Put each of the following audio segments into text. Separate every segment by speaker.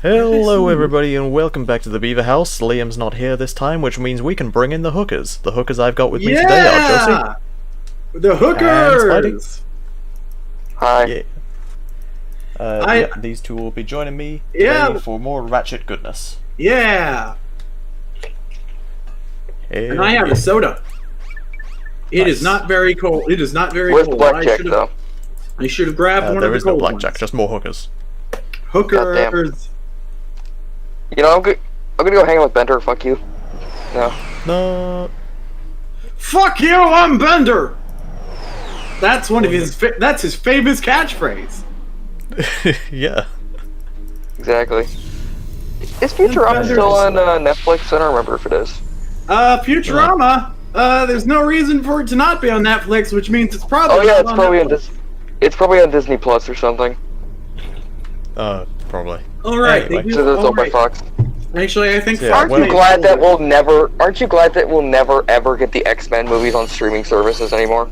Speaker 1: Hello everybody and welcome back to the Beaver House. Liam's not here this time, which means we can bring in the hookers. The hookers I've got with me today are Josie.
Speaker 2: The hookers!
Speaker 1: Hi. Yeah. Yeah, these two will be joining me today for more Ratchet goodness.
Speaker 2: Yeah! And I have a soda. It is not very cold. It is not very cold.
Speaker 3: Where's blackjack, though?
Speaker 2: I should have grabbed one of the cold
Speaker 1: There is no blackjack, just more hookers.
Speaker 2: Hookers.
Speaker 3: You know, I'm gonna go hang out with Bender. Fuck you.
Speaker 1: No.
Speaker 2: Fuck you, I'm Bender! That's one of his that's his famous catchphrase.
Speaker 1: Yeah.
Speaker 3: Exactly. Is Futurama still on Netflix? I don't remember if it is.
Speaker 2: Futurama? There's no reason for it to not be on Netflix, which means it's probably
Speaker 3: it's probably on Disney Plus or something.
Speaker 1: Probably.
Speaker 2: Alright,
Speaker 1: anyway.
Speaker 3: So that's all by Fox.
Speaker 2: Actually, I think
Speaker 1: Yeah,
Speaker 2: Fox.
Speaker 3: Aren't you glad that we'll never ever get the X-Men movies on streaming services anymore?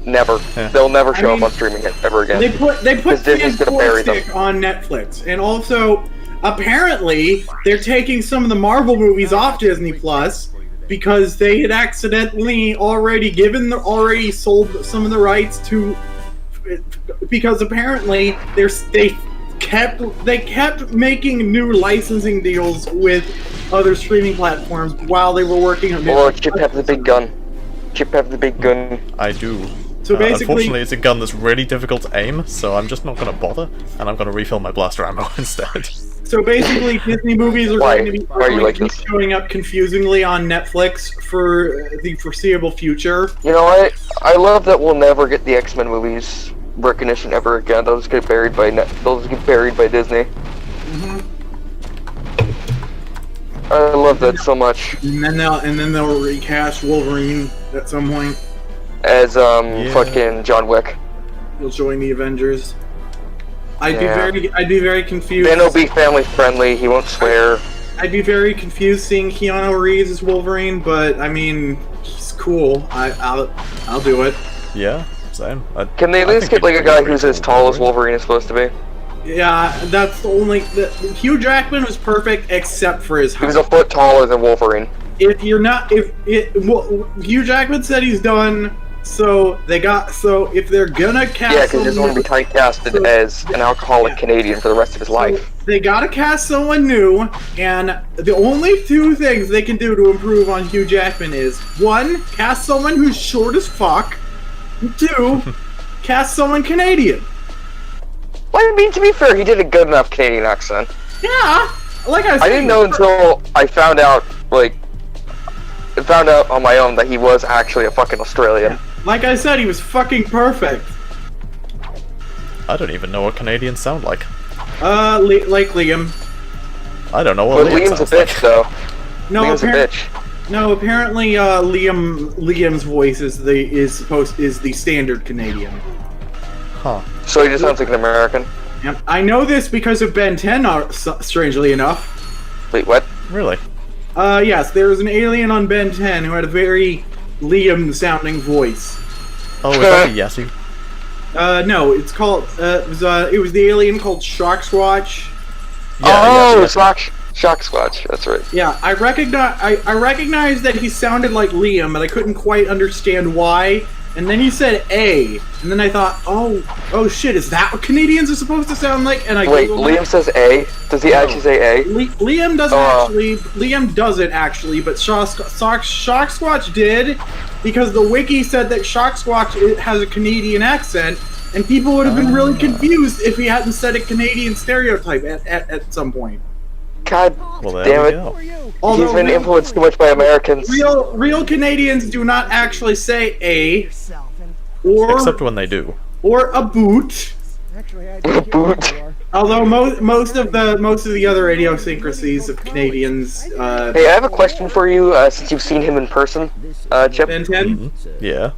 Speaker 3: Never.
Speaker 1: Yeah.
Speaker 3: They'll never show up on streaming ever again.
Speaker 2: They put
Speaker 3: Disney's gonna bury them
Speaker 2: on Netflix, and also apparently they're taking some of the Marvel movies off Disney Plus because they had accidentally already sold some of the rights to. Because apparently they kept making new licensing deals with other streaming platforms while they were working on.
Speaker 3: Or Chip have the big gun. Chip have the big gun.
Speaker 1: I do.
Speaker 2: So basically,
Speaker 1: unfortunately, it's a gun that's really difficult to aim, so I'm just not going to bother, and I'm going to refill my blaster ammo instead.
Speaker 2: So basically, Disney movies are going to be showing up confusingly on Netflix for the foreseeable future.
Speaker 3: You know what? I love that we'll never get the X-Men movies recognition ever again. They'll just get buried by Disney. I love that so much.
Speaker 2: And then they'll recast Wolverine at some point
Speaker 3: as fucking John Wick.
Speaker 2: He'll join the Avengers. I'd be very confused.
Speaker 3: Then he'll be family friendly. He won't swear.
Speaker 2: I'd be very confused seeing Keanu Reeves as Wolverine, but I mean, he's cool. I'll do it.
Speaker 1: Yeah, same.
Speaker 3: Can they at least get like a guy who's as tall as Wolverine is supposed to be?
Speaker 2: Yeah, that's the only. Hugh Jackman was perfect except for his height.
Speaker 3: He was a foot taller than Wolverine.
Speaker 2: Hugh Jackman said he's done. So if they're gonna cast,
Speaker 3: yeah, because he doesn't want to be typecasted as an alcoholic Canadian for the rest of his life.
Speaker 2: They gotta cast someone new, and the only two things they can do to improve on Hugh Jackman is 1, cast someone who's short as fuck, and 2, cast someone Canadian.
Speaker 3: Well, I mean, to be fair, he did a good enough Canadian accent.
Speaker 2: Yeah, like I said,
Speaker 3: I didn't know until I found out on my own that he was actually a fucking Australian.
Speaker 2: Like I said, he was fucking perfect.
Speaker 1: I don't even know what Canadians sound like.
Speaker 2: Like Liam.
Speaker 1: I don't know what
Speaker 3: Liam's
Speaker 1: sounds
Speaker 3: a bitch,
Speaker 1: like.
Speaker 3: though.
Speaker 2: No,
Speaker 3: Liam's a bitch.
Speaker 2: No, apparently Liam's voice is the standard Canadian.
Speaker 1: Huh.
Speaker 3: So he just sounds like an American.
Speaker 2: Yep. I know this because of Ben 10, strangely enough.
Speaker 3: Wait, what?
Speaker 1: Really?
Speaker 2: Yes, there was an alien on Ben 10 who had a very Liam-sounding voice.
Speaker 1: Oh, is that a Yeti?
Speaker 2: No, it's called, it was the alien called Shocksquatch.
Speaker 1: Yeah,
Speaker 3: Shocksquatch, that's right.
Speaker 2: Yeah, I recognized that he sounded like Liam, but I couldn't quite understand why. And then he said A, and then I thought, oh shit, is that what Canadians are supposed to sound like? And
Speaker 3: Wait, Liam says A? Does he actually say A?
Speaker 2: Liam doesn't actually. Liam doesn't actually, but Shocksquatch did, because the wiki said that Shocksquatch has a Canadian accent, and people would have been really confused if he hadn't said a Canadian stereotype at some point.
Speaker 3: God damn it.
Speaker 2: Although
Speaker 3: he's been influenced too much by Americans.
Speaker 2: Real Canadians do not actually say A,
Speaker 1: except when they do.
Speaker 2: Or a boot.
Speaker 3: A boot.
Speaker 2: Although most of the other idiosyncrasies of Canadians.
Speaker 3: Hey, I have a question for you. Since you've seen him in person, Chip.
Speaker 2: Ben 10?
Speaker 1: Mm-hmm. Yeah.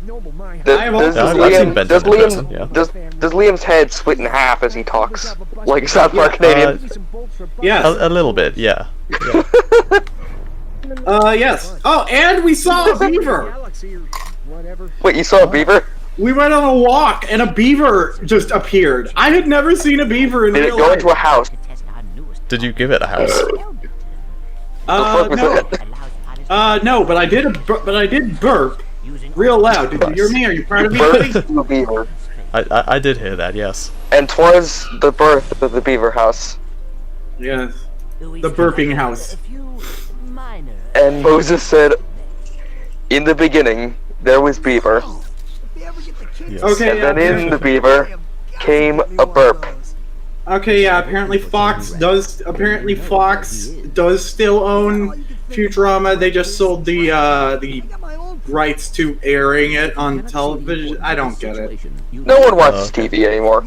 Speaker 3: Does Liam's head split in half as he talks, like South Park Canadian?
Speaker 2: Yes.
Speaker 1: A little bit, yeah.
Speaker 2: Yes. Oh, and we saw a beaver.
Speaker 3: Wait, you saw a beaver?
Speaker 2: We went on a walk, and a beaver just appeared. I had never seen a beaver in real life.
Speaker 3: Did it go into a house?
Speaker 1: Did you give it a house?
Speaker 2: No. No, but I did burp real loud. Did you hear me? Are you proud of me?
Speaker 3: The beaver.
Speaker 1: I did hear that, yes.
Speaker 3: And 'twas the birth of the beaver house.
Speaker 2: Yes. The burping house.
Speaker 3: And Moses said, "In the beginning, there was beaver."
Speaker 1: Yes.
Speaker 2: Okay.
Speaker 3: And then in the beaver came a burp.
Speaker 2: Okay, yeah. Apparently Fox does still own Futurama. They just sold the rights to airing it on television. I don't get it.
Speaker 3: No one watches TV anymore.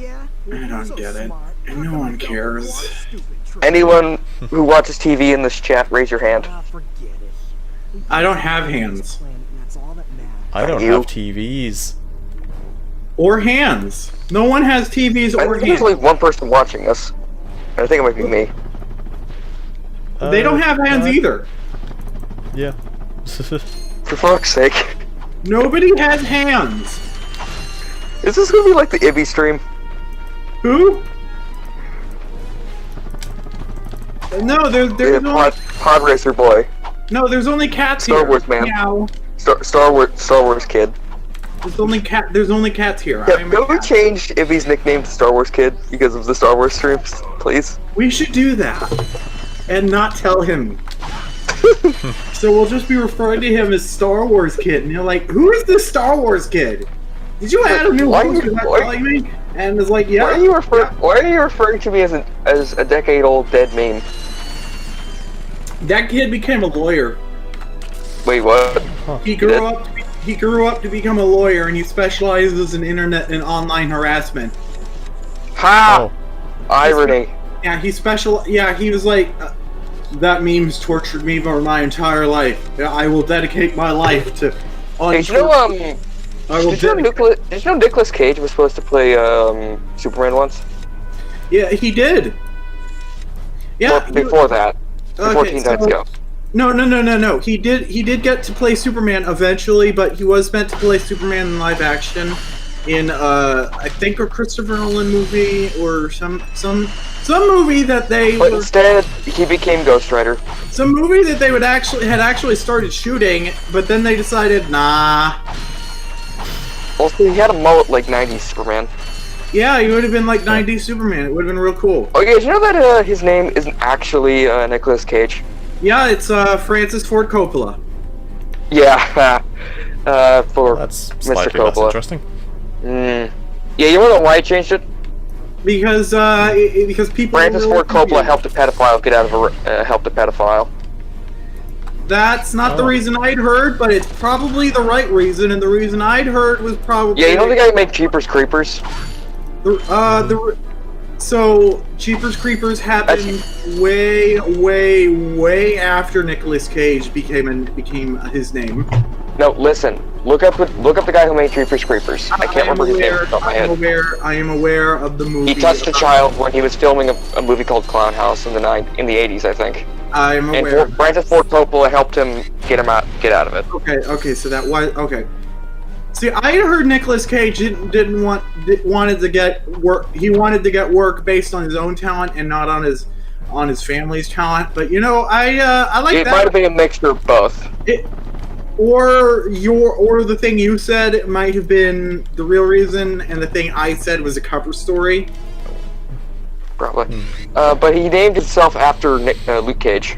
Speaker 2: I don't get it. And no one cares.
Speaker 3: Anyone who watches TV in this chat, raise your hand.
Speaker 2: I don't have hands.
Speaker 1: I don't have TVs.
Speaker 2: Or hands. No one has TVs
Speaker 3: I
Speaker 2: or
Speaker 3: think
Speaker 2: hands.
Speaker 3: there's only one person watching us. And I think it might be me.
Speaker 2: They don't have hands either.
Speaker 1: Yeah.
Speaker 3: For fuck's sake.
Speaker 2: Nobody has hands.
Speaker 3: Is this gonna be like the Beaverstream?
Speaker 2: Who? No, there's only,
Speaker 3: Pod Racer Boy.
Speaker 2: no, there's only cats
Speaker 3: Star
Speaker 2: here.
Speaker 3: Wars man.
Speaker 2: Meow.
Speaker 3: Star Wars Kid.
Speaker 2: There's only cats here.
Speaker 3: Yeah,
Speaker 2: I'm a
Speaker 3: can we
Speaker 2: cat.
Speaker 3: change Ibby's nickname to Star Wars Kid because of the Star Wars streams, please?
Speaker 2: We should do that. And not tell him. So we'll just be referring to him as Star Wars Kid. And you're like, who is this Star Wars Kid? Did you add a new host without telling me? And it's like, yeah.
Speaker 3: Why are you referring to me as a decade-old dead meme?
Speaker 2: That kid became a lawyer.
Speaker 3: Wait, what?
Speaker 2: He grew up to become a lawyer, and he specializes in internet and online harassment.
Speaker 3: Ha!
Speaker 1: Oh.
Speaker 3: Irony.
Speaker 2: Yeah, he was like, that meme's tortured me for my entire life. I will dedicate my life to.
Speaker 3: Hey, did you know Nicolas Cage was supposed to play Superman once?
Speaker 2: Yeah, he did. Yeah.
Speaker 3: Well, before that. Before Teen Titans Go.
Speaker 2: No. He did get to play Superman eventually, but he was meant to play Superman in live action in I think a Christopher Nolan movie or some movie that they.
Speaker 3: But instead, he became Ghost Rider.
Speaker 2: Some movie that they had actually started shooting, but then they decided, nah.
Speaker 3: Also, he had a mullet like 90s Superman.
Speaker 2: Yeah, he would have been like 90s Superman. It would have been real cool.
Speaker 3: Oh yeah, did you know that his name isn't actually Nicolas Cage?
Speaker 2: Yeah, it's Francis Ford Coppola.
Speaker 3: Yeah, for
Speaker 1: That's
Speaker 3: Mr.
Speaker 1: slightly less
Speaker 3: Coppola.
Speaker 1: interesting.
Speaker 3: Yeah, you wanna know why he changed it?
Speaker 2: Because people.
Speaker 3: Francis Ford Coppola helped a pedophile get out of helped a pedophile.
Speaker 2: That's not the reason I'd heard, but it's probably the right reason, and the reason I'd heard was probably.
Speaker 3: Yeah, you know the guy who made Jeepers Creepers?
Speaker 2: So Jeepers Creepers happened way after Nicolas Cage became his name.
Speaker 3: No, listen. Look up the guy who made Jeepers Creepers. I can't remember his name off the top of my head.
Speaker 2: I am aware of the movie.
Speaker 3: He touched a child when he was filming a movie called Clown House in the 80s, I think.
Speaker 2: I'm aware.
Speaker 3: And Francis Ford Coppola helped him get out of it.
Speaker 2: Okay, so that was okay. See, I had heard Nicolas Cage wanted to get work. He wanted to get work based on his own talent and not on his family's talent. But you know, I like that.
Speaker 3: It might have been a mixture of both.
Speaker 2: Or the thing you said might have been the real reason, and the thing I said was a cover story.
Speaker 3: Probably. But he named himself after Luke Cage.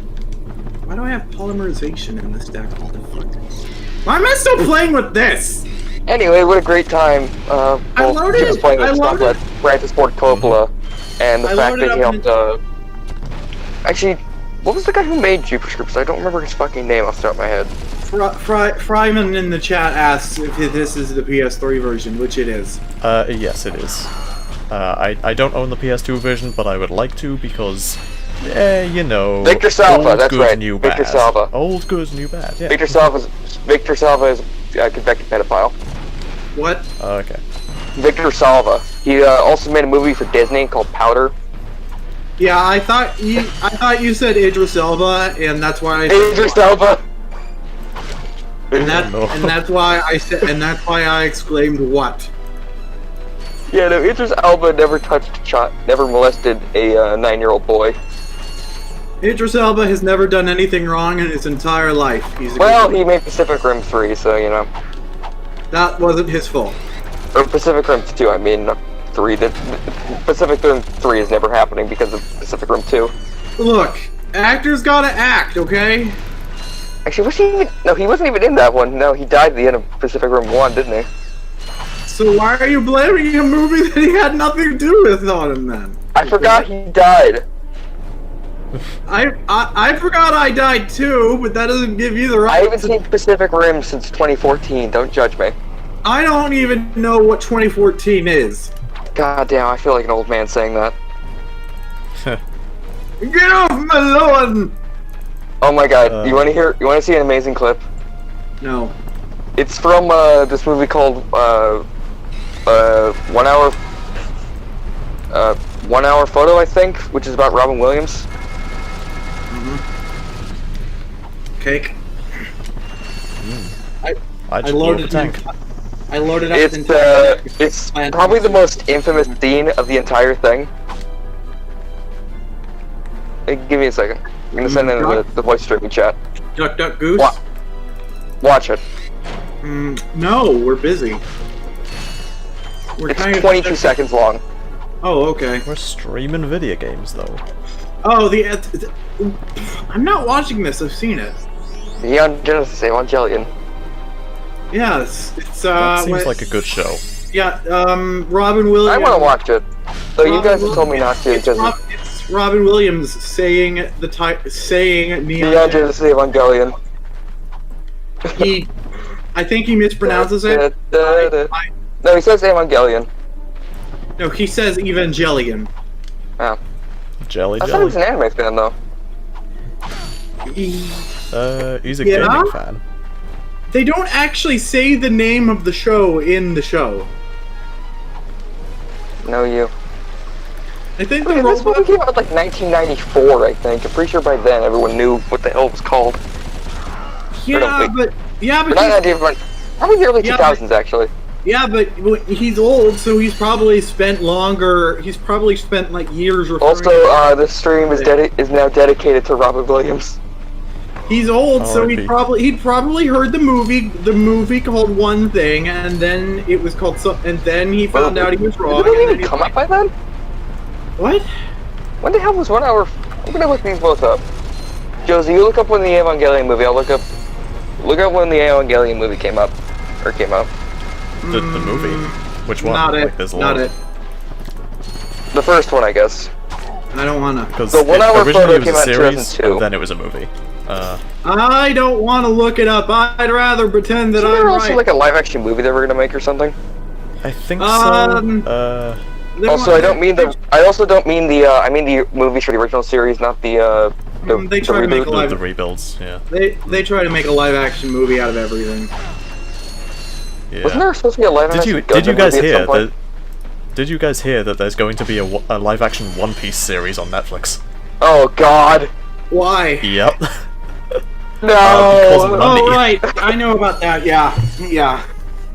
Speaker 2: Why do I have polymerization in this deck? What the fuck? Why am I still playing with this?
Speaker 3: Anyway, what a great time. Just playing with stuff like Francis Ford Coppola, and the fact that he helped. Actually, what was the guy who made Jeepers Creepers? I don't remember his fucking name off the top of my head.
Speaker 2: Fryman in the chat asks if this is the PS3 version, which it is.
Speaker 1: Yes, it is. I don't own the PS2 version, but I would like to because, you know.
Speaker 3: Victor Salva,
Speaker 1: old
Speaker 3: that's
Speaker 1: good,
Speaker 3: right.
Speaker 1: New
Speaker 3: Victor
Speaker 1: bad.
Speaker 3: Salva.
Speaker 1: Old good, new bad. Yeah.
Speaker 3: Victor Salva is a convicted pedophile.
Speaker 2: What?
Speaker 1: Okay.
Speaker 3: Victor Salva. He also made a movie for Disney called Powder.
Speaker 2: Yeah, I thought you said Idris Elba, and that's why I said
Speaker 3: Idris Elba.
Speaker 2: and that's why I exclaimed what?
Speaker 3: Yeah, no, Idris Elba never molested a 9-year-old boy.
Speaker 2: Idris Elba has never done anything wrong in his entire life. He
Speaker 3: made Pacific Rim 3, so, you know.
Speaker 2: That wasn't his fault.
Speaker 3: Or Pacific Rim 2, I mean, not 3. Pacific Rim 3 is never happening because of Pacific Rim 2.
Speaker 2: Look, actors gotta act, okay?
Speaker 3: Actually, he wasn't even in that one. No, he died at the end of Pacific Rim 1, didn't he?
Speaker 2: So why are you blaming a movie that he had nothing to do with on him then?
Speaker 3: I forgot he died.
Speaker 2: I forgot I died too, but that doesn't give you the right.
Speaker 3: I haven't seen Pacific Rim since 2014. Don't judge me.
Speaker 2: I don't even know what 2014 is.
Speaker 3: God damn, I feel like an old man saying that.
Speaker 2: Get off my lawn!
Speaker 3: Oh my god, you wanna see an amazing clip?
Speaker 2: No.
Speaker 3: It's from this movie called 1 Hour Photo, I think, which is about Robin Williams.
Speaker 2: Cake.
Speaker 1: I loaded the tank.
Speaker 2: I loaded up
Speaker 3: it's probably the most infamous scene of the entire thing. Hey, give me a second. I'm gonna send in the voice streaming chat.
Speaker 2: Duck, duck, goose?
Speaker 3: Watch it.
Speaker 2: No, we're busy.
Speaker 3: It's 22 seconds long.
Speaker 2: Oh, okay.
Speaker 1: We're streaming video games, though.
Speaker 2: Oh, I'm not watching this, I've seen it.
Speaker 3: Neon Genesis Evangelion.
Speaker 2: Yeah, that
Speaker 1: seems like a good show.
Speaker 2: Yeah, Robin Williams.
Speaker 3: I wanna watch it. So you guys have told me not to, because
Speaker 2: it's Robin Williams saying
Speaker 3: Neon Genesis Evangelion.
Speaker 2: I think he mispronounces it.
Speaker 3: No, he says Evangelion.
Speaker 2: No, he says Evangelion.
Speaker 3: Oh.
Speaker 1: Jelly.
Speaker 3: I thought he was an anime fan, though.
Speaker 1: He's a gaming fan.
Speaker 2: They don't actually say the name of the show in the show.
Speaker 3: No, you.
Speaker 2: I think
Speaker 3: this movie came out like 1994, I think. I'm pretty sure by then everyone knew what the hell it was called.
Speaker 2: Yeah, but
Speaker 3: probably the early 2000s, actually.
Speaker 2: Yeah, but he's old, so he's probably spent longer. He's probably spent like years.
Speaker 3: Also, the stream is now dedicated to Robin Williams.
Speaker 2: He's old, so he'd probably heard the movie called One Thing, and then it was called and then he found out he was wrong.
Speaker 3: Did it even come up by then?
Speaker 2: What?
Speaker 3: When the hell was 1 hour? I'm gonna look these both up. Josie, you look up when the Evangelion movie. I'll look up when the Evangelion movie came out.
Speaker 1: The movie? Which one?
Speaker 2: Not it.
Speaker 1: Not
Speaker 2: it.
Speaker 3: The first one, I guess.
Speaker 2: I don't wanna.
Speaker 1: Because
Speaker 3: the 1 hour photo came out in
Speaker 1: series,
Speaker 3: 2002.
Speaker 1: Then it was a movie.
Speaker 2: I don't want to look it up. I'd rather pretend that I'm right.
Speaker 3: Is there also like a live-action movie they were gonna make or something?
Speaker 1: I think so.
Speaker 3: Also, I mean the movie for the original series, not the
Speaker 2: they try to make
Speaker 1: the rebuilds. Yeah.
Speaker 2: They try to make a live-action movie out of everything.
Speaker 1: Yeah.
Speaker 3: Wasn't there supposed to be a live-action?
Speaker 1: Did you guys hear that? Did you guys hear that there's going to be a live-action One Piece series on Netflix?
Speaker 3: Oh God!
Speaker 2: Why?
Speaker 1: Yep.
Speaker 3: No.
Speaker 2: Oh right, I know about that. Yeah.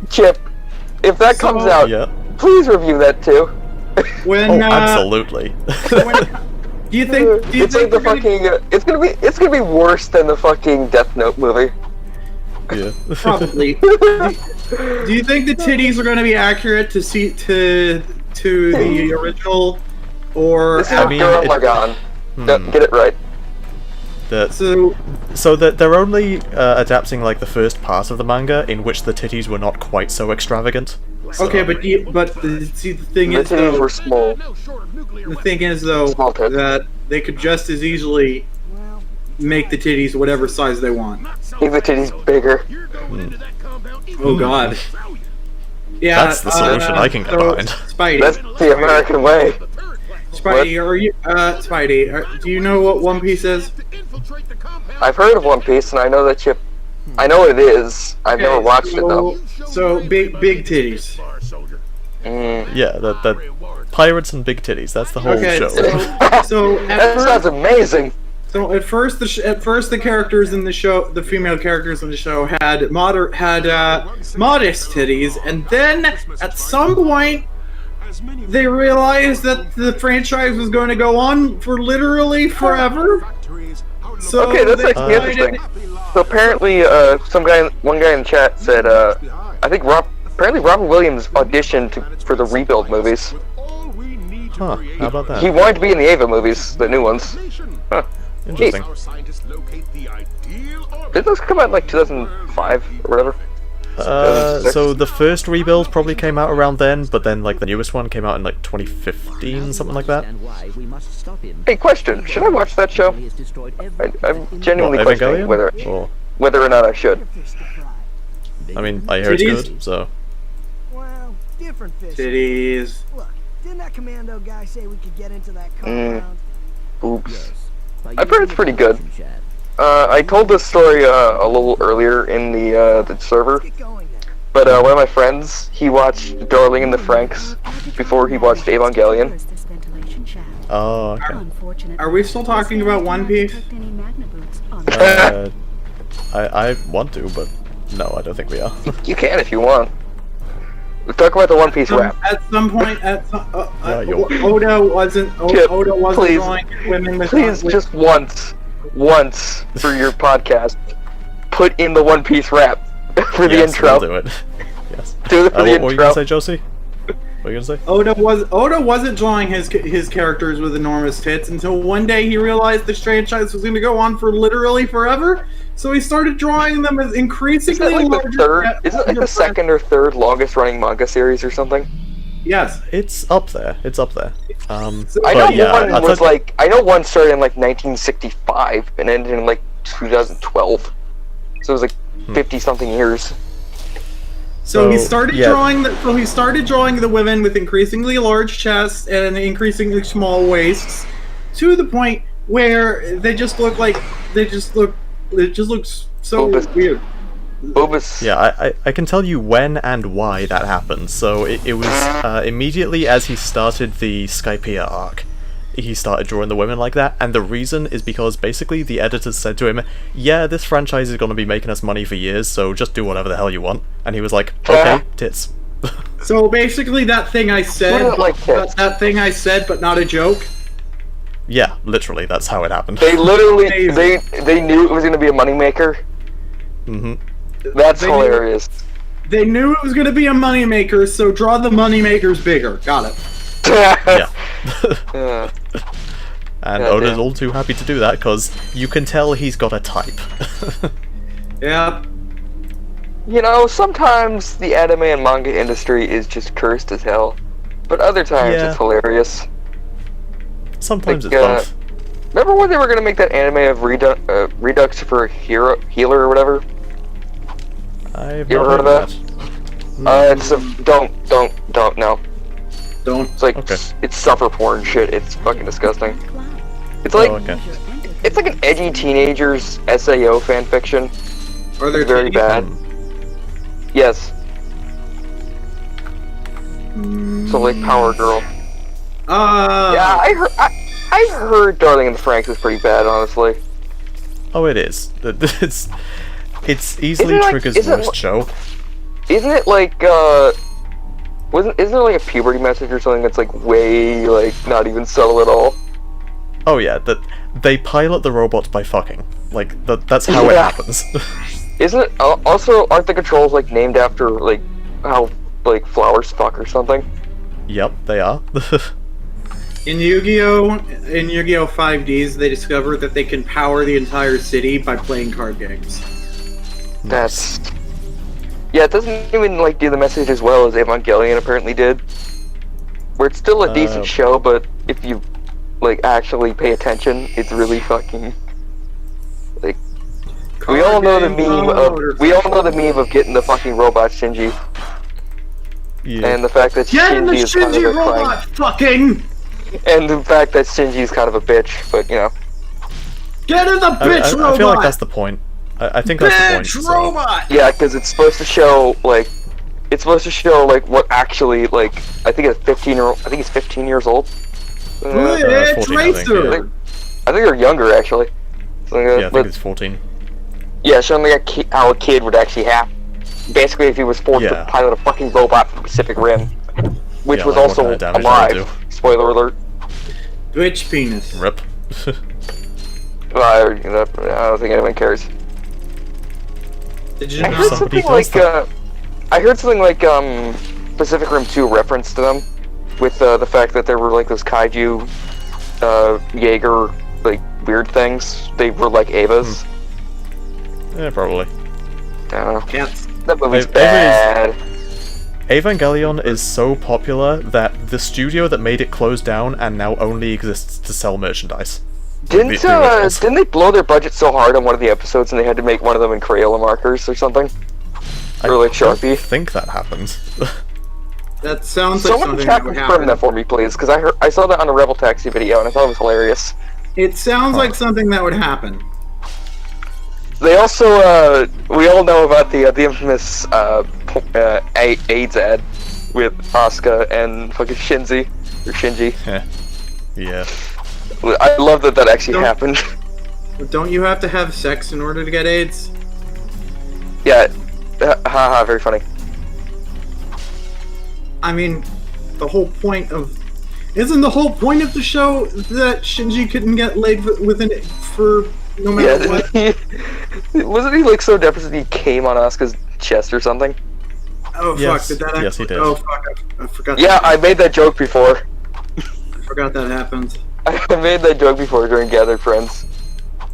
Speaker 3: Chip, if that comes out, please review that too.
Speaker 1: Absolutely.
Speaker 2: Do you think
Speaker 3: it's gonna be worse than the fucking Death Note movie?
Speaker 1: Yeah.
Speaker 2: Probably. Do you think the titties are going to be accurate to the original, or?
Speaker 3: This is Gurren Lagann. Get it right.
Speaker 2: So
Speaker 1: that they're only adapting like the first part of the manga, in which the titties were not quite so extravagant. So.
Speaker 2: Okay, but see, the thing is,
Speaker 3: titties were small.
Speaker 2: The thing is, though, that they could just as easily make the titties whatever size they want.
Speaker 3: Make the titties bigger.
Speaker 2: Oh God. Yeah,
Speaker 1: that's the solution I can get behind.
Speaker 2: Spidey.
Speaker 3: That's the American way.
Speaker 2: Spidey, are you, do you know what One Piece is?
Speaker 3: I've heard of One Piece, and I know that I know what it is. I've never watched it though.
Speaker 2: So big titties.
Speaker 1: Yeah, the pirates and big titties. That's the whole show.
Speaker 2: So
Speaker 3: that sounds amazing.
Speaker 2: So at first the characters in the show, the female characters in the show, had modest titties, and then at some point they realized that the franchise was going to go on for literally forever, So
Speaker 3: okay, that's actually interesting. So apparently, one guy in the chat said, I think apparently Robert Williams auditioned for the Rebuild movies.
Speaker 1: Huh, how about that?
Speaker 3: He wanted to be in the Ava movies, the new ones. Huh.
Speaker 1: Interesting.
Speaker 3: Did those come out in like 2005 or whatever?
Speaker 1: So the first Rebuild probably came out around then, but then like the newest one came out in like 2015, something like that.
Speaker 3: Hey, question, should I watch that show? I'm genuinely questioning whether or not I should.
Speaker 1: I mean, I hear it's good, so...
Speaker 4: Well, different fish.
Speaker 2: Titties.
Speaker 4: Look, didn't that commando guy say we could get into that compound?
Speaker 3: Oops. I've heard it's pretty good. I told this story a little earlier in the server, but one of my friends, he watched Darling in the Franxx before he watched Evangelion.
Speaker 1: Oh, okay.
Speaker 2: Are we still talking about One Piece?
Speaker 1: I want to, but no, I don't think we are.
Speaker 3: You can if you want. We'll talk about the One Piece rap.
Speaker 2: At some point, Oda wasn't
Speaker 3: please,
Speaker 2: drawing women with
Speaker 3: please, just once for your podcast, put in the One Piece rap for the intro.
Speaker 1: We'll do it. Yes.
Speaker 3: Do it for the intro.
Speaker 1: What were you gonna say, Josie? What are you gonna say?
Speaker 2: Oda wasn't drawing his characters with enormous tits until one day he realized this franchise was going to go on for literally forever. So he started drawing them as increasingly larger.
Speaker 3: Isn't it like the second or third longest running manga series or something?
Speaker 2: Yes,
Speaker 1: it's up there. It's up there.
Speaker 3: I know one started in like 1965 and ended in like 2012. So it was like 50 something years.
Speaker 2: So he started drawing the women with increasingly large chests and increasingly small waists, to the point where it just looks so weird.
Speaker 3: Boobus.
Speaker 1: Yeah, I can tell you when and why that happened. So it was immediately as he started the Skypiea arc. He started drawing the women like that, and the reason is because basically the editors said to him, yeah, this franchise is going to be making us money for years, so just do whatever the hell you want. And he was like, okay, tits.
Speaker 2: So basically that thing I said, but not a joke?
Speaker 1: Yeah, literally, that's how it happened.
Speaker 3: They literally, they knew it was going to be a moneymaker.
Speaker 1: Mm-hmm.
Speaker 3: That's hilarious.
Speaker 2: They knew it was going to be a moneymaker, so draw the moneymakers bigger. Got it.
Speaker 1: Yeah. And Oda's all too happy to do that, because you can tell he's got a type.
Speaker 2: Yeah.
Speaker 3: You know, sometimes the anime and manga industry is just cursed as hell, but other times it's hilarious.
Speaker 1: Sometimes it's both.
Speaker 3: Remember when they were going to make that anime of Redux for Healer or whatever?
Speaker 1: I've
Speaker 3: you ever heard of that? It's don't, no.
Speaker 2: Don't.
Speaker 3: It's like, it's suffer porn shit, it's fucking disgusting. It's like, it's like an edgy teenager's SAO fanfiction.
Speaker 2: Are they
Speaker 3: very bad? Yes. So like Power Girl. Yeah, I heard Darling in the Franxx is pretty bad, honestly.
Speaker 1: Oh, it is. It's easily Trigger's worst show.
Speaker 3: Isn't it like, isn't there like a puberty message or something that's like way, like, not even subtle at all?
Speaker 1: Oh yeah, that they pilot the robots by fucking. Like, that's how it happens.
Speaker 3: Isn't it, also, aren't the controls, like, named after, like, how, like, flowers fuck or something?
Speaker 1: Yep, they are.
Speaker 2: In Yu-Gi-Oh! 5Ds, they discovered that they can power the entire city by playing card games.
Speaker 3: That's... Yeah, it doesn't even, like, do the message as well as Evangelion apparently did. Where it's still a decent show, but if you, like, actually pay attention, it's really fucking... Like... We all know the meme of getting the fucking robot Shinji.
Speaker 1: Yeah.
Speaker 3: And the fact that Shinji is kind of a
Speaker 2: robot fucking!
Speaker 3: And the fact that Shinji's kind of a bitch, but, you know.
Speaker 2: Get in the bitch robot!
Speaker 1: I feel like that's the point. I think that's the point.
Speaker 2: Bitch robot!
Speaker 3: Yeah, because it's supposed to show, like, what actually, like, I think it's 15 years old.
Speaker 2: It's
Speaker 1: 14,
Speaker 2: Racer!
Speaker 3: I think they're younger, actually. So,
Speaker 1: yeah, I think it's 14.
Speaker 3: Yeah, showing like how a kid would actually have. Basically, if he was forced to pilot a fucking robot from the Pacific Rim, which was also alive. Spoiler alert.
Speaker 2: Bitch penis.
Speaker 1: Rip.
Speaker 3: Well, I don't think anyone cares.
Speaker 2: Did you
Speaker 3: I heard something like Pacific Rim 2 reference to them, with the fact that there were like those kaiju, Jaeger, like weird things. They were like Evas.
Speaker 1: Yeah, probably.
Speaker 3: I don't know.
Speaker 2: Cats.
Speaker 3: That movie's bad.
Speaker 1: Evangelion is so popular that the studio that made it closed down and now only exists to sell merchandise.
Speaker 3: Didn't they blow their budget so hard on one of the episodes and they had to make one of them in Crayola markers or something? Or like Sharpie?
Speaker 1: I think that happened.
Speaker 2: That sounds like something that would happen.
Speaker 3: Confirm that for me, please, because I saw that on a Rebel Taxi video and I thought it was hilarious.
Speaker 2: It sounds like something that would happen.
Speaker 3: They also, we all know about the infamous AIDS ad with Asuka and fucking Shinji.
Speaker 1: Yeah.
Speaker 3: I love that actually happened.
Speaker 2: Don't you have to have sex in order to get AIDS?
Speaker 3: Yeah. Haha, very funny.
Speaker 2: I mean, the whole point of... Isn't the whole point of the show that Shinji couldn't get laid for no matter what?
Speaker 3: Wasn't he like so depressed he came on Asuka's chest or something?
Speaker 2: Oh
Speaker 1: yes.
Speaker 2: fuck, did that happen?
Speaker 1: Yes, he did.
Speaker 2: Oh fuck, I forgot.
Speaker 3: Yeah, I made that joke before.
Speaker 2: I forgot that happened.
Speaker 3: I made that joke before during Gathered Friends.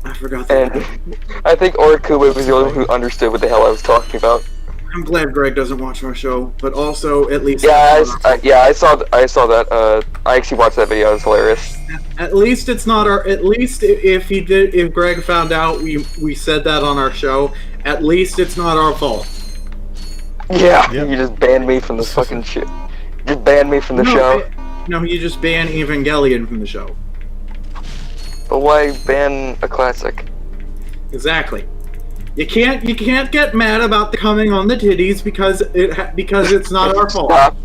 Speaker 2: I forgot that.
Speaker 3: And I think Orikube was the only one who understood what the hell I was talking about.
Speaker 2: I'm glad Greg doesn't watch our show, but also at least
Speaker 3: I saw that. I actually watched that video. It was hilarious.
Speaker 2: At least it's not our. At least if Greg found out we said that on our show, at least it's not our fault.
Speaker 3: Yeah, you just banned me from this fucking shit. Just banned me from the show.
Speaker 2: No, you just banned Evangelion from the show.
Speaker 3: But why ban a classic?
Speaker 2: Exactly. You can't get mad about the coming on the titties because it's not our fault.
Speaker 3: Stop.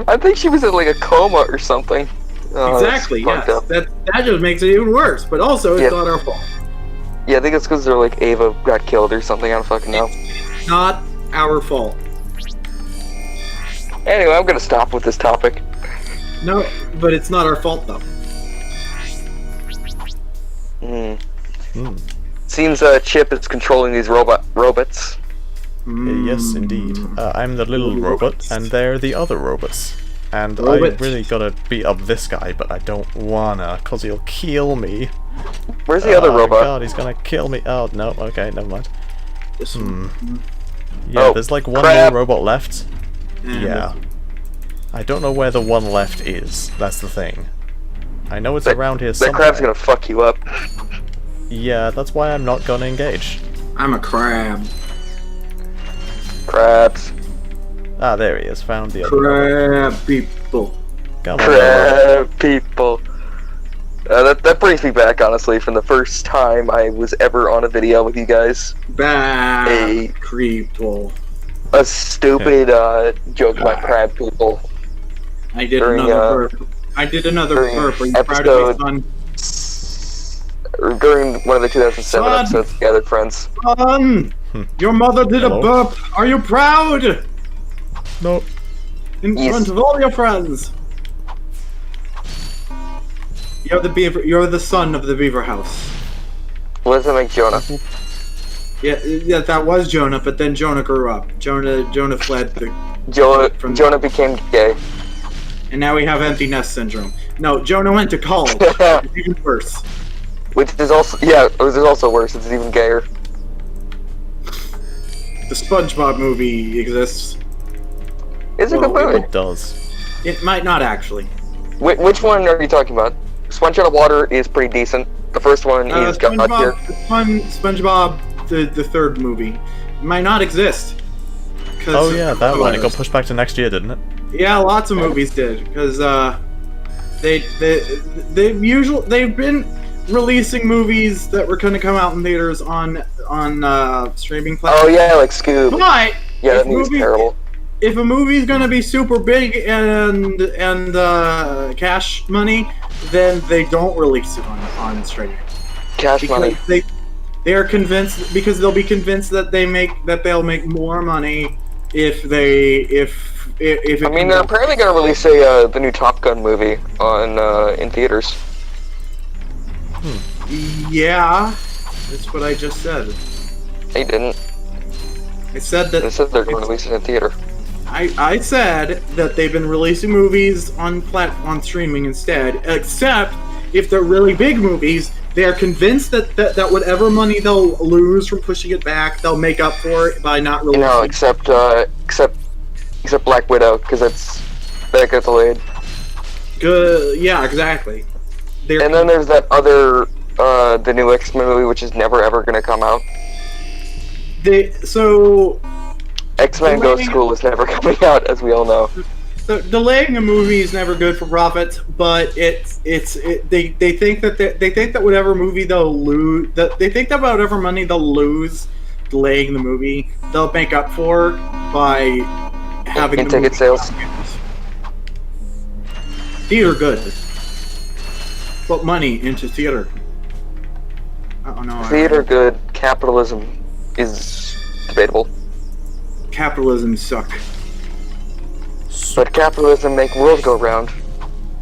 Speaker 3: I think she was in like a coma or something. Oh,
Speaker 2: exactly. Yes. That just makes it even worse. But also, it's not our fault.
Speaker 3: Yeah, I think it's because they're like Ava got killed or something. I don't fucking know.
Speaker 2: It's not our fault.
Speaker 3: Anyway, I'm gonna stop with this topic.
Speaker 2: No, but it's not our fault though.
Speaker 3: Seems Chip is controlling these robots.
Speaker 1: Yes, indeed. I'm the little robot, and they're the other robots. And I really gotta beat up this guy, but I don't wanna, cause he'll kill me.
Speaker 3: Where's the other robot?
Speaker 1: Oh god, he's gonna kill me. Oh, no, okay, never mind. Yeah, there's like one more robot left. Yeah. I don't know where the one left is, that's the thing. I know it's around here somewhere.
Speaker 3: That crab's gonna fuck you up.
Speaker 1: Yeah, that's why I'm not gonna engage.
Speaker 2: I'm a crab.
Speaker 3: Crabs.
Speaker 1: Ah, there he is. Found the other
Speaker 2: crab people.
Speaker 1: Come on,
Speaker 3: crab people. That brings me back, honestly, from the first time I was ever on a video with you guys.
Speaker 2: People.
Speaker 3: A stupid joke about crab people.
Speaker 2: I did another burp. Are you proud of me, son?
Speaker 3: During one of the 2007 episodes of Gathered Friends.
Speaker 2: Son! Your mother did a burp! Are you proud?
Speaker 1: No.
Speaker 2: In front of all your friends! You're the son of the Beaver House.
Speaker 3: What does that make Jonah?
Speaker 2: Yeah, that was Jonah, but then Jonah grew up. Jonah fled.
Speaker 3: Jonah became gay.
Speaker 2: And now we have empty nest syndrome. No, Jonah went to college. It's even worse.
Speaker 3: Which is also worse. It's even gayer.
Speaker 2: The SpongeBob movie exists.
Speaker 3: Is it a movie?
Speaker 1: It does.
Speaker 2: It might not actually.
Speaker 3: Which one are you talking about? Sponge Out of Water is pretty decent. The first one is got here.
Speaker 2: SpongeBob, the third movie, might not exist.
Speaker 1: Oh yeah, that one. It got pushed back to next year, didn't it?
Speaker 2: Yeah, lots of movies did, because they've been releasing movies that were going to come out in theaters on streaming platforms.
Speaker 3: Oh yeah, like Scoob.
Speaker 2: But
Speaker 3: yeah, that movie's terrible.
Speaker 2: If a movie's going to be super big and cash money, then they don't release it on streaming.
Speaker 3: Cash money.
Speaker 2: They are convinced, because they'll be convinced that they'll make more money if
Speaker 3: I mean, they're apparently going to release the new Top Gun movie in theaters.
Speaker 2: Yeah, that's what I just said.
Speaker 3: They didn't.
Speaker 2: I said that.
Speaker 3: They said they're going to release it in theater.
Speaker 2: I said that they've been releasing movies on streaming instead, except if they're really big movies, they are convinced that whatever money they'll lose from pushing it back, they'll make up for it by not releasing.
Speaker 3: No, except Black Widow, because that got delayed.
Speaker 2: Good, yeah, exactly.
Speaker 3: And then there's that other, the new X-Men movie, which is never ever going to come out. X-Men Go School is never coming out, as we all know.
Speaker 2: So delaying a movie is never good for profits, but they think that whatever movie they'll lose, they think that whatever money they'll lose delaying the movie, they'll make up for by having
Speaker 3: in ticket sales.
Speaker 2: Theater good. Put money into theater. I don't know.
Speaker 3: Theater good. Capitalism is debatable.
Speaker 2: Capitalism suck.
Speaker 3: But capitalism make world go round.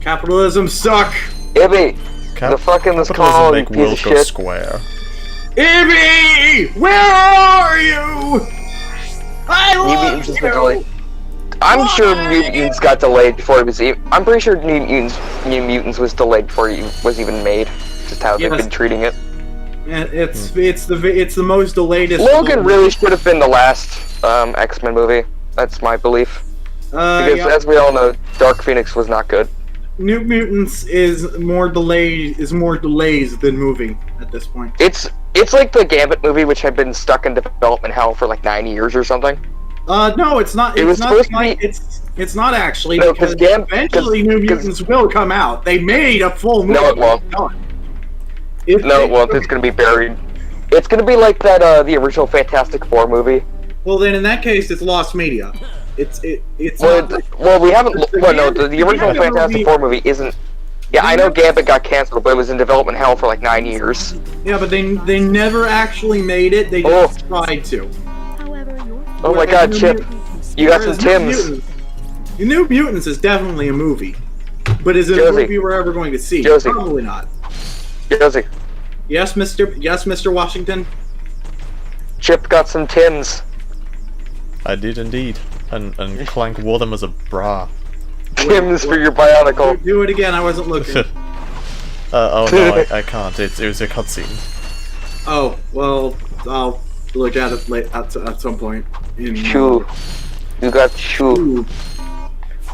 Speaker 2: Capitalism suck.
Speaker 3: Ibby, the fucking this call, you piece of shit.
Speaker 1: Square.
Speaker 2: Ibby, where are you? I love you.
Speaker 3: I'm sure New Mutants got delayed before it was even. I'm pretty sure New Mutants was delayed before it was even made. Just how they've been treating it.
Speaker 2: It's the most delayed.
Speaker 3: Logan really should have been the last X-Men movie. That's my belief. Because as we all know, Dark Phoenix was not good.
Speaker 2: New Mutants is more delays than movie at this point.
Speaker 3: It's like the Gambit movie, which had been stuck in development hell for like 9 years or something.
Speaker 2: No, it's not. It's not actually.
Speaker 3: No,
Speaker 2: because eventually New Mutants will come out. They made a full movie.
Speaker 3: No, it won't. It won't. It's going to be buried. It's going to be like that the original Fantastic Four movie.
Speaker 2: Well, then in that case, it's lost media. It's
Speaker 3: well, we haven't. Well, no, the original Fantastic Four movie isn't. Yeah, I know Gambit got canceled, but it was in development hell for like 9 years.
Speaker 2: Yeah, but they never actually made it. They just tried to.
Speaker 3: Oh my God, Chip! You got some Tims.
Speaker 2: The New Mutants is definitely a movie, but is it a movie we're ever going to see?
Speaker 3: Josie.
Speaker 2: Probably not.
Speaker 3: Josie.
Speaker 2: Yes, Mr. Washington.
Speaker 3: Chip got some Tims.
Speaker 1: I did indeed, and Clank wore them as a bra.
Speaker 3: Tims for your Bionicle.
Speaker 2: Do it again. I wasn't looking.
Speaker 1: Oh no, I can't. It was a cutscene.
Speaker 2: Oh well, I'll look at it at some point.
Speaker 3: Shoo. You got Shoo.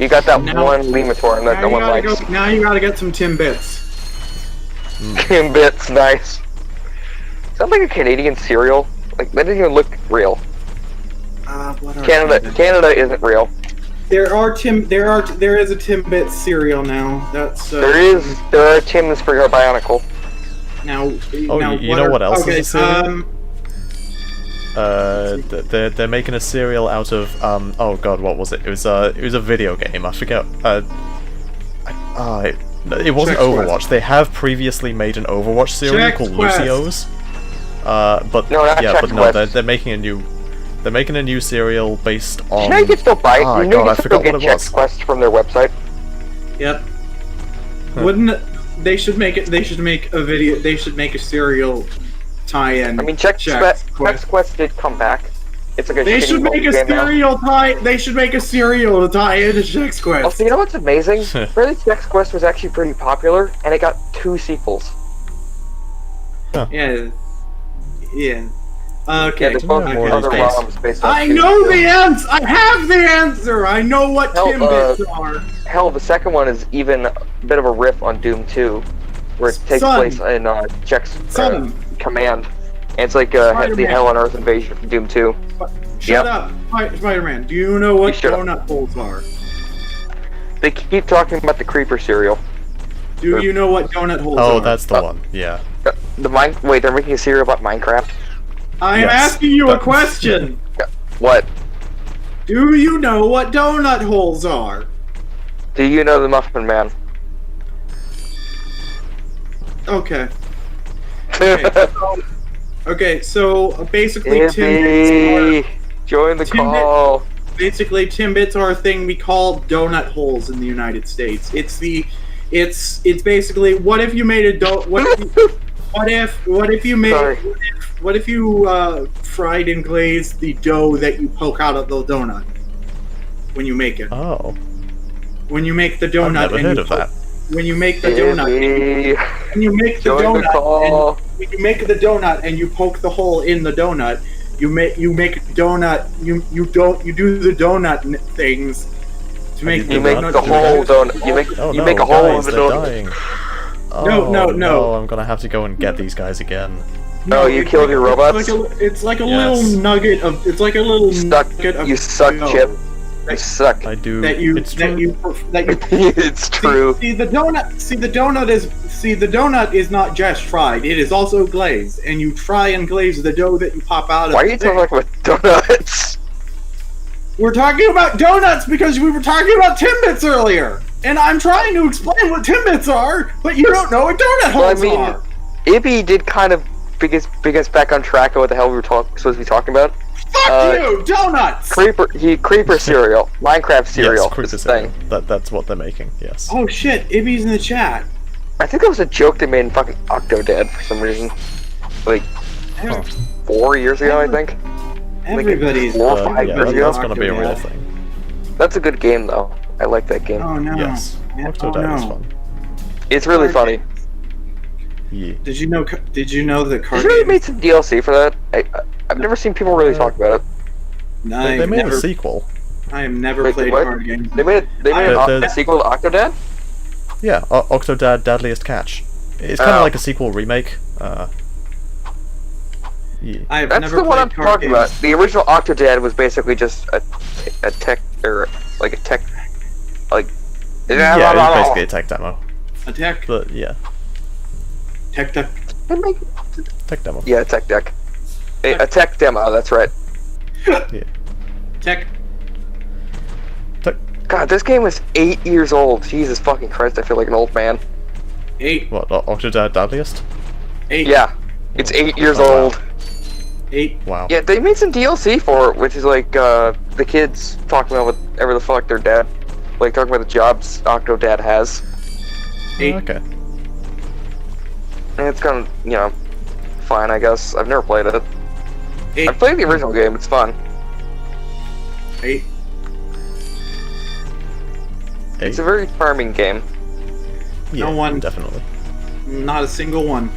Speaker 3: You got that one Lematoran that no one likes.
Speaker 2: Now you gotta get some Timbits.
Speaker 3: Timbits, nice. Sounds like a Canadian cereal. Like, that didn't even look real. Canada isn't real.
Speaker 2: There is a Timbit cereal now. That's
Speaker 3: there are Tims for your Bionicle.
Speaker 2: Now,
Speaker 1: you know what else is a cereal? They're making a cereal out of oh god, what was it? It was a video game. I forget. It wasn't Overwatch. They have previously made an Overwatch cereal called Lucio's. But they're making a new. They're making a new cereal based on.
Speaker 3: You know you can still buy it.
Speaker 1: Oh god, I forgot what it was.
Speaker 3: Quest from their website.
Speaker 2: Yep. Wouldn't they should make it? They should make a video. They should make a cereal tie-in.
Speaker 3: I mean, Chex Quest did come back. It's like a.
Speaker 2: They should make a cereal tie. They should make a cereal to tie into Chex Quest.
Speaker 3: Also, you know what's amazing? Really, Chex Quest was actually pretty popular, and it got 2 sequels.
Speaker 1: Huh.
Speaker 2: Yeah. Yeah. Okay.
Speaker 3: I
Speaker 2: know the answer. I have the answer. I know what Timbits are.
Speaker 3: Hell, the second one is even a bit of a riff on Doom 2, where it takes place in Chex Command. And it's like the Hell on Earth invasion from Doom 2.
Speaker 2: Shut up, Spider-Man. Do you know what donut holes are?
Speaker 3: They keep talking about the Creeper cereal.
Speaker 2: Do you know what donut holes are?
Speaker 1: Oh, that's the one. Yeah.
Speaker 3: Wait, they're making a cereal about Minecraft?
Speaker 2: I'm asking you a question.
Speaker 3: What?
Speaker 2: Do you know what donut holes are?
Speaker 3: Do you know the Muffin Man?
Speaker 2: Okay. So basically, Timbits
Speaker 3: join the call.
Speaker 2: Basically, Timbits are a thing we call donut holes in the United States. It's basically, what if you made a What if you made? What if you fried and glazed the dough that you poke out of the donut when you make it?
Speaker 1: Oh.
Speaker 2: When you make the donut,
Speaker 1: I've never heard of that.
Speaker 2: When you make the donut, when you make the donut and you poke the hole in the donut, you make a donut. You do the donut things to make
Speaker 3: the whole donut. You make a hole in the donut.
Speaker 1: Dying.
Speaker 2: No.
Speaker 1: I'm gonna have to go and get these guys again.
Speaker 3: No, you killed your robots.
Speaker 2: It's like a little nugget of. It's like a little nugget of.
Speaker 3: You suck, Chip. You suck.
Speaker 1: I do.
Speaker 3: It's true.
Speaker 2: See the donut is not just fried. It is also glazed, and you try and glaze the dough that you pop out of.
Speaker 3: Why are you talking about donuts?
Speaker 2: We're talking about donuts because we were talking about Timbits earlier, and I'm trying to explain what Timbits are, but you don't know what donut holes are.
Speaker 3: Ibby did kind of bring us back on track of what the hell we were supposed to be talking about.
Speaker 2: Fuck you, donuts!
Speaker 3: Creeper cereal, Minecraft cereal.
Speaker 1: Yes, Creeper cereal. That's what they're making. Yes.
Speaker 2: Oh shit, Ibby's in the chat.
Speaker 3: I think that was a joke they made in fucking Octodad for some reason, like 4 years ago, I think.
Speaker 2: Everybody's
Speaker 3: 4 or 5 years ago.
Speaker 1: That's gonna be a real thing.
Speaker 3: That's a good game though. I like that game.
Speaker 2: Oh no.
Speaker 1: Yes. Octodad is fun.
Speaker 3: It's really funny.
Speaker 1: Yeah.
Speaker 2: Did you know that card
Speaker 3: They made some DLC for that? I've never seen people really talk about it.
Speaker 2: No,
Speaker 1: they made a sequel.
Speaker 2: I have never played card games.
Speaker 3: They made a sequel to Octodad?
Speaker 1: Yeah, Octodad Deadliest Catch. It's kind of like a sequel remake.
Speaker 3: Yeah. That's the one I'm talking about. The original Octodad was basically just a tech yeah,
Speaker 1: it was basically a tech demo.
Speaker 2: A tech?
Speaker 1: But yeah.
Speaker 2: Tech
Speaker 1: demo.
Speaker 3: Yeah, tech deck. A tech demo, that's right.
Speaker 1: Yeah.
Speaker 2: Tech.
Speaker 3: God, this game was 8 years old. Jesus fucking Christ, I feel like an old man.
Speaker 2: 8.
Speaker 1: What, Octodad Deadliest?
Speaker 3: 8. Yeah, it's 8 years old.
Speaker 2: 8.
Speaker 1: Wow.
Speaker 3: Yeah, they made some DLC for it, which is like, the kids talking about whatever the fuck their dad, like talking about the jobs Octodad has.
Speaker 2: 8.
Speaker 1: Okay.
Speaker 3: And it's kind of, fine, I guess. I've never played it.
Speaker 2: 8.
Speaker 3: I've played the original game, it's fun.
Speaker 2: 8.
Speaker 3: It's a very charming game.
Speaker 1: Yeah,
Speaker 2: no one.
Speaker 1: Definitely.
Speaker 2: Not a single one.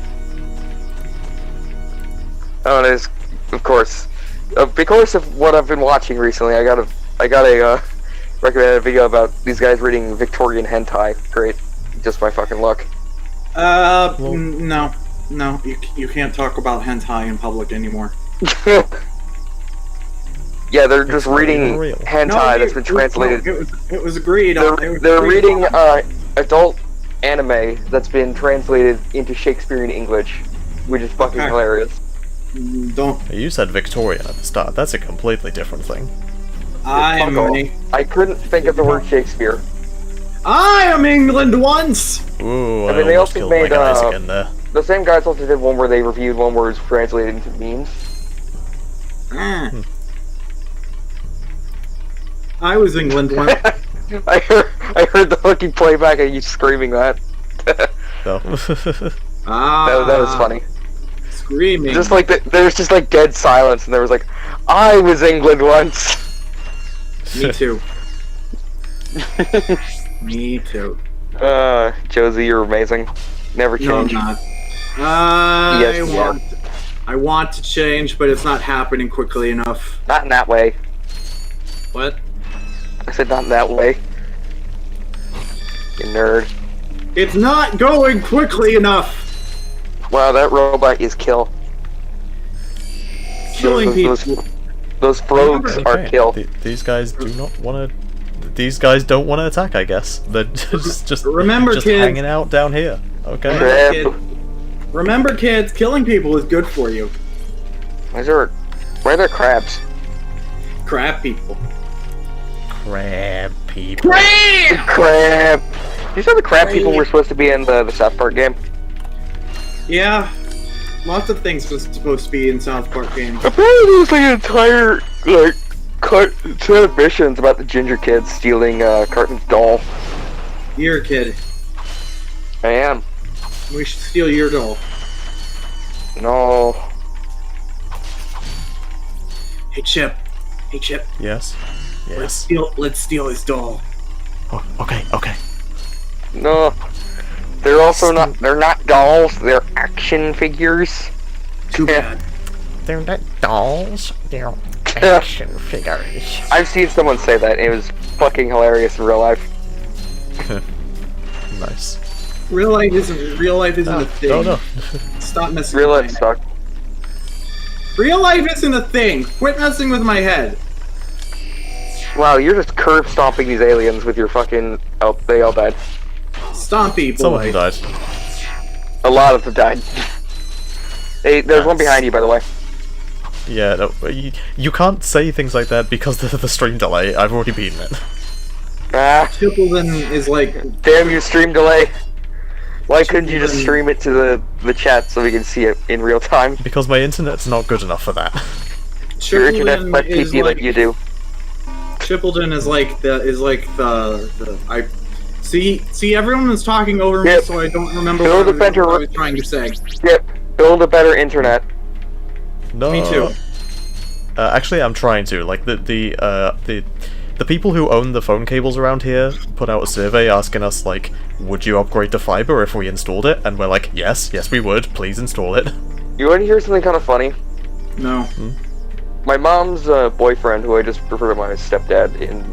Speaker 3: Oh, it is, of course. Because of what I've been watching recently, I got a recommended video about these guys reading Victorian hentai. Great. Just my fucking luck.
Speaker 2: No. You can't talk about hentai in public anymore.
Speaker 3: Yeah, they're just reading hentai that's been translated.
Speaker 2: It was agreed.
Speaker 3: They're reading adult anime that's been translated into Shakespearean English, which is fucking hilarious.
Speaker 1: You said Victorian at the start. That's a completely different thing.
Speaker 3: I couldn't think of the word Shakespeare.
Speaker 2: I am England once.
Speaker 1: Ooh,
Speaker 3: I mean, they also made
Speaker 1: again there.
Speaker 3: The same guys also did one where they reviewed one where it's translated into memes.
Speaker 2: I was England once.
Speaker 3: I heard the fucking playback of you screaming that.
Speaker 1: No.
Speaker 3: That was funny.
Speaker 2: Screaming.
Speaker 3: Just like there was just like dead silence, and there was like, I was England once.
Speaker 2: Me too. Me too.
Speaker 3: Josie, you're amazing. Never change.
Speaker 2: No, I'm not.
Speaker 3: Yes,
Speaker 2: I want to change, but it's not happening quickly enough.
Speaker 3: Not in that way.
Speaker 2: What?
Speaker 3: I said not in that way. You nerd.
Speaker 2: It's not going quickly enough.
Speaker 3: Wow, that robot is kill.
Speaker 2: Killing people.
Speaker 3: Those frogs are kill.
Speaker 1: These guys do not want to. These guys don't want to attack. I guess they're just
Speaker 2: remember, kids,
Speaker 1: hanging out down here. Okay.
Speaker 2: Remember, kids, killing people is good for you.
Speaker 3: Why are there crabs?
Speaker 2: Crab people.
Speaker 1: Crab people.
Speaker 3: Crab! You said the crab people were supposed to be in the South Park game?
Speaker 2: Yeah. Lots of things were supposed to be in South Park games.
Speaker 3: Apparently there's like an entire, set of missions about the ginger kid stealing Cartman's doll.
Speaker 2: You're a kid.
Speaker 3: I am.
Speaker 2: We should steal your doll.
Speaker 3: No.
Speaker 2: Hey, Chip. Hey, Chip.
Speaker 1: Yes. Yes.
Speaker 2: Let's steal his doll.
Speaker 1: Oh, okay.
Speaker 3: No. They're also not. They're not dolls. They're action figures.
Speaker 2: Too bad.
Speaker 1: They're not dolls. They're action figures.
Speaker 3: I've seen someone say that. It was fucking hilarious in real life.
Speaker 1: Nice.
Speaker 2: Real life isn't a thing.
Speaker 1: No.
Speaker 2: Stop messing
Speaker 3: Real
Speaker 2: with
Speaker 3: life
Speaker 2: my
Speaker 3: suck.
Speaker 2: head. Real life isn't a thing. Quit messing with my head.
Speaker 3: Wow, you're just curb stomping these aliens with your fucking. Oh, they all died.
Speaker 2: Stompy boy.
Speaker 1: Some of them died.
Speaker 3: A lot of them died. Hey, there's one behind you, by the way.
Speaker 1: Yeah, no, you can't say things like that because of the stream delay. I've already beaten it.
Speaker 3: Ah,
Speaker 2: Chippleton is like.
Speaker 3: damn you, stream delay. Why couldn't you just stream it to the chat so we can see it in real time?
Speaker 1: Because my internet's not good enough for that.
Speaker 3: Your internet's like PP like you do.
Speaker 2: Chippleton is like the I see everyone is talking over me, so I don't remember what I was trying to say.
Speaker 3: Yep, build a better internet.
Speaker 1: No.
Speaker 2: Me too.
Speaker 1: Actually, I'm trying to. Like the people who own the phone cables around here put out a survey asking us like, would you upgrade to fiber if we installed it? And we're like, yes, we would. Please install it.
Speaker 3: You want to hear something kind of funny?
Speaker 2: No.
Speaker 3: My mom's boyfriend, who I just refer to my stepdad in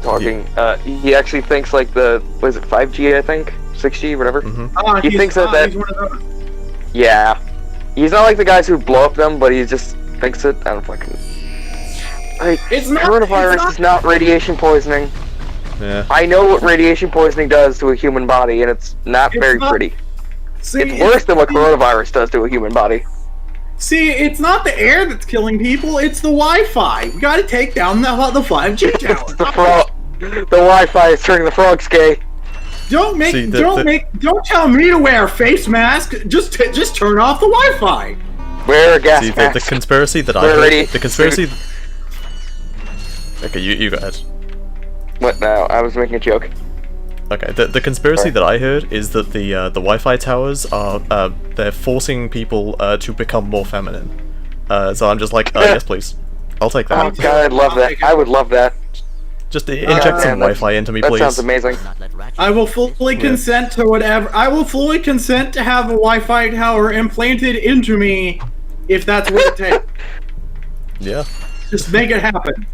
Speaker 3: talking, he actually thinks like what is it, 5G, I think? 6G, whatever? He thinks that...
Speaker 2: He's one of those.
Speaker 3: Yeah. He's not like the guys who blow up them, but he just thinks it. I don't fucking... Like, coronavirus is not radiation poisoning.
Speaker 1: Yeah.
Speaker 3: I know what radiation poisoning does to a human body, and it's not very pretty.
Speaker 2: See,
Speaker 3: it's worse than what coronavirus does to a human body.
Speaker 2: See, it's not the air that's killing people, it's the Wi-Fi. We gotta take down the 5G tower.
Speaker 3: The Wi-Fi is turning the frogs gay.
Speaker 2: Don't tell me to wear a face mask. Just turn off the Wi-Fi.
Speaker 3: Wear a gas
Speaker 1: mask. The conspiracy that I heard, the conspiracy. Okay, you go ahead.
Speaker 3: What now? I was making a joke.
Speaker 1: Okay, the conspiracy that I heard is that the Wi-Fi towers are they're forcing people to become more feminine. So I'm just like, yes, please, I'll take that.
Speaker 3: Oh god, I'd love that. I would love that.
Speaker 1: Just inject some Wi-Fi into me, please.
Speaker 3: That sounds amazing.
Speaker 2: I will fully consent to whatever. I will fully consent to have a Wi-Fi tower implanted into me, if that's what it takes.
Speaker 1: Yeah.
Speaker 2: Just make it happen.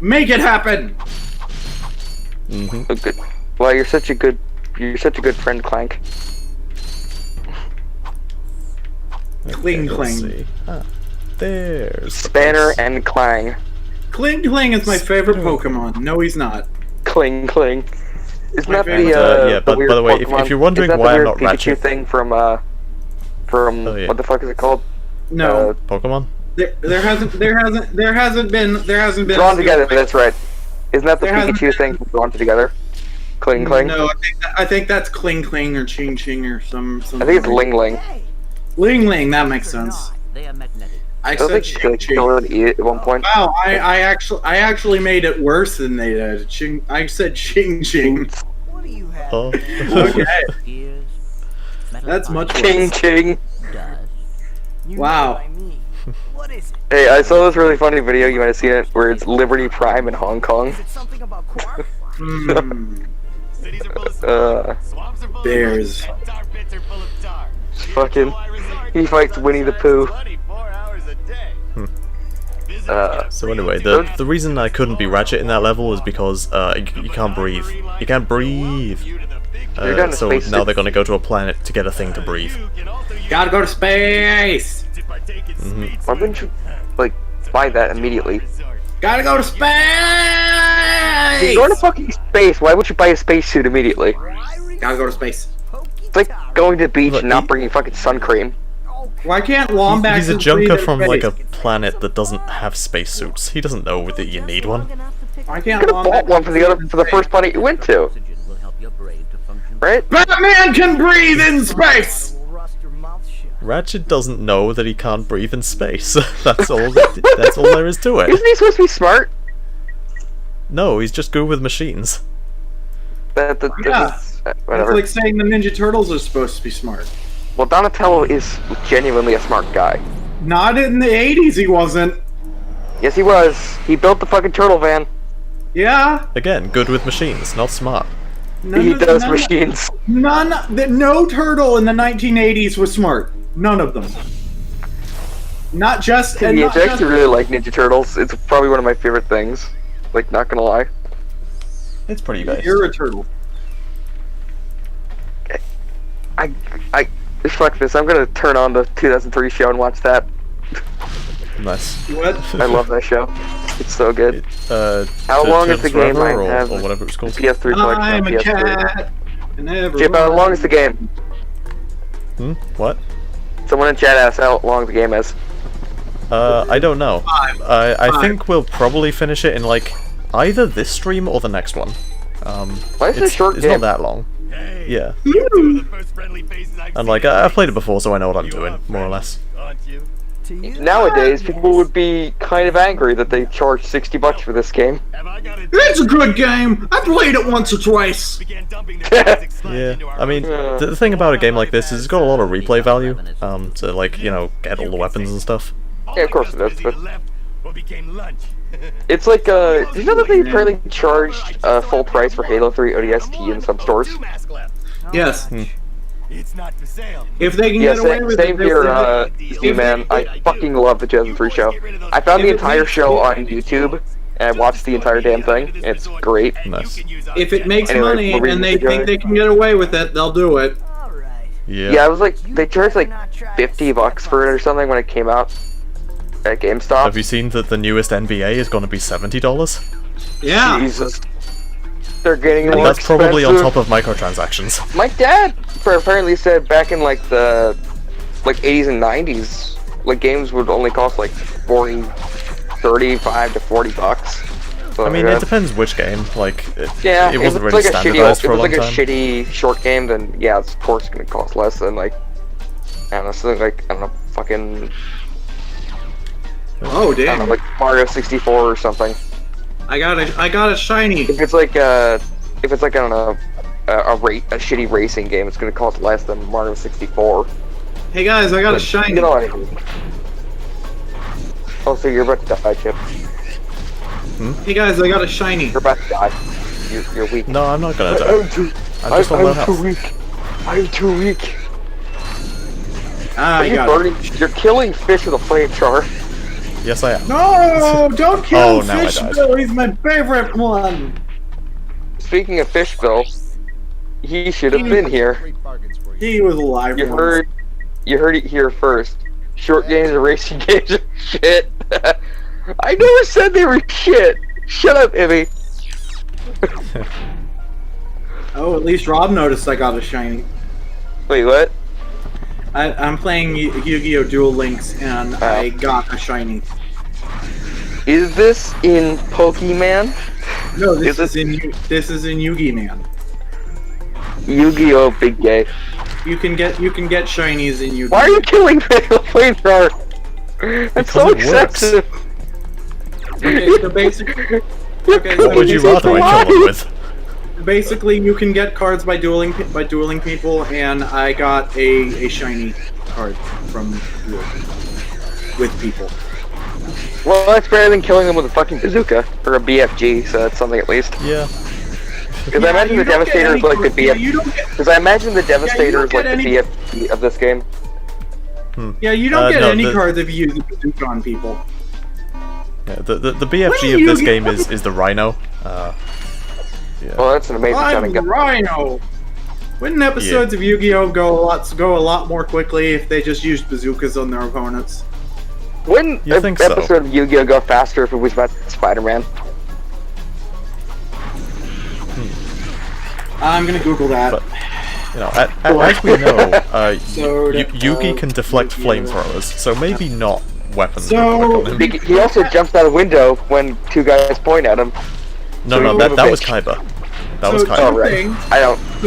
Speaker 2: Make it happen.
Speaker 3: Oh, good. Well, you're such a good friend, Clank.
Speaker 2: Cling clang.
Speaker 1: There's
Speaker 3: Spanner and Clang.
Speaker 2: Cling Clang is my favorite Pokemon. No, he's not.
Speaker 3: Cling Cling. Isn't that the
Speaker 1: yeah, but by the way, if you're wondering why I'm not
Speaker 3: Ratchet
Speaker 1: Ratchet
Speaker 3: thing from what the fuck is it called?
Speaker 2: No.
Speaker 1: Pokemon?
Speaker 2: There hasn't been
Speaker 3: Drawn Together, that's right. Isn't that the Pikachu thing from Drawn Together? Cling Cling?
Speaker 2: No, I think that's Cling Cling or Ching Ching or some.
Speaker 3: I think it's Ling Ling.
Speaker 2: Ling Ling, that makes sense. I said Ching Ching
Speaker 3: at one point.
Speaker 2: Wow, I actually made it worse than they did. I said Ching Ching.
Speaker 4: What do you have?
Speaker 1: Oh.
Speaker 2: Okay. That's much worse.
Speaker 3: Ching Ching.
Speaker 2: Wow.
Speaker 4: What is it?
Speaker 3: Hey, I saw this really funny video, you might have seen it, where it's Liberty Prime in Hong Kong.
Speaker 4: Is it something about quark?
Speaker 2: Bears.
Speaker 3: Fucking, he fights Winnie the Pooh.
Speaker 1: So anyway, the reason I couldn't be Ratchet in that level is because you can't breathe. You can't breathe. So now they're gonna go to a planet to get a thing to breathe.
Speaker 2: Gotta go to space.
Speaker 3: Why wouldn't you, like, buy that immediately?
Speaker 2: Gotta go to space.
Speaker 3: You're going to fucking space. Why would you buy a spacesuit immediately?
Speaker 2: Gotta go to space.
Speaker 3: It's like going to the beach and not bringing fucking sun cream.
Speaker 2: Why can't wombats?
Speaker 1: He's a junker from like a planet that doesn't have spacesuits. He doesn't know that you need one.
Speaker 2: Why
Speaker 3: You
Speaker 2: can't
Speaker 3: could have bought one for the first planet you went to. Right?
Speaker 2: Batman can breathe in space.
Speaker 1: Ratchet doesn't know that he can't breathe in space. That's all there is to it.
Speaker 3: Isn't he supposed to be smart?
Speaker 1: No, he's just good with machines.
Speaker 2: Yeah.
Speaker 3: Whatever.
Speaker 2: It's like saying the Ninja Turtles are supposed to be smart.
Speaker 3: Well, Donatello is genuinely a smart guy.
Speaker 2: Not in the 80s, he wasn't.
Speaker 3: Yes, he was. He built the fucking turtle van.
Speaker 2: Yeah.
Speaker 1: Again, good with machines, not smart.
Speaker 3: He does machines.
Speaker 2: No turtle in the 1980s was smart. None of them. Not just.
Speaker 3: I actually really like Ninja Turtles. It's probably one of my favorite things. Like, not gonna lie.
Speaker 1: It's pretty basic.
Speaker 2: You're a turtle.
Speaker 3: Fuck this. I'm gonna turn on the 2003 show and watch that.
Speaker 1: Nice.
Speaker 2: What?
Speaker 3: I love that show. It's so good. How
Speaker 1: How
Speaker 3: long is the game? I have
Speaker 1: or whatever it's called.
Speaker 3: PS3 collection.
Speaker 2: I'm a
Speaker 3: PS3.
Speaker 2: cat.
Speaker 3: Chip, how long is the game?
Speaker 1: What?
Speaker 3: Someone in chat asked how long the game is.
Speaker 1: I don't know. I
Speaker 2: Five.
Speaker 1: think we'll probably finish it in like either this stream or the next one.
Speaker 3: Why is it a short
Speaker 1: it's
Speaker 3: game?
Speaker 1: not that long. Yeah. And like I've played it before, so I know what I'm doing, more or less.
Speaker 3: Nowadays, people would be kind of angry that they charge $60 for this game.
Speaker 2: It's a good game. I played it once or twice.
Speaker 1: Yeah, I mean, the thing about a game like this is it's got a lot of replay value, to like, you know, get all the weapons and stuff.
Speaker 3: Yeah, of course it does, but... It's like, did you know that they apparently charged full price for Halo 3 ODST in some stores?
Speaker 2: Yes.
Speaker 5: It's not for sale.
Speaker 2: If they can get away with it,
Speaker 3: same here, Z-Man. I fucking love the 2003 show. I found the entire show on YouTube, and I watched the entire damn thing. It's great.
Speaker 1: Nice.
Speaker 2: If it makes
Speaker 3: Anyway,
Speaker 2: money
Speaker 3: what were
Speaker 2: and
Speaker 3: you
Speaker 2: they think they can get away with it, they'll do it.
Speaker 3: Yeah, I was like, they charged like $50 for it or something when it came out at GameStop.
Speaker 1: Have you seen that the newest NBA is going to be $70?
Speaker 2: Yeah.
Speaker 3: Jesus. They're getting more
Speaker 1: And that's probably on
Speaker 3: expensive.
Speaker 1: top of microtransactions.
Speaker 3: My dad apparently said back in like the 80s and 90s, like games would only cost like $35 to $40. So,
Speaker 1: I mean, it depends which game. Like,
Speaker 3: yeah,
Speaker 1: it wasn't
Speaker 3: if
Speaker 1: really
Speaker 3: it's like
Speaker 1: standardized for a
Speaker 3: if
Speaker 1: long
Speaker 3: it's like
Speaker 1: time.
Speaker 3: a shitty short game, then yeah, it's of course gonna cost less than like, I don't know, something like, I don't know, fucking,
Speaker 2: Oh
Speaker 3: I don't
Speaker 2: damn!
Speaker 3: know, like Mario 64 or something.
Speaker 2: I got a shiny.
Speaker 3: If it's like I don't know, a shitty racing game, it's gonna cost less than Mario 64.
Speaker 2: Hey guys, I got a shiny.
Speaker 3: You know what I mean? Oh, so you're about to die, Chip.
Speaker 2: Hey guys, I got a shiny.
Speaker 3: You're about to die. You're weak.
Speaker 1: No, I'm not gonna die. I'm just on low health.
Speaker 3: weak. I'm too weak.
Speaker 2: Ah, I got it.
Speaker 3: You're killing fish with a flamethrower.
Speaker 1: Yes, I am.
Speaker 2: No, don't kill
Speaker 1: Oh, now I died.
Speaker 2: Fishbill. He's my favorite one.
Speaker 3: Speaking of Fishbill, he should have been here.
Speaker 2: He was alive.
Speaker 3: You
Speaker 2: once.
Speaker 3: heard it here first. Short games and racing games are shit. I never said they were shit. Shut up, Ibby.
Speaker 2: Oh, at least Rob noticed I got a shiny.
Speaker 3: Wait, what?
Speaker 2: I'm playing Yu-Gi-Oh! Duel Links, and I got a shiny.
Speaker 3: Is this in Pokemon?
Speaker 2: No, this is in Yu-Gi Man.
Speaker 3: Yu-Gi-Oh! Big gay.
Speaker 2: You can get shinies in Yu-Gi.
Speaker 3: Why are you killing fish with a flamethrower? That's so
Speaker 1: Because it works.
Speaker 3: excessive.
Speaker 2: Okay, so basically,
Speaker 1: What would you rather I kill them with?
Speaker 2: basically, you can get cards by dueling people, and I got a shiny card from Duel with people.
Speaker 3: Well, that's better than killing them with a fucking bazooka or a BFG, so that's something at least.
Speaker 1: Yeah.
Speaker 3: Because I imagine the Devastator is like the BFG. Because I imagine the Devastator is
Speaker 2: get
Speaker 3: like the BFG of this game.
Speaker 2: Yeah, you don't get
Speaker 1: no,
Speaker 2: any cards if you use a bazooka on people.
Speaker 1: Yeah, the BFG of this game is the Rhino. Yeah.
Speaker 3: Well, that's an amazing
Speaker 2: I'm
Speaker 3: sounding gun.
Speaker 2: Rhino. Wouldn't episodes of Yu-Gi-Oh go a lot more quickly if they just used bazookas on their opponents?
Speaker 3: Wouldn't
Speaker 1: You
Speaker 3: an
Speaker 1: think so?
Speaker 3: episode of Yu-Gi-Oh go faster if it was about SpiderMan?
Speaker 2: I'm gonna Google that.
Speaker 1: But, you know, as we know, Yuki can deflect flamethrowers, so maybe not weapons.
Speaker 2: So-
Speaker 1: that work on him.
Speaker 3: He also jumps out a window when two guys point at him.
Speaker 1: No, that was Kaiba. That was
Speaker 2: So-
Speaker 1: Kaiba.
Speaker 3: Oh, right.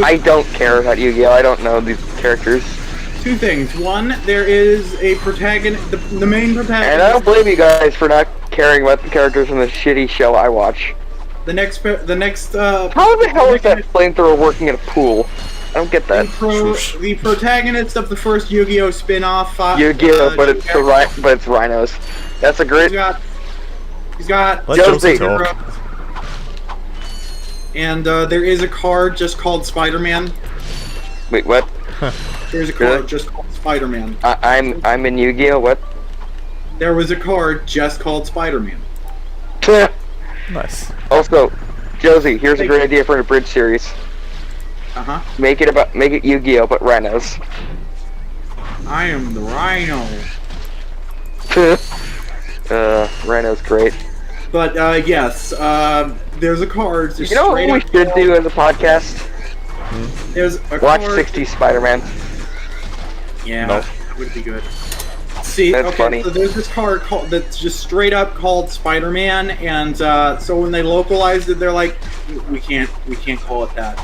Speaker 3: I don't care about Yu-Gi-Oh! I don't know these characters.
Speaker 2: Two things. One, there is a protagonist, the main protagonist.
Speaker 3: And I don't blame you guys for not caring about the characters from the shitty show I watch.
Speaker 2: The next.
Speaker 3: How the hell is that flamethrower working in a pool? I don't get that.
Speaker 2: The protagonist of the first Yu-Gi-Oh spin-off.
Speaker 3: Yu-Gi-Oh, but it's rhinos. That's a great.
Speaker 2: He's got
Speaker 1: Josie talk.
Speaker 2: And there is a card just called Spider-Man.
Speaker 3: Wait, what?
Speaker 2: There's a card just called Spider-Man.
Speaker 3: I'm in Yu-Gi-Oh. What?
Speaker 2: There was a card just called Spider-Man.
Speaker 1: Nice.
Speaker 3: Also, Josie, here's a great idea for a bridge series. Make it Yu-Gi-Oh, but rhinos.
Speaker 2: I am the rhino.
Speaker 3: Rhino's great.
Speaker 2: But yes, there's a card.
Speaker 3: You know what we should do as a podcast?
Speaker 2: There's a
Speaker 3: Watch
Speaker 2: card.
Speaker 3: 60 Spider-Man.
Speaker 2: Yeah,
Speaker 1: Nope.
Speaker 2: that would be good. See,
Speaker 3: That's funny.
Speaker 2: So there's this card that's just straight up called Spider-Man, and so when they localized it, they're like, we can't call it that.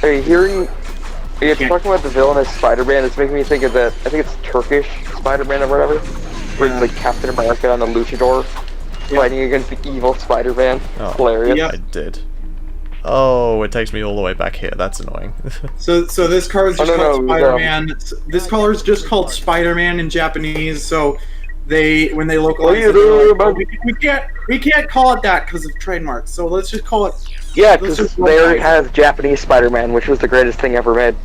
Speaker 3: Are you talking about the villainous Spider-Man? It's making me think of I think it's Turkish SpiderMan or whatever, where it's like Captain America and the Luchador fighting against the evil Spider-Man.
Speaker 1: Oh,
Speaker 3: Hilarious.
Speaker 1: I did. Oh, it takes me all the way back here. That's annoying.
Speaker 2: So this card is just called Spider-Man. This color is just called Spider-Man in Japanese. So when they localize it, like, we can't call it that because of trademarks. So let's just call it.
Speaker 3: Yeah, because they already have Japanese Spider-Man, which was the greatest thing ever made.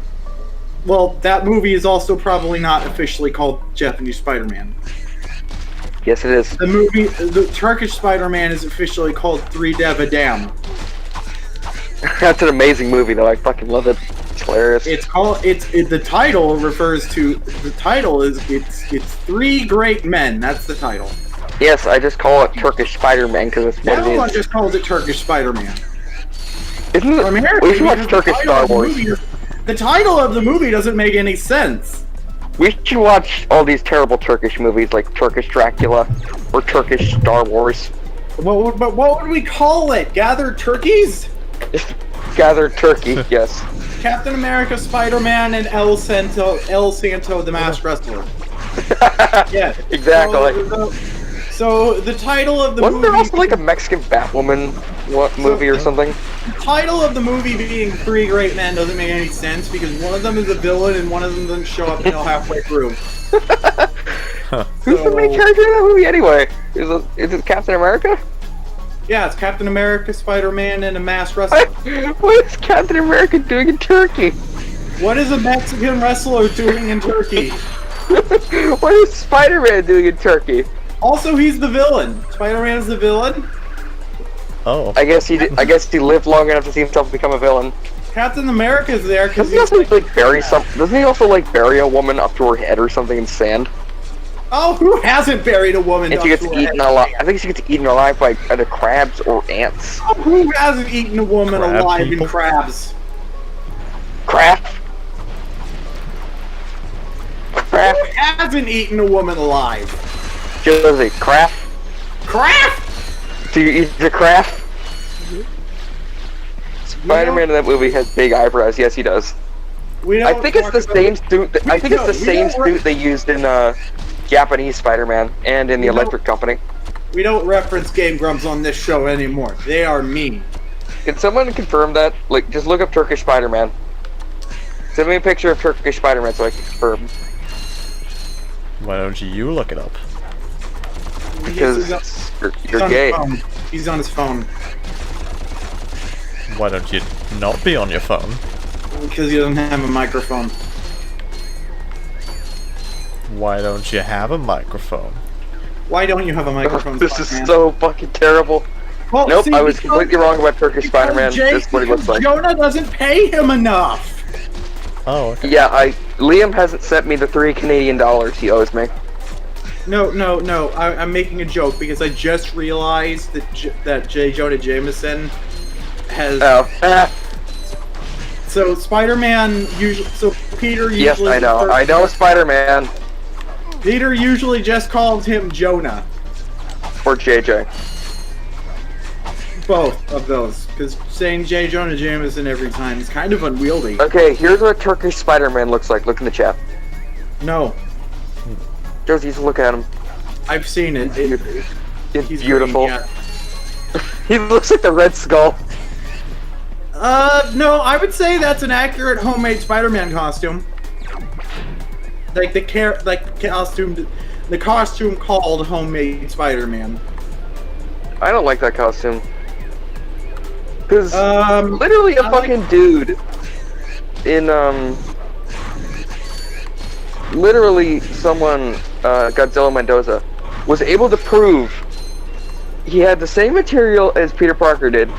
Speaker 2: Well, that movie is also probably not officially called Japanese Spider-Man.
Speaker 3: Yes, it is.
Speaker 2: The Turkish Spider-Man is officially called Three Deva Dam.
Speaker 3: That's an amazing movie, though. I fucking love it. It's hilarious.
Speaker 2: The title refers to it's Three Great Men. That's the title.
Speaker 3: Yes, I just call it Turkish Spider-Man because it's what it is.
Speaker 2: Everyone just calls it Turkish Spider-Man.
Speaker 3: Isn't it? We should watch Turkish Star Wars.
Speaker 2: The title of the movie doesn't make any sense.
Speaker 3: We should watch all these terrible Turkish movies like Turkish Dracula or Turkish Star Wars.
Speaker 2: What would we call it? Gathered Turkeys?
Speaker 3: Gathered Turkey, yes.
Speaker 2: Captain America, Spider-Man, and El Santo, the Masked Wrestler. Yeah,
Speaker 3: exactly.
Speaker 2: So the title of the movie...
Speaker 3: Wasn't there also like a Mexican Batwoman movie or something?
Speaker 2: The title of the movie being Three Great Men doesn't make any sense because one of them is a villain and one of them doesn't show up until halfway through.
Speaker 3: Who's the main character in that movie anyway? Is it Captain America?
Speaker 2: Yeah, it's Captain America, Spider-Man, and a Masked Wrestler.
Speaker 3: What is Captain America doing in Turkey?
Speaker 2: What is a Mexican wrestler doing in Turkey?
Speaker 3: What is Spider-Man doing in Turkey?
Speaker 2: Also, he's the villain. Spider-Man is the villain.
Speaker 1: Oh.
Speaker 3: I guess he lived long enough to see himself become a villain.
Speaker 2: Captain America's there because
Speaker 3: Doesn't he also like bury a woman up to her head or something in sand?
Speaker 2: Oh, who hasn't buried a woman?
Speaker 3: And she gets eaten alive. I think she gets eaten alive by either crabs or ants.
Speaker 2: Oh, who hasn't eaten a woman alive in crabs?
Speaker 3: Kraft? Kraft?
Speaker 2: Who hasn't eaten a woman alive?
Speaker 3: Josie, Kraft?
Speaker 2: Kraft?
Speaker 3: Do you eat the Kraft? Spider-Man in that movie has big eyebrows. Yes, he does. I think it's the same suit. I think it's the same suit they used in Japanese Spider-Man and in the Electric Company.
Speaker 2: We don't reference Game Grumps on this show anymore. They are mean.
Speaker 3: Can someone confirm that? Like, just look up Turkish Spider-Man. Send me a picture of Turkish Spider-Man so I can confirm.
Speaker 1: Why don't you look it up?
Speaker 3: Because you're gay.
Speaker 2: He's on his phone.
Speaker 1: Why don't you not be on your phone?
Speaker 2: Because he doesn't have a microphone.
Speaker 1: Why don't you have a microphone?
Speaker 2: Why don't you have a microphone?
Speaker 3: This is so fucking terrible.
Speaker 2: Well,
Speaker 3: nope,
Speaker 2: see,
Speaker 3: I was completely wrong about Turkish Spider-Man. This is what he looks like.
Speaker 2: Jonah doesn't pay him enough.
Speaker 1: Oh, okay.
Speaker 3: Yeah, Liam hasn't sent me the $3 Canadian he owes me.
Speaker 2: No. I'm making a joke because I just realized that J. Jonah Jameson has.
Speaker 3: Oh.
Speaker 2: So Spider-Man usually. So Peter usually.
Speaker 3: Yes, I know. I know Spider-Man.
Speaker 2: Peter usually just calls him Jonah.
Speaker 3: Or JJ.
Speaker 2: Both of those, because saying J. Jonah Jameson every time is kind of unwieldy.
Speaker 3: Okay, here's what Turkish Spider-Man looks like. Look in the chat.
Speaker 2: No.
Speaker 3: Josie, just look at him.
Speaker 2: I've seen it.
Speaker 3: It's
Speaker 2: he's
Speaker 3: beautiful.
Speaker 2: Green, yeah.
Speaker 3: He looks like the Red Skull.
Speaker 2: No, I would say that's an accurate homemade Spider-Man costume. Like the costume called homemade Spider-Man.
Speaker 3: I don't like that costume. Cause literally a fucking dude in literally someone Godzilla Mendoza was able to prove he had the same material as Peter Parker did,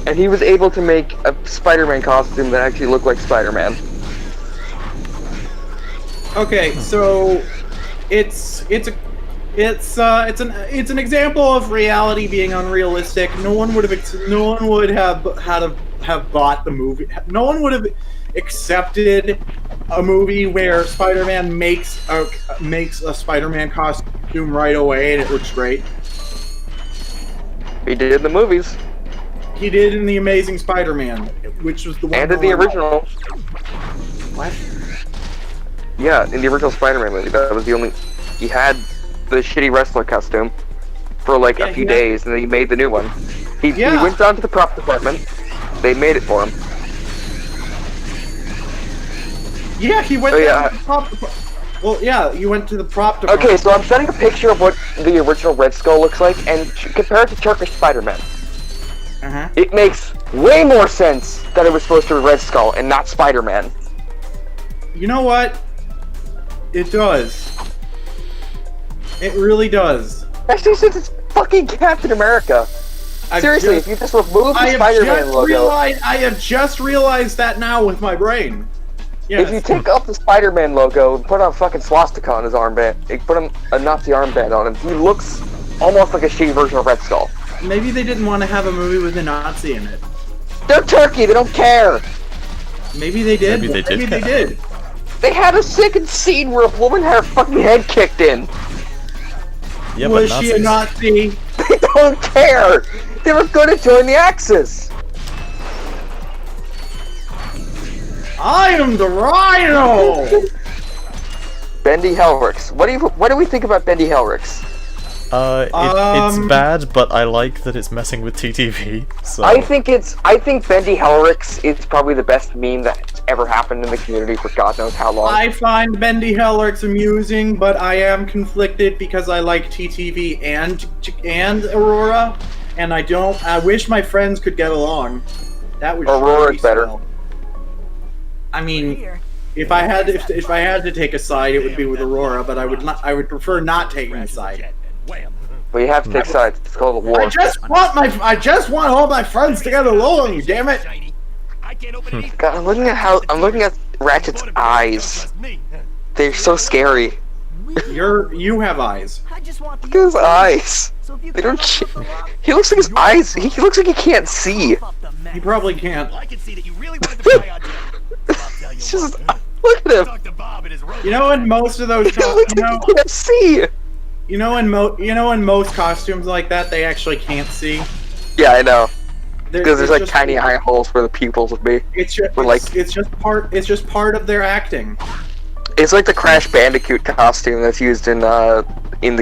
Speaker 3: and he was able to make a Spider-Man costume that actually looked like Spider-Man.
Speaker 2: Okay, so it's an example of reality being unrealistic. No one would have bought the movie. No one would have accepted a movie where Spider-Man makes a Spider-Man costume right away and it looks great.
Speaker 3: He did in the movies.
Speaker 2: He did in the Amazing Spider-Man, which was the one.
Speaker 3: And in the original.
Speaker 2: What?
Speaker 3: Yeah, in the original Spider-Man movie, that was the only. He had the shitty wrestler costume for like a few days, and then he made the new one. He went down to the prop department. They made it for him.
Speaker 2: Yeah, he went down to the prop department. Well, yeah, you went to the prop department.
Speaker 3: Okay, so I'm sending a picture of what the original Red Skull looks like, and compare it to Turkish SpiderMan. It makes way more sense that it was supposed to be Red Skull and not Spider-Man.
Speaker 2: You know what? It does. It really does.
Speaker 3: Especially since it's fucking Captain America. Seriously, if you just remove the Spider-Man logo...
Speaker 2: I have just realized that now with my brain. Yes.
Speaker 3: If you take off the Spider-Man logo and put on a fucking swastika on his armband, put him a Nazi armband on him, he looks almost like a shitty version of Red Skull.
Speaker 2: Maybe they didn't want to have a movie with a Nazi in it.
Speaker 3: They're Turkey, they don't care!
Speaker 2: Maybe they did. Maybe they did.
Speaker 3: They had a second scene where a woman had her fucking head kicked in.
Speaker 1: Yeah,
Speaker 2: was she a Nazi?
Speaker 3: They don't care! They were gonna join the Axis!
Speaker 2: I am the Rhino!
Speaker 3: Bendy Hellrix. What do we think about Bendy Hellrix?
Speaker 1: It's bad, but I like that it's messing with TTV. So
Speaker 3: I think Bendy Hellrix is probably the best meme that's ever happened in the community for God knows how long.
Speaker 2: I find Bendy Hellrix amusing, but I am conflicted because I like TTV and Aurora, and I wish my friends could get along. That would
Speaker 3: Aurora's better.
Speaker 2: I mean, if I had to take a side, it would be with Aurora, but I would prefer not taking a side.
Speaker 3: Well, you have to take sides. It's called a war.
Speaker 2: I just want all my friends to get along. Damn it!
Speaker 3: God, I'm looking at Ratchet's eyes. They're so scary.
Speaker 2: You have eyes.
Speaker 3: Look at his eyes. They don't. He looks like his eyes. He looks like he can't see.
Speaker 2: He probably can't.
Speaker 3: Just look at him.
Speaker 2: You know, in most of those,
Speaker 3: he can't see.
Speaker 2: You know, in most costumes like that, they actually can't see.
Speaker 3: Yeah, I know. Because there's like tiny eye holes where the pupils would be.
Speaker 2: It's just part of their acting.
Speaker 3: It's like the Crash Bandicoot costume that's used in the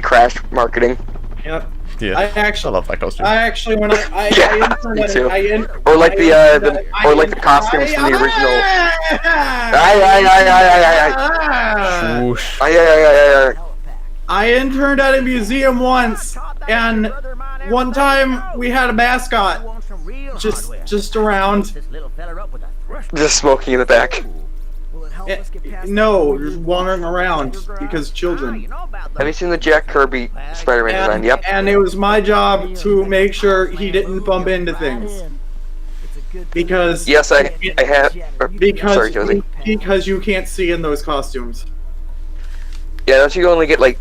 Speaker 3: Crash marketing.
Speaker 2: Yep.
Speaker 1: Yeah. I love that costume.
Speaker 2: Or
Speaker 3: like the costumes from the original. I
Speaker 2: interned at a museum once, and one time we had a mascot just around.
Speaker 3: Just smoking in the back.
Speaker 2: No, just wandering around because children.
Speaker 3: Have you seen the Jack Kirby Spider-Man design? Yep.
Speaker 2: And it was my job to make sure he didn't bump into things. Because
Speaker 3: yes, I have. Sorry, Josie.
Speaker 2: Because you can't see in those costumes.
Speaker 3: Yeah, don't you only get like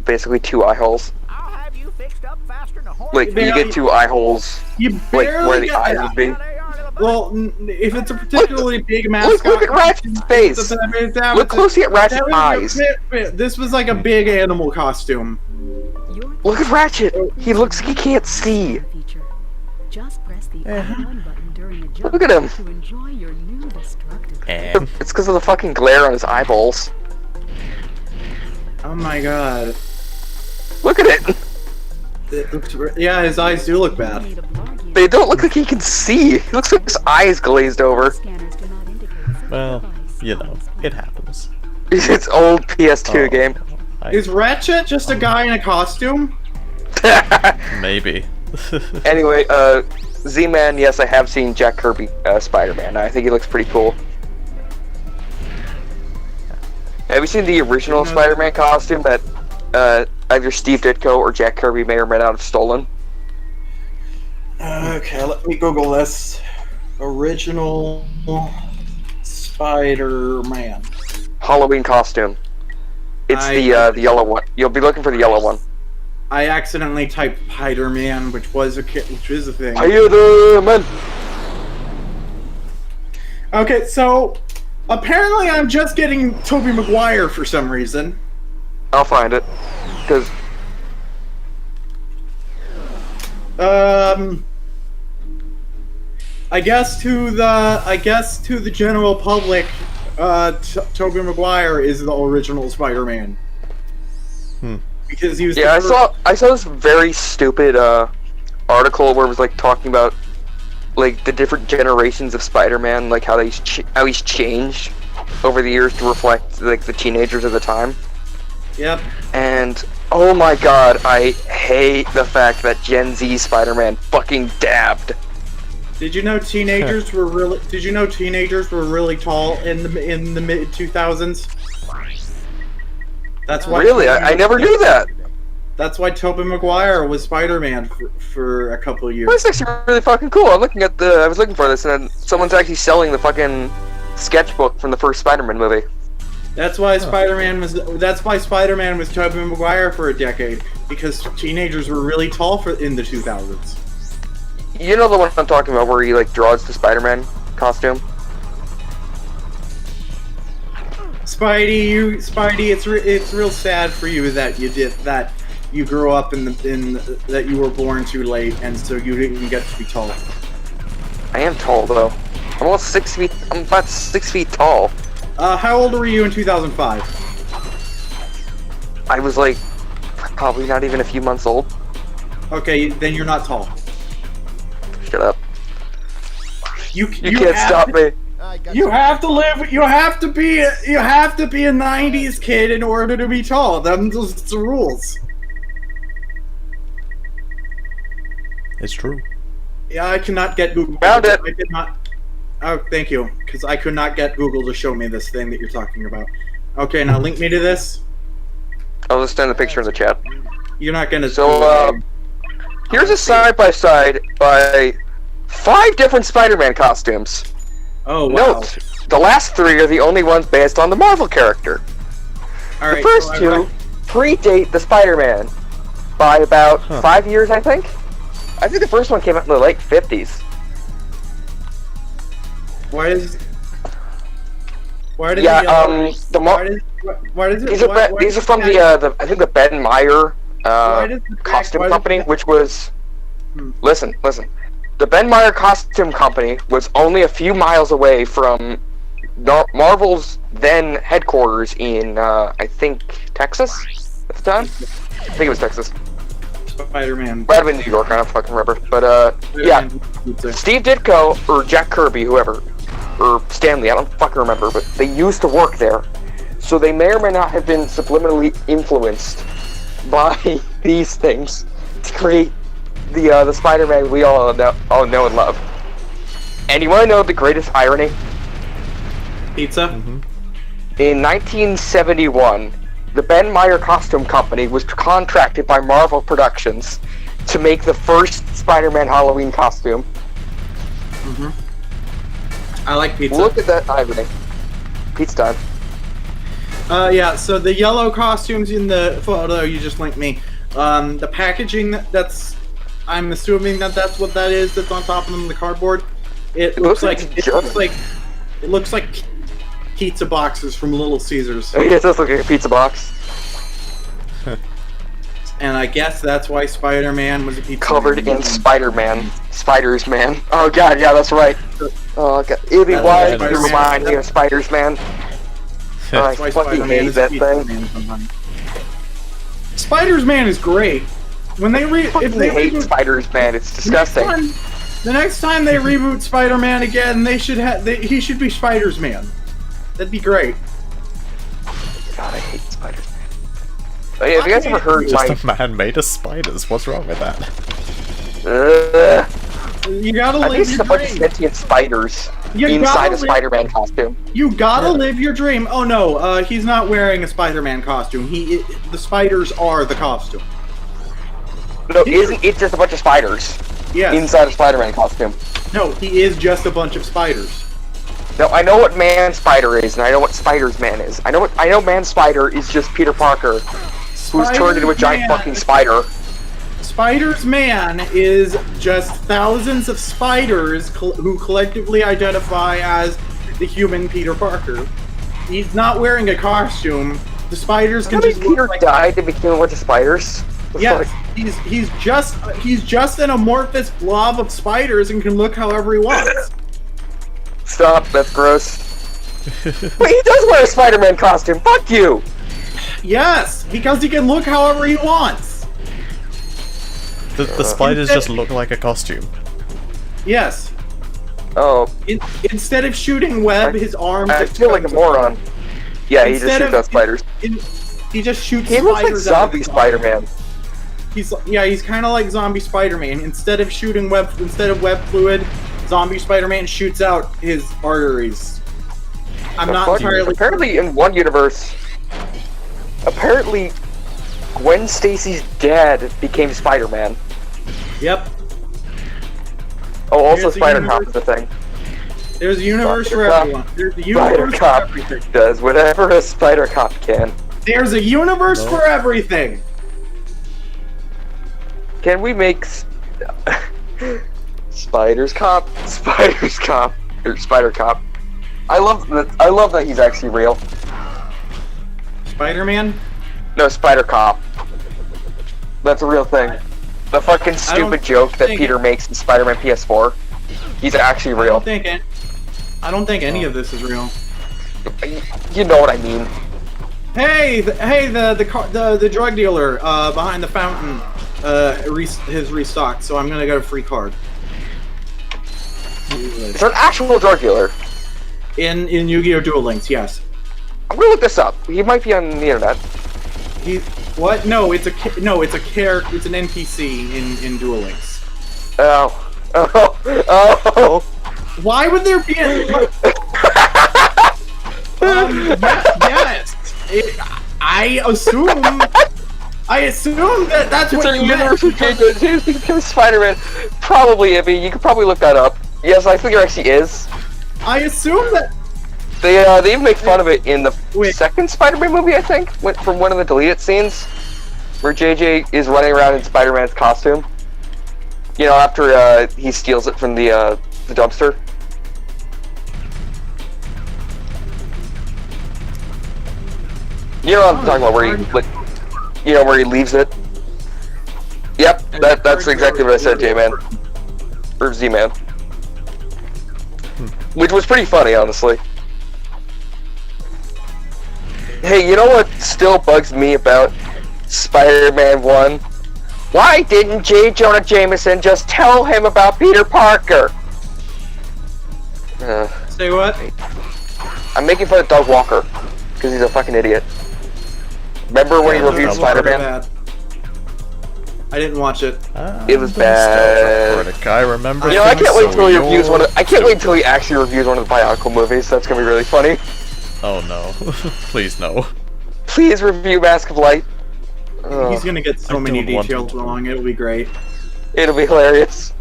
Speaker 3: basically 2 eye holes? Like you get 2 eye holes, like where the eyes would be.
Speaker 2: Well, if it's a particularly big mascot...
Speaker 3: Look at Ratchet's face! Look closely at Ratchet's eyes!
Speaker 2: This was like a big animal costume.
Speaker 3: Look at Ratchet! He looks like he can't see! Look at him! It's because of the fucking glare on his eyeballs.
Speaker 2: Oh my god.
Speaker 3: Look at it!
Speaker 2: Yeah, his eyes do look bad.
Speaker 3: They don't look like he can see. He looks like his eyes glazed over.
Speaker 1: Well, you know, it happens.
Speaker 3: It's old PS2 game.
Speaker 2: Is Ratchet just a guy in a costume?
Speaker 1: Maybe.
Speaker 3: Anyway, Z-Man, yes, I have seen Jack Kirby Spider-Man. I think he looks pretty cool. Have you seen the original Spider-Man costume that either Steve Ditko or Jack Kirby may or may not have stolen?
Speaker 2: Okay, let me Google this. Original Spider-Man.
Speaker 3: Halloween costume. It's the yellow one. You'll be looking for the yellow one.
Speaker 2: I accidentally typed Spider-Man, which is a thing.
Speaker 3: Spider-Man!
Speaker 2: Okay, so apparently I'm just getting Tobey Maguire for some reason.
Speaker 3: I'll find it. Because...
Speaker 2: I guess to the general public, Tobey Maguire is the original Spider-Man. Because he was.
Speaker 3: Yeah, I saw this very stupid article where it was like talking about like the different generations of Spider-Man, like how he's changed over the years to reflect like the teenagers of the time.
Speaker 2: Yep.
Speaker 3: And oh my god, I hate the fact that Gen Z Spider-Man fucking dabbed.
Speaker 2: Did you know teenagers were really? Did you know teenagers were really tall in the mid 2000s? That's why.
Speaker 3: Really, I never knew that.
Speaker 2: That's why Tobey Maguire was Spider-Man for a couple of years.
Speaker 3: Well, that's actually really fucking cool. I was looking for this, and then someone's actually selling the fucking sketchbook from the first Spider-Man movie.
Speaker 2: That's why Spider-Man was. That's why Spider-Man was Tobey Maguire for a decade, because teenagers were really tall in the 2000s.
Speaker 3: You know the one I'm talking about, where he like draws the Spider-Man costume.
Speaker 2: Spidey, it's real sad for you that you grew up that you were born too late, and so you didn't get to be tall.
Speaker 3: I am tall though. I'm almost 6 feet. I'm about 6 feet tall.
Speaker 2: How old were you in 2005?
Speaker 3: I was like probably not even a few months old.
Speaker 2: Okay, then you're not tall.
Speaker 3: Shut up.
Speaker 2: You
Speaker 3: can't stop me.
Speaker 2: You have to live. You have to be a '90s kid in order to be tall. That's just the rules.
Speaker 1: It's true.
Speaker 2: Yeah, I cannot get Google.
Speaker 3: Found it.
Speaker 2: I did not. Oh, thank you, because I could not get Google to show me this thing that you're talking about. Okay, now link me to this.
Speaker 3: I'll just send the picture in the chat.
Speaker 2: You're not gonna.
Speaker 3: So, here's a side-by-side by 5 different Spider-Man costumes.
Speaker 2: Oh, wow.
Speaker 3: Note, the last 3 are the only ones based on the Marvel character.
Speaker 2: All right,
Speaker 3: the first 2 predate the Spider-Man by about 5 years, I think. I think the first one came out in the late 50s.
Speaker 2: Why does
Speaker 3: these are from the I think the Ben Meyer costume company, which was listen. The Ben Meyer costume company was only a few miles away from Marvel's then headquarters in I think Texas at the time. I think it was Texas.
Speaker 2: Spider-Man.
Speaker 3: Might have been New York, I don't fucking remember. But yeah, Steve Ditko or Jack Kirby, whoever, or Stanley, I don't fucking remember, but they used to work there. So they may or may not have been subliminally influenced by these things to create the Spider-Man we all know and love. And you want to know the greatest irony?
Speaker 2: Pizza?
Speaker 1: Mm-hmm.
Speaker 3: In 1971, the Ben Meyer Costume Company was contracted by Marvel Productions to make the first Spider-Man Halloween costume.
Speaker 2: Mm-hmm. I like pizza.
Speaker 3: Look at that irony. Pizza time.
Speaker 2: Yeah, so the yellow costumes in the photo you just linked me. The packaging that's... I'm assuming that's what that is that's on top of them, the cardboard. It looks like pizza boxes from Little Caesars.
Speaker 3: It does look like a pizza box.
Speaker 2: And I guess that's why Spider-Man was a pizza
Speaker 3: covered in Spider-Man. Spiders-Man. Oh god, yeah, that's right. Oh god. It'd be wild to remind me of Spiders-Man. I fucking hate that thing.
Speaker 2: Spiders-Man is great. When they
Speaker 3: hate Spiders-Man, it's disgusting.
Speaker 2: The next time they reboot Spider-Man again, he should be Spider's Man. That'd be great.
Speaker 3: God, I hate spiders. Oh, yeah, have you guys ever heard
Speaker 1: Just a man made of spiders. What's wrong with that?
Speaker 2: You gotta live your dream.
Speaker 3: Just a bunch of sentient spiders inside a Spider-Man costume.
Speaker 2: You gotta live your dream. Oh no, he's not wearing a Spider-Man costume. The spiders are the costume.
Speaker 3: No, isn't it just a bunch of spiders?
Speaker 2: Yes.
Speaker 3: Inside a Spider-Man costume.
Speaker 2: No, he is just a bunch of spiders.
Speaker 3: No, I know what Man Spider is, and I know what Spider's Man is. I know Man Spider is just Peter Parker, who's turned into a giant fucking spider.
Speaker 2: Spider's Man is just thousands of spiders who collectively identify as the human Peter Parker. He's not wearing a costume. The spiders can just
Speaker 3: Peter
Speaker 2: look like
Speaker 3: died to become a bunch of spiders.
Speaker 2: Yes, he's just an amorphous blob of spiders and can look however he wants.
Speaker 3: Stop, that's gross. Wait, he does wear a Spider-Man costume. Fuck you.
Speaker 2: Yes, because he can look however he wants.
Speaker 1: The spiders just look like a costume.
Speaker 2: Yes.
Speaker 3: Oh.
Speaker 2: Instead of shooting web, his arms.
Speaker 3: I feel like a moron. Yeah, he just shoots out spiders.
Speaker 2: He just shoots.
Speaker 3: He looks like zombie Spider-Man.
Speaker 2: He's kind of like zombie Spider-Man. Instead of web fluid, zombie Spider-Man shoots out his arteries. I'm not entirely.
Speaker 3: Apparently, in one universe, Gwen Stacy's dad became Spider-Man.
Speaker 2: Yep.
Speaker 3: Oh, also Spider-Cop is a thing.
Speaker 2: There's a universe for everyone. There's a universe for everything.
Speaker 3: Does whatever a Spider-Cop can.
Speaker 2: There's a universe for everything.
Speaker 3: Can we make Spider Cop? Or Spider-Cop. I love that he's actually real.
Speaker 2: Spider-Man?
Speaker 3: No, Spider-Cop. That's a real thing. The fucking stupid joke that Peter makes in Spider-Man PS4. He's actually real.
Speaker 2: I don't think any of this is real.
Speaker 3: You know what I mean.
Speaker 2: Hey, the drug dealer behind the fountain has restocked, so I'm gonna get a free card.
Speaker 3: It's an actual drug dealer.
Speaker 2: In Yu-Gi-Oh! Duel Links, yes.
Speaker 3: I'm gonna look this up. He might be on the internet.
Speaker 2: What? No, it's an NPC in Duel Links.
Speaker 3: Oh.
Speaker 2: Why would there be a... yes. I assume that's what you meant.
Speaker 3: It's Spider-Man. Probably, I mean, you could probably look that up. Yes, I think there actually is.
Speaker 2: I assume that...
Speaker 3: They even make fun of it in the second Spider-Man movie, I think, from one of the deleted scenes, where JJ is running around in Spider-Man's costume. You know, after he steals it from the dumpster. You know what I'm talking about, where he leaves it. Yep, that's exactly what I said, J-Man. Or Z-Man. Which was pretty funny, honestly. Hey, you know what still bugs me about Spider-Man 1? Why didn't J. Jonah Jameson just tell him about Peter Parker?
Speaker 2: Say what?
Speaker 3: I'm making fun of Doug Walker, because he's a fucking idiot. Remember when he reviewed Spider-Man?
Speaker 2: I didn't watch it.
Speaker 3: It was bad.
Speaker 1: I remember.
Speaker 3: You know, I can't wait until he reviews I can't wait until he actually reviews one of the Bionicle movies. That's gonna be really funny.
Speaker 1: Oh no! Please no.
Speaker 3: Please review Mask of Light.
Speaker 2: He's gonna get so many details wrong. It'll be great.
Speaker 3: It'll be hilarious.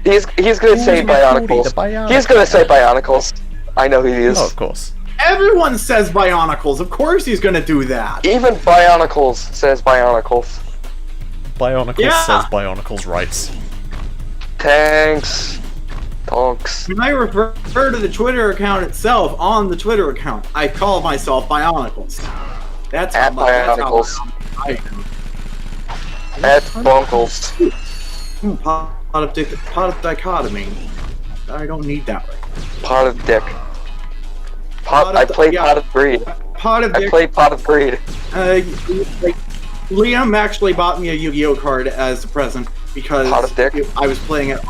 Speaker 3: He's gonna say Bionicles. He's gonna say Bionicles. I know he is.
Speaker 1: Oh, of course.
Speaker 2: Everyone says Bionicles. Of course he's gonna do that.
Speaker 3: Even Bionicles says Bionicles.
Speaker 1: Bionicles says Bionicles rights.
Speaker 3: Thanks. Tonks.
Speaker 2: When I refer to the Twitter account itself, on the Twitter account, I call myself Bionicles. That's
Speaker 3: at Bionicles. At Bonkles.
Speaker 2: Pot of dichotomy. I don't need that right.
Speaker 3: Pot of dick. I play Pot of Greed. I play Pot of Greed.
Speaker 2: Liam actually bought me a Yu-Gi-Oh card as a present. because I was playing it.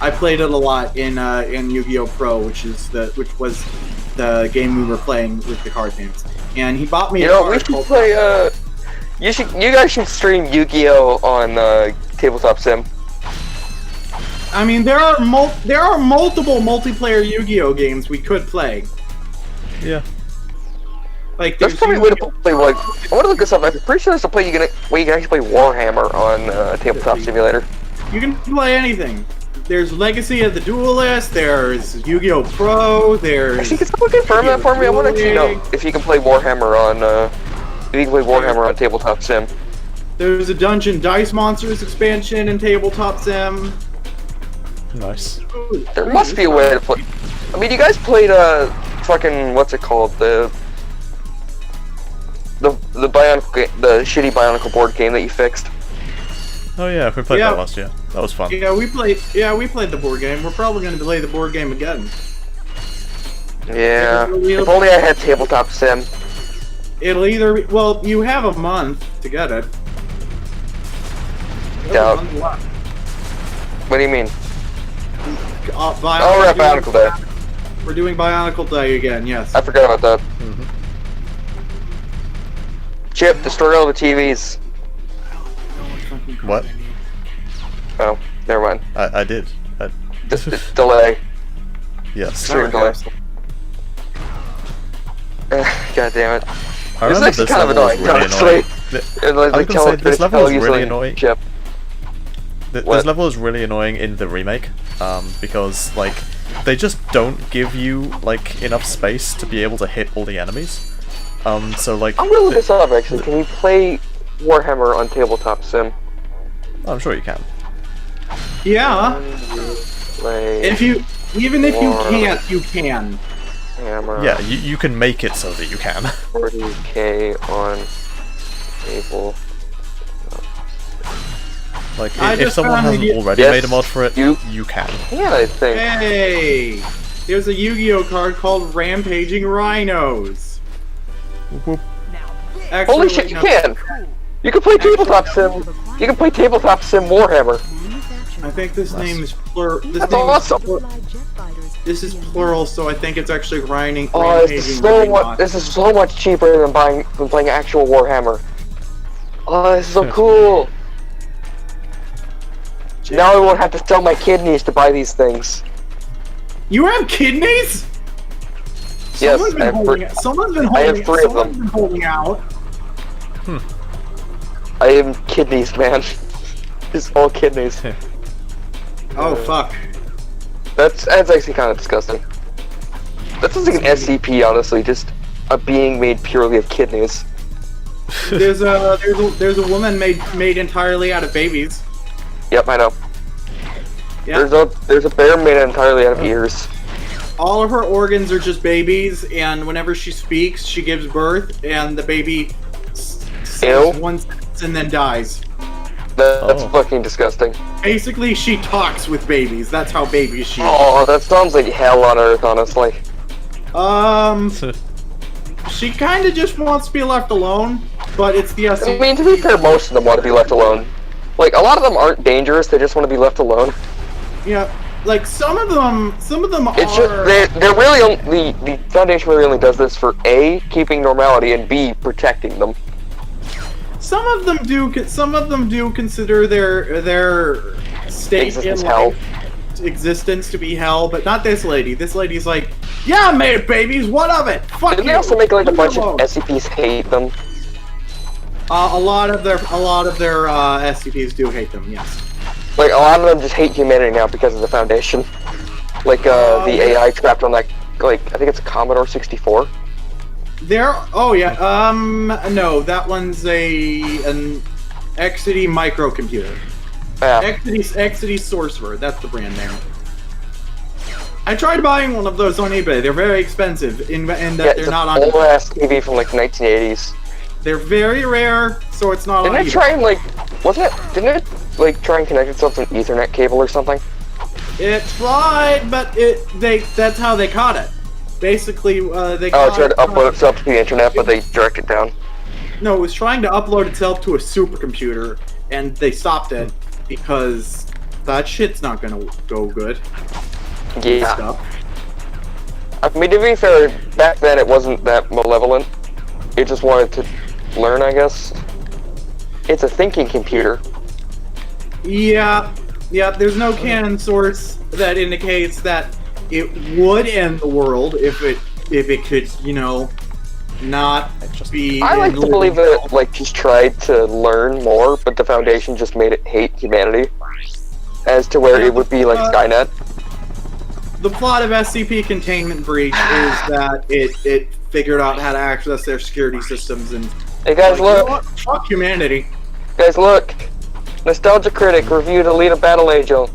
Speaker 2: I played it a lot in Yu-Gi-Oh! Pro, which was the game we were playing with the card games. And he bought me.
Speaker 3: We should play. You guys should stream Yu-Gi-Oh! On Tabletop Sim.
Speaker 2: I mean, there are multiple multiplayer Yu-Gi-Oh! Games we could play.
Speaker 1: Yeah.
Speaker 3: Like, there's probably a way to play, like, I want to look this up. I'm pretty sure there's a way you can actually play Warhammer on Tabletop Simulator.
Speaker 2: You can play anything. There's Legacy of the Duelist, there's Yu-Gi-Oh! Pro, there's...
Speaker 3: Actually, can someone confirm that for me? I want to actually know if you can play Warhammer on Tabletop Sim.
Speaker 2: There's a Dungeon Dice Monsters expansion in Tabletop Sim.
Speaker 1: Nice.
Speaker 3: There must be a way to play... I mean, you guys played, fucking, what's it called? The shitty Bionicle board game that you fixed.
Speaker 1: Oh yeah, we played that last year. That was fun.
Speaker 2: Yeah, we played the board game. We're probably going to play the board game again.
Speaker 3: Yeah. If only I had Tabletop Sim.
Speaker 2: It'll either be, well, you have a month to get it.
Speaker 3: Doubt. What do you mean?
Speaker 2: We're
Speaker 3: at Bionicle Day.
Speaker 2: We're doing Bionicle Day again, yes.
Speaker 3: I forgot about that. Chip, destroy all the TVs.
Speaker 1: What?
Speaker 3: Oh, never mind.
Speaker 1: I did.
Speaker 3: Delay.
Speaker 1: Yes.
Speaker 3: Stream delay. God damn it.
Speaker 1: I remember this
Speaker 3: kind of annoying, honestly.
Speaker 1: This level was really annoying.
Speaker 3: Chip.
Speaker 1: This level is really annoying in the remake, because, like, they just don't give you, like, enough space to be able to hit all the enemies. So, like...
Speaker 3: I'm gonna look this up, actually. Can you play Warhammer on Tabletop Sim?
Speaker 1: I'm sure you can.
Speaker 2: Yeah. Even if you can't, you can.
Speaker 3: Hammer.
Speaker 1: Yeah, you can make it so that you can.
Speaker 3: 40k on table.
Speaker 1: Like, if someone hasn't already made a mod for it, you can.
Speaker 3: Yeah, I think.
Speaker 2: Hey! There's a Yu-Gi-Oh! Card called Rampaging Rhinos.
Speaker 1: Whoop.
Speaker 2: Actually,
Speaker 3: holy shit, you can! You can play Tabletop Sim! You can play Tabletop Sim Warhammer!
Speaker 2: I think this name is plural.
Speaker 3: That's awesome!
Speaker 2: This is plural, so I think it's actually Rampaging
Speaker 3: this is so much cheaper than playing actual Warhammer. Oh, this is so cool! Now I won't have to sell my kidneys to buy these things.
Speaker 2: You have kidneys?
Speaker 3: Yes,
Speaker 2: I have 3 of them. Holding out.
Speaker 3: I am kidneys, man. It's all kidneys.
Speaker 2: Oh fuck.
Speaker 3: That's actually kind of disgusting. That sounds like an SCP, honestly, just a being made purely of kidneys.
Speaker 2: There's a woman made entirely out of babies.
Speaker 3: Yep, I know.
Speaker 2: Yep.
Speaker 3: There's a bear made entirely out of ears.
Speaker 2: All of her organs are just babies, and whenever she speaks, she gives birth, and the baby says one sentence and then dies.
Speaker 3: That's fucking disgusting.
Speaker 2: Basically, she talks with babies. That's how babies she is.
Speaker 3: Oh, that sounds like hell on earth, honestly.
Speaker 2: She kind of just wants to be left alone, but it's the SCP.
Speaker 3: I mean, to be fair, most of them want to be left alone. Like, a lot of them aren't dangerous, they just want to be left alone.
Speaker 2: Yeah, like, some of them
Speaker 3: it's are... they're really the Foundation really only does this for A, keeping normality, and B, protecting them.
Speaker 2: Some of them do consider their state in life, existence to be hell, but not this lady. This lady's like, yeah, I made babies, what of it? Fuck
Speaker 3: Didn't
Speaker 2: you.
Speaker 3: They also make like a bunch of SCPs hate them?
Speaker 2: A lot of their SCPs do hate them, yes.
Speaker 3: Like, a lot of them just hate humanity now because of the Foundation. Like, the AI trapped on, like, I think it's a Commodore 64.
Speaker 2: No, that one's an Exidy microcomputer.
Speaker 3: Yeah.
Speaker 2: Exidy Sorcerer, that's the brand name. I tried buying one of those on eBay. They're very expensive, in that they're not on.
Speaker 3: It's an old-ass TV from, like, 1980s.
Speaker 2: They're very rare, so it's not on eBay.
Speaker 3: Didn't it try and, like, didn't it, like, try and connect itself to an Ethernet cable or something?
Speaker 2: It tried, but that's how they caught it. Basically, they
Speaker 3: it tried to upload itself to the internet, but they jerked it down.
Speaker 2: No, it was trying to upload itself to a supercomputer, and they stopped it. because that shit's not gonna go good.
Speaker 3: Yeah.
Speaker 2: Stuff.
Speaker 3: I mean, to be fair, back then it wasn't that malevolent. It just wanted to learn, I guess. It's a thinking computer.
Speaker 2: Yeah, there's no canon source that indicates that it would end the world if it could, you know, not be...
Speaker 3: I like to believe that it, like, just tried to learn more, but the Foundation just made it hate humanity. As to where it would be like Skynet.
Speaker 2: The plot of SCP Containment Breach is that it figured out how to access their security systems and...
Speaker 3: Hey guys,
Speaker 2: like,
Speaker 3: look!
Speaker 2: You know what? Fuck humanity.
Speaker 3: Guys, look! Nostalgia Critic reviewed Alita Battle Angel.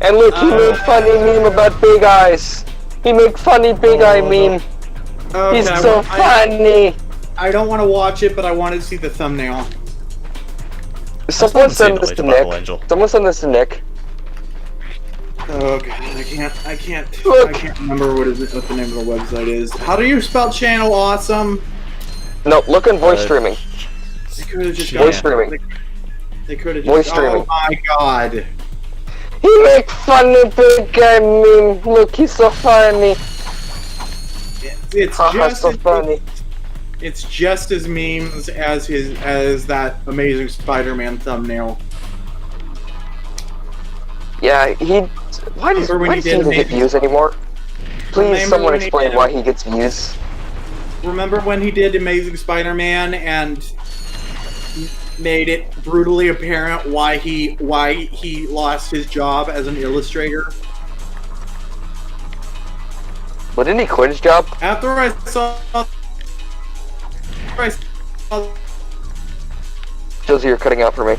Speaker 3: And look, he made funny meme about Big Eyes! He made funny Big Eye meme!
Speaker 2: Okay,
Speaker 3: He's so funny!
Speaker 2: I don't want to watch it, but I want to see the thumbnail.
Speaker 3: Someone send this to Nick. Someone send this to Nick.
Speaker 2: Oh god, I can't remember what the name of the website is. How do you spell channel awesome?
Speaker 3: No, look in voice streaming.
Speaker 2: They could have just
Speaker 3: voice streaming.
Speaker 2: They could have just
Speaker 3: voice streaming.
Speaker 2: Oh my god.
Speaker 3: He make funny Big Guy meme. Look, he's so funny.
Speaker 2: It's just
Speaker 3: so funny.
Speaker 2: It's just as memes as that Amazing Spider-Man thumbnail.
Speaker 3: Yeah, why does he even get views anymore? Please, someone explain why he gets views.
Speaker 2: Remember when he did Amazing Spider-Man and made it brutally apparent why he lost his job as an illustrator?
Speaker 3: Well, didn't he quit his job?
Speaker 2: After I saw
Speaker 3: Josie, you're cutting out for me.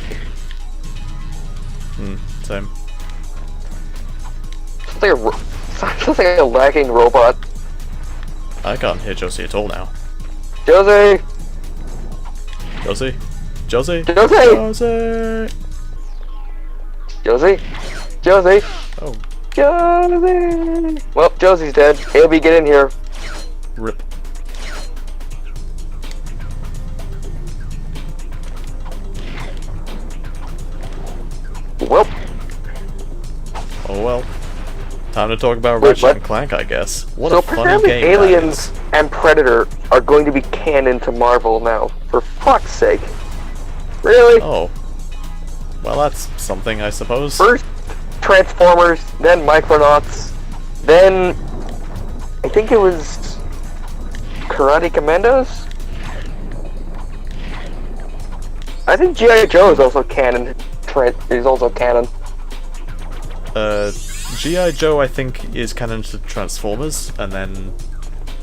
Speaker 1: Same.
Speaker 3: Sounds like a lagging robot.
Speaker 1: I can't hear Josie at all now.
Speaker 3: Josie!
Speaker 1: Josie? Josie?
Speaker 3: Josie! Josie! Josie? Josie!
Speaker 1: Oh.
Speaker 3: Josie! Well, Josie's dead. AOB, get in here.
Speaker 1: Rip.
Speaker 3: Well.
Speaker 1: Oh well. Time to talk about Ratchet Clank, I guess. What a funny game
Speaker 3: Aliens and Predator are going to be canon to Marvel now. For fuck's sake. Really?
Speaker 1: Oh. Well, that's something, I suppose.
Speaker 3: First Transformers, then Micronauts, then I think it was Karate Commandos? I think G.I. Joe is also canon. Is also canon.
Speaker 1: G.I. Joe, I think, is canon to Transformers, and then,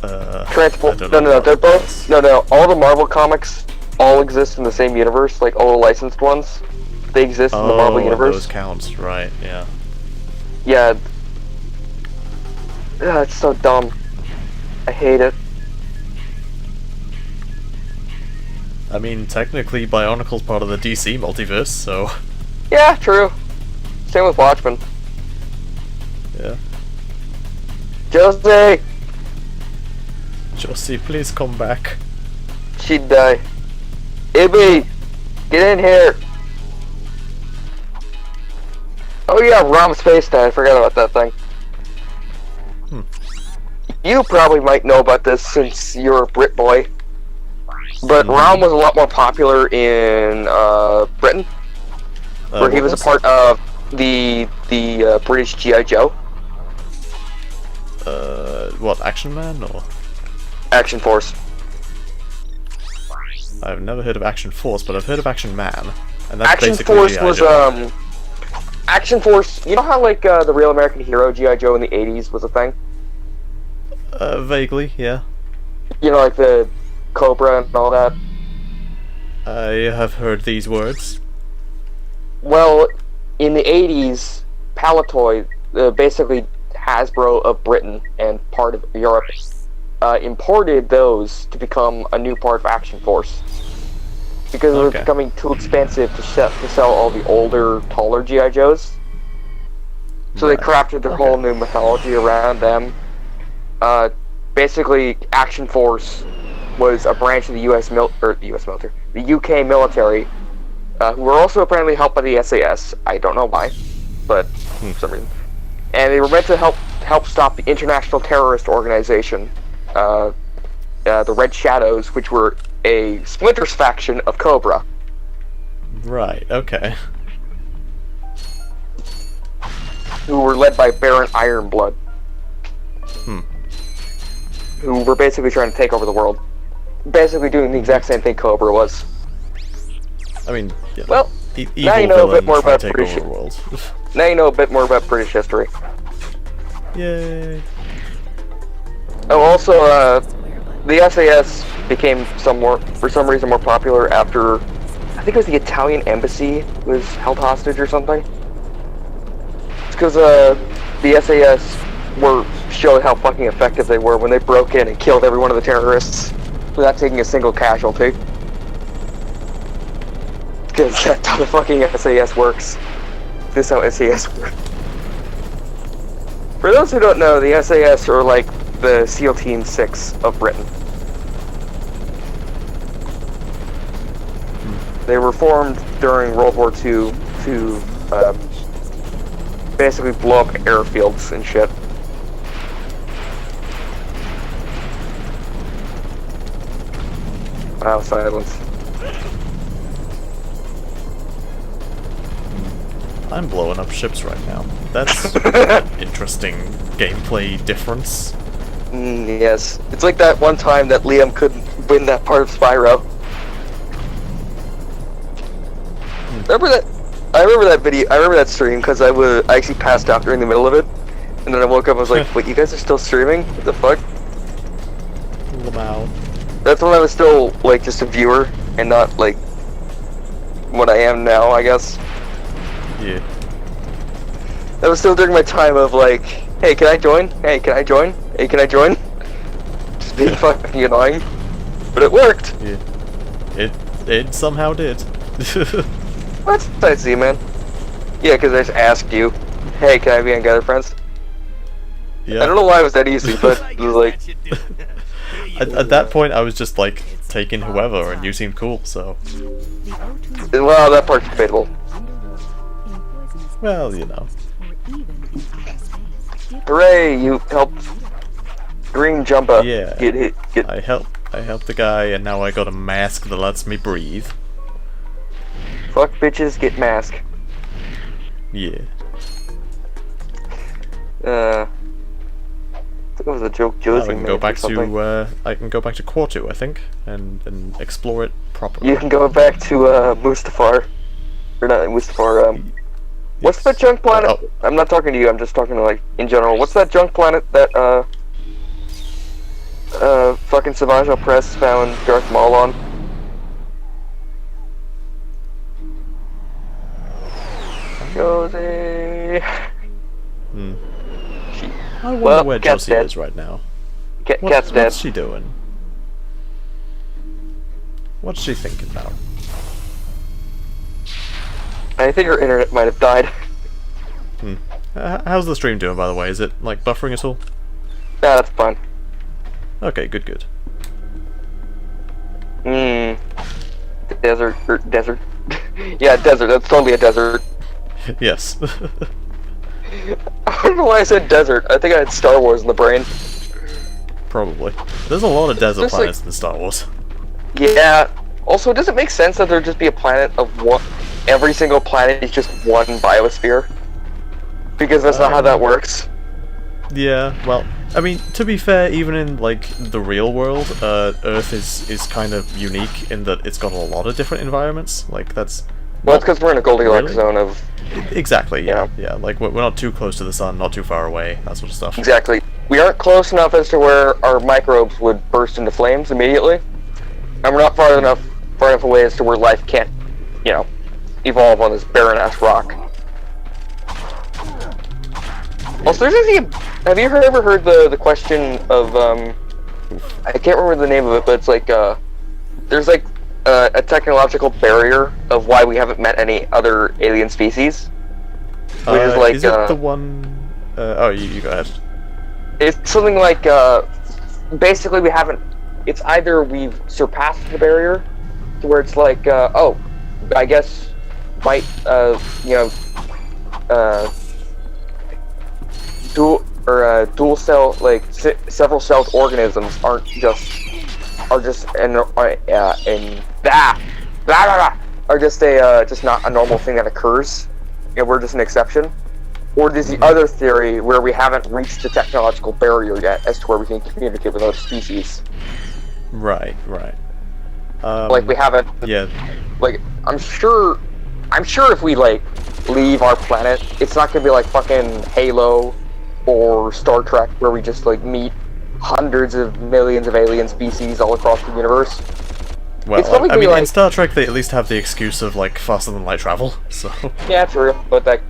Speaker 3: No, they're both... No, all the Marvel comics all exist in the same universe, like all the licensed ones. They exist in the Marvel universe.
Speaker 1: Those counts, right, yeah.
Speaker 3: Yeah. It's so dumb. I hate it.
Speaker 1: I mean, technically, Bionicle's part of the DC multiverse, so...
Speaker 3: Yeah, true. Same with Watchmen.
Speaker 1: Yeah.
Speaker 3: Josie!
Speaker 1: Josie, please come back.
Speaker 3: She'd die. Ibby! Get in here! Oh yeah, ROM Space Time. I forgot about that thing. You probably might know about this since you're a Brit boy. But ROM was a lot more popular in Britain. Where he was a part of the British G.I. Joe.
Speaker 1: What, Action Man, or?
Speaker 3: Action Force.
Speaker 1: I've never heard of Action Force, but I've heard of Action Man. And that's
Speaker 3: Action
Speaker 1: basically
Speaker 3: Force
Speaker 1: G.I.
Speaker 3: was,
Speaker 1: Joe.
Speaker 3: Action Force, you know how, like, the Real American Hero G.I. Joe in the 80s was a thing?
Speaker 1: Vaguely, yeah.
Speaker 3: You know, like the Cobra and all that?
Speaker 1: I have heard these words.
Speaker 3: Well, in the 80s, Palitoy, basically Hasbro of Britain and part of Europe, imported those to become a new part of Action Force. Because it was becoming too expensive to sell all the older, taller G.I. Joes. So they crafted their whole new mythology around them. Basically, Action Force was a branch of the the UK military, who were also apparently helped by the SAS. I don't know why, but for some reason. And they were meant to help stop the international terrorist organization, the Red Shadows, which were a Splinter's faction of Cobra.
Speaker 1: Right, okay.
Speaker 3: Who were led by Baron Ironblood. Who were basically trying to take over the world. Basically doing the exact same thing Cobra was.
Speaker 1: I mean, yeah.
Speaker 3: Well,
Speaker 1: now
Speaker 3: you know a bit more about
Speaker 1: British.
Speaker 3: Now you know a bit more about British history.
Speaker 1: Yay!
Speaker 3: Oh, also, the SAS became for some reason more popular after, I think it was the Italian embassy was held hostage or something. It's because the SAS showed how fucking effective they were when they broke in and killed every one of the terrorists without taking a single casualty. Because that's how the fucking SAS works. This is how SAS works. For those who don't know, the SAS are like the SEAL Team 6 of Britain. They were formed during World War II to basically blow up airfields and shit. Wow, silence.
Speaker 1: I'm blowing up ships right now. That's an interesting gameplay difference.
Speaker 3: Yes. It's like that one time that Liam couldn't win that part of Spyro. Remember that? I remember that video. I remember that stream because I actually passed out during the middle of it, and then I woke up. I was like, "Wait, you guys are still streaming? What the fuck?"
Speaker 1: Wow.
Speaker 3: That's when I was still like just a viewer and not like what I am now, I guess.
Speaker 1: Yeah.
Speaker 3: That was still during my time of like, "Hey, can I join? Hey, can I join? Hey, can I join?" Just being fucking annoying, but it worked.
Speaker 1: Yeah. It somehow did.
Speaker 3: What? I see, man. Yeah, because I just asked you, "Hey, can I be on Gather Friends?"
Speaker 1: Yeah.
Speaker 3: I don't know why it was that easy, but it was like.
Speaker 1: At that point, I was just like taking whoever, and you seemed cool, so.
Speaker 3: Well, that part's debatable.
Speaker 1: Well, you know.
Speaker 3: Hooray! You helped Green Jumpa
Speaker 1: Yeah.
Speaker 3: get hit.
Speaker 1: I helped the guy, and now I got a mask that lets me breathe.
Speaker 3: Fuck bitches, get mask.
Speaker 1: Yeah.
Speaker 3: I think it was a joke
Speaker 1: Now
Speaker 3: Josie
Speaker 1: I can
Speaker 3: made
Speaker 1: go
Speaker 3: or
Speaker 1: back
Speaker 3: something.
Speaker 1: to I can go back to Quartu, I think, and explore it properly.
Speaker 3: You can go back to Mustafar. Or not Mustafar, what's that junk planet?
Speaker 1: Oh.
Speaker 3: I'm not talking to you, I'm just talking to like in general. What's that junk planet that fucking Savage Press found Darth Maul on? Josie.
Speaker 1: I wonder
Speaker 3: Well,
Speaker 1: where
Speaker 3: Cat's
Speaker 1: Josie
Speaker 3: dead.
Speaker 1: is right now.
Speaker 3: Cat's dead.
Speaker 1: What's she doing? What's she thinking about?
Speaker 3: I think her internet might have died.
Speaker 1: How's the stream doing, by the way? Is it like buffering at all?
Speaker 3: Yeah, that's fine.
Speaker 1: Okay, good.
Speaker 3: Desert. Yeah, desert. That's totally a desert.
Speaker 1: Yes.
Speaker 3: I don't know why I said desert. I think I had Star Wars in the brain.
Speaker 1: Probably. There's a lot of desert
Speaker 3: There's,
Speaker 1: planets in Star Wars.
Speaker 3: Yeah. Also, does it make sense that there'd just be a planet of one? Every single planet is just one biosphere? Because that's not how that works.
Speaker 1: Yeah, well, I mean, to be fair, even in, like, the real world, Earth is kind of unique in that it's got a lot of different environments. Like, that's...
Speaker 3: Well, it's because we're in a Goldilocks
Speaker 1: really?
Speaker 3: zone of...
Speaker 1: Exactly, yeah. Like, we're not too close to the sun, not too far away, that sort of stuff.
Speaker 3: Exactly. We aren't close enough as to where our microbes would burst into flames immediately. And we're not far enough away as to where life can't, evolve on this barren-ass rock. Also, there's actually have you ever heard the question of, I can't remember the name of it, but it's like, there's like a technological barrier of why we haven't met any other alien species. Which is like,
Speaker 1: is it the one... oh, you go ahead.
Speaker 3: It's something like, basically we haven't, it's either we've surpassed the barrier, to where it's like, oh, I guess might, dual cell, like several celled organisms are just not a normal thing that occurs, and we're just an exception. Or there's the other theory where we haven't reached the technological barrier yet as to where we can communicate with other species.
Speaker 1: Right.
Speaker 3: Like we haven't.
Speaker 1: Yeah.
Speaker 3: Like I'm sure if we like leave our planet, it's not gonna be like fucking Halo or Star Trek where we just like meet hundreds of millions of alien species all across the universe.
Speaker 1: Well, I mean, in Star Trek they at least have the excuse of like faster than light travel, so.
Speaker 3: Yeah, true, but that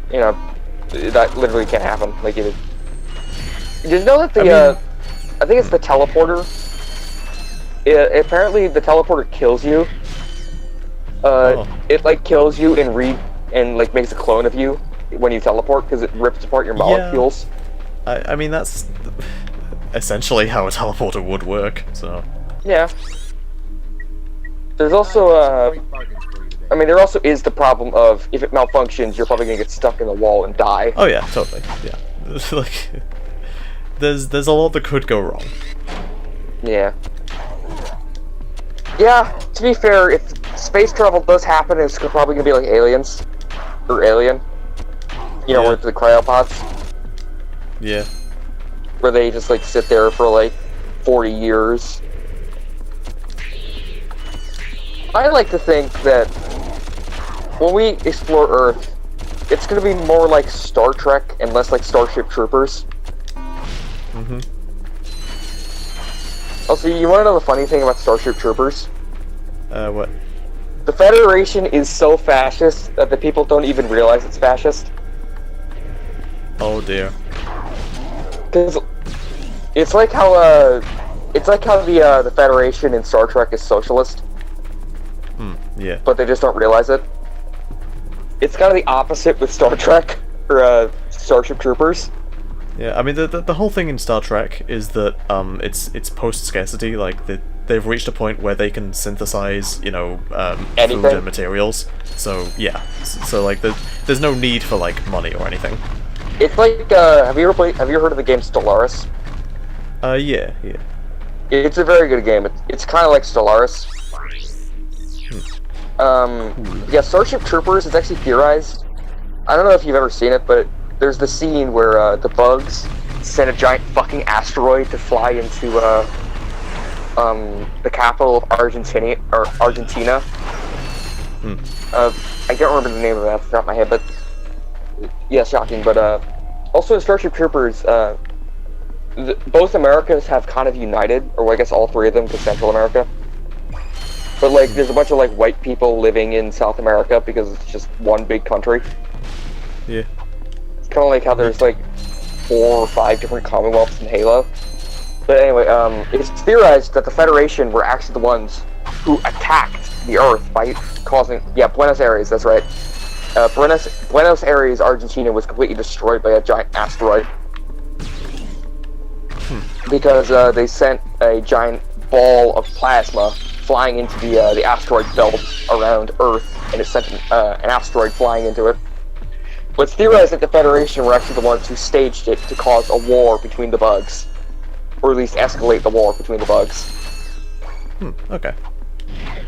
Speaker 3: that literally can't happen. Like, did you know that the I think it's the teleporter. Apparently, the teleporter kills you. It like kills you and like makes a clone of you when you teleport because it rips apart your molecules.
Speaker 1: Yeah. I mean, that's essentially how a teleporter would work. So. Yeah.
Speaker 3: There's also there also is the problem of if it malfunctions, you're probably gonna get stuck in the wall and die.
Speaker 1: Oh yeah, totally. Yeah, like there's a lot that could go wrong.
Speaker 3: Yeah. Yeah. To be fair, if space travel does happen, it's probably gonna be like Aliens or Alien. You know, with the cryopods.
Speaker 1: Yeah.
Speaker 3: Where they just like sit there for like 40 years. I like to think that when we explore Earth, it's going to be more like Star Trek and less like Starship Troopers.
Speaker 1: Mm-hmm.
Speaker 3: Also, you want to know the funny thing about Starship Troopers?
Speaker 1: What?
Speaker 3: The Federation is so fascist that the people don't even realize it's fascist.
Speaker 1: Oh dear.
Speaker 3: Because it's like how the Federation in Star Trek is socialist.
Speaker 1: Yeah.
Speaker 3: But they just don't realize it. It's kind of the opposite with Star Trek, or Starship Troopers.
Speaker 1: Yeah, I mean, the whole thing in Star Trek is that it's post-scarcity, like, they've reached a point where they can synthesize, food and materials. So, yeah. So, like, there's no need for, like, money or anything.
Speaker 3: It's like, have you heard of the game Stellaris?
Speaker 1: Yeah.
Speaker 3: It's a very good game. It's kind of like Stellaris. Yeah, Starship Troopers is actually theorized. I don't know if you've ever seen it, but there's the scene where the bugs send a giant fucking asteroid to fly into the capital of Argentina. I can't remember the name of it off the top of my head, but yeah, shocking. But also in Starship Troopers, both Americas have kind of united, or I guess all three of them, because Central America. But like, there's a bunch of like white people living in South America because it's just one big country.
Speaker 1: Yeah.
Speaker 3: It's kind of like how there's like 4 or 5 different Commonwealths in Halo. But anyway, it's theorized that the Federation were actually the ones who attacked the Earth by causing... Yeah, Buenos Aires, that's right. Buenos Aires, Argentina was completely destroyed by a giant asteroid. Because they sent a giant ball of plasma flying into the asteroid belt around Earth, and it sent an asteroid flying into it. But it's theorized that the Federation were actually the ones who staged it to cause a war between the bugs. Or at least escalate the war between the bugs.
Speaker 1: Okay.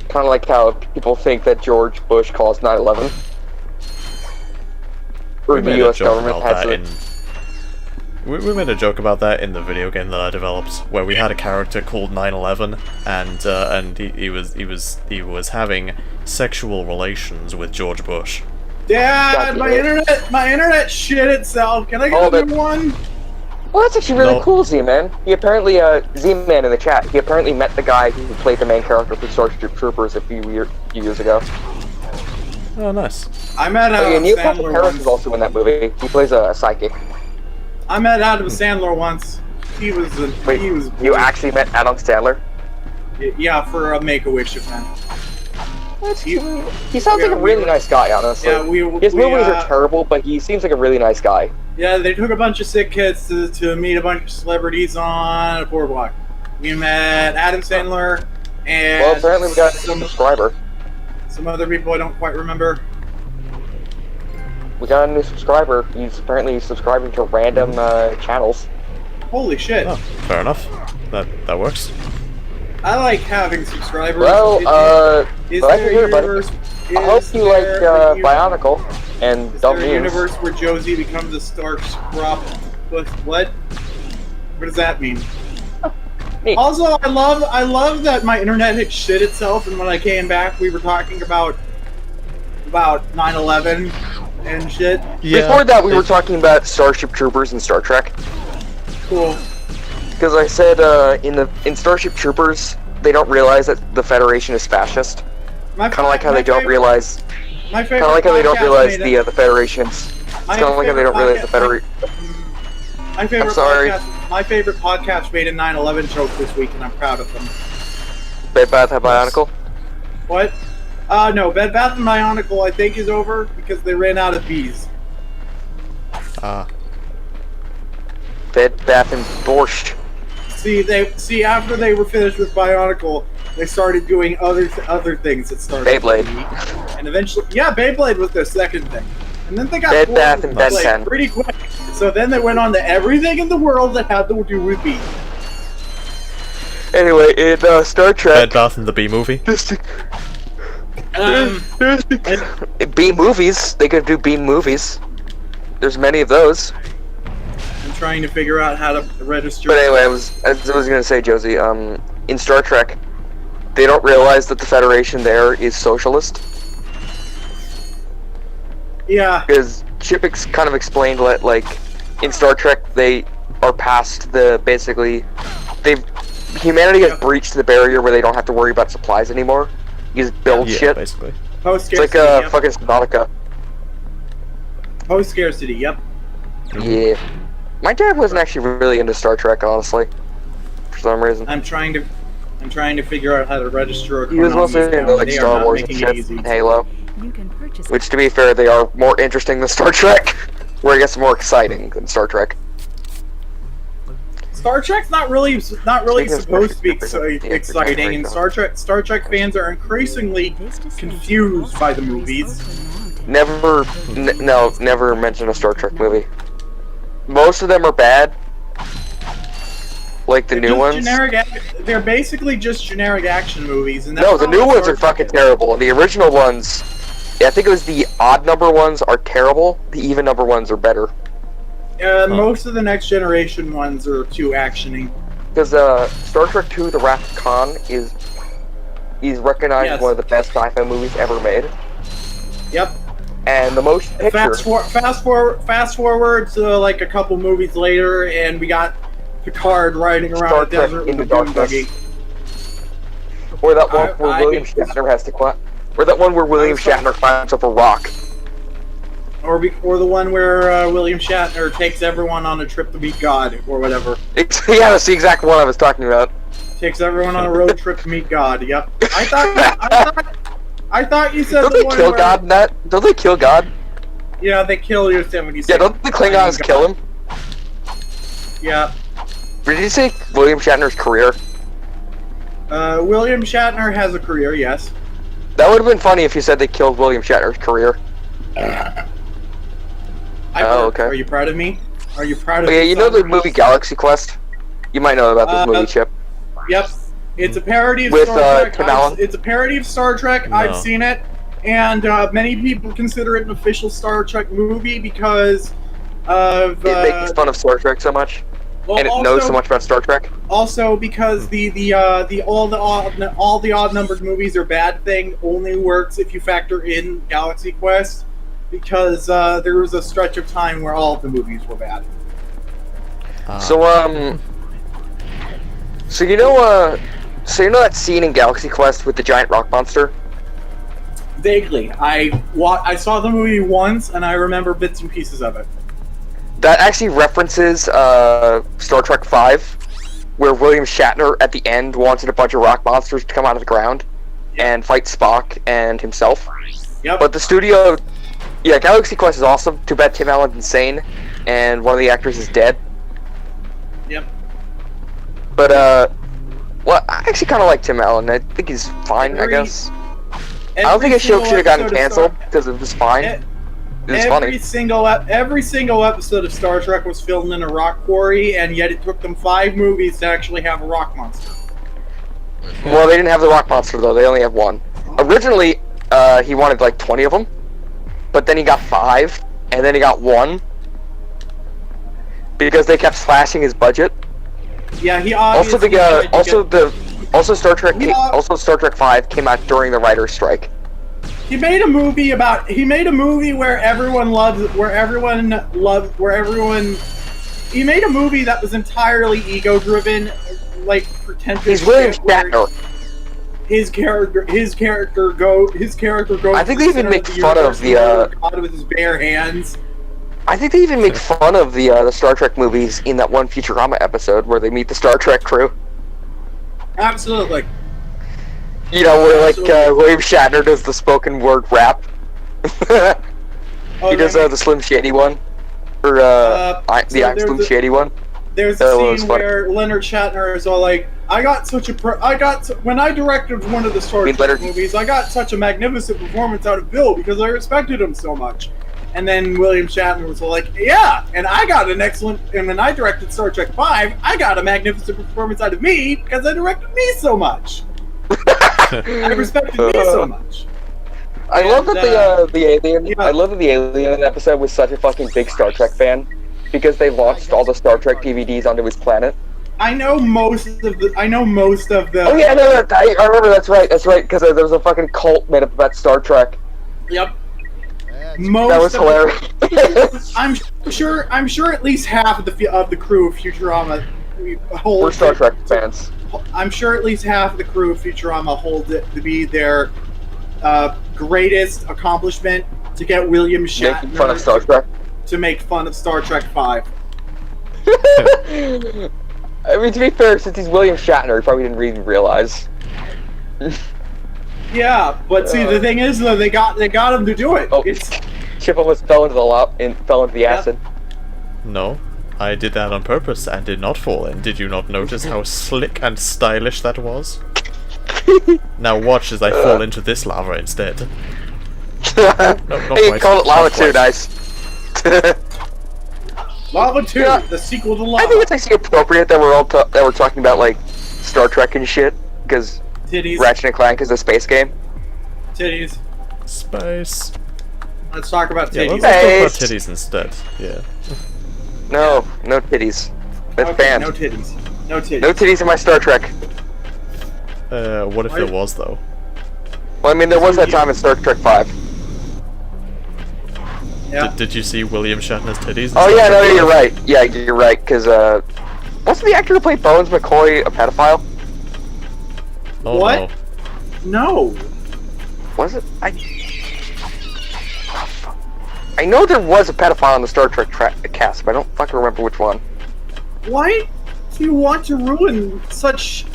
Speaker 3: Kind of like how people think that George Bush caused 9/11. Or the US government had to...
Speaker 1: We made a joke about that in the video game that I developed, where we had a character called 9/11, and he was having sexual relations with George Bush.
Speaker 2: Dad, my internet shit itself. Can I get another one?
Speaker 3: Well, that's actually really cool, Z-Man. He apparently, Z-Man in the chat, he apparently met the guy who played the main character for Starship Troopers a few years ago.
Speaker 1: Oh, nice.
Speaker 2: I met
Speaker 3: Neil
Speaker 2: Sandler
Speaker 3: Patrick Harris is also in that movie. He plays a psychic.
Speaker 2: I met Adam Sandler once.
Speaker 3: Wait, you actually met Adam Sandler?
Speaker 2: Yeah, for a Make-A-Wish event.
Speaker 3: He sounds like a really nice guy, honestly.
Speaker 2: Yeah,
Speaker 3: his movies are terrible, but he seems like a really nice guy.
Speaker 2: Yeah, they took a bunch of sick kids to meet a bunch of celebrities on a boardwalk. We met Adam Sandler and...
Speaker 3: Well, apparently we got a subscriber.
Speaker 2: Some other people I don't quite remember.
Speaker 3: We got a new subscriber. He's apparently subscribing to random channels.
Speaker 2: Holy shit.
Speaker 1: Oh, fair enough. That works.
Speaker 2: I like having subscribers.
Speaker 3: Well,
Speaker 2: is
Speaker 3: glad
Speaker 2: there
Speaker 3: to hear,
Speaker 2: a
Speaker 3: buddy.
Speaker 2: universe?
Speaker 3: I hope you like Bionicle and
Speaker 2: Is
Speaker 3: Dumb
Speaker 2: there a
Speaker 3: News.
Speaker 2: universe where Josie becomes a Starstruck? What? What does that mean?
Speaker 3: Neat.
Speaker 2: Also, I love that my internet had shit itself, and when I came back, we were talking about 9/11 and shit.
Speaker 1: Yeah.
Speaker 3: Before that, we were talking about Starship Troopers and Star Trek.
Speaker 2: Cool.
Speaker 3: Because I said in Starship Troopers, they don't realize that the Federation is fascist. Kind of like how they don't realize. Kind of like how they don't realize the Federation's. It's kind of like how they don't realize the Federation.
Speaker 2: My favorite podcast made a 9/11 joke this week, and I'm proud of them.
Speaker 3: Bed Bath & Bionicle.
Speaker 2: What? No, Bed Bath & Bionicle I think is over because they ran out of bees.
Speaker 3: Bed Bath & Borscht.
Speaker 2: See after they were finished with Bionicle, they started doing other things that started.
Speaker 3: Beyblade.
Speaker 2: And eventually, yeah, Beyblade was their second thing. And then they got
Speaker 3: Bed
Speaker 2: bored
Speaker 3: Bath
Speaker 2: with
Speaker 3: & Ben
Speaker 2: Beyblade
Speaker 3: 10.
Speaker 2: pretty quick. So then they went on to everything in the world that had to do with bees.
Speaker 3: Anyway, in Star
Speaker 1: Bed
Speaker 3: Trek.
Speaker 1: Bath and the Bee Movie.
Speaker 3: Beam movies. They could do Beam movies. There's many of those.
Speaker 2: I'm trying to figure out how to register.
Speaker 3: But anyway, I was gonna say, Josie, in Star Trek, they don't realize that the Federation there is socialist.
Speaker 2: Yeah.
Speaker 3: Because Chipix kind of explained that, like, in Star Trek, they are past the, humanity has breached the barrier where they don't have to worry about supplies anymore. You just build shit.
Speaker 1: Basically.
Speaker 3: It's like fucking Subnautica.
Speaker 2: Post-scarcity, yep.
Speaker 3: Yeah. My dad wasn't actually really into Star Trek, honestly. For some reason.
Speaker 2: I'm trying to figure out how to register a
Speaker 3: He was mostly into, like,
Speaker 2: They are
Speaker 3: Star
Speaker 2: not
Speaker 3: Wars and
Speaker 2: making it
Speaker 3: shit,
Speaker 2: easy.
Speaker 3: and Halo.
Speaker 4: You can purchase
Speaker 3: Which, to be fair, they are more interesting than Star Trek. Where it gets more exciting than Star Trek.
Speaker 2: Star Trek's not really supposed to be exciting, and Star Trek fans are increasingly confused by the movies.
Speaker 3: Never mention a Star Trek movie. Most of them are bad. Like the new ones.
Speaker 2: They're basically just generic action movies, and that's
Speaker 3: No, the new ones are fucking terrible. The original ones, I think it was the odd number ones are terrible. The even number ones are better.
Speaker 2: Most of the Next Generation ones are too actiony.
Speaker 3: Because Star Trek II: The Wrath of Khan is recognized as one of the best sci-fi movies ever made.
Speaker 2: Yep.
Speaker 3: And the motion picture.
Speaker 2: Fast forward to like a couple movies later, and we got Picard riding around the desert with a dune buggy.
Speaker 3: Or that one where William Shatner has to climb. Or that one where William Shatner climbs up a rock.
Speaker 2: Or the one where William Shatner takes everyone on a trip to meet God, or whatever.
Speaker 3: Yeah, that's the exact one I was talking about.
Speaker 2: Takes everyone on a road trip to meet God. Yep. I thought you said
Speaker 3: don't
Speaker 2: the
Speaker 3: they
Speaker 2: one
Speaker 3: kill
Speaker 2: where...
Speaker 3: God in that? Don't they kill God?
Speaker 2: Yeah, they kill Yosemite.
Speaker 3: Yeah, don't the Klingons kill him?
Speaker 2: Yeah.
Speaker 3: Did you say William Shatner's career?
Speaker 2: William Shatner has a career, yes.
Speaker 3: That would have been funny if you said they killed William Shatner's career. Okay.
Speaker 2: Are you proud of me? Are you proud of me?
Speaker 3: Yeah, you know the movie Galaxy Quest? You might know about this movie, Chip.
Speaker 2: Yep. It's a parody of
Speaker 3: With,
Speaker 2: Star Trek.
Speaker 3: Tim Allen?
Speaker 2: It's a parody of Star Trek.
Speaker 1: No.
Speaker 2: I've seen it. And many people consider it an official Star Trek movie because of...
Speaker 3: It makes fun of Star Trek so much.
Speaker 2: Well,
Speaker 3: and it knows so much about Star Trek.
Speaker 2: Also, because all the odd numbered movies are bad thing only works if you factor in Galaxy Quest, because there was a stretch of time where all of the movies were bad.
Speaker 3: So you know that scene in Galaxy Quest with the giant rock monster?
Speaker 2: Vaguely, I saw the movie once, and I remember bits and pieces of it.
Speaker 3: That actually references Star Trek V, where William Shatner at the end wanted a bunch of rock monsters to come out of the ground and fight Spock and himself.
Speaker 2: Yep.
Speaker 3: But the studio, yeah, Galaxy Quest is awesome. Too bad Tim Allen's insane, and one of the actors is dead.
Speaker 2: Yep.
Speaker 3: But well, I actually kind of like Tim Allen. I think he's fine, I guess. I don't think his show should have gotten canceled because it was fine. Every
Speaker 2: single episode of Star Trek was filmed in a rock quarry, and yet it took them 5 movies to actually have a rock monster.
Speaker 3: Well, they didn't have the rock monster though. They only have 1. Originally, he wanted like 20 of them, but then he got 5, and then he got 1 because they kept slashing his budget.
Speaker 2: Yeah, he
Speaker 3: obviously also Star Trek 5 came out during the writer's strike.
Speaker 2: He made a movie where he made a movie that was entirely ego-driven, like pretentious.
Speaker 3: He's William Shatner.
Speaker 2: His character goes.
Speaker 3: I think they even make fun of
Speaker 2: God with his bare hands.
Speaker 3: I think they even make fun of the Star Trek movies in that one Futurama episode where they meet the Star Trek crew.
Speaker 2: Absolutely.
Speaker 3: You know, where like William Shatner does the spoken word rap. He does the Slim Shady one, or I'm Slim Shady one.
Speaker 2: There's a scene where Leonard Shatner is all like, when I directed one of the Star Trek movies, I got such a magnificent performance out of Bill because I respected him so much. And then William Shatner was all like, yeah, and I got an excellent, and when I directed Star Trek 5, I got a magnificent performance out of me because I directed me so much. I respected me so much.
Speaker 3: I love that the alien. Yeah. I love that the alien episode was such a fucking big Star Trek fan because they launched all the Star Trek DVDs onto his planet.
Speaker 2: I know most of the.
Speaker 3: Oh yeah, I remember. That's right. Because there was a fucking cult made up about Star Trek.
Speaker 2: Yep.
Speaker 3: That was hilarious.
Speaker 2: I'm sure at least half of the crew of Futurama
Speaker 3: were Star Trek fans.
Speaker 2: I'm sure at least half of the crew of Futurama hold it to be their greatest accomplishment to get William Shatner
Speaker 3: making fun of Star Trek.
Speaker 2: To make fun of Star Trek 5.
Speaker 3: I mean, to be fair, since he's William Shatner, he probably didn't even realize.
Speaker 2: Yeah, but see, the thing is, though, they got him to do it.
Speaker 3: Oh, Chip almost fell into the acid.
Speaker 1: No, I did that on purpose and did not fall in. Did you not notice how slick and stylish that was? Now watch as I fall into this lava instead.
Speaker 3: Hey, call it Lava 2, nice.
Speaker 2: Lava 2, the sequel to Lava.
Speaker 3: I think it's actually appropriate that we're talking about like Star Trek and shit because Ratchet and Clank is a space game.
Speaker 2: Titties.
Speaker 1: Space.
Speaker 2: Let's talk about titties.
Speaker 1: Yeah, let's talk about titties instead. Yeah.
Speaker 3: No titties. That's banned.
Speaker 2: No titties. No titties.
Speaker 3: No titties in my Star Trek.
Speaker 1: What if there was though?
Speaker 3: Well, I mean, there was that time in Star Trek 5.
Speaker 1: Yeah. Did you see William Shatner's titties?
Speaker 3: Oh yeah, no, you're right. Yeah, you're right. Because wasn't the actor who played Bones McCoy a pedophile?
Speaker 1: Oh,
Speaker 2: what? No.
Speaker 3: Was it? I know there was a pedophile on the Star Trek cast, but I don't fucking remember which one.
Speaker 2: Why do you want to ruin such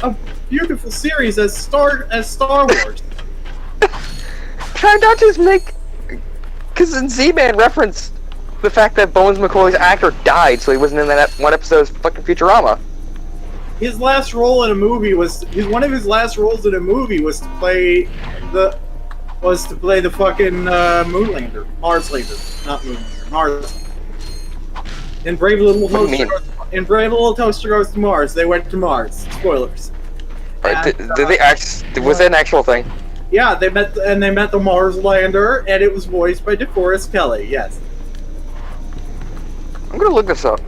Speaker 2: a beautiful series as Star Wars?
Speaker 3: Try not to make... Because in Z-Man referenced the fact that Bones McCoy's actor died, so he wasn't in that one episode of fucking Futurama.
Speaker 2: His last role in a movie was... one of his last roles in a movie was to play the fucking Moonlander. Marslander. Not Moonlander. Mars. In Brave Little Toaster Goes to Mars. They went to Mars. Spoilers.
Speaker 3: Right, was that an actual thing?
Speaker 2: Yeah, they met the Marslander, and it was voiced by DeForest Kelley. Yes.
Speaker 3: I'm gonna look this up.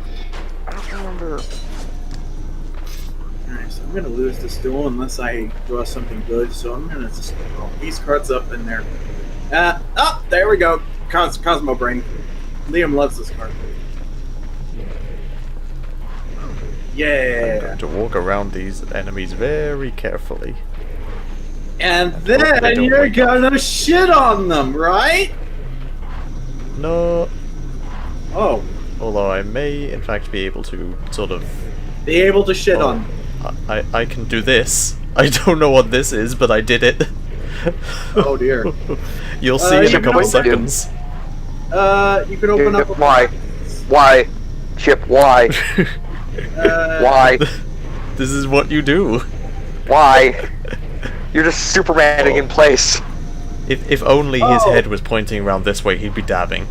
Speaker 3: I don't remember.
Speaker 2: Alright, so I'm gonna lose this duel unless I draw something good. So I'm gonna just roll these cards up in there. There we go. Cosmo Brain. Liam loves this card. Yeah.
Speaker 1: I'm going to walk around these enemies very carefully.
Speaker 2: And then you're gonna shit on them, right?
Speaker 1: No.
Speaker 2: Oh.
Speaker 1: Although I may, in fact, be able to sort of...
Speaker 2: Be able to shit on them.
Speaker 1: I can do this. I don't know what this is, but I did it.
Speaker 2: Oh dear.
Speaker 1: You'll see in a couple seconds.
Speaker 2: You can open up...
Speaker 3: Why? Chip, why? Why?
Speaker 1: This is what you do.
Speaker 3: Why? You're just Supermaning in place.
Speaker 1: If only his head was pointing around this way, he'd be dabbing.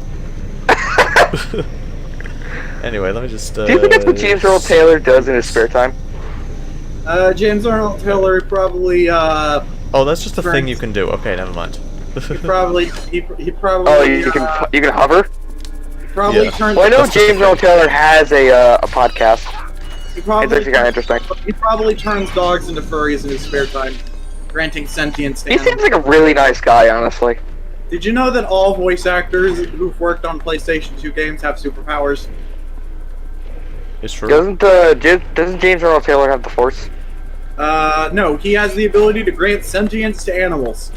Speaker 1: Anyway, let me just...
Speaker 3: Do you think that's what James Earl Taylor does in his spare time?
Speaker 2: James Arnold Taylor probably,
Speaker 1: Oh, that's just a thing you can do. Okay, never mind.
Speaker 2: he probably...
Speaker 3: Oh, you can hover?
Speaker 2: He probably turns...
Speaker 3: Well, I know James Earl Taylor has a podcast. It's actually kind of interesting.
Speaker 2: He probably turns dogs into furries in his spare time, granting sentience to
Speaker 3: He seems like a really nice guy, honestly.
Speaker 2: Did you know that all voice actors who've worked on PlayStation 2 games have superpowers?
Speaker 1: It's true.
Speaker 3: Doesn't James Earl Taylor have the Force?
Speaker 2: No, he has the ability to grant sentience to animals.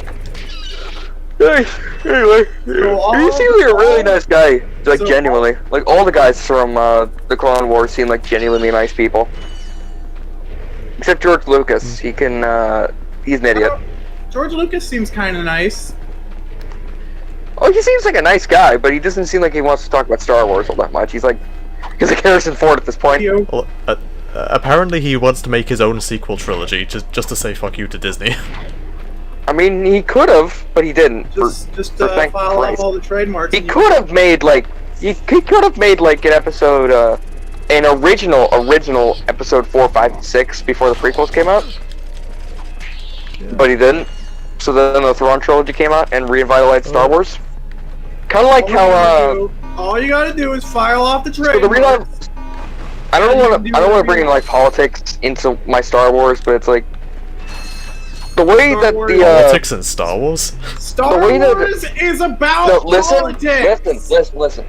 Speaker 3: Nice. Anyway, he seems like a really nice guy. Like, genuinely. Like, all the guys from the Clone Wars seem like genuinely nice people. Except George Lucas. He can, he's an idiot.
Speaker 2: George Lucas seems kind of nice.
Speaker 3: Oh, he seems like a nice guy, but he doesn't seem like he wants to talk about Star Wars all that much. He's like Harrison Ford at this point.
Speaker 1: Well, apparently he wants to make his own sequel trilogy, just to say fuck you to Disney.
Speaker 3: I mean, he could have, but he didn't.
Speaker 2: Just file off all the trademarks.
Speaker 3: He could have made like he could have made like an episode, an original episode 4, 5, and 6 before the prequels came out. Yeah. But he didn't. So then the Thrawn trilogy came out and revitalized Star Wars. Kind of like how
Speaker 2: all you gotta do is file off the trademarks.
Speaker 3: So the reason I don't want to bring in like politics into my Star Wars, but it's like the way that the
Speaker 1: politics in Star Wars.
Speaker 2: Star Wars is about politics.
Speaker 3: Listen.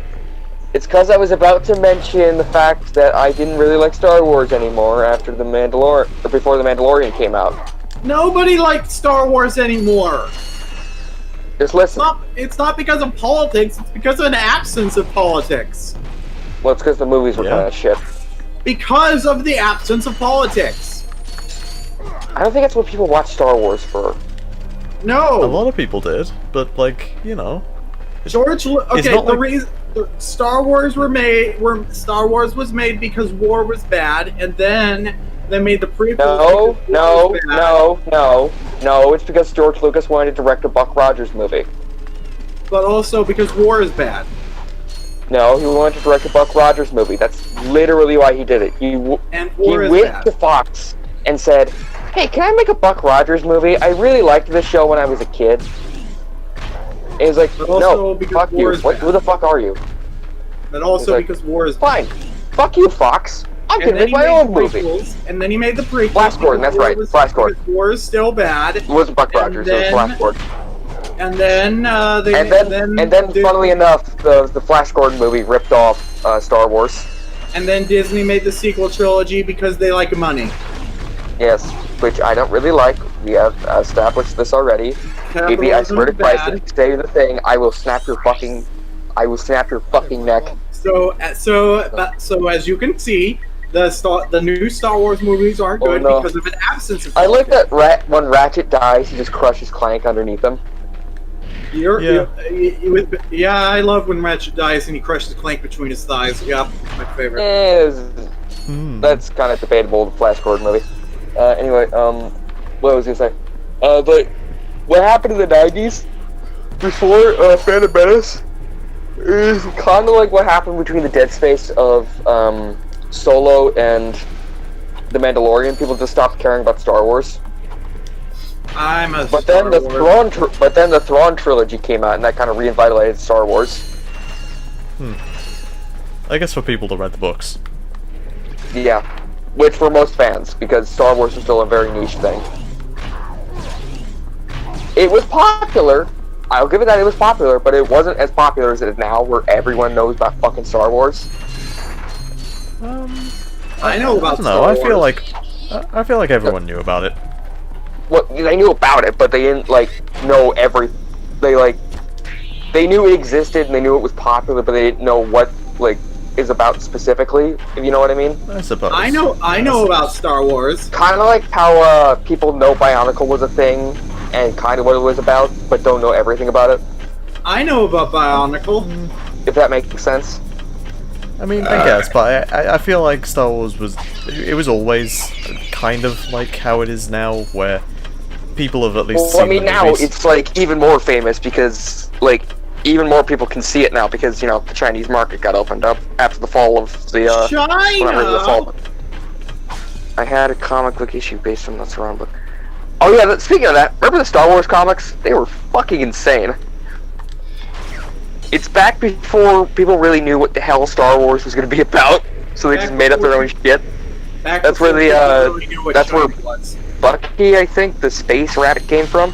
Speaker 3: It's because I was about to mention the fact that I didn't really like Star Wars anymore after the before the Mandalorian came out.
Speaker 2: Nobody liked Star Wars anymore.
Speaker 3: Just listen.
Speaker 2: It's not because of politics. It's because of an absence of politics.
Speaker 3: Well, it's because the movies were kind of shit.
Speaker 2: Because of the absence of politics.
Speaker 3: I don't think that's what people watch Star Wars for.
Speaker 2: No.
Speaker 1: A lot of people did, but like, you know.
Speaker 2: The reason Star Wars was made because war was bad, and then they made the prequel. No. It's because George Lucas wanted to direct a Buck Rogers movie. But also because war is bad.
Speaker 3: No, he wanted to direct a Buck Rogers movie. That's literally why he did it. He went to Fox and said, "Hey, can I make a Buck Rogers movie? I really liked this show when I was a kid." And he's like, "No, fuck you. Who the fuck are you?"
Speaker 2: But also because war is
Speaker 3: fine. Fuck you, Fox. I'm gonna make my own movie.
Speaker 2: And then he made the prequel.
Speaker 3: Flash Gordon, that's right. Flash Gordon.
Speaker 2: War is still bad.
Speaker 3: It wasn't Buck Rogers. It was Flash Gordon.
Speaker 2: And then,
Speaker 3: funnily enough, the Flash Gordon movie ripped off Star Wars.
Speaker 2: And then Disney made the sequel trilogy because they like money.
Speaker 3: Yes, which I don't really like. We have established this already. Maybe I swear to Christ, if you say the thing, I will snap your fucking neck.
Speaker 2: So as you can see, the new Star Wars movies aren't good because of an absence of politics.
Speaker 3: I like that when Ratchet dies, he just crushes Clank underneath him.
Speaker 2: I love when Ratchet dies and he crushes Clank between his thighs. Yeah, my favorite.
Speaker 3: That's kind of debatable, the Flash Gordon movie. Anyway, what was I gonna say? But what happened in the 90s before Phantom Menace is kind of like what happened between the dead space of Solo and The Mandalorian. People just stopped caring about Star Wars. But then the Thrawn trilogy came out, and that kind of revitalized Star Wars.
Speaker 1: I guess for people that read the books.
Speaker 3: Yeah, which for most fans, because Star Wars is still a very niche thing. It was popular. I'll give it that it was popular, but it wasn't as popular as it is now, where everyone knows about fucking Star Wars.
Speaker 2: I know about Star Wars.
Speaker 1: I feel like everyone knew about it.
Speaker 3: Well, they knew about it, but they didn't know they knew it existed and they knew it was popular, but they didn't know what is about specifically. If you know what I mean?
Speaker 1: I suppose.
Speaker 2: I know about Star Wars.
Speaker 3: Kind of like how people know Bionicle was a thing and kind of what it was about, but don't know everything about it.
Speaker 2: I know about Bionicle.
Speaker 3: If that makes sense.
Speaker 1: I mean, I guess, but I feel like Star Wars was always kind of like how it is now, where people have at least
Speaker 3: Well,
Speaker 1: seen
Speaker 3: I mean,
Speaker 1: the
Speaker 3: now
Speaker 1: movies.
Speaker 3: it's like even more famous because like even more people can see it now because you know the Chinese market got opened up after the fall of the well, not really the fall, but I had a comic book issue based on that's wrong book. Oh yeah, speaking of that, remember the Star Wars comics? They were fucking insane. It's back before people really knew what the hell Star Wars was going to be about, so they just made up their own shit. That's where that's where Bucky, I think, the space rabbit came from.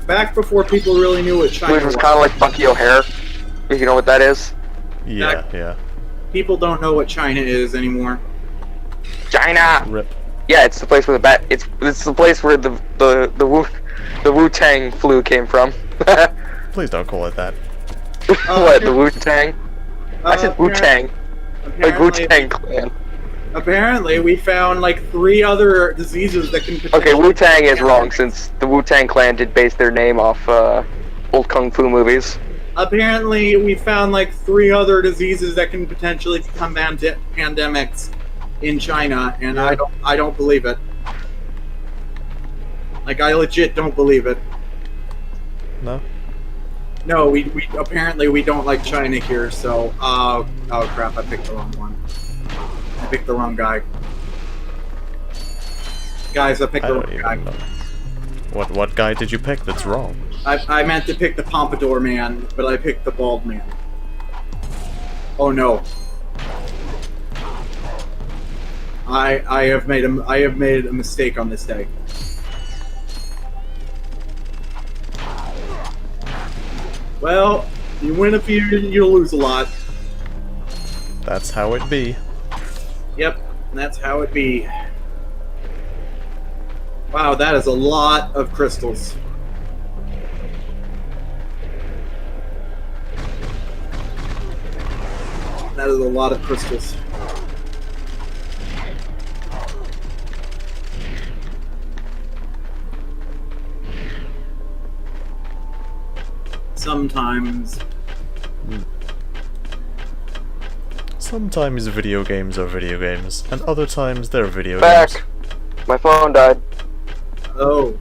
Speaker 2: Back before people really knew what China was.
Speaker 3: Which was kind of like Bucky O'Hare, if you know what that is.
Speaker 1: Yeah, yeah.
Speaker 2: People don't know what China is anymore.
Speaker 3: China.
Speaker 1: Rip.
Speaker 3: Yeah, it's the place where it's the place where the Wu-Tang flu came from.
Speaker 1: Please don't call it that.
Speaker 3: What, the Wu-Tang? I said Wu-Tang. Like Wu-Tang Clan.
Speaker 2: Apparently, we found like 3 other diseases that can potentially...
Speaker 3: Okay, Wu-Tang is wrong since the Wu-Tang Clan did base their name off old kung fu movies.
Speaker 2: Apparently, we found like 3 other diseases that can potentially become pandemics in China, and I don't believe it. Like, I legit don't believe it.
Speaker 1: No?
Speaker 2: No, we apparently we don't like China here, so, oh crap, I picked the wrong one. I picked the wrong guy. Guys, I picked the wrong guy.
Speaker 1: Know. What guy did you pick that's wrong?
Speaker 2: I meant to pick the Pompadour man, but I picked the bald man. Oh no. I have made a mistake on this day. Well, you win a few, you lose a lot.
Speaker 1: That's how it be.
Speaker 2: Yep, that's how it be. Wow, that is a lot of crystals. That is a lot of crystals. Sometimes.
Speaker 1: Sometimes video games are video games, and other times they're video games.
Speaker 3: Back! My phone died.
Speaker 2: Oh.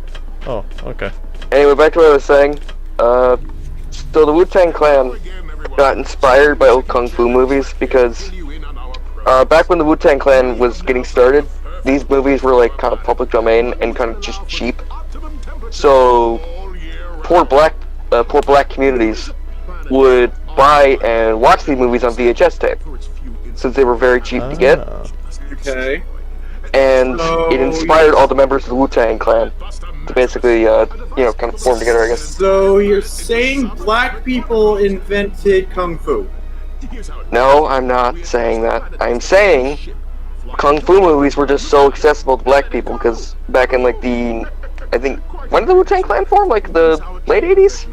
Speaker 1: Oh, okay.
Speaker 3: Anyway, back to what I was saying. So the Wu-Tang Clan got inspired by old kung fu movies because back when the Wu-Tang Clan was getting started, these movies were like kind of public domain and kind of just cheap. So poor black communities would buy and watch these movies on VHS tape since they were very cheap to get.
Speaker 2: Okay.
Speaker 3: And it inspired all the members of the Wu-Tang Clan to basically, you know, kind of form together, I guess.
Speaker 2: So you're saying black people invented Kung Fu?
Speaker 3: No, I'm not saying that. I'm saying Kung Fu movies were just so accessible to black people because back in like the, I think, when did the Wu-Tang Clan form? Like the late 80s?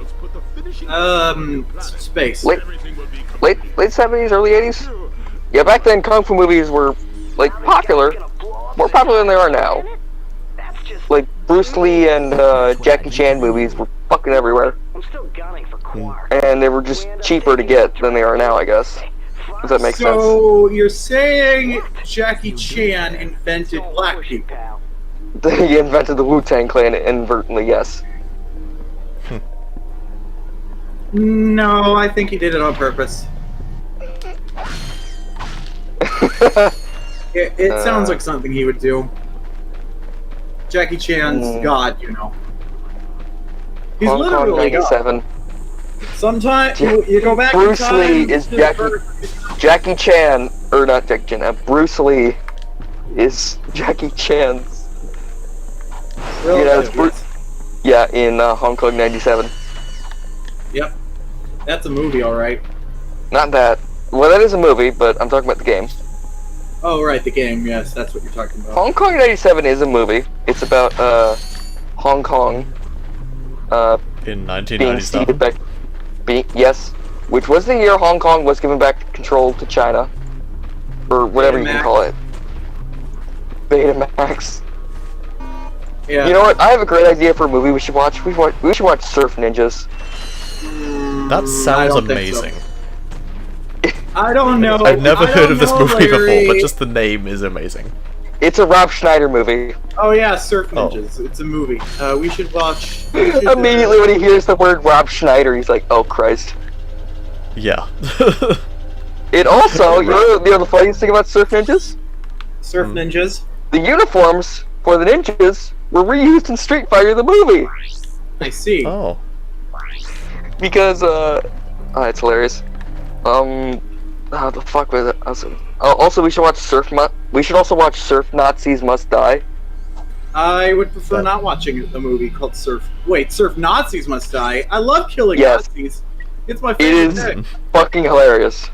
Speaker 2: Space.
Speaker 3: Late 70s, early 80s? Yeah, back then Kung Fu movies were like popular, more popular than they are now. Like Bruce Lee and Jackie Chan movies were fucking everywhere. And they were just cheaper to get than they are now, I guess. Does that make sense?
Speaker 2: So you're saying Jackie Chan invented black people?
Speaker 3: He invented the Wu-Tang Clan inadvertently, yes.
Speaker 2: No, I think he did it on purpose. It sounds like something he would do. Jackie Chan's God, you know. He's
Speaker 3: Hong Kong
Speaker 2: literally God. Sometimes you go back
Speaker 3: Bruce
Speaker 2: in time.
Speaker 3: Lee is Jackie Chan, or not Jackie Chan. Bruce Lee is Jackie Chan's.
Speaker 2: Really?
Speaker 3: You know, it's yeah, in Hong Kong '97.
Speaker 2: Yep, that's a movie, all right.
Speaker 3: Not that. Well, that is a movie, but I'm talking about the game.
Speaker 2: Oh, right, the game. Yes, that's what you're talking about.
Speaker 3: Hong Kong '97 is a movie. It's about Hong Kong
Speaker 1: in
Speaker 3: being ceded
Speaker 1: 1997.
Speaker 3: back. Yes, which was the year Hong Kong was given back control to China, or whatever you can call it. Betamax.
Speaker 2: Yeah.
Speaker 3: You know what? I have a great idea for a movie we should watch. We should watch Surf Ninjas.
Speaker 1: That sounds amazing.
Speaker 2: I don't know.
Speaker 1: I've never heard of this movie
Speaker 2: Larry.
Speaker 1: before, but just the name is amazing.
Speaker 3: It's a Rob Schneider movie.
Speaker 2: Oh yeah, Surf Ninjas. It's a movie. We should watch.
Speaker 3: Immediately when he hears the word Rob Schneider, he's like, "Oh Christ."
Speaker 1: Yeah.
Speaker 3: It also, you know the funniest thing about Surf Ninjas?
Speaker 2: Surf Ninjas.
Speaker 3: The uniforms for the ninjas were reused in Street Fighter the movie.
Speaker 2: I see.
Speaker 1: Oh.
Speaker 3: Because it's hilarious. How the fuck was it? Also, we should watch We should also watch Surf Nazis Must Die.
Speaker 2: I would prefer not watching the movie called Surf. Wait, Surf Nazis Must Die. I love killing Nazis. It's my favorite thing.
Speaker 3: Fucking hilarious.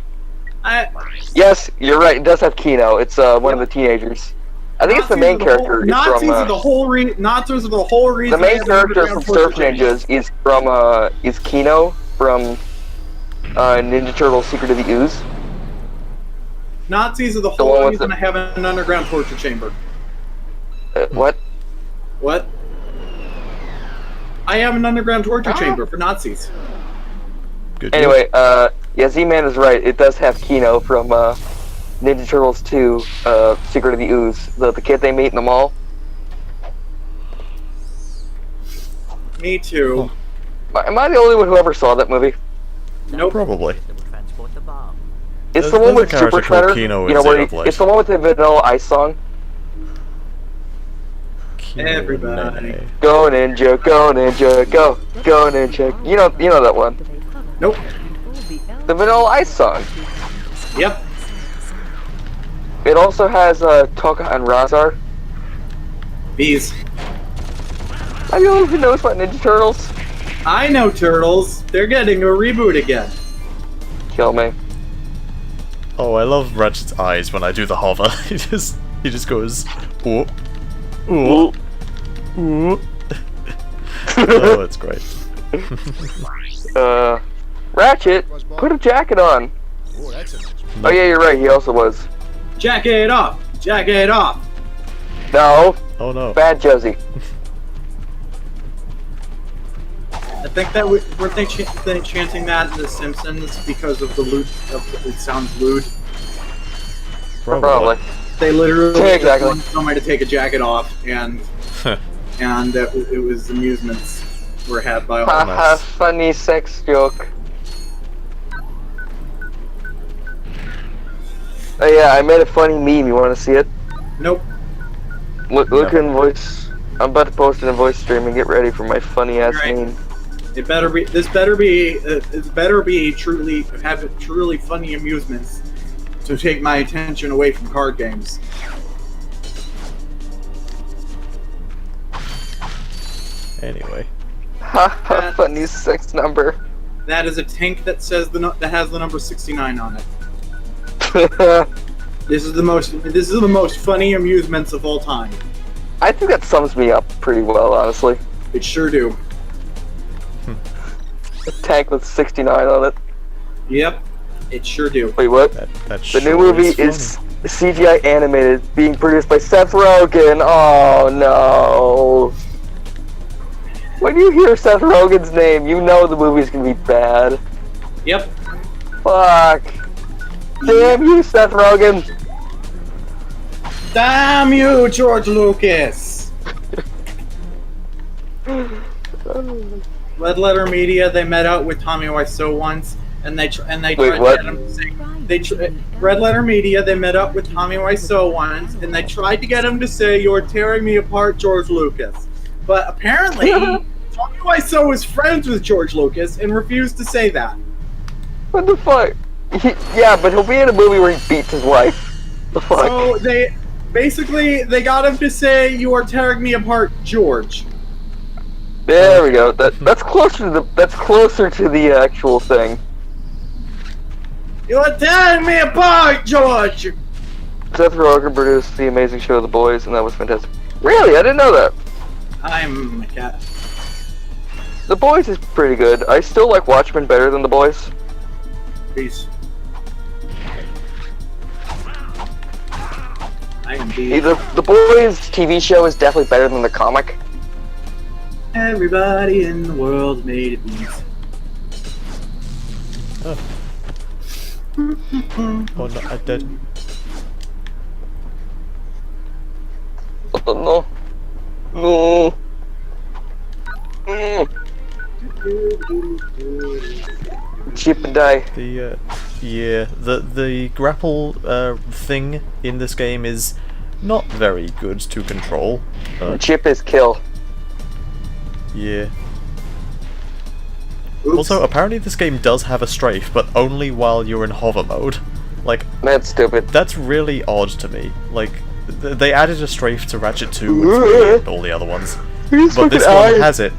Speaker 3: Yes, you're right. It does have Kino. It's one of the teenagers. I think it's the main character.
Speaker 2: Nazis are the whole reason.
Speaker 3: The main character from Surf Ninjas is Kino from Ninja Turtles: Secret of the Ooze.
Speaker 2: Nazis are the whole reason I have an underground torture chamber.
Speaker 3: What?
Speaker 2: What? I have an underground torture chamber for Nazis.
Speaker 1: Good
Speaker 3: anyway, yeah, Z-Man is right. It does have Kino from Ninja Turtles 2, Secret of the Ooze. The kid they meet in the mall.
Speaker 2: Me too.
Speaker 3: Am I the only one who ever saw that movie?
Speaker 2: Nope.
Speaker 1: Probably.
Speaker 3: It's the one with Super Shredder. You know, it's the one with the Vanilla Ice song.
Speaker 2: Everybody.
Speaker 3: Go Ninja, go Ninja, go Ninja. You know that one.
Speaker 2: Nope.
Speaker 3: The Vanilla Ice song.
Speaker 2: Yep.
Speaker 3: It also has Toka and Razar.
Speaker 2: Bees.
Speaker 3: I don't even know about Ninja Turtles.
Speaker 2: I know Turtles. They're getting a reboot again.
Speaker 3: Kill me.
Speaker 1: Oh, I love Ratchet's eyes when I do the hover. he just goes, ooh, ooh, ooh. Oh, that's great.
Speaker 3: Ratchet, put a jacket on. Oh yeah, you're right. He also was.
Speaker 2: Jacket off. Jacket off.
Speaker 3: No.
Speaker 1: Oh no.
Speaker 3: Bad Josie.
Speaker 2: I think that weren't they chanting that in The Simpsons because of the lewd. It sounds lewd.
Speaker 1: Probably.
Speaker 2: They literally
Speaker 3: exactly.
Speaker 2: wanted somebody to take a jacket off, and it was amusements were had by all.
Speaker 3: Haha, funny sex joke. Oh yeah, I made a funny meme. You want to see it?
Speaker 2: Nope.
Speaker 3: Look in voice. I'm about to post it in voice stream and get ready for my funny ass meme.
Speaker 2: It better be. This better be. It better be truly funny amusements to take my attention away from card games.
Speaker 1: Anyway.
Speaker 3: Haha, funny sex number.
Speaker 2: That is a tank that says that has the number 69 on it. This is the most funny amusements of all time.
Speaker 3: I think that sums me up pretty well, honestly.
Speaker 2: It sure do.
Speaker 3: A tank with 69 on it.
Speaker 2: Yep, it sure do.
Speaker 3: Wait, what? The new movie is CGI animated, being produced by Seth Rogen. Oh no! When you hear Seth Rogen's name, you know the movie's gonna be bad.
Speaker 2: Yep.
Speaker 3: Fuck. Damn you, Seth Rogen!
Speaker 2: Damn you, George Lucas! Red Letter Media, they met out with Tommy Wiseau once, and they tried to get him to say, Red Letter Media, they met up with Tommy Wiseau once, and they tried to get him to say, "You're tearing me apart, George Lucas." But apparently, Tommy Wiseau was friends with George Lucas and refused to say that.
Speaker 3: What the fuck? Yeah, but he'll be in a movie where he beats his wife. The fuck?
Speaker 2: So they got him to say, "You are tearing me apart, George."
Speaker 3: There we go. That's closer to the actual thing.
Speaker 2: You are tearing me apart, George.
Speaker 3: Seth Rogen produced The Amazing Show The Boys, and that was fantastic. Really? I didn't know that.
Speaker 2: I'm a cat.
Speaker 3: The Boys is pretty good. I still like Watchmen better than The Boys.
Speaker 2: Peace.
Speaker 3: The Boys TV show is definitely better than the comic.
Speaker 2: Everybody in the world made it bees.
Speaker 1: Oh. Oh no, I did.
Speaker 3: No. No. Chip and die.
Speaker 1: The grapple thing in this game is not very good to control.
Speaker 3: Chip is kill.
Speaker 1: Yeah.
Speaker 2: Oops.
Speaker 1: Also, apparently this game does have a strafe, but only while you're in hover mode. Like,
Speaker 3: That's stupid.
Speaker 1: that's really odd to me. Like, they added a strafe to Ratchet 2 and 3 and all the other ones, but this one has it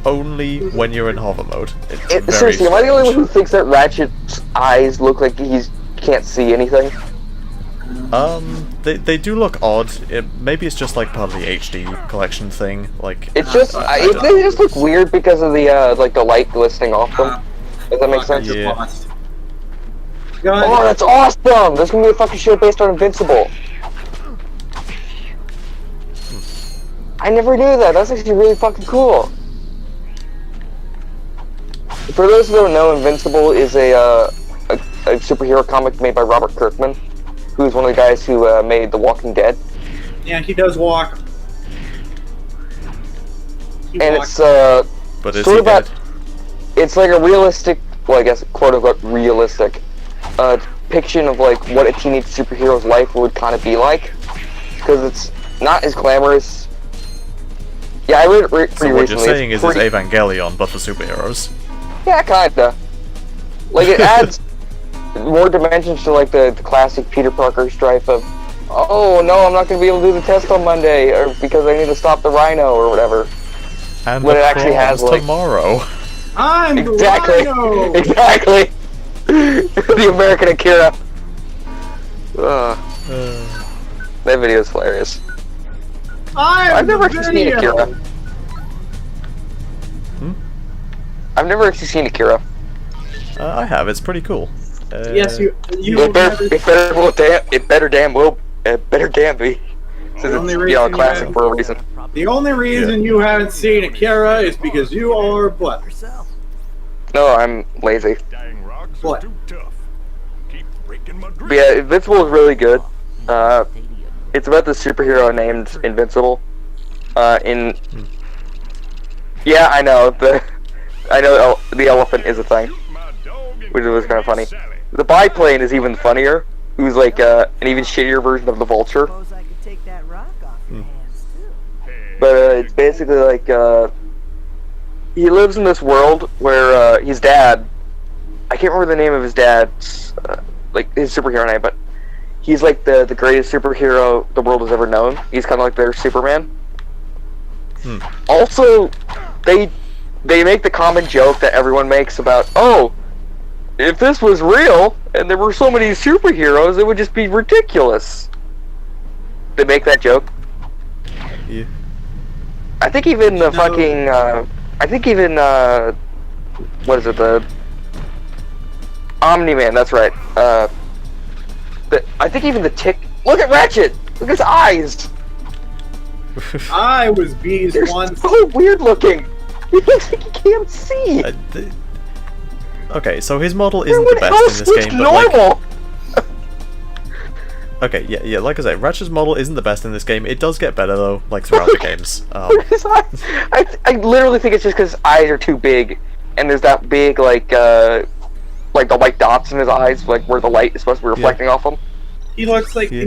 Speaker 1: only when you're in hover mode. It's very
Speaker 3: Seriously, am I the only one
Speaker 1: strange.
Speaker 3: who thinks that Ratchet's eyes look like he can't see anything?
Speaker 1: They do look odd. Maybe it's just like part of the HD collection thing. Like,
Speaker 3: It's just they just look weird because of the like the light glistening off them. Does that make sense?
Speaker 1: Yeah.
Speaker 3: Oh, that's awesome! There's gonna be a fucking show based on Invincible. I never knew that. That's actually really fucking cool. For those who don't know, Invincible is a superhero comic made by Robert Kirkman, who's one of the guys who made The Walking Dead.
Speaker 2: Yeah, he does walk.
Speaker 3: And it's
Speaker 1: but is
Speaker 3: sort
Speaker 1: he
Speaker 3: of about,
Speaker 1: dead?
Speaker 3: it's like a realistic, well, I guess quote unquote realistic depiction of like what a teenage superhero's life would kind of be like, because it's not as glamorous. Yeah, I read it pretty
Speaker 1: So what
Speaker 3: recently.
Speaker 1: you're saying is it's
Speaker 3: pretty...
Speaker 1: Evangelion, but for superheroes.
Speaker 3: Yeah, kinda. Like, it adds more dimensions to, like, the classic Peter Parker strife of, oh, no, I'm not gonna be able to do the test on Monday, or because I need to stop the Rhino, or whatever.
Speaker 1: And
Speaker 3: When
Speaker 1: the
Speaker 3: it actually has,
Speaker 1: prawns
Speaker 3: like...
Speaker 1: tomorrow.
Speaker 2: I'm the
Speaker 3: Exactly!
Speaker 2: Rhino!
Speaker 3: Exactly! The American Akira. That video is hilarious. I've never actually seen Akira. I've never actually seen Akira.
Speaker 1: I have. It's pretty cool.
Speaker 2: Yes, you
Speaker 3: It better damn be. Since it's, you know, a classic for a reason.
Speaker 2: The only reason you haven't seen Akira is because you are what?
Speaker 3: No, I'm lazy.
Speaker 5: Dying rocks
Speaker 2: What?
Speaker 5: are too tough. Keep breaking my
Speaker 3: But yeah, Invincible is really good. It's about the superhero named Invincible. Yeah, I know the elephant is a thing, which was kind of funny. The biplane is even funnier. Who's like an even shittier version of the vulture.
Speaker 4: Suppose I could take that rock off your hands too.
Speaker 3: But it's basically like he lives in this world where his dad, I can't remember the name of his dad's like his superhero name, but he's like the greatest superhero the world has ever known. He's kind of like their Superman. Also, they make the common joke that everyone makes about, oh, if this was real and there were so many superheroes, it would just be ridiculous. They make that joke.
Speaker 1: Yeah.
Speaker 3: I think even the fucking what is it, the Omni-Man, that's right. I think even the Tick, look at Ratchet! Look at his eyes!
Speaker 2: I was bees
Speaker 3: They're
Speaker 2: once.
Speaker 3: so weird looking! He looks like he can't see!
Speaker 1: Okay, so his model isn't the best in this game, but
Speaker 3: normal!
Speaker 1: like... Okay, yeah, like I say, Ratchet's model isn't the best in this game. It does get better, though, like, throughout the games.
Speaker 3: Look at his eyes! I literally think it's just because his eyes are too big, and there's that big, like the white dots in his eyes, like, where the light is supposed to be reflecting off them.
Speaker 2: He looks like his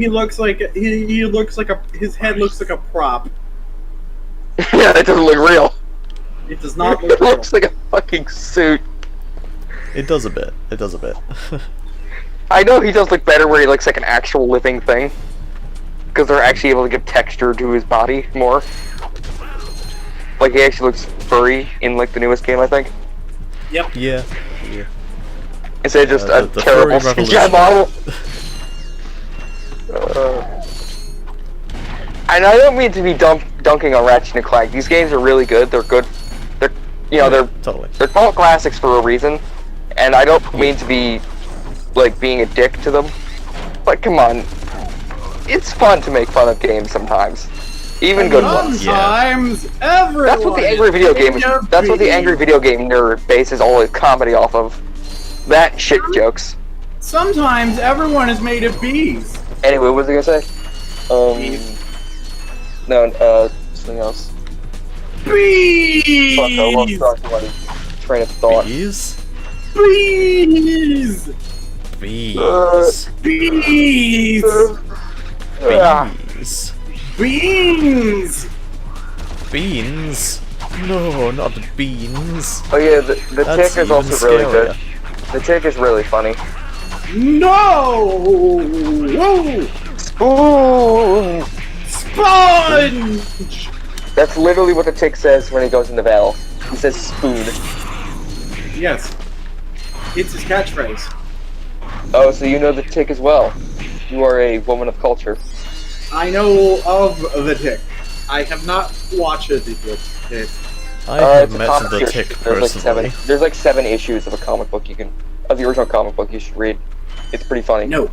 Speaker 2: head looks like a prop.
Speaker 3: Yeah, that doesn't look real.
Speaker 2: It does not
Speaker 3: It
Speaker 2: look real.
Speaker 3: looks like a fucking suit.
Speaker 1: It does a bit. It does a bit.
Speaker 3: I know he does look better where he looks like an actual living thing. Because they're actually able to give texture to his body more. Like, he actually looks furry in, like, the newest game, I think.
Speaker 2: Yep.
Speaker 1: Yeah.
Speaker 3: Instead of just a
Speaker 1: the
Speaker 3: terrible
Speaker 1: furry
Speaker 3: CGI model. And I don't mean to be dunking on Ratchet and Clank. These games are really good. They're good. They're, you know,
Speaker 1: Totally.
Speaker 3: they're called classics for a reason. And I don't mean to be, like, being a dick to them. But come on, it's fun to make fun of games sometimes, even good ones.
Speaker 2: Sometimes everyone.
Speaker 3: That's what the angry video game. That's what the angry video game nerd bases all his comedy off of. That shit jokes.
Speaker 2: Sometimes everyone is made of bees.
Speaker 3: Anyway, what was I gonna say? No, something else.
Speaker 2: Bees!
Speaker 3: Fuck, I lost my train of thought.
Speaker 1: Bees?
Speaker 2: Bees!
Speaker 1: Bees.
Speaker 2: Bees!
Speaker 1: Bees.
Speaker 2: Beans!
Speaker 1: Beans? No, not beans.
Speaker 3: Oh yeah, the
Speaker 1: That's
Speaker 3: tick is also
Speaker 1: even
Speaker 3: really
Speaker 1: scarier.
Speaker 3: good. The tick is really funny.
Speaker 2: No! Whoa!
Speaker 3: Spoon!
Speaker 2: Sponge!
Speaker 3: That's literally what the tick says when he goes into battle. He says spoon.
Speaker 2: Yes. It's his catchphrase.
Speaker 3: Oh, so you know the tick as well. You are a woman of culture.
Speaker 2: I know of the Tick. I have not watched it.
Speaker 1: I have
Speaker 3: It's a
Speaker 1: met
Speaker 3: comic
Speaker 1: the
Speaker 3: series.
Speaker 1: tick
Speaker 3: There's
Speaker 1: personally.
Speaker 3: there's like 7 issues of a comic book of the original comic book you should read. It's pretty funny.
Speaker 2: No.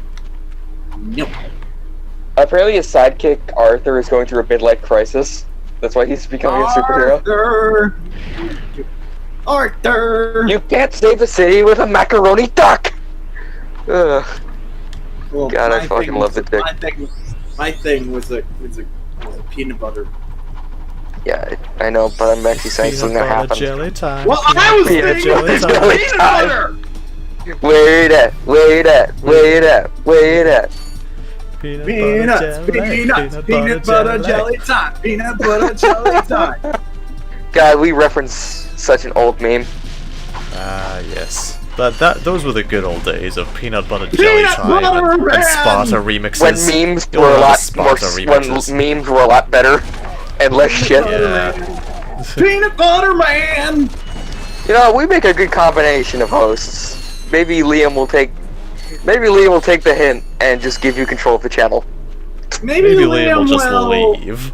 Speaker 3: Apparently his sidekick, Arthur, is going through a midlife crisis. That's why he's becoming a superhero.
Speaker 2: Arthur!
Speaker 3: You can't save the city with a macaroni duck! Ugh.
Speaker 2: Well,
Speaker 3: God, I
Speaker 2: my
Speaker 3: fucking
Speaker 2: thing
Speaker 3: love
Speaker 2: was-
Speaker 3: the Tick.
Speaker 2: My thing was a peanut butter.
Speaker 3: Yeah, I know, but I'm actually saying something that happened.
Speaker 1: Jelly time.
Speaker 2: Well, I was
Speaker 3: Peanut
Speaker 2: thinking
Speaker 3: jelly
Speaker 2: it was
Speaker 3: time.
Speaker 2: peanut butter!
Speaker 3: Wait at.
Speaker 1: Peanut
Speaker 2: Peanuts, peanut butter jelly time, peanut butter jelly time.
Speaker 3: God, we reference such an old meme.
Speaker 1: Ah, yes. But those were the good old days of peanut butter jelly
Speaker 2: Peanut
Speaker 1: time
Speaker 2: butter
Speaker 1: and
Speaker 2: man!
Speaker 1: Sparta remixes.
Speaker 3: When memes
Speaker 1: You'll
Speaker 3: were a
Speaker 1: love the
Speaker 3: lot
Speaker 1: Sparta
Speaker 3: more.
Speaker 1: remixes.
Speaker 3: When memes were a lot better and less shit.
Speaker 1: Yeah.
Speaker 2: Peanut butter man!
Speaker 3: You know, we make a good combination of hosts. Maybe Liam will take the hint and just give you control of the channel.
Speaker 2: Maybe
Speaker 1: Liam will just
Speaker 2: will.
Speaker 1: leave.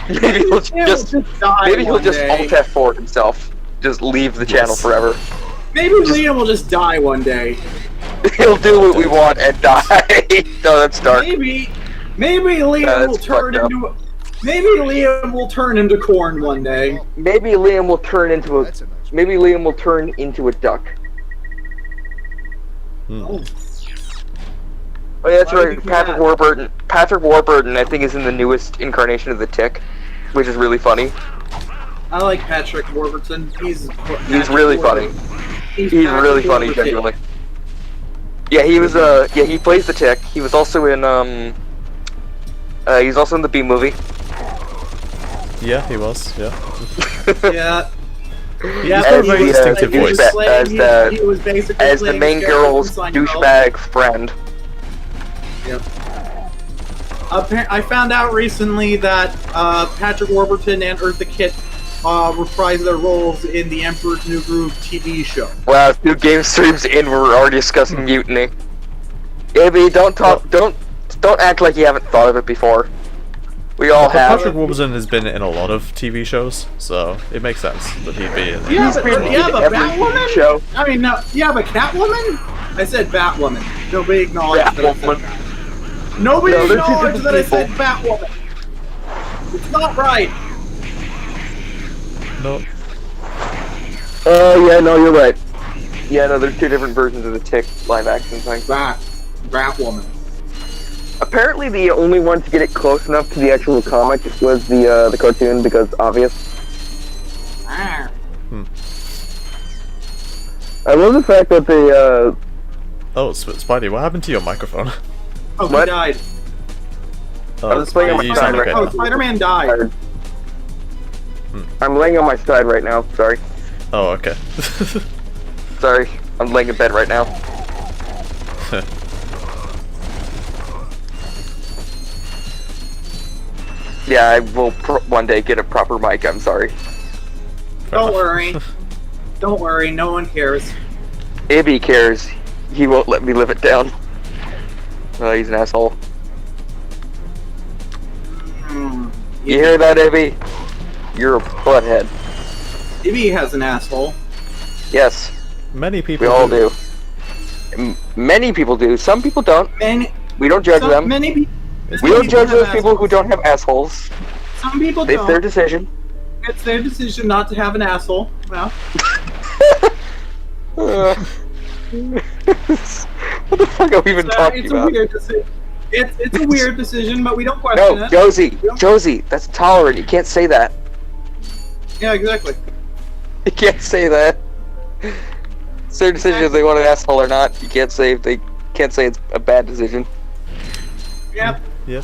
Speaker 3: Maybe he'll just
Speaker 2: die
Speaker 3: maybe he'll
Speaker 2: one
Speaker 3: just
Speaker 2: day.
Speaker 3: Alt F4 himself. Just leave the channel
Speaker 1: Yes.
Speaker 3: forever.
Speaker 2: Maybe Liam will just die one day.
Speaker 3: He'll do what we want and die. No, that's dark.
Speaker 2: Maybe Liam
Speaker 3: That's
Speaker 2: will turn
Speaker 3: fucked up.
Speaker 2: into. Maybe Liam will turn into corn one day.
Speaker 3: Maybe Liam will turn into a. Maybe Liam will turn into a duck.
Speaker 2: Oh,
Speaker 3: Oh yeah, that's
Speaker 2: Why would
Speaker 3: right.
Speaker 2: you do
Speaker 3: Patrick
Speaker 2: that?
Speaker 3: Warburton. Patrick Warburton, I think, is in the newest incarnation of the Tick, which is really funny.
Speaker 2: I like Patrick Warburton. He's
Speaker 3: really funny.
Speaker 2: He's
Speaker 3: He's
Speaker 2: Patrick
Speaker 3: really funny,
Speaker 2: Warburton.
Speaker 3: genuinely. Yeah, he was. Yeah, he plays the Tick. He was also in. He's also in the B movie.
Speaker 1: Yeah, he was. Yeah.
Speaker 2: Yeah. Yeah,
Speaker 3: As
Speaker 2: but he
Speaker 1: very
Speaker 2: was-
Speaker 1: distinctive
Speaker 2: he was
Speaker 1: voice.
Speaker 2: playing-
Speaker 3: As
Speaker 2: he-
Speaker 3: the-
Speaker 2: he was basically
Speaker 3: As the
Speaker 2: playing
Speaker 3: main
Speaker 2: character
Speaker 3: girl's
Speaker 2: from Seinfeld.
Speaker 3: douchebag friend.
Speaker 2: Yep. I found out recently that Patrick Warburton and Eartha Kitt reprised their roles in the Emperor's New Groove TV show.
Speaker 3: Wow, 2 game streams in, we're already discussing mutiny. AB, don't act like you haven't thought of it before. We all
Speaker 1: But
Speaker 3: have.
Speaker 1: Patrick Warburton has been in a lot of TV shows, so it makes sense that he'd be in there.
Speaker 2: Yeah,
Speaker 3: He's
Speaker 2: but,
Speaker 3: been
Speaker 2: yeah,
Speaker 3: in
Speaker 2: but
Speaker 3: every
Speaker 2: Batwoman?
Speaker 3: show.
Speaker 2: I mean, no, yeah, but Catwoman? I said Batwoman. Nobody acknowledged that I said
Speaker 3: Batwoman.
Speaker 2: that. Nobody
Speaker 3: No, they're two
Speaker 2: acknowledged that I
Speaker 3: different
Speaker 2: said Batwoman. It's not right.
Speaker 1: No.
Speaker 3: Oh, yeah, no, you're right. Yeah, no, there's 2 different versions of the Tick live action thing.
Speaker 2: Batwoman.
Speaker 3: Apparently, the only one to get it close enough to the actual comic was the cartoon, because obvious.
Speaker 2: Ah.
Speaker 3: I love the fact that they,
Speaker 1: Oh, Spidey, what happened to your microphone?
Speaker 2: Oh,
Speaker 3: What?
Speaker 2: he died.
Speaker 1: Oh,
Speaker 3: was playing on my
Speaker 1: you
Speaker 3: side
Speaker 1: sound
Speaker 3: right
Speaker 1: okay
Speaker 2: Oh,
Speaker 1: now.
Speaker 2: Spider-Man died.
Speaker 3: I'm laying on my side right now, sorry.
Speaker 1: Oh, okay.
Speaker 3: Sorry, I'm laying in bed right now. Yeah, I will one day get a proper mic, I'm sorry.
Speaker 2: Don't worry. Don't worry, no one cares.
Speaker 3: Ibby cares. He won't let me live it down. He's an asshole.
Speaker 2: Hmm.
Speaker 3: You hear that, Ibby? You're a butthead.
Speaker 2: Ibby has an asshole.
Speaker 3: Yes,
Speaker 1: Many people
Speaker 3: we all do. Many people do. Some people don't.
Speaker 2: Many,
Speaker 3: We don't judge them.
Speaker 2: many people.
Speaker 3: We don't judge those people who don't have assholes.
Speaker 2: Some people
Speaker 3: It's
Speaker 2: don't.
Speaker 3: their decision.
Speaker 2: It's their decision not to have an asshole. Well,
Speaker 3: What the fuck are we even talking
Speaker 2: it's
Speaker 3: about?
Speaker 2: a weird decision. It's a weird decision, but we don't question
Speaker 3: No,
Speaker 2: it.
Speaker 3: Josie, that's intolerant. You can't say that.
Speaker 2: Yeah, exactly.
Speaker 3: You can't say that. Certain decisions, they want an asshole or not, you can't say it's a bad decision.
Speaker 2: Yep.
Speaker 1: Yep.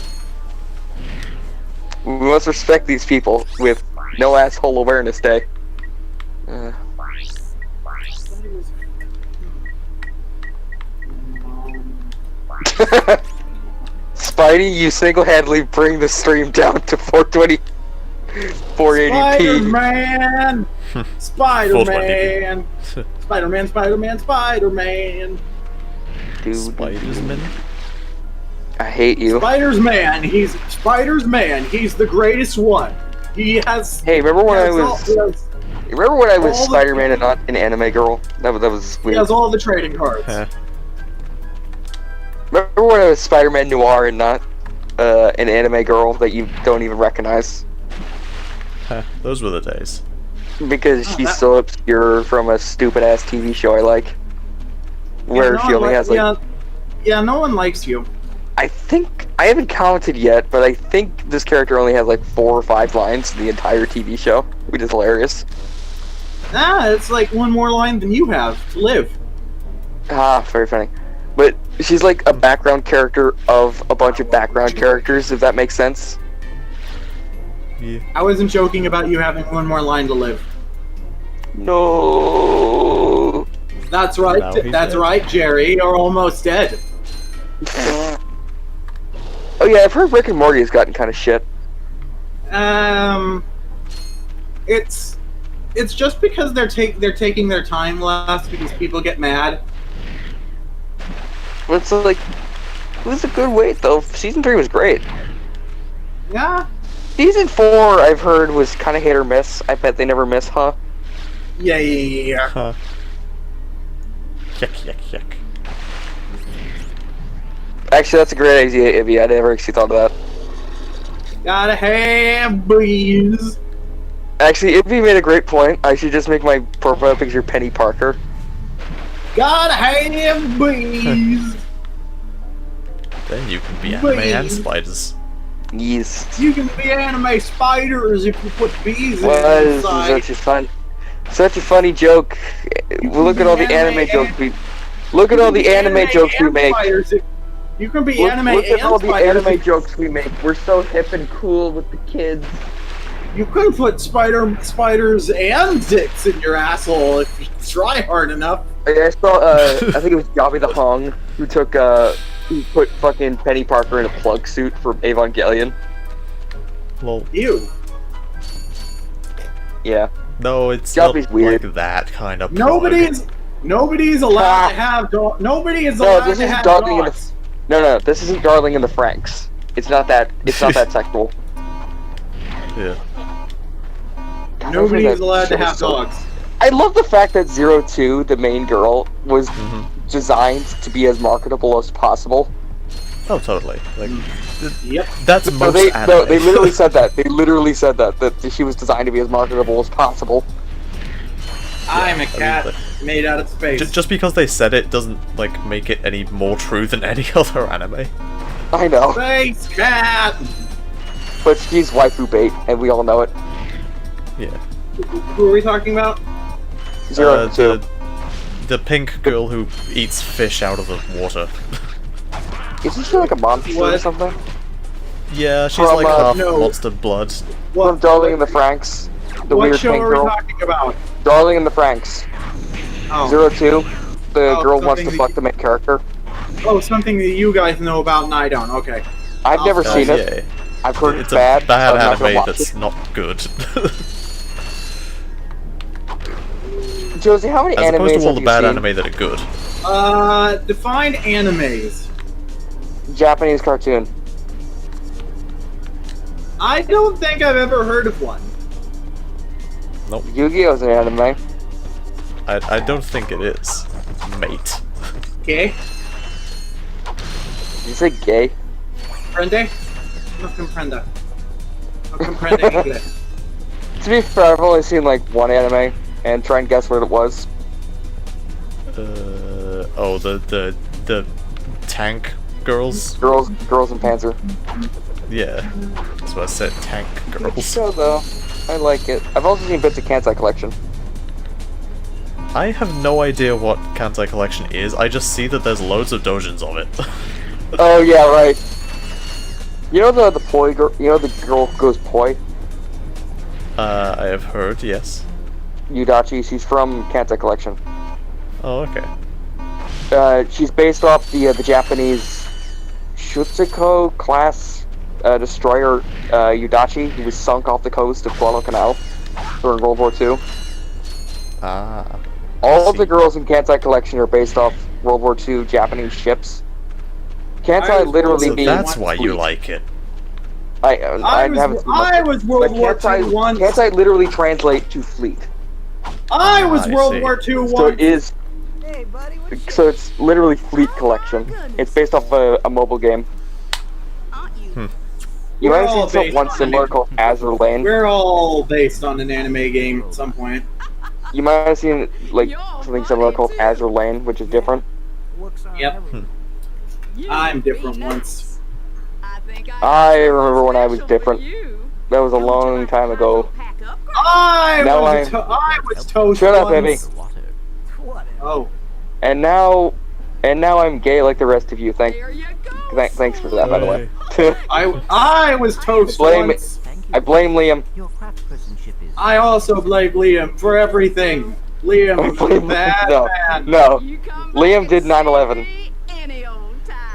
Speaker 3: We must respect these people with No Asshole Awareness Day. Spidey, you single-handedly bring the stream down to 420, 480p.
Speaker 2: Spider-Man! Spider-Man! Spider-Man, Spider-Man, Spider-Man!
Speaker 3: Dude,
Speaker 1: Spiderman?
Speaker 3: I hate you.
Speaker 2: Spider-Man, he's the greatest one. He has.
Speaker 3: Hey, remember when I
Speaker 2: he
Speaker 3: was
Speaker 2: all the-
Speaker 3: Spider-Man and not an anime girl? That was
Speaker 2: He
Speaker 3: weird.
Speaker 2: has all the trading cards.
Speaker 3: Remember when I was Spider-Man Noir and not an anime girl that you don't even recognize?
Speaker 1: Those were the days.
Speaker 3: Because she's so obscure from a stupid-ass TV show I like. Where she only has like...
Speaker 2: Yeah, no one likes you.
Speaker 3: I think... I haven't counted yet, but I think this character only has like 4 or 5 lines in the entire TV show. Which is hilarious.
Speaker 2: It's like one more line than you have to live.
Speaker 3: Ah, very funny. But she's like a background character of a bunch of background characters, if that makes sense.
Speaker 1: Yeah.
Speaker 2: I wasn't joking about you having one more line to live.
Speaker 3: No.
Speaker 2: That's right.
Speaker 1: Now he's
Speaker 2: That's
Speaker 1: dead.
Speaker 2: right, Jerry. You're almost dead.
Speaker 3: Oh yeah, I've heard Rick and Morty has gotten kind of shit.
Speaker 2: It's just because they're taking their time less because people get mad.
Speaker 3: But it's like, it was a good wait though. Season 3 was great.
Speaker 2: Yeah.
Speaker 3: Season 4, I've heard, was kind of hit or miss. I bet they never miss, huh?
Speaker 2: Yeah.
Speaker 1: Huh. Yuck.
Speaker 3: Actually, that's a great idea, Ivy. I never actually thought of that.
Speaker 2: Gotta have bees.
Speaker 3: Actually, Ivy made a great point. I should just make my profile picture Penny Parker.
Speaker 2: Gotta have bees.
Speaker 1: Then you can be anime and spiders.
Speaker 3: Yes.
Speaker 2: You can be anime spiders if you put bees
Speaker 3: Was
Speaker 2: inside.
Speaker 3: such a funny joke. Look at all the anime jokes we. Look at all the anime jokes we make.
Speaker 2: You can be
Speaker 3: Look
Speaker 2: anime
Speaker 3: at
Speaker 2: and
Speaker 3: all the
Speaker 2: spiders.
Speaker 3: anime jokes we make. We're so hip and cool with the kids.
Speaker 2: You could put spiders and dicks in your asshole if you try hard enough.
Speaker 3: I saw. I think it was Yabi the Hong who put fucking Penny Parker in a plug suit for Evangelion.
Speaker 1: Lol.
Speaker 2: Ew.
Speaker 3: Yeah.
Speaker 1: No, it's
Speaker 3: Jobby's
Speaker 1: not
Speaker 3: weird.
Speaker 1: like that kind of.
Speaker 2: Nobody's allowed to have dogs. Nobody is allowed
Speaker 3: this
Speaker 2: to
Speaker 3: is
Speaker 2: have
Speaker 3: Darling in the.
Speaker 2: dogs.
Speaker 3: No, this isn't Darling in the Franks. It's not that. It's not that sexual.
Speaker 1: Yeah.
Speaker 3: God,
Speaker 2: Nobody
Speaker 3: that
Speaker 2: is allowed to
Speaker 3: show
Speaker 2: have
Speaker 3: so-
Speaker 2: dogs.
Speaker 3: I love the fact that 02, the main girl, was designed to be as marketable as possible.
Speaker 1: Oh, totally. Like,
Speaker 2: Yep.
Speaker 1: that's
Speaker 3: No,
Speaker 1: most
Speaker 3: they
Speaker 1: anime.
Speaker 3: literally said that. They literally said that she was designed to be as marketable as possible.
Speaker 2: I'm a cat
Speaker 1: but-
Speaker 2: made out of space.
Speaker 1: Just because they said it doesn't like make it any more true than any other anime.
Speaker 3: I know,
Speaker 2: Space cat.
Speaker 3: but she's waifu bait, and we all know it.
Speaker 1: Yeah.
Speaker 2: Who are we talking about?
Speaker 3: 02.
Speaker 1: The pink girl who eats fish out of the water.
Speaker 3: Isn't she like a monster or
Speaker 2: What?
Speaker 3: something?
Speaker 1: Yeah, she's
Speaker 3: From,
Speaker 1: like half
Speaker 2: no.
Speaker 1: monster blood.
Speaker 3: From Darling in the Franks. The
Speaker 2: What
Speaker 3: weird
Speaker 2: show
Speaker 3: pink
Speaker 2: are we
Speaker 3: girl.
Speaker 2: talking about?
Speaker 3: Darling in the Franks.
Speaker 2: Oh.
Speaker 3: 02. The
Speaker 2: Oh,
Speaker 3: girl wants to
Speaker 2: something
Speaker 3: fuck
Speaker 2: that-
Speaker 3: the main character.
Speaker 2: Oh, something that you guys know about and I don't. Okay.
Speaker 3: I've never
Speaker 2: Oh,
Speaker 3: seen it.
Speaker 1: Yeah.
Speaker 3: I've heard
Speaker 1: It's
Speaker 3: it's
Speaker 1: a
Speaker 3: bad.
Speaker 1: bad
Speaker 3: so I'm not gonna
Speaker 1: anime
Speaker 3: watch
Speaker 1: that's
Speaker 3: it.
Speaker 1: not good.
Speaker 3: Josie, how many
Speaker 1: As
Speaker 3: animes
Speaker 1: opposed to all
Speaker 3: have
Speaker 1: the
Speaker 3: you
Speaker 1: bad
Speaker 3: seen?
Speaker 1: anime that are good.
Speaker 2: Define animes.
Speaker 3: Japanese cartoon.
Speaker 2: I don't think I've ever heard of one.
Speaker 1: Nope.
Speaker 3: Yu-Gi-Oh's an anime.
Speaker 1: I don't think it is. Mate.
Speaker 2: Okay.
Speaker 3: Did you say gay?
Speaker 2: Prende? No comprenda. No comprende inglés.
Speaker 3: To be fair, I've only seen like one anime, and try and guess what it was.
Speaker 1: Oh, the tank girls.
Speaker 3: Girls and Panzer.
Speaker 1: Yeah, that's what I said. Tank girls.
Speaker 3: So though, I like it. I've also seen bits of Kansai Collection.
Speaker 1: I have no idea what Kansai Collection is. I just see that there's loads of doujins of it.
Speaker 3: Oh yeah, right. You know the poi girl. You know the girl who goes poi.
Speaker 1: I have heard, yes.
Speaker 3: Yudachi. She's from Kansai Collection.
Speaker 1: Oh, okay.
Speaker 3: She's based off the Japanese Shutsuko class destroyer Yudachi, who was sunk off the coast of Guadalcanal during World War II.
Speaker 1: Ah.
Speaker 3: All of the girls in Kansai Collection are based off World War II Japanese ships. Kansai literally
Speaker 1: So
Speaker 3: means
Speaker 1: that's why
Speaker 3: fleet.
Speaker 1: you like it.
Speaker 3: I
Speaker 2: was World War II once.
Speaker 3: Kansai literally translate to fleet.
Speaker 2: I was
Speaker 1: I
Speaker 2: World
Speaker 1: see.
Speaker 2: War II
Speaker 3: So
Speaker 2: once.
Speaker 3: it is.
Speaker 4: Hey, buddy, what
Speaker 3: So it's literally Fleet Collection. It's based off a mobile game.
Speaker 4: aren't you?
Speaker 3: You
Speaker 2: We're
Speaker 3: might have
Speaker 2: all
Speaker 3: seen
Speaker 2: based
Speaker 3: one
Speaker 2: on
Speaker 3: similar
Speaker 2: it.
Speaker 3: called Azure Lane.
Speaker 2: We're all based on an anime game at some point.
Speaker 3: You might have seen like something similar called Azure Lane, which is different.
Speaker 4: Looks on
Speaker 2: Yep.
Speaker 4: everything.
Speaker 2: I'm different once.
Speaker 3: I remember when I was different. That was a long time ago.
Speaker 2: I
Speaker 3: Now
Speaker 2: was toast
Speaker 3: Shut up, baby.
Speaker 2: once.
Speaker 4: Whatever.
Speaker 2: Oh.
Speaker 3: And now I'm gay like the rest of you. Thanks for that, by the way.
Speaker 2: I was toast
Speaker 3: Blame
Speaker 2: once.
Speaker 3: I blame Liam.
Speaker 6: Your craftspersonship is.
Speaker 2: I also blame Liam for everything. Liam was a bad man.
Speaker 3: No. Liam did 9/11.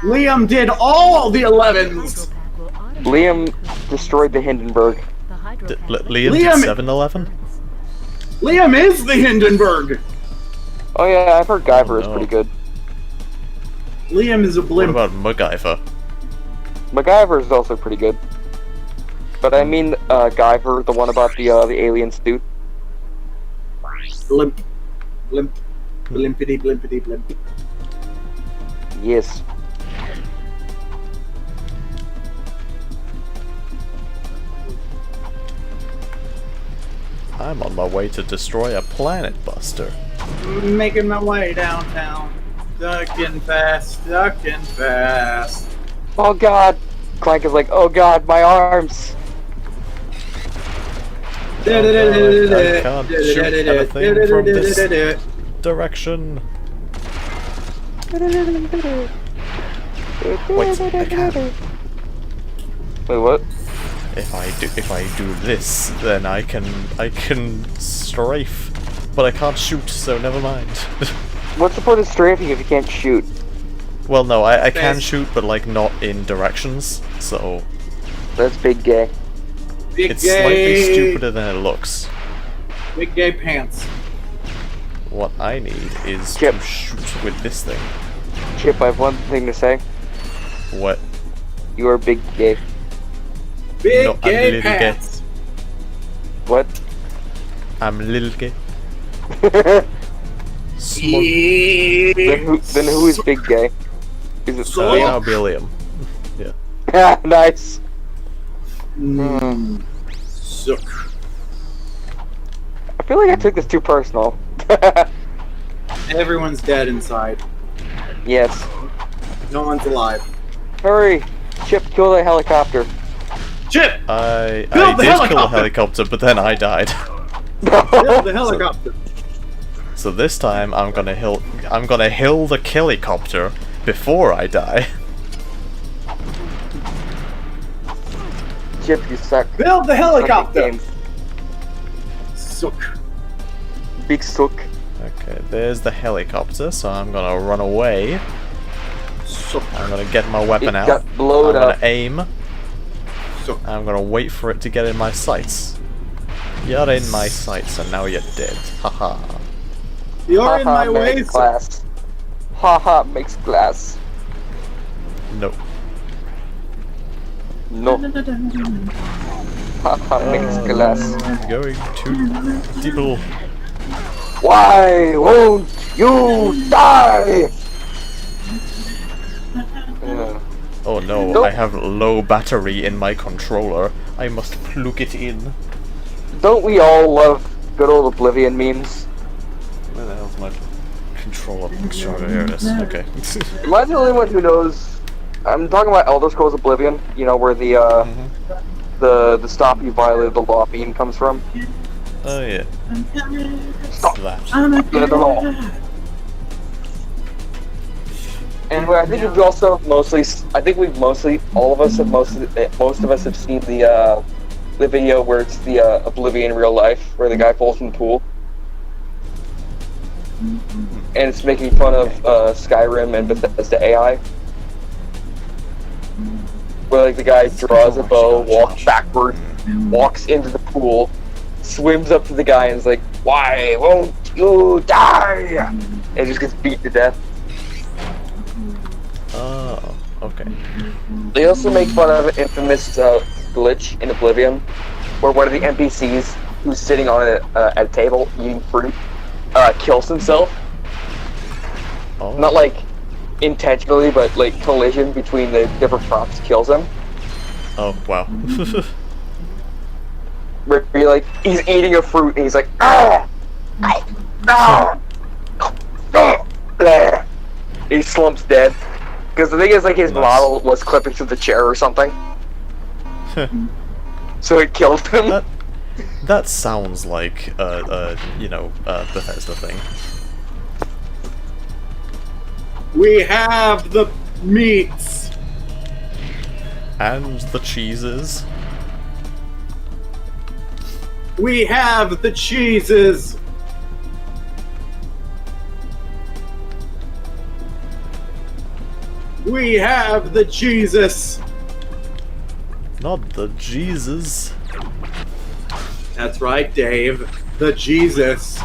Speaker 2: Liam did all the 11s.
Speaker 3: Liam destroyed the Hindenburg.
Speaker 1: Liam
Speaker 2: Liam-
Speaker 1: did 7-Eleven?
Speaker 2: Liam is the Hindenburg.
Speaker 3: Oh yeah, I've heard Guyver is
Speaker 1: no.
Speaker 3: pretty good.
Speaker 2: Liam is a
Speaker 1: What
Speaker 2: blimp.
Speaker 1: about MacGyver?
Speaker 3: MacGyver is also pretty good. But I mean Guyver, the one about the alien suit.
Speaker 2: Blimp. Blimp. Blimpity blimpity blimp.
Speaker 3: Yes.
Speaker 1: I'm on my way to destroy a planet buster.
Speaker 2: Making my way downtown. Ducking fast, ducking fast.
Speaker 3: Oh god! Clank is like, oh god, my arms!
Speaker 1: I can't shoot anything from this direction. Wait, I can.
Speaker 3: Wait, what?
Speaker 1: If I do this, then I can strafe, but I can't shoot, so never mind.
Speaker 3: What's the point of strafing if you can't shoot?
Speaker 1: Well, no, I can
Speaker 2: Face.
Speaker 1: shoot, but like not in directions, so
Speaker 3: That's big gay.
Speaker 2: Big
Speaker 1: it's
Speaker 2: gay,
Speaker 1: slightly stupider than it looks.
Speaker 2: Big gay pants.
Speaker 1: What I need is
Speaker 3: Chip.
Speaker 1: to shoot with this thing.
Speaker 3: Chip, I have one thing to say.
Speaker 1: What?
Speaker 3: You are big gay.
Speaker 2: Big
Speaker 1: No, I'm
Speaker 2: gay
Speaker 1: little gay.
Speaker 2: pants.
Speaker 3: What?
Speaker 1: I'm little gay.
Speaker 3: then,
Speaker 1: Small.
Speaker 3: then who is big gay? Is it
Speaker 2: So-
Speaker 1: That'll
Speaker 3: Liam?
Speaker 1: be Liam.
Speaker 3: Yeah. Nice.
Speaker 2: Suck.
Speaker 3: I feel like I took this too personal.
Speaker 2: Everyone's dead inside.
Speaker 3: Yes.
Speaker 2: No one's alive.
Speaker 3: Hurry! Chip, kill the helicopter.
Speaker 2: Chip!
Speaker 1: I
Speaker 2: Build
Speaker 1: did
Speaker 2: the
Speaker 1: kill a
Speaker 2: helicopter!
Speaker 1: helicopter, but then I died.
Speaker 2: Build the helicopter.
Speaker 1: So this time I'm gonna hill the killicopter before I die.
Speaker 3: Chip, you suck.
Speaker 2: Build the helicopter.
Speaker 3: Game.
Speaker 2: Suck.
Speaker 3: Big suck.
Speaker 1: Okay, there's the helicopter, so I'm gonna run away.
Speaker 2: Suck.
Speaker 1: I'm gonna get my weapon
Speaker 3: It
Speaker 1: out.
Speaker 3: got blowed
Speaker 1: I'm
Speaker 3: up.
Speaker 1: gonna aim.
Speaker 2: Suck.
Speaker 1: I'm gonna wait for it to get in my sights. You're in my sights and now you're dead. Haha.
Speaker 2: You're in my
Speaker 3: Haha,
Speaker 2: way.
Speaker 3: makes glass. Haha, makes glass.
Speaker 1: No.
Speaker 3: No. Haha, makes glass.
Speaker 1: I'm going to Deeble.
Speaker 3: Why won't you die?
Speaker 1: Oh no,
Speaker 3: Nope.
Speaker 1: I have low battery in my controller. I must plug it in.
Speaker 3: Don't we all love good old Oblivion memes?
Speaker 1: Where the hell's my controller picture? Here it is. Okay.
Speaker 3: Am I the only one who knows I'm talking about Elder Scrolls Oblivion. You know where the stop you violated the law beam comes from.
Speaker 1: Oh yeah.
Speaker 3: Stop
Speaker 1: That.
Speaker 3: the law. Anyway, I think we've also mostly. I think we've mostly. All of us have most of us have seen the video where it's the Oblivion real life, where the guy falls in the pool, and it's making fun of Skyrim and Bethesda AI. Where like the guy draws a bow, walks backward, walks into the pool, swims up to the guy and is like, "Why won't you die?" And just gets beat to death.
Speaker 1: Oh, okay.
Speaker 3: They also make fun of an infamous glitch in Oblivion, where one of the NPCs who's sitting on at a table eating fruit kills himself.
Speaker 1: Oh.
Speaker 3: Not like intentionally, but like collision between the different props kills him.
Speaker 1: Oh, wow.
Speaker 3: Where he's eating a fruit and he's like, ah, no, he slumps dead. Because the thing is, like, his model was clipping to the chair or something. So it killed him.
Speaker 1: That sounds like Bethesda thing.
Speaker 2: We have the meats.
Speaker 1: And the cheeses.
Speaker 2: We have the cheeses. We have the Jesus.
Speaker 1: Not the Jesus.
Speaker 2: That's right, Dave. The Jesus.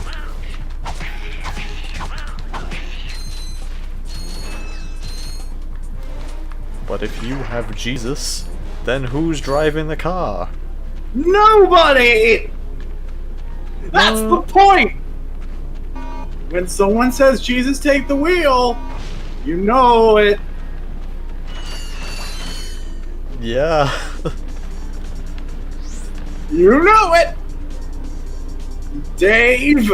Speaker 1: But if you have Jesus, then who's driving the car?
Speaker 2: Nobody! That's the point! When someone says, Jesus, take the wheel, you know it.
Speaker 1: Yeah.
Speaker 2: You know it! Dave!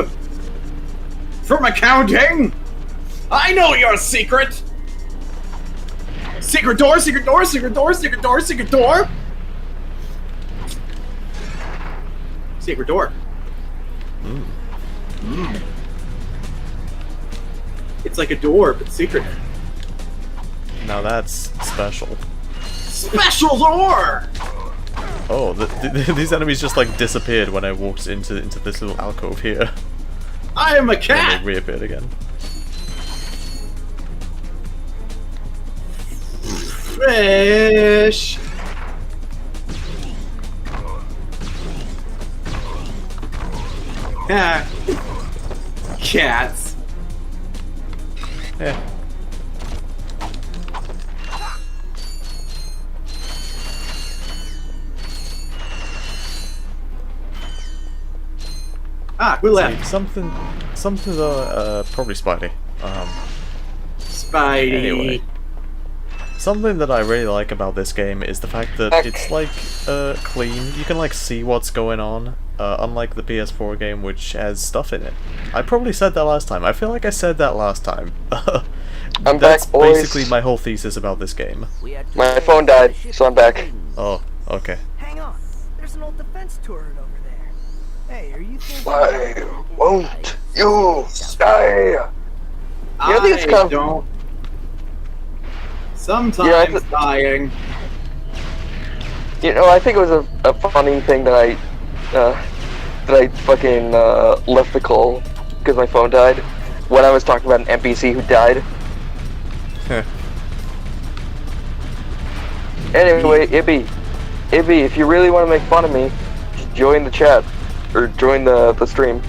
Speaker 2: From accounting! I know your secret! Secret door, secret door, secret door, secret door, secret door! Secret door. It's like a door, but secret.
Speaker 1: Now that's special.
Speaker 2: Special door!
Speaker 1: Oh, these enemies just like disappeared when I walked into this little alcove here.
Speaker 2: I am a
Speaker 1: And
Speaker 2: cat!
Speaker 1: they reappeared again.
Speaker 2: Fish! Ah. Cats.
Speaker 1: Yeah.
Speaker 2: Ah, who left?
Speaker 1: Something though, probably Spidey.
Speaker 2: Spidey.
Speaker 1: Anyway. Something that I really like about this game is the fact that it's like clean. You can like see what's going on, unlike the PS4 game which has stuff in it. I probably said that last time. I feel like I said that last time.
Speaker 3: I'm
Speaker 1: That's
Speaker 3: back, boys.
Speaker 1: basically my whole thesis about this game.
Speaker 3: My phone died, so I'm back.
Speaker 1: Oh, okay.
Speaker 4: Hang on. There's an old defense turret over there. Hey, are you thinking...
Speaker 3: Why won't you die? I think it's kind of...
Speaker 2: don't. Sometimes dying.
Speaker 3: You know, I think it was a funny thing that I fucking left the call because my phone died when I was talking about an NPC who died. Anyway, Ibby, if you really want to make fun of me, just join the chat or join the stream.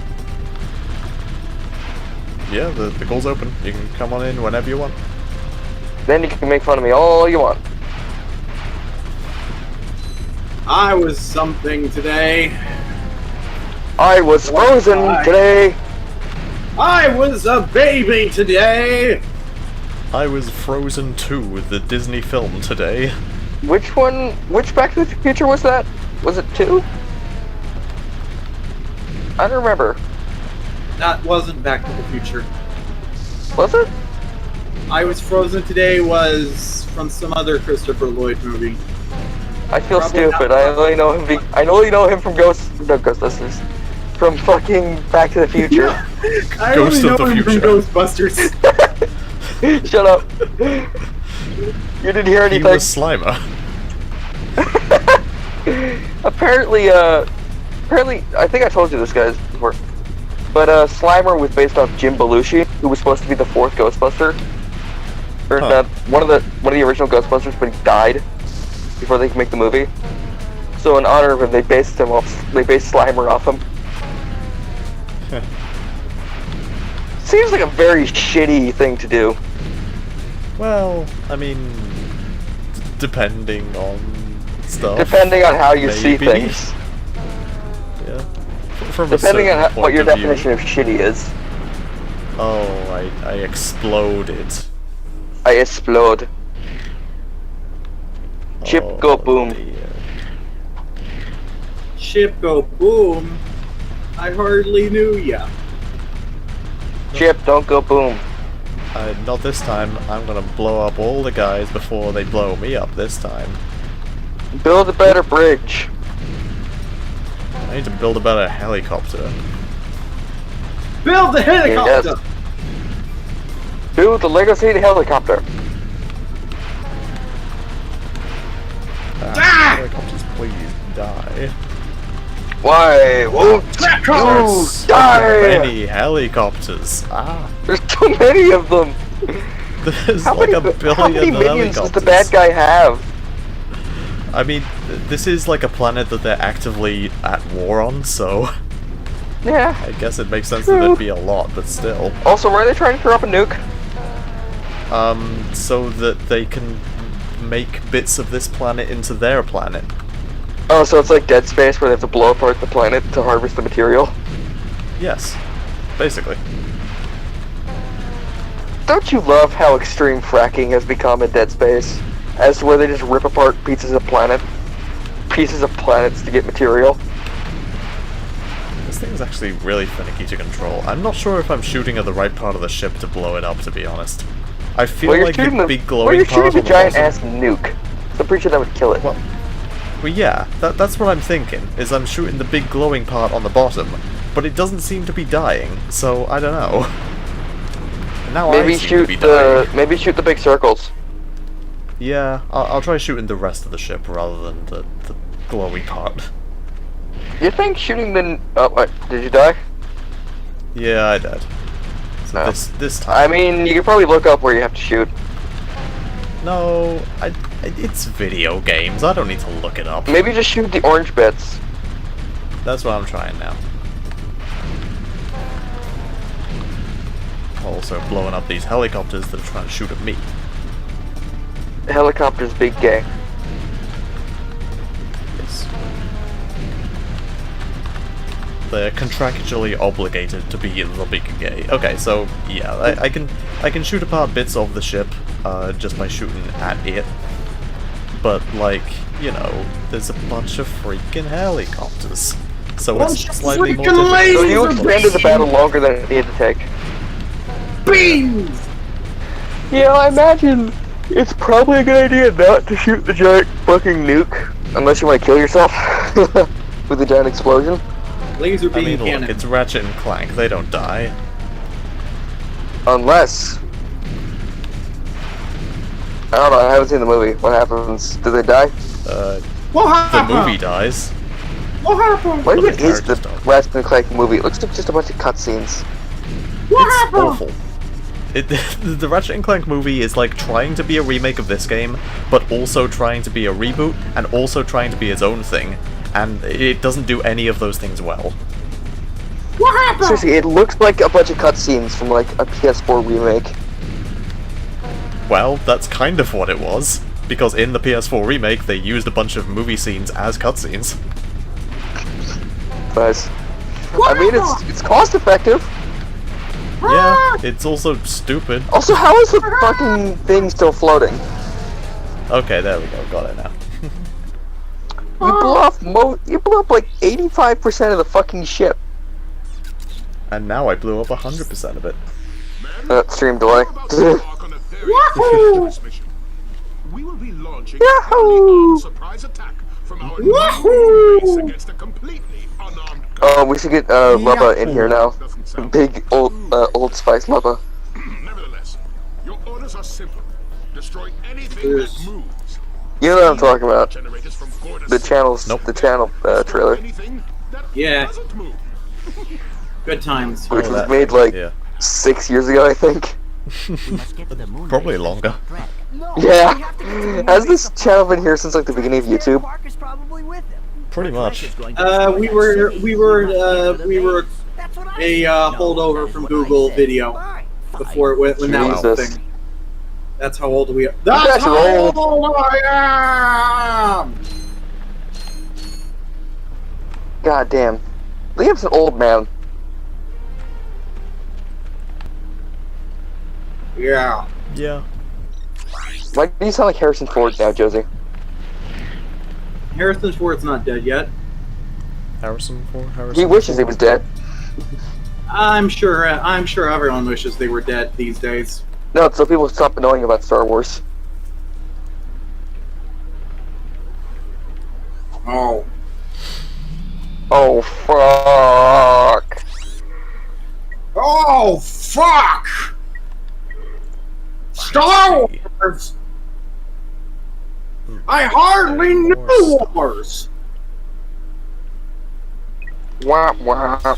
Speaker 1: Yeah, the call's open. You can come on in whenever you want.
Speaker 3: Then you can make fun of me all you want.
Speaker 2: I was something today.
Speaker 3: I was frozen today.
Speaker 2: I was a baby today.
Speaker 1: I was Frozen 2, the Disney film, today.
Speaker 3: Which one? Which Back to the Future was that? Was it 2? I don't remember.
Speaker 2: That wasn't Back to the Future.
Speaker 3: Was it?
Speaker 2: I Was Frozen Today was from some other Christopher Lloyd movie.
Speaker 3: I feel
Speaker 2: Probably
Speaker 3: stupid.
Speaker 2: not.
Speaker 3: I only know him from Ghostbusters. From fucking Back to the Future.
Speaker 2: I
Speaker 1: Ghost
Speaker 2: only
Speaker 1: of
Speaker 2: know
Speaker 1: the
Speaker 2: him from
Speaker 1: Future.
Speaker 2: Ghostbusters.
Speaker 3: Shut up. You didn't hear
Speaker 1: He
Speaker 3: anything.
Speaker 1: was Slimer.
Speaker 3: Apparently, I think I told you this, guys, before. But Slimer was based off Jim Belushi, who was supposed to be the fourth Ghostbuster. Or
Speaker 1: Huh.
Speaker 3: one of the original Ghostbusters, but he died before they could make the movie. So in honor of him, they based Slimer off him. Seems like a very shitty thing to do.
Speaker 1: Well, I mean, depending on stuff.
Speaker 3: Depending on how you see
Speaker 1: maybe.
Speaker 3: things.
Speaker 1: Yeah. From
Speaker 3: Depending
Speaker 1: a
Speaker 3: on
Speaker 1: certain
Speaker 3: what your
Speaker 1: point of view.
Speaker 3: definition of shitty is.
Speaker 1: Oh, I exploded.
Speaker 3: I explode. Chip
Speaker 1: Oh,
Speaker 3: go boom.
Speaker 1: dear.
Speaker 2: Ship go boom. I hardly knew ya.
Speaker 3: Chip, don't go boom.
Speaker 1: Not this time. I'm gonna blow up all the guys before they blow me up this time.
Speaker 3: Build a better bridge.
Speaker 1: I need to build a better helicopter.
Speaker 2: Build the helicopter!
Speaker 3: Yes. Build the Lego City helicopter.
Speaker 2: Ah!
Speaker 1: Helicopters, please die.
Speaker 3: Why won't
Speaker 2: Crap
Speaker 3: you
Speaker 2: cars!
Speaker 1: So
Speaker 3: die?
Speaker 1: many helicopters. Ah,
Speaker 3: There's too many of them.
Speaker 1: there's
Speaker 3: How
Speaker 1: like
Speaker 3: many,
Speaker 1: a billion
Speaker 3: how many minions
Speaker 1: helicopters.
Speaker 3: does the bad guy have?
Speaker 1: I mean, this is like a planet that they're actively at war on, so
Speaker 3: Yeah.
Speaker 1: I guess it makes sense that there'd be a lot, but still.
Speaker 3: Also, why are they trying to throw up a nuke?
Speaker 1: So that they can make bits of this planet into their planet.
Speaker 3: Oh, so it's like Dead Space where they have to blow apart the planet to harvest the material?
Speaker 1: Yes, basically.
Speaker 3: Don't you love how extreme fracking has become in Dead Space? As to where they just rip apart pieces of planets to get material?
Speaker 1: This thing's actually really finicky to control. I'm not sure if I'm shooting at the right part of the ship to blow it up, to be honest. I feel like the big glowing part
Speaker 3: shooting
Speaker 1: on
Speaker 3: the
Speaker 1: the
Speaker 3: giant
Speaker 1: bottom...
Speaker 3: ass nuke. So I'm pretty sure that would kill it.
Speaker 1: Well, yeah, that's what I'm thinking, is I'm shooting the big glowing part on the bottom, but it doesn't seem to be dying, so I don't know. And now I seem to be dying.
Speaker 3: Maybe shoot the big circles.
Speaker 1: Yeah, I'll try shooting the rest of the ship rather than the glowy part.
Speaker 3: You think shooting the... Oh, what? Did you die?
Speaker 1: Yeah, I did. So
Speaker 3: No.
Speaker 1: this time...
Speaker 3: I mean, you can probably look up where you have to shoot.
Speaker 1: No, it's video games. I don't need to look it up.
Speaker 3: Maybe just shoot the orange bits.
Speaker 1: That's what I'm trying now. Also blowing up these helicopters that are trying to shoot at me.
Speaker 3: The helicopter's big gay.
Speaker 1: Yes. They're contractually obligated to be the big gay. Okay, so yeah, I can shoot apart bits of the ship just by shooting at it. But like, you know, there's a bunch of freaking helicopters. So it's slightly more difficult.
Speaker 3: So you expanded the battle longer than it needed to take.
Speaker 2: Beams!
Speaker 3: Yeah, I imagine it's probably a good idea not to shoot the giant fucking nuke. Unless you want to kill yourself with a giant explosion.
Speaker 2: Laser
Speaker 1: I
Speaker 2: beam
Speaker 1: mean,
Speaker 2: cannon.
Speaker 1: look, it's Ratchet and Clank. They don't die.
Speaker 3: Unless... I don't know, I haven't seen the movie. What happens? Do they die?
Speaker 2: What
Speaker 1: The
Speaker 2: happened?
Speaker 1: movie dies.
Speaker 2: What happened?
Speaker 3: What
Speaker 1: But
Speaker 3: even
Speaker 1: the
Speaker 3: is the
Speaker 1: characters don't.
Speaker 3: Ratchet and Clank movie? It looks like just a bunch of cutscenes.
Speaker 2: What
Speaker 1: It's
Speaker 2: happened?
Speaker 1: awful. The Ratchet and Clank movie is like trying to be a remake of this game, but also trying to be a reboot, and also trying to be its own thing, and it doesn't do any of those things well.
Speaker 2: What happened?
Speaker 3: Seriously, it looks like a bunch of cutscenes from like a PS4 remake.
Speaker 1: Well, that's kind of what it was, because in the PS4 remake they used a bunch of movie scenes as cutscenes.
Speaker 3: Nice. I mean, it's cost effective.
Speaker 1: Yeah, it's also stupid.
Speaker 3: Also, how is the fucking thing still floating?
Speaker 1: Okay, there we go, got it now.
Speaker 3: You blew up like 85% of the fucking ship.
Speaker 1: And now I blew up 100% of it.
Speaker 3: Stream delay.
Speaker 2: Wahoo!
Speaker 5: This mission. We will be launching a heavily surprise attack from our new base against a completely unarmed
Speaker 3: Oh, we should get Lubba in here now. Big Old Spice Lubba.
Speaker 5: Nevertheless, your orders are simple. Destroy anything that moves.
Speaker 3: You know what I'm talking about?
Speaker 5: Generators from border
Speaker 3: The channels, the channel trailer,
Speaker 5: anything that
Speaker 2: Yeah.
Speaker 5: doesn't move.
Speaker 2: Good times.
Speaker 3: which was made like
Speaker 1: Yeah.
Speaker 3: 6 years ago, I think.
Speaker 1: Probably longer.
Speaker 3: Yeah. Has this channel been here since like the beginning of YouTube?
Speaker 4: Parker's probably with him.
Speaker 1: Pretty much.
Speaker 2: We were a holdover from Google Video before it went when that was a
Speaker 3: Jesus.
Speaker 2: thing. That's how old we are.
Speaker 3: guys
Speaker 2: That's
Speaker 3: are
Speaker 2: how
Speaker 3: old.
Speaker 2: old I am!
Speaker 3: God damn. Liam's an old man.
Speaker 2: Yeah.
Speaker 1: Yeah.
Speaker 3: Why do you sound like Harrison Ford now, Josie?
Speaker 2: Harrison Ford's not dead yet.
Speaker 1: Harrison Ford.
Speaker 3: He wishes he was dead.
Speaker 2: I'm sure everyone wishes they were dead these days.
Speaker 3: No, so people stop knowing about Star Wars.
Speaker 2: Oh.
Speaker 3: Oh, fuck.
Speaker 2: Oh, fuck! Star Wars! I hardly knew Wars!
Speaker 3: Wah, wah,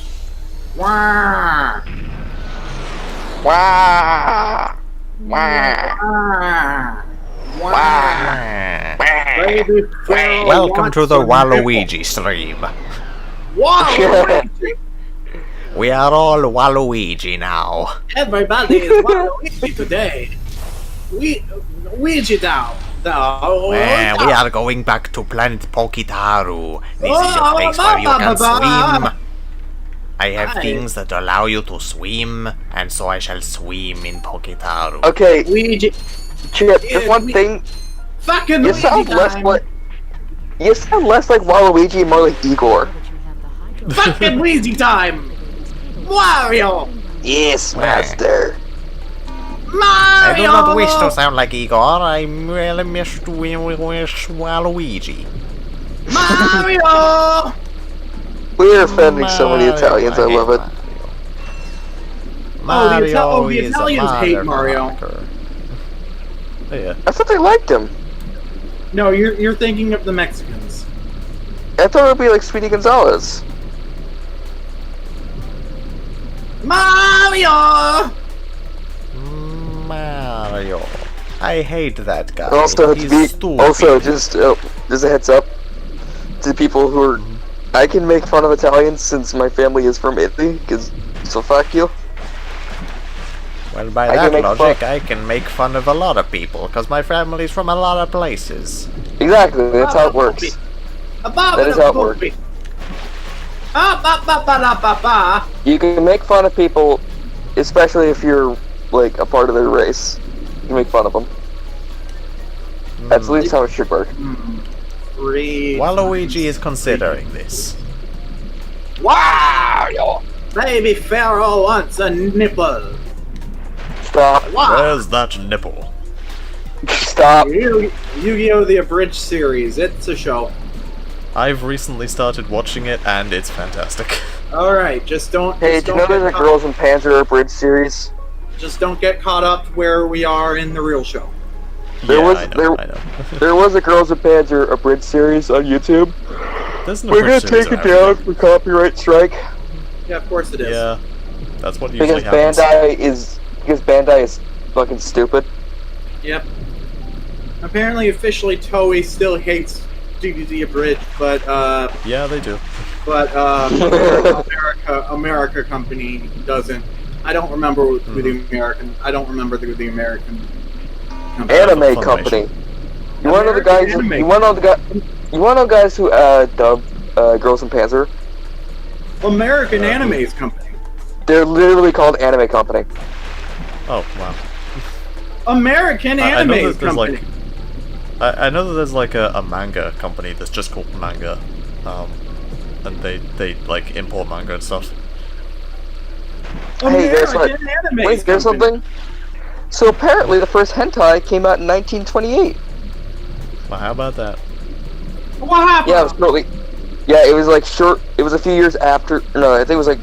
Speaker 2: Wah!
Speaker 3: wah, wah,
Speaker 2: Wah! Baby Pharaoh
Speaker 6: Welcome to the
Speaker 2: wants some
Speaker 6: Waluigi stream.
Speaker 2: Waluigi!
Speaker 6: We are all Waluigi now.
Speaker 2: Everybody is Waluigi today. Ouija down.
Speaker 6: We are going back to Planet Pokitaru. This is a place where you can swim. I have things that allow you to swim, and so I shall swim in Pokitaru.
Speaker 3: Okay,
Speaker 2: Ouija.
Speaker 3: Chip, just one thing.
Speaker 2: Fucking
Speaker 3: You sound
Speaker 2: Ouija
Speaker 3: less
Speaker 2: time.
Speaker 3: like... You sound less like Waluigi and more like Igor.
Speaker 2: Fucking Ouija time. Wario.
Speaker 3: Yes, master.
Speaker 2: Mario.
Speaker 6: I do not wish to sound like Igor. I merely wish to wish Waluigi.
Speaker 2: Mario.
Speaker 3: We're offending so many Italians, I love it.
Speaker 1: Mario
Speaker 2: the
Speaker 1: is
Speaker 2: Italians
Speaker 1: a
Speaker 2: hate Mario.
Speaker 1: motherfucker. Oh, yeah.
Speaker 3: I thought they liked him.
Speaker 2: No, you're thinking of the Mexicans.
Speaker 3: I thought it would be like Speedy Gonzalez.
Speaker 2: Mario.
Speaker 1: Mario. I hate that guy.
Speaker 3: Also,
Speaker 1: He's stupid.
Speaker 3: just a heads up to people who are. I can make fun of Italians since my family is from Italy, so fuck you.
Speaker 1: Well, by
Speaker 3: I
Speaker 1: that
Speaker 3: can make
Speaker 1: logic,
Speaker 3: fun-
Speaker 1: I can make fun of a lot of people, because my family's from a lot of places.
Speaker 3: Exactly, that's how it works. That is how it works. You can make fun of people, especially if you're like a part of their race. You can make fun of them. That's at least how it should work.
Speaker 1: Waluigi is considering this.
Speaker 2: Wow! Baby Pharaoh wants a nipple.
Speaker 3: Stop.
Speaker 2: Wow!
Speaker 1: Where's that nipple?
Speaker 3: Stop.
Speaker 2: Yu-Gi-Oh! The Abridged series. It's a show.
Speaker 1: I've recently started watching it, and it's fantastic.
Speaker 2: Alright, just don't...
Speaker 3: Hey,
Speaker 2: just
Speaker 3: do you
Speaker 2: don't
Speaker 3: know there's a
Speaker 2: get
Speaker 3: Girls in Panzer Bridge series?
Speaker 2: Just don't get caught up where we are in the real show.
Speaker 3: There
Speaker 1: Yeah,
Speaker 3: was
Speaker 1: I know.
Speaker 3: there was a Girls in Panzer Abridged series on YouTube.
Speaker 1: There's no
Speaker 3: We're gonna
Speaker 1: British series
Speaker 3: take it
Speaker 1: out.
Speaker 3: down for copyright strike
Speaker 2: Yeah, of course it is.
Speaker 1: Yeah, that's what usually
Speaker 3: because
Speaker 1: happens.
Speaker 3: Bandai is fucking stupid.
Speaker 2: Yep. Apparently, officially, Toei still hates DVD Abridged, but
Speaker 1: Yeah, they do.
Speaker 2: America company doesn't. I don't remember who the American. I don't remember who the American company.
Speaker 3: Anime
Speaker 1: Funimation.
Speaker 3: company. You wanna know the guys?
Speaker 2: Anime.
Speaker 3: You wanna know guys who dubbed Girls in Panzer?
Speaker 2: American Anime's company.
Speaker 3: They're literally called Anime Company.
Speaker 1: Oh, wow.
Speaker 2: American
Speaker 1: I know
Speaker 2: Anime's
Speaker 1: that there's
Speaker 2: company.
Speaker 1: like... I know that there's like a manga company that's just called Manga. And they like import manga and stuff.
Speaker 3: Hey, there's
Speaker 2: American Anime's
Speaker 3: Wait, there's
Speaker 2: company.
Speaker 3: something. So apparently the first hentai came out in 1928.
Speaker 1: Well, how about that?
Speaker 2: What happened?
Speaker 3: Yeah, it was shortly. Yeah, it was like it was a few years after. No, I think it was like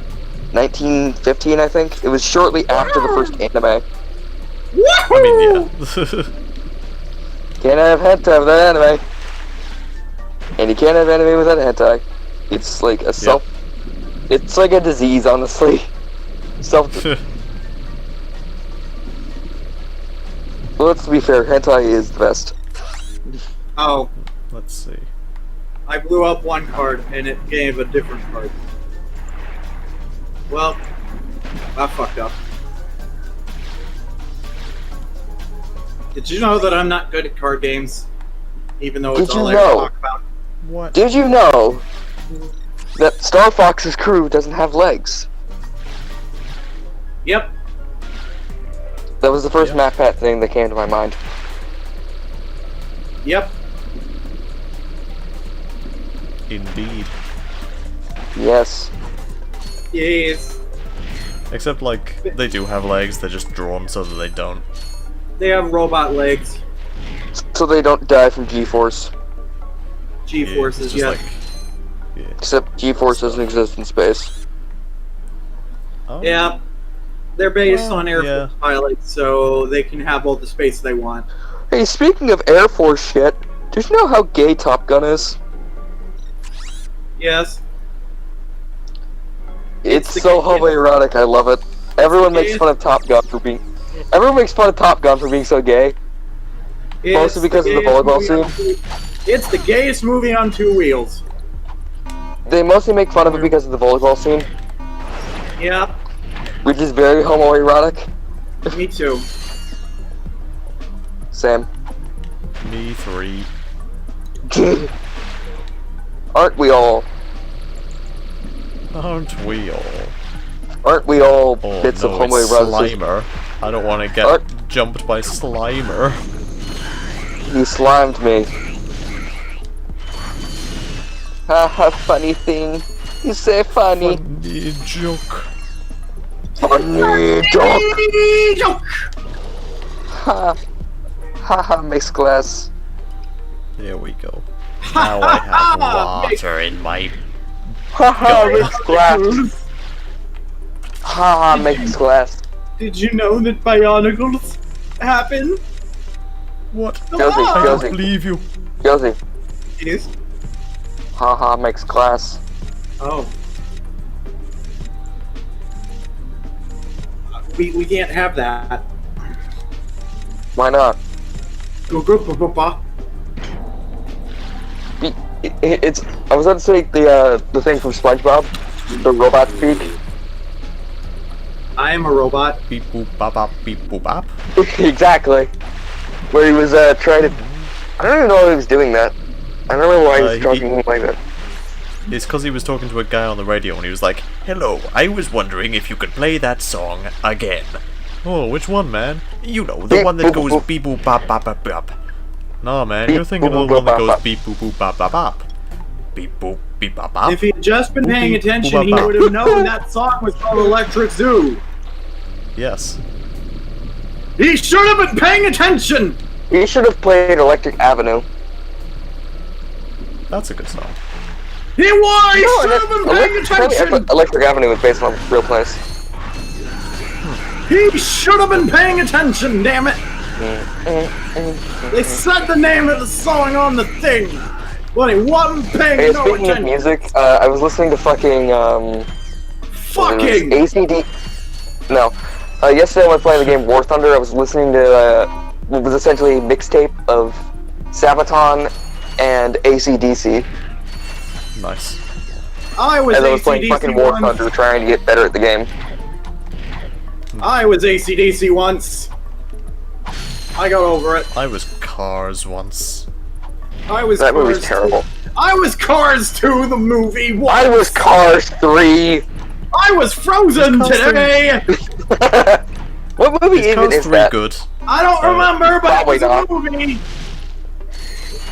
Speaker 3: 1915. I think it was shortly after the first anime.
Speaker 1: I mean, yeah.
Speaker 3: Can't have hentai without anime, and you can't have anime without hentai. It's like a self. It's like a disease, honestly. Well, let's be fair. Hentai is the best.
Speaker 2: Oh.
Speaker 1: Let's see.
Speaker 2: I blew up one card and it gave a different card. Well, I fucked up. Did you know that I'm not good at card games? Even though it's all I ever talk about.
Speaker 1: What?
Speaker 3: Did you know that Star Fox's crew doesn't have legs?
Speaker 2: Yep.
Speaker 3: That was the first MatPat thing that came to my mind.
Speaker 2: Yep.
Speaker 1: Indeed.
Speaker 3: Yes.
Speaker 2: Yes.
Speaker 1: Except, like, they do have legs, they're just drawn so that they don't.
Speaker 2: They have robot legs.
Speaker 3: So they don't die from G-Force.
Speaker 2: G-Forces,
Speaker 1: yeah.
Speaker 2: yeah.
Speaker 1: Yeah.
Speaker 3: Except G-Force doesn't exist in space.
Speaker 1: Oh.
Speaker 2: Yeah. They're based on Air
Speaker 1: yeah.
Speaker 2: Force pilots, so they can have all the space they want.
Speaker 3: Hey, speaking of Air Force shit, did you know how gay Top Gun is?
Speaker 2: Yes.
Speaker 3: It's so homoerotic, I love it. Everyone makes fun of Top Gun for being... Everyone makes fun of Top Gun for being so gay. Mostly because of the volleyball scene.
Speaker 2: It's the gayest movie on two wheels.
Speaker 3: They mostly make fun of it because of the volleyball scene.
Speaker 2: Yep.
Speaker 3: Which is very homoerotic.
Speaker 2: Me too.
Speaker 3: Sam.
Speaker 1: Me 3.
Speaker 3: Aren't we all?
Speaker 1: Aren't we all?
Speaker 3: Aren't we all
Speaker 1: Oh,
Speaker 3: bits
Speaker 1: no,
Speaker 3: of
Speaker 1: it's
Speaker 3: homoeroticism?
Speaker 1: Slimer. I don't want to get jumped by Slimer.
Speaker 3: He slimed me. Haha, funny thing. You say funny.
Speaker 1: Funny joke.
Speaker 3: Funny joke. Ha. Haha, mixed glass.
Speaker 1: There we go. Now I have water in my...
Speaker 3: Haha, mixed glass. Haha, mixed glass.
Speaker 2: Did you know that bionicles happen?
Speaker 1: What?
Speaker 3: Josie,
Speaker 1: I
Speaker 3: Josie.
Speaker 1: don't believe you.
Speaker 3: Josie.
Speaker 2: Yes.
Speaker 3: Haha, mixed glass.
Speaker 2: Oh. We can't have that.
Speaker 3: Why not? It's. I was about to say the thing from SpongeBob, the robot speak.
Speaker 2: I am a robot.
Speaker 1: Beep boop bop bop beep boop bop.
Speaker 3: Exactly. Where he was trying to. I don't even know why he was doing that. I don't know why he was talking like that.
Speaker 1: It's because he was talking to a guy on the radio and he was like, "Hello, I was wondering if you could play that song again." Oh, which one, man? You know, the one that goes beep boop bop bop bop bop. Nah, man, you're thinking of the one that goes beep boop boop bop bop bop. Beep boop beep bop bop.
Speaker 2: If he had just been paying attention, he would have known that song was called Electric Zoo.
Speaker 1: Yes.
Speaker 2: He should have been paying attention!
Speaker 3: He should have played Electric Avenue.
Speaker 1: That's a good song.
Speaker 2: He should have been paying attention!
Speaker 3: Electric Avenue was based on a real place.
Speaker 2: He should have been paying attention, damn it! They said the name of the song on the thing, but he wasn't paying no
Speaker 3: Speaking
Speaker 2: attention.
Speaker 3: of music, I was listening to fucking ACD. No, yesterday when I was playing the game War Thunder, I was listening to what was essentially a mixtape of Sabaton and AC/DC.
Speaker 1: Nice.
Speaker 2: I was
Speaker 3: playing fucking War Thunder, trying to get better at the game.
Speaker 2: I was AC/DC once. I got over it.
Speaker 1: I was Cars once.
Speaker 3: That movie's terrible.
Speaker 2: I was Cars 2, the movie. Once.
Speaker 3: I was Cars 3.
Speaker 2: I was Frozen today.
Speaker 3: What movie even is that?
Speaker 1: Good.
Speaker 2: I don't remember, but it was a movie.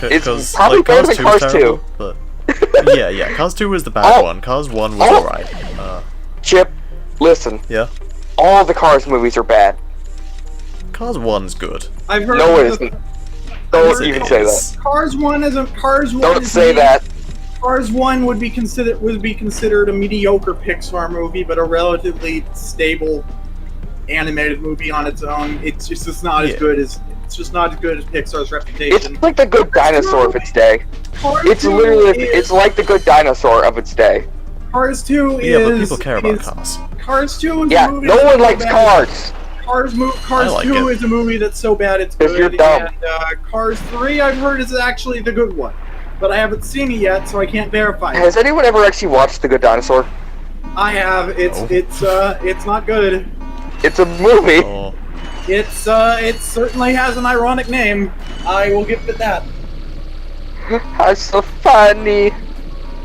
Speaker 3: It's probably better than Cars 2.
Speaker 1: But yeah, Cars 2 was the bad one. Cars 1 was alright.
Speaker 3: Chip, listen.
Speaker 1: Yeah?
Speaker 3: All the Cars movies are bad.
Speaker 1: Cars 1's good.
Speaker 2: I've heard.
Speaker 3: No, it isn't. Don't even say that.
Speaker 2: Cars 1 isn't. Cars 1.
Speaker 3: Don't say that.
Speaker 2: Cars 1 would be considered a mediocre Pixar movie, but a relatively stable animated movie on its own. It's just not as good as Pixar's reputation.
Speaker 3: It's like the Good Dinosaur of its day. It's literally it's like the Good Dinosaur of its day.
Speaker 2: Cars 2 is.
Speaker 1: Yeah, but people care about cars.
Speaker 2: Cars 2 is
Speaker 3: Yeah,
Speaker 2: a movie
Speaker 3: no one likes cars.
Speaker 2: Cars
Speaker 1: like
Speaker 2: 2
Speaker 1: it.
Speaker 2: is a movie that's so bad it's good.
Speaker 3: You're dumb.
Speaker 2: And Cars 3 I've heard is actually the good one. But I haven't seen it yet, so I can't verify it.
Speaker 3: Has anyone ever actually watched The Good Dinosaur?
Speaker 2: I have. It's not good.
Speaker 3: It's a movie.
Speaker 1: Oh.
Speaker 2: It certainly has an ironic name. I will give it that.
Speaker 3: That's so funny.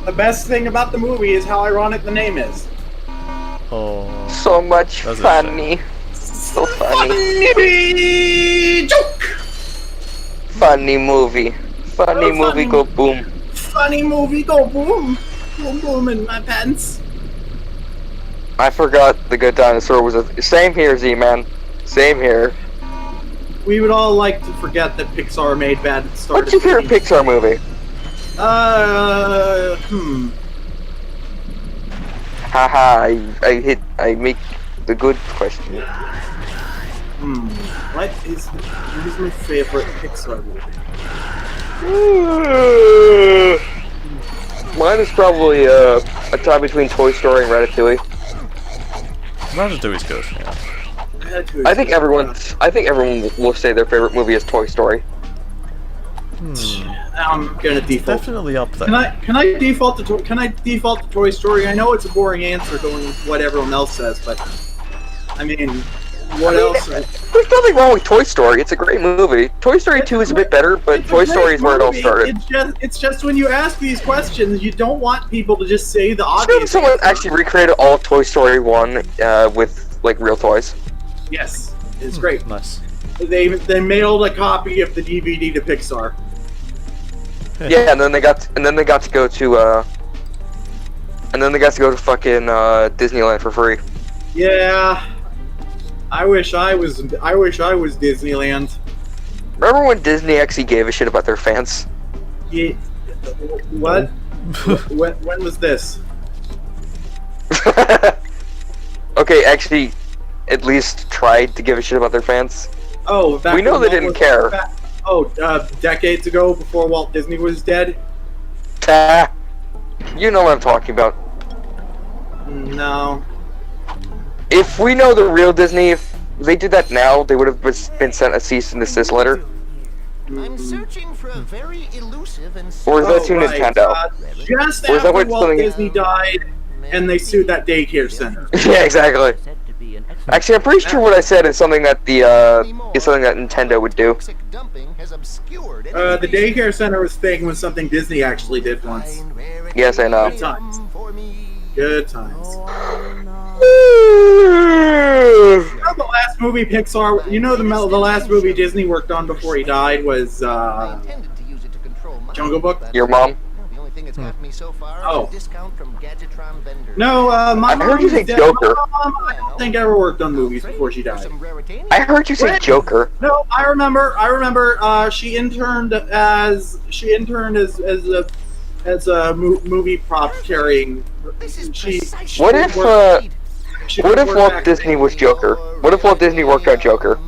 Speaker 2: The best thing about the movie is how ironic the name is.
Speaker 1: Oh.
Speaker 3: So much
Speaker 1: That's a
Speaker 3: funny. So funny.
Speaker 2: Funny joke.
Speaker 3: Funny movie. Funny movie go boom.
Speaker 2: Funny movie go boom. Boom boom in my pants.
Speaker 3: I forgot The Good Dinosaur was a... Same here, Z-Man. Same here.
Speaker 2: We would all like to forget that Pixar made bad start.
Speaker 3: What's your favorite Pixar movie? Haha, I make the good question.
Speaker 2: What is my favorite Pixar movie?
Speaker 3: Mine is probably a tie between Toy Story and Ratatouille.
Speaker 1: Ratatouille's good, yeah.
Speaker 3: I think everyone will say their favorite movie is Toy Story.
Speaker 2: I'm gonna default.
Speaker 1: Definitely up there.
Speaker 2: Can I default to Toy Story? I know it's a boring answer going with what everyone else says, but I mean, what else?
Speaker 3: There's nothing wrong with Toy Story. It's a great movie. Toy Story 2 is a bit better, but Toy Story is where it all started.
Speaker 2: It's just when you ask these questions, you don't want people to just say the obvious.
Speaker 3: Someone actually recreated all of Toy Story 1 with like real toys.
Speaker 2: Yes, it's great.
Speaker 1: Nice.
Speaker 2: They mailed a copy of the DVD to Pixar.
Speaker 3: Yeah, and then they got to go to fucking Disneyland for free.
Speaker 2: Yeah, I wish I was Disneyland.
Speaker 3: Remember when Disney actually gave a shit about their fans?
Speaker 2: Yeah. What? when was this?
Speaker 3: Okay, actually, at least tried to give a shit about their fans.
Speaker 2: Oh, back
Speaker 3: we know they didn't care.
Speaker 2: Decades ago, before Walt Disney was dead?
Speaker 3: You know what I'm talking about.
Speaker 2: No.
Speaker 3: If we know the real Disney, if they did that now, they would have been sent a cease and desist letter.
Speaker 4: I'm searching for a very elusive and...
Speaker 3: Or is that to Nintendo?
Speaker 2: Just
Speaker 3: or is
Speaker 2: after Walt Disney died, and they sued that daycare center.
Speaker 3: Yeah, exactly. Actually, I'm pretty sure what I said is something that Nintendo would do.
Speaker 2: The daycare center was something Disney actually did once.
Speaker 3: Yes, I know.
Speaker 2: Good times. Good times. You know the last movie Pixar? You know the last movie Disney worked on before he died was Jungle Book.
Speaker 3: Your mom?
Speaker 2: Oh. No, my mom.
Speaker 3: I heard you say Joker.
Speaker 2: My mom, I don't think ever worked on movies before she died.
Speaker 3: I heard you say Joker.
Speaker 2: No, I remember. She interned as a movie prop carrying.
Speaker 3: What if Walt Disney was Joker? What if Walt Disney worked on Joker?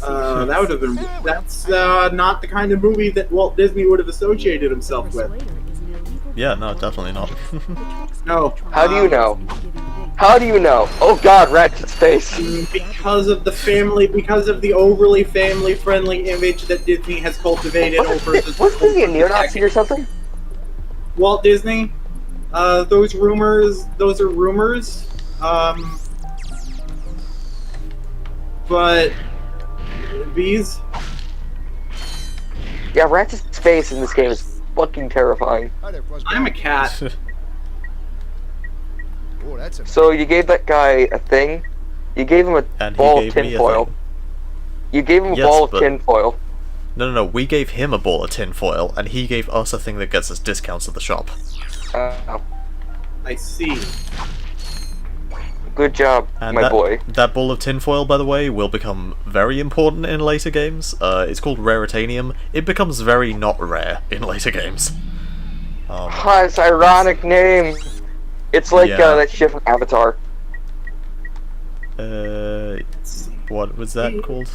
Speaker 2: That would have been. That's not the kind of movie that Walt Disney would have associated himself with.
Speaker 1: Yeah, no, definitely not.
Speaker 2: No.
Speaker 3: How do you know? How do you know? Oh God, Ratchet's face.
Speaker 2: Because of the overly family-friendly image that Disney has cultivated over.
Speaker 3: Was he a neo-Nazi or something?
Speaker 2: Walt Disney. Those are rumors. But bees.
Speaker 3: Yeah, Ratchet's face in this game is fucking terrifying.
Speaker 2: I'm a cat.
Speaker 3: So you gave that guy a thing. You gave him a ball of tinfoil. You gave him a ball of tinfoil.
Speaker 1: No, we gave him a ball of tinfoil, and he gave us a thing that gets us discounts at the shop.
Speaker 2: I see.
Speaker 3: Good job,
Speaker 1: And
Speaker 3: my boy.
Speaker 1: That ball of tinfoil, by the way, will become very important in later games. It's called Raritanium. It becomes very not rare in later games.
Speaker 3: It's an ironic name. It's like that shit from Avatar.
Speaker 1: What was that called?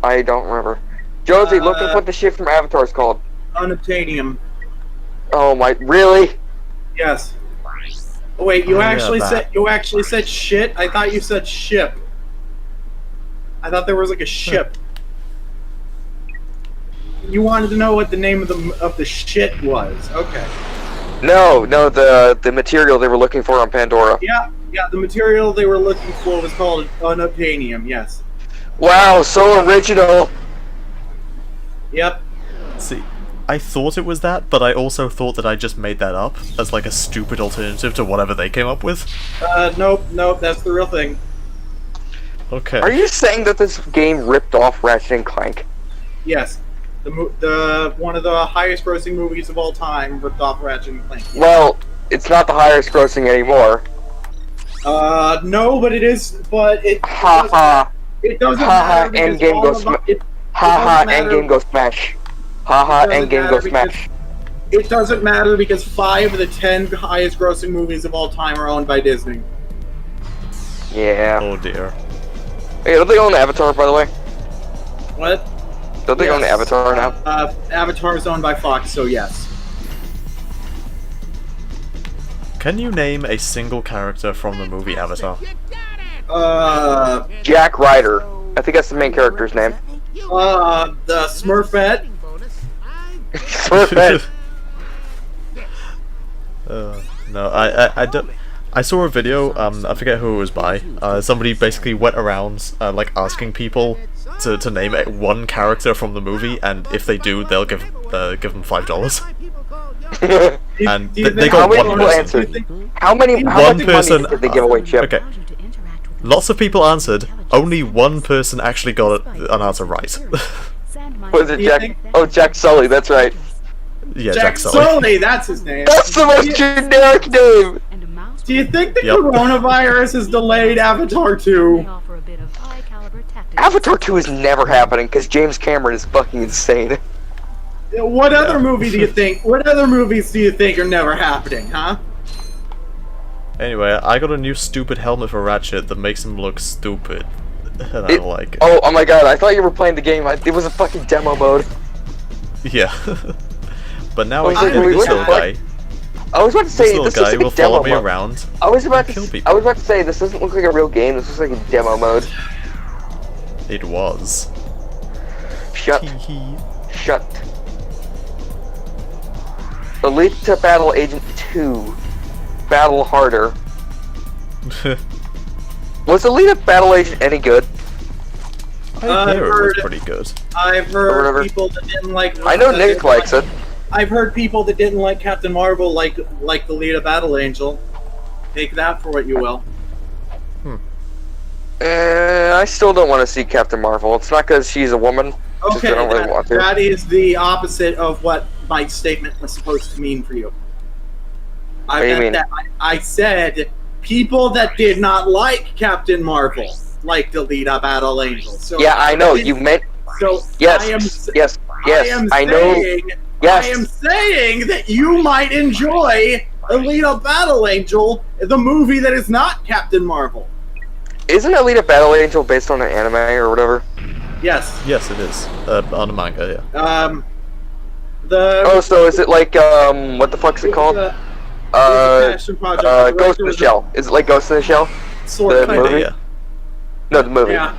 Speaker 3: I don't remember. Josie, look up what the shit from Avatar is called.
Speaker 2: Unobtainium.
Speaker 3: Oh my, really?
Speaker 2: Yes. Oh, wait, you actually said shit? I thought you said ship. I thought there was like a ship. You wanted to know what the name of the shit was. Okay.
Speaker 3: No, the material they were looking for on Pandora.
Speaker 2: Yeah, the material they were looking for was called unobtainium, yes.
Speaker 3: Wow, so original.
Speaker 2: Yep.
Speaker 1: See, I thought it was that, but I also thought that I just made that up as like a stupid alternative to whatever they came up with.
Speaker 2: Nope, that's the real thing.
Speaker 1: Okay.
Speaker 3: Are you saying that this game ripped off Ratchet & Clank?
Speaker 2: Yes. The one of the highest grossing movies of all time ripped off Ratchet & Clank.
Speaker 3: Well, it's not the highest grossing anymore.
Speaker 2: No, but it is, but it... It doesn't matter because
Speaker 3: Endgame goes Endgame goes smash. Endgame goes smash.
Speaker 2: It doesn't matter because 5 of the 10 highest grossing movies of all time are owned by Disney.
Speaker 3: Yeah.
Speaker 1: Oh dear.
Speaker 3: Hey, don't they own Avatar, by the way?
Speaker 2: What?
Speaker 3: Don't they own Avatar now?
Speaker 2: Avatar is owned by Fox, so yes.
Speaker 1: Can you name a single character from the movie Avatar?
Speaker 3: Jack Ryder. I think that's the main character's name.
Speaker 2: The Smurfette.
Speaker 3: Smurfette.
Speaker 1: No, I don't. I saw a video. I forget who it was by. Somebody basically went around like asking people to name one character from the movie, and if they do, they'll give them $5. And they got one person.
Speaker 3: How much money did they give away, Chip?
Speaker 1: Okay. Lots of people answered. Only one person actually got an answer right.
Speaker 3: Was it Jack? Oh, Jack Sully. That's right.
Speaker 1: Yeah,
Speaker 2: Jack Sully. That's his name.
Speaker 3: That's the most generic name.
Speaker 2: Do you think the coronavirus has delayed Avatar 2?
Speaker 3: Avatar 2 is never happening because James Cameron is fucking insane.
Speaker 2: What other movie do you think? What other movies do you think are never happening, huh?
Speaker 1: Anyway, I got a new stupid helmet for Ratchet that makes him look stupid. And I don't like it.
Speaker 3: Oh my god, I thought you were playing the game. It was a fucking demo mode.
Speaker 1: Yeah. But now I can this little guy.
Speaker 3: I was about to say, this
Speaker 1: guy
Speaker 3: is
Speaker 1: will follow me around.
Speaker 3: I was about to say, this doesn't look like a real game. This looks like a demo mode.
Speaker 1: It was.
Speaker 3: Shut. Elite to Battle Agent 2. Battle harder. Was Elite Battle Agent any good?
Speaker 1: I hear it was pretty good.
Speaker 2: I've heard people that didn't like.
Speaker 3: I know Nick likes it.
Speaker 2: I've heard people that didn't like Captain Marvel like the lead of Battle Angel. Take that for what you will.
Speaker 3: I still don't want to see Captain Marvel. It's not because she's a woman.
Speaker 2: Okay,
Speaker 3: I don't really want to.
Speaker 2: That is the opposite of what my statement was supposed to mean for you. I said people that did not like Captain Marvel liked the lead of Battle Angel. So
Speaker 3: yeah, I know. You meant...
Speaker 2: So
Speaker 3: yes, I know. Yes.
Speaker 2: I am saying that you might enjoy Alita Battle Angel, the movie that is not Captain Marvel.
Speaker 3: Isn't Alita Battle Angel based on an anime or whatever?
Speaker 2: Yes.
Speaker 1: Yes, it is. On a manga, yeah.
Speaker 3: So is it like, what the fuck's it called? Ghost in the Shell. Is it like Ghost in the Shell?
Speaker 2: Sort of.
Speaker 3: The movie?
Speaker 1: Yeah.
Speaker 3: No, the movie.
Speaker 2: Yeah.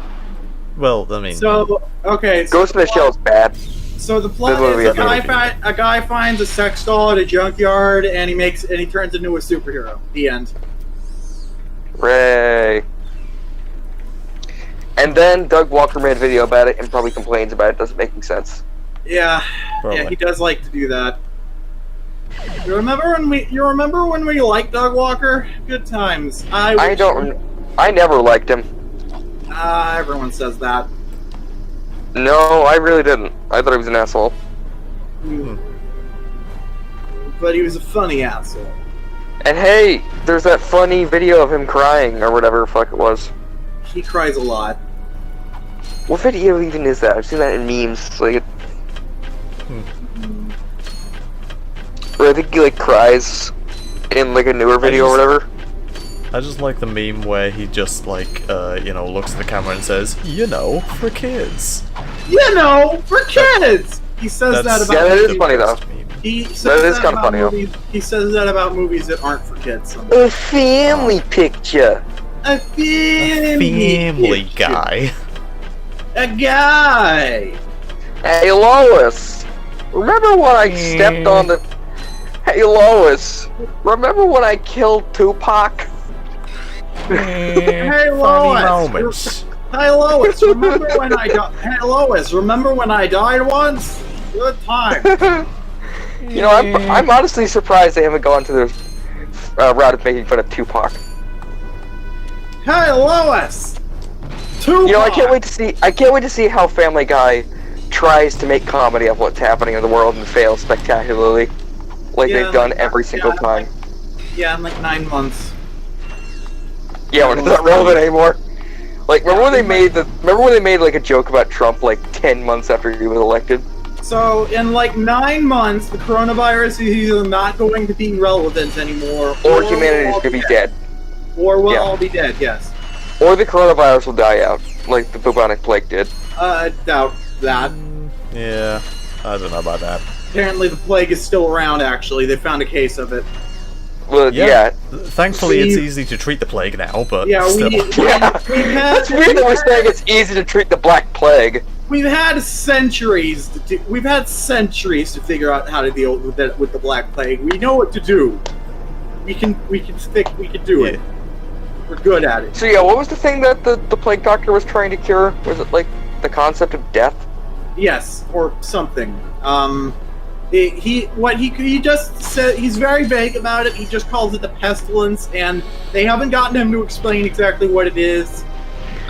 Speaker 1: Well, I mean...
Speaker 2: So, okay.
Speaker 3: Ghost in the Shell is bad.
Speaker 2: So the plot is a guy finds a sex doll at a junkyard and he turns into a superhero. The end.
Speaker 3: Ray. And then Doug Walker made a video about it and probably complains about it. Doesn't make any sense.
Speaker 2: Yeah.
Speaker 1: Probably.
Speaker 2: Yeah, he does like to do that. You remember when we liked Doug Walker? Good times.
Speaker 3: I never liked him.
Speaker 2: Everyone says that.
Speaker 3: No, I really didn't. I thought he was an asshole.
Speaker 2: But he was a funny asshole.
Speaker 3: And hey, there's that funny video of him crying, or whatever the fuck it was.
Speaker 2: He cries a lot.
Speaker 3: What video even is that? I've seen that in memes, like... Where I think he, like, cries in, like, a newer video or whatever.
Speaker 1: I just like the meme where he just, like, you know, looks at the camera and says, you know, for kids.
Speaker 2: You know, for kids! He says that about...
Speaker 3: Yeah, that is funny, though.
Speaker 2: He says
Speaker 3: that is kind of funny,
Speaker 2: movies, he says that about movies that aren't for kids.
Speaker 3: A family picture.
Speaker 2: A family picture.
Speaker 1: Guy.
Speaker 2: A guy.
Speaker 3: Hey Lois, remember when I stepped on the... Hey Lois, remember when I killed Tupac?
Speaker 2: Hey Lois. Hey Lois, remember when I died? Hey Lois, remember when I died once? Good time.
Speaker 3: You know, I'm honestly surprised they haven't gone to the route of making fun of Tupac.
Speaker 2: Hey Lois. Tupac.
Speaker 3: You know, I can't wait to see how Family Guy tries to make comedy of what's happening in the world and fails spectacularly, like they've done every single time.
Speaker 2: Yeah, in like 9 months.
Speaker 3: Yeah, when it's not relevant anymore. Like, remember when they made like a joke about Trump like 10 months after he was elected?
Speaker 2: So, in like 9 months, the coronavirus is either not going to be relevant anymore,
Speaker 3: or humanity is going to be dead.
Speaker 2: Or we'll all be dead, yes.
Speaker 3: Or the coronavirus will die out, like the bubonic plague did.
Speaker 2: I doubt that.
Speaker 1: Yeah, I don't know about that.
Speaker 2: Apparently the plague is still around, actually. They found a case of it.
Speaker 3: Well, yeah.
Speaker 1: Thankfully, it's easy to treat the plague now, but still.
Speaker 3: That's weird that we're saying it's easy to treat the Black Plague.
Speaker 2: We've had centuries. We've had centuries to figure out how to deal with the Black Plague. We know what to do. We can do it. We're good at it.
Speaker 3: So yeah, what was the thing that the plague doctor was trying to cure? Was it like the concept of death?
Speaker 2: Yes, or something. He just said, he's very vague about it. He just calls it the pestilence, and they haven't gotten him to explain exactly what it is.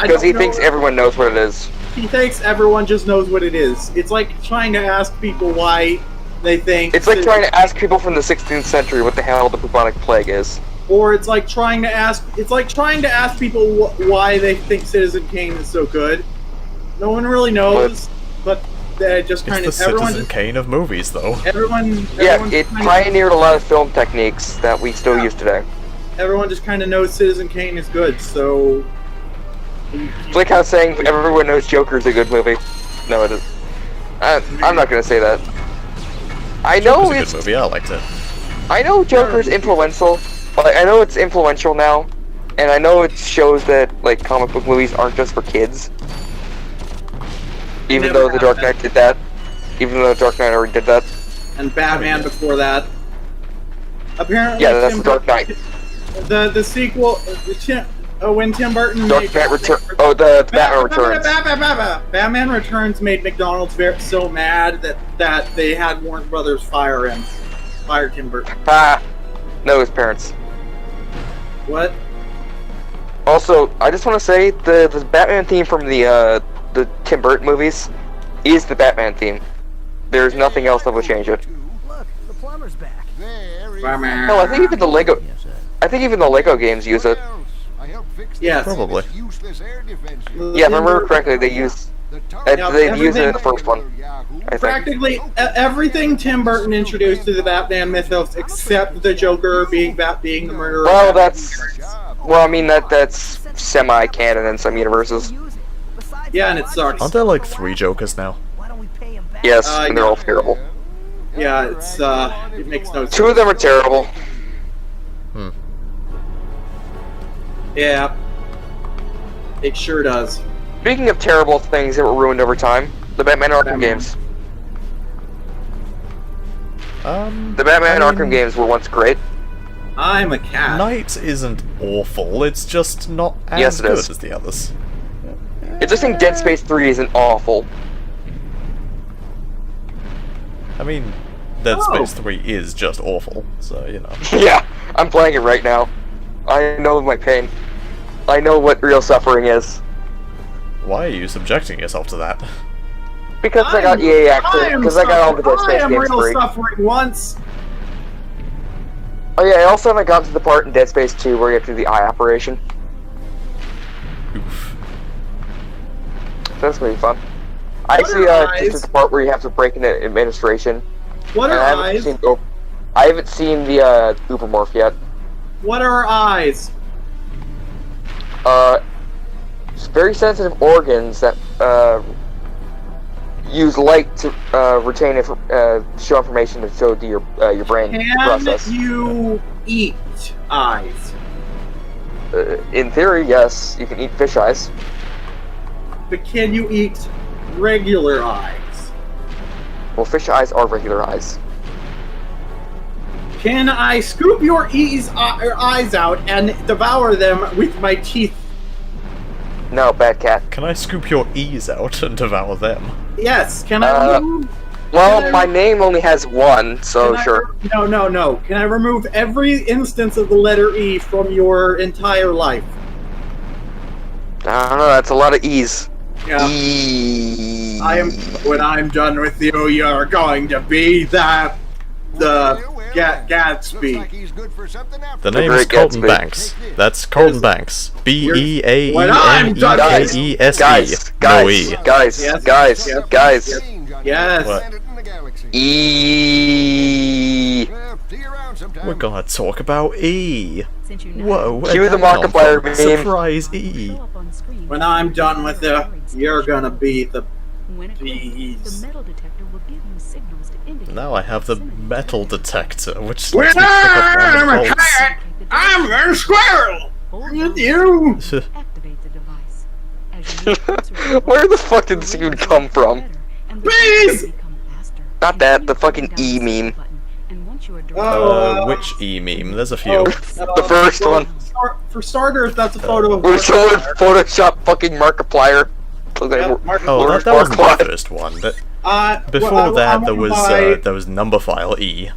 Speaker 3: Because he thinks everyone knows what it is.
Speaker 2: He thinks everyone just knows what it is. It's like trying to ask people why they think...
Speaker 3: It's like trying to ask people from the 16th century what the hell the bubonic plague is.
Speaker 2: Or it's like trying to ask people why they think Citizen Kane is so good. No one really knows, but they just kind of...
Speaker 1: It's the Citizen Kane of movies, though.
Speaker 3: Yeah, it pioneered a lot of film techniques that we still use today.
Speaker 2: Everyone just kind of knows Citizen Kane is good, so...
Speaker 3: It's like how saying everyone knows Joker's a good movie. No, it isn't. I'm not gonna say that. I know
Speaker 1: it's a good movie. I liked it.
Speaker 3: I know Joker's influential, but I know it's influential now, and I know it shows that like comic book movies aren't just for kids. Even though The Dark Knight did that. Even though The Dark Knight already did that.
Speaker 2: And Batman before that. Apparently,
Speaker 3: yeah, that's The Dark Knight.
Speaker 2: The sequel. When Tim Burton made
Speaker 3: Batman Returns.
Speaker 2: Batman Returns made McDonald's so mad that they had Warner Brothers fire Tim Burton.
Speaker 3: No, his parents.
Speaker 2: What?
Speaker 3: Also, I just want to say the Batman theme from the Tim Burton movies is the Batman theme. There's nothing else that will change it.
Speaker 4: Look, the plumber's back.
Speaker 3: No, I think even the Lego games use it.
Speaker 2: Yes.
Speaker 1: Probably.
Speaker 3: Yeah, if I remember correctly, they use they've used it in the first one. I think.
Speaker 2: Practically everything Tim Burton introduced to the Batman mythos, except the Joker being the murderer.
Speaker 3: Well, I mean that's semi-canon in some universes.
Speaker 2: Yeah, and it sucks.
Speaker 1: Aren't there like 3 Jokers now?
Speaker 3: Yes, and they're all terrible.
Speaker 2: Yeah, it makes no sense.
Speaker 3: 2 of them are terrible.
Speaker 2: Yeah, it sure does.
Speaker 3: Speaking of terrible things that were ruined over time, the Batman Arkham games. The Batman Arkham games were once great.
Speaker 2: I'm a cat.
Speaker 1: Knight isn't awful, it's just not as good as the others.
Speaker 3: I just think Dead Space 3 isn't awful.
Speaker 1: I mean, Dead Space 3 is just awful, so, you know.
Speaker 3: Yeah, I'm playing it right now. I know my pain. I know what real suffering is.
Speaker 1: Why are you subjecting yourself to that?
Speaker 3: Because I got EA access, because I got all the Dead Space games free.
Speaker 2: I am real suffering once.
Speaker 3: Oh yeah, I also haven't gotten to the part in Dead Space 2 where you have to do the eye operation.
Speaker 1: Oof.
Speaker 3: That's gonna be fun. I actually just did the part where you have to break into administration.
Speaker 2: What are eyes?
Speaker 3: I haven't seen the Ubermorph yet.
Speaker 2: What are eyes?
Speaker 3: Very sensitive organs that use light to retain show information to show to your brain process.
Speaker 2: Can you eat eyes?
Speaker 3: In theory, yes, you can eat fish eyes.
Speaker 2: But can you eat regular eyes?
Speaker 3: Well, fish eyes are regular eyes.
Speaker 2: Can I scoop your eyes out and devour them with my teeth?
Speaker 3: No, bad cat.
Speaker 1: Can I scoop your E's out and devour them?
Speaker 2: Yes. Can I?
Speaker 3: Well, my name only has one, so sure.
Speaker 2: No. Can I remove every instance of the letter E from your entire life?
Speaker 3: I don't know. That's a lot of E's.
Speaker 2: Yeah.
Speaker 3: E.
Speaker 2: When I'm done with you, you're going to be the Gatsby.
Speaker 1: The name is Colton Banks. That's Colton Banks. B-E-A-E-N-E-K-E-S-E. No E.
Speaker 3: Guys.
Speaker 2: Yes.
Speaker 1: What?
Speaker 3: E.
Speaker 1: We're gonna talk about E. Whoa.
Speaker 3: Cue the Markiplier meme.
Speaker 1: Surprise E.
Speaker 2: When I'm done with you, you're gonna be the bees.
Speaker 1: Now I have the metal detector, which
Speaker 2: When
Speaker 1: lets me pick up
Speaker 2: I'm a
Speaker 1: random bolts.
Speaker 2: cat, I'm a squirrel. With you.
Speaker 3: Where the fuck did this even come from?
Speaker 2: Bees.
Speaker 3: Not that, the fucking E meme.
Speaker 1: Which E meme? There's a few.
Speaker 3: The first one.
Speaker 2: For starters, that's a photo of.
Speaker 3: Where someone photoshopped fucking Markiplier.
Speaker 1: Oh, that wasn't the first one. But before that, there was number file E.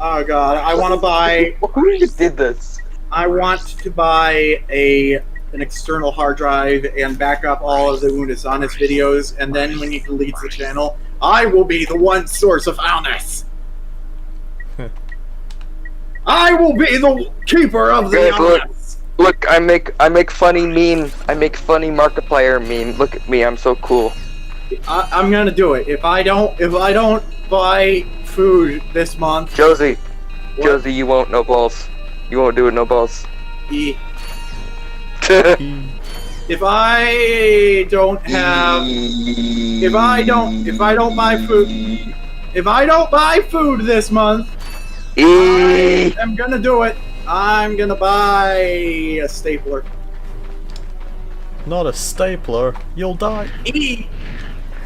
Speaker 2: Oh god, I want to buy.
Speaker 3: Who just did this?
Speaker 2: I want to buy an external hard drive and back up all of the Unisonus videos, and then when he deletes the channel, I will be the one source of foulness. I will be the keeper of the honest.
Speaker 3: Look, I make funny meme. I make funny Markiplier meme. Look at me, I'm so cool.
Speaker 2: I'm gonna do it. If I don't buy food this month,
Speaker 3: Josie,
Speaker 2: what?
Speaker 3: Josie, you won't no balls. You won't do it no balls.
Speaker 2: If I don't have, if I don't buy food this month, I'm gonna do it. I'm gonna buy a stapler.
Speaker 1: Not a stapler. You'll die.
Speaker 2: E.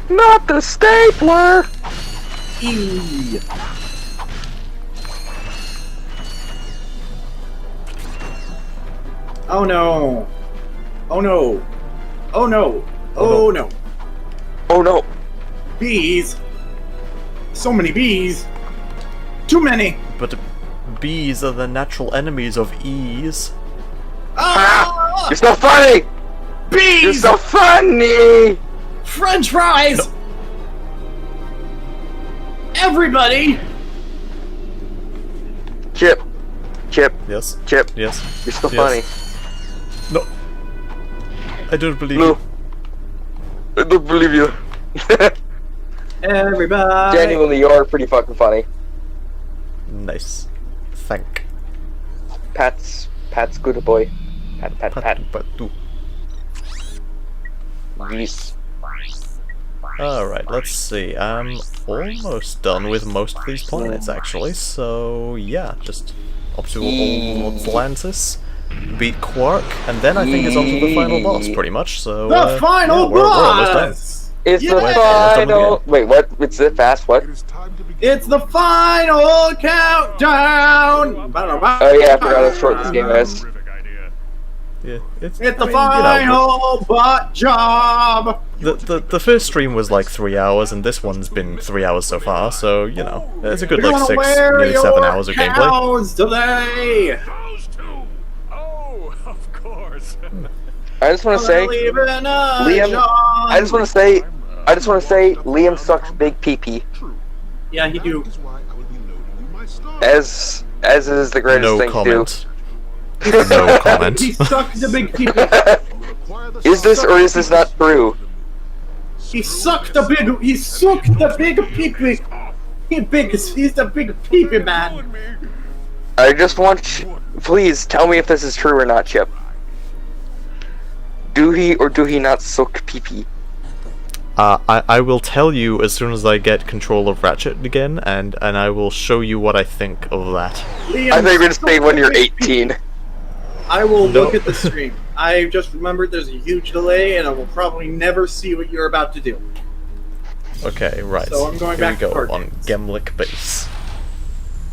Speaker 3: Not the stapler.
Speaker 2: E. Oh no. Oh no. Oh no. Oh no.
Speaker 3: Oh no.
Speaker 2: Bees. So many bees. Too many.
Speaker 1: But bees are the natural enemies of E's.
Speaker 3: Ah! You're so funny.
Speaker 2: Bees.
Speaker 3: You're so funny.
Speaker 2: French fries.
Speaker 1: No.
Speaker 2: Everybody.
Speaker 3: Chip.
Speaker 1: Yes.
Speaker 3: Chip.
Speaker 1: Yes.
Speaker 3: You're so
Speaker 1: Yes.
Speaker 3: funny.
Speaker 1: No. I don't believe
Speaker 3: No.
Speaker 1: you.
Speaker 3: I don't believe you.
Speaker 2: Everybody.
Speaker 3: Genuinely, you are pretty fucking funny.
Speaker 1: Nice. Thank.
Speaker 3: Pat's good boy. Pat.
Speaker 1: Patu.
Speaker 3: Yes.
Speaker 1: Alright, let's see. I'm almost done with most of these planets, actually, so yeah, just up to all Atlantis, beat Quark, and then I think it's on to the final boss, pretty much, so...
Speaker 2: The final
Speaker 1: yeah, we're almost done.
Speaker 2: boss!
Speaker 3: It's the
Speaker 1: Wait,
Speaker 3: final... Wait, what? It's it fast, what?
Speaker 2: It's the final countdown!
Speaker 3: Oh yeah, I forgot how short this game is.
Speaker 1: Yeah,
Speaker 2: It's the final butt job!
Speaker 1: The first stream was like 3 hours, and this one's been 3 hours so far, so, you know, it's a good
Speaker 2: You're
Speaker 1: like
Speaker 2: gonna
Speaker 1: 6,
Speaker 2: wear
Speaker 1: nearly 7
Speaker 2: your
Speaker 1: hours of gameplay.
Speaker 2: cows today!
Speaker 5: Oh, of course.
Speaker 3: I just want to say, Liam. I just want to say, Liam sucks big pee pee.
Speaker 2: Yeah, he do.
Speaker 3: As As is the greatest thing
Speaker 1: comment.
Speaker 3: to do.
Speaker 1: No comment.
Speaker 2: He sucked the big pee.
Speaker 3: Is this or is this not true?
Speaker 2: He sucked the big. He sucked the big pee. He's the big pee man.
Speaker 3: I just want. Please tell me if this is true or not, Chip. Do he or do he not suck pee-pee?
Speaker 1: I will tell you as soon as I get control of Ratchet again, and I will show you what I think of that.
Speaker 2: Liam,
Speaker 3: I think you're gonna say when you're 18.
Speaker 2: I will look at the stream. I just remembered there's a huge delay, and I will probably never see what you're about to do.
Speaker 1: Okay, right.
Speaker 2: So I'm going
Speaker 1: Here
Speaker 2: back
Speaker 1: we
Speaker 2: to
Speaker 1: go
Speaker 2: Arcade.
Speaker 1: on Gemlick base.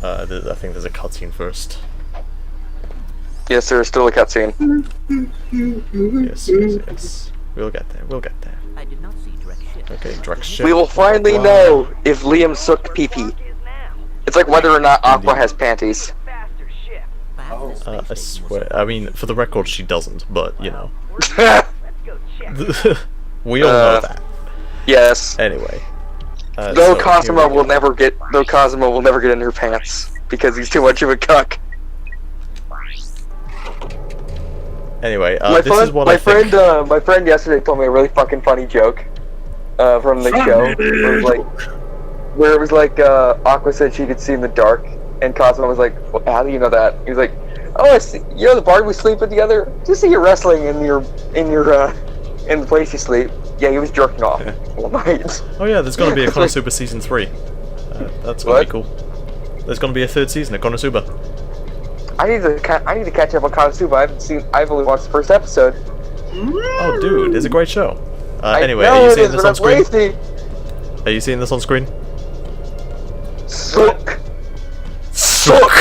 Speaker 1: I think there's a cutscene first.
Speaker 3: Yes, there is still a cutscene.
Speaker 1: Yes. We'll get there.
Speaker 4: I did not see direct ship.
Speaker 1: Okay, direct ship.
Speaker 3: We will finally know if Liam sucked pee-pee. It's like whether or not Aqua has panties.
Speaker 1: I swear. I mean, for the record, she doesn't, but, you know. We all know that.
Speaker 3: Yes.
Speaker 1: Anyway.
Speaker 3: Though Cosmo will never get in her pants because he's too much of a cuck.
Speaker 1: Anyway,
Speaker 3: my
Speaker 1: this is what
Speaker 3: my
Speaker 1: I think.
Speaker 3: my friend yesterday told me a really fucking funny joke from the show. Where it was like Aqua said she could see in the dark, and Cosmo was like, well, "How do you know that?" He was like, "Oh, I see. You know the bar we sleep with together? Just see you wrestling in the place you sleep." Yeah, he was jerking off all night.
Speaker 1: Oh yeah, there's gonna be a Konosuba season 3. That's gonna be cool. There's gonna be a 3rd season of Konosuba.
Speaker 3: I need to catch up on Konosuba. I've only watched the first episode.
Speaker 1: Oh, dude, it's a great show. Anyway,
Speaker 3: know
Speaker 1: are you
Speaker 3: it
Speaker 1: seeing
Speaker 3: is,
Speaker 1: this
Speaker 3: but
Speaker 1: on
Speaker 3: I'm
Speaker 1: screen?
Speaker 3: lazy.
Speaker 1: Are you seeing this on screen?
Speaker 3: Suck. Suck.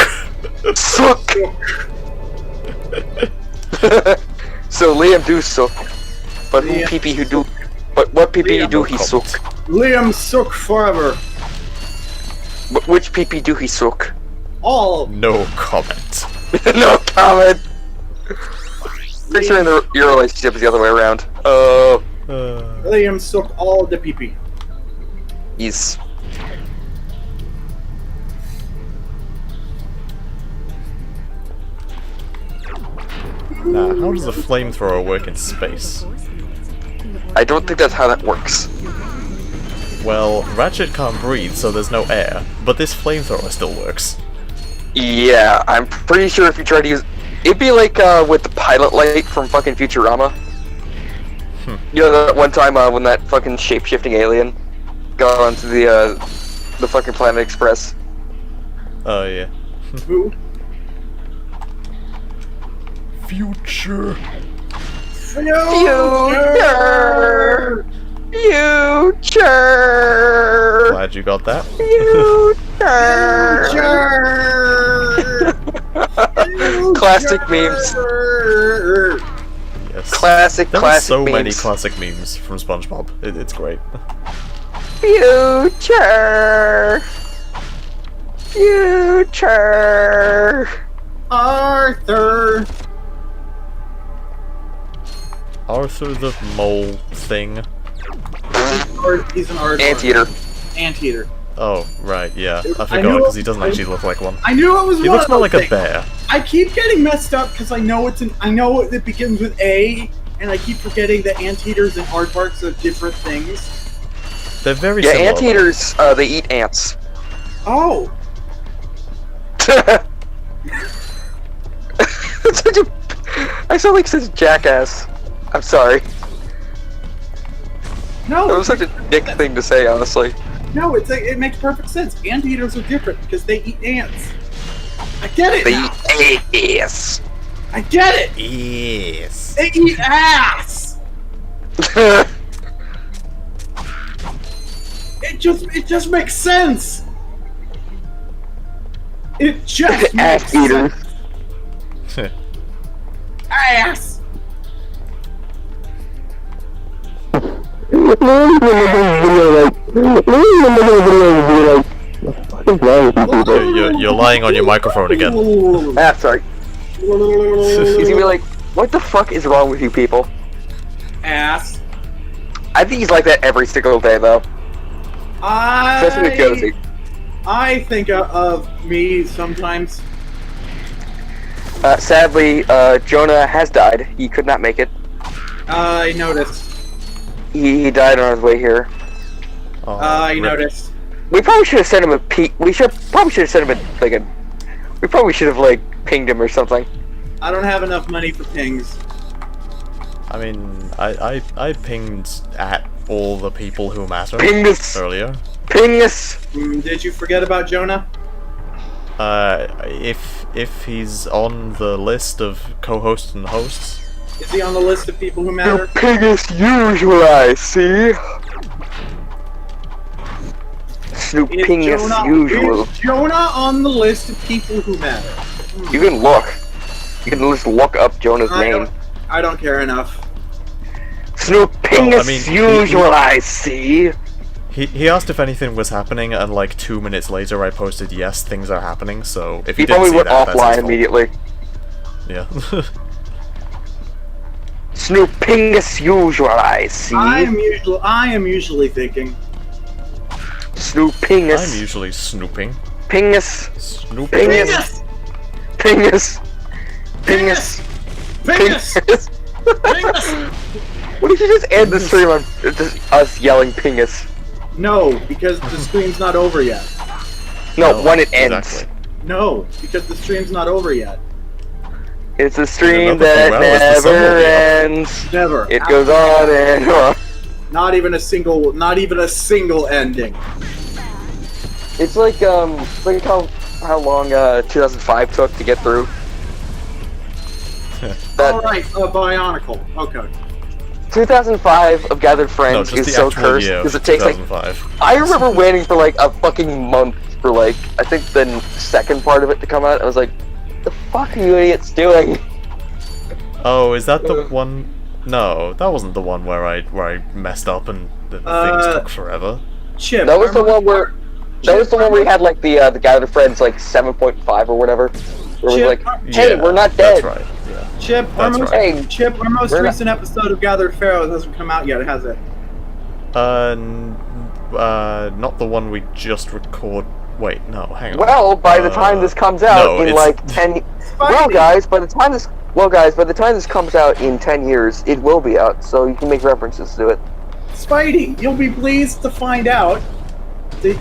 Speaker 3: Suck. So Liam do suck, but who pee-pee who do? But what pee-pee do he suck?
Speaker 2: Liam suck forever.
Speaker 3: But which pee-pee do he suck?
Speaker 2: All.
Speaker 1: No comment.
Speaker 3: No comment. Pretty sure your relationship is the other way around.
Speaker 2: Liam suck all the pee-pee.
Speaker 3: He's.
Speaker 1: Now, how does a flamethrower work in space?
Speaker 3: I don't think that's how that works.
Speaker 1: Well, Ratchet can't breathe, so there's no air, but this flamethrower still works.
Speaker 3: Yeah, I'm pretty sure if you try to use, it'd be like with the pilot light from fucking Futurama. You know that one time when that fucking shape-shifting alien got onto the fucking Planet Express.
Speaker 1: Oh yeah.
Speaker 2: Who?
Speaker 1: Future.
Speaker 3: Future. Future.
Speaker 1: Glad you got that.
Speaker 3: Classic memes.
Speaker 1: Yes.
Speaker 3: Classic
Speaker 1: There's so
Speaker 3: memes.
Speaker 1: many classic memes from SpongeBob. It's great.
Speaker 3: Future. Future.
Speaker 2: Arthur.
Speaker 1: Arthur the mole thing.
Speaker 2: He's an Arthur.
Speaker 3: Anteater.
Speaker 2: Anteater.
Speaker 1: Oh, right, yeah. I
Speaker 2: I
Speaker 1: forgot,
Speaker 2: knew-
Speaker 1: because he doesn't actually look like one.
Speaker 2: I knew it was
Speaker 1: He
Speaker 2: one
Speaker 1: looks
Speaker 2: of
Speaker 1: more
Speaker 2: those
Speaker 1: like a
Speaker 2: things.
Speaker 1: bear.
Speaker 2: I keep getting messed up because I know it begins with A, and I keep forgetting that anteaters and aardvarks are different things.
Speaker 1: They're very
Speaker 3: Yeah,
Speaker 1: similar.
Speaker 3: anteaters, they eat ants.
Speaker 2: Oh.
Speaker 3: I sound like such a jackass. I'm sorry.
Speaker 2: No.
Speaker 3: That was such a dick thing to say, honestly.
Speaker 2: No, it makes perfect sense. Anteaters are different because they eat ants. I get it.
Speaker 3: They
Speaker 2: now.
Speaker 3: eat ass.
Speaker 2: I get it.
Speaker 1: Yes.
Speaker 2: They eat ass. It just makes sense. It just makes
Speaker 3: Ass eater.
Speaker 2: sense. Ass.
Speaker 1: You're lying on your microphone again.
Speaker 3: Ah, sorry. He's gonna be like, what the fuck is wrong with you people?
Speaker 2: Ass.
Speaker 3: I think he's like that every single day, though. Especially with Josie.
Speaker 2: I think of me sometimes
Speaker 3: Sadly, Jonah has died. He could not make it.
Speaker 2: I noticed.
Speaker 3: He died on his way here.
Speaker 1: Oh,
Speaker 2: I noticed.
Speaker 3: We probably should have sent him a we probably should have sent him we probably should have like pinged him or something.
Speaker 2: I don't have enough money for pings.
Speaker 1: I mean, I pinged at all the people who matter earlier.
Speaker 3: Ping us!
Speaker 2: Did you forget about Jonah?
Speaker 1: If he's on the list of co-hosts and hosts.
Speaker 2: Is he on the list of people who matter?
Speaker 3: You ping us usual, I see. Snoop ping us usual.
Speaker 2: Is Jonah on the list of people who matter?
Speaker 3: You can look. You can just look up Jonah's name.
Speaker 2: I don't care enough.
Speaker 3: Snoop ping us usual, I see.
Speaker 1: He asked if anything was happening, and like 2 minutes later I posted yes, things are happening, so if
Speaker 3: he
Speaker 1: didn't
Speaker 3: probably
Speaker 1: see
Speaker 3: went
Speaker 1: that,
Speaker 3: offline immediately.
Speaker 1: Yeah.
Speaker 3: Snoop ping us usual, I see.
Speaker 2: I am usually thinking.
Speaker 3: Snoop ping us.
Speaker 1: I'm usually snooping.
Speaker 3: Ping us.
Speaker 1: Snoop
Speaker 3: ping us. Ping us. Ping us.
Speaker 2: Ping us. Ping us.
Speaker 3: What if you just end the stream on just us yelling ping us?
Speaker 2: No, because the stream's not over yet.
Speaker 3: No, when it ends.
Speaker 1: Exactly.
Speaker 2: No, because the stream's not over yet.
Speaker 3: It's a stream that never ends.
Speaker 2: Never.
Speaker 3: It goes on and on.
Speaker 2: Not even a single ending.
Speaker 3: It's like how long 2005 took to get through.
Speaker 2: Alright, Bionicle. Okay.
Speaker 3: 2005 of Gathered Friends is so cursed because it takes
Speaker 1: 2005.
Speaker 3: I remember waiting for like a fucking month for like I think the second part of it to come out. I was like, the fuck are you idiots doing?
Speaker 1: Oh, is that the one? No, that wasn't the one where I messed up and the things took forever.
Speaker 2: Chip.
Speaker 3: That was the one where you had like the Gathered Friends like 7.5 or whatever. Where it was like, hey, we're not dead.
Speaker 1: That's right. Yeah.
Speaker 2: Chip, our most recent episode of Gathered Pharaohs hasn't come out yet, has it?
Speaker 1: Not the one we just record. Wait, no, hang on.
Speaker 3: Well, by the time this comes out in like 10. Well, guys, by the time this comes out in 10 years, it will be out, so you can make references to it.
Speaker 2: Spidey, you'll be pleased to find out.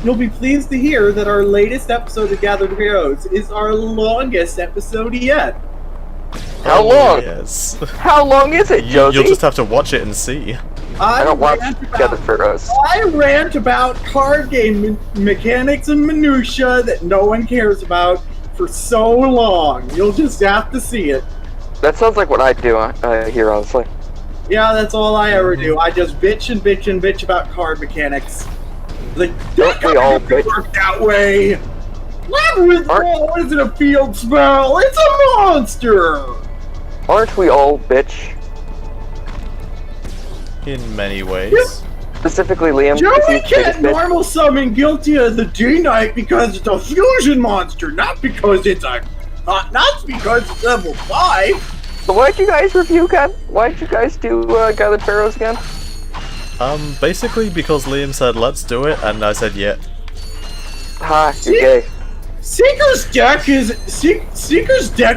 Speaker 2: You'll be pleased to hear that our latest episode of Gathered Heroes is our longest episode yet.
Speaker 3: How long?
Speaker 1: Yes.
Speaker 3: How long is it, Josie?
Speaker 1: You'll just have to watch it and see.
Speaker 3: I don't watch Gathered Heroes.
Speaker 2: I rant about card game mechanics and minutia that no one cares about for so long. You'll just have to see it.
Speaker 3: That sounds like what I do here, honestly.
Speaker 2: Yeah, that's all I ever do. I just bitch and bitch and bitch about card mechanics. Like,
Speaker 3: don't we all bitch?
Speaker 2: Work that way. Labyrinth wall isn't a field spell. It's a monster.
Speaker 3: Aren't we all bitch?
Speaker 1: In many ways.
Speaker 3: Specifically, Liam.
Speaker 2: Joey can't normal summon Guilty as a D-Knight because it's a fusion monster, not because it's level 5.
Speaker 3: So why'd you guys review Why'd you guys do Gathered Pharaohs again?
Speaker 1: Basically because Liam said let's do it, and I said yeah.
Speaker 3: Ha, you're gay.
Speaker 2: Seeker's deck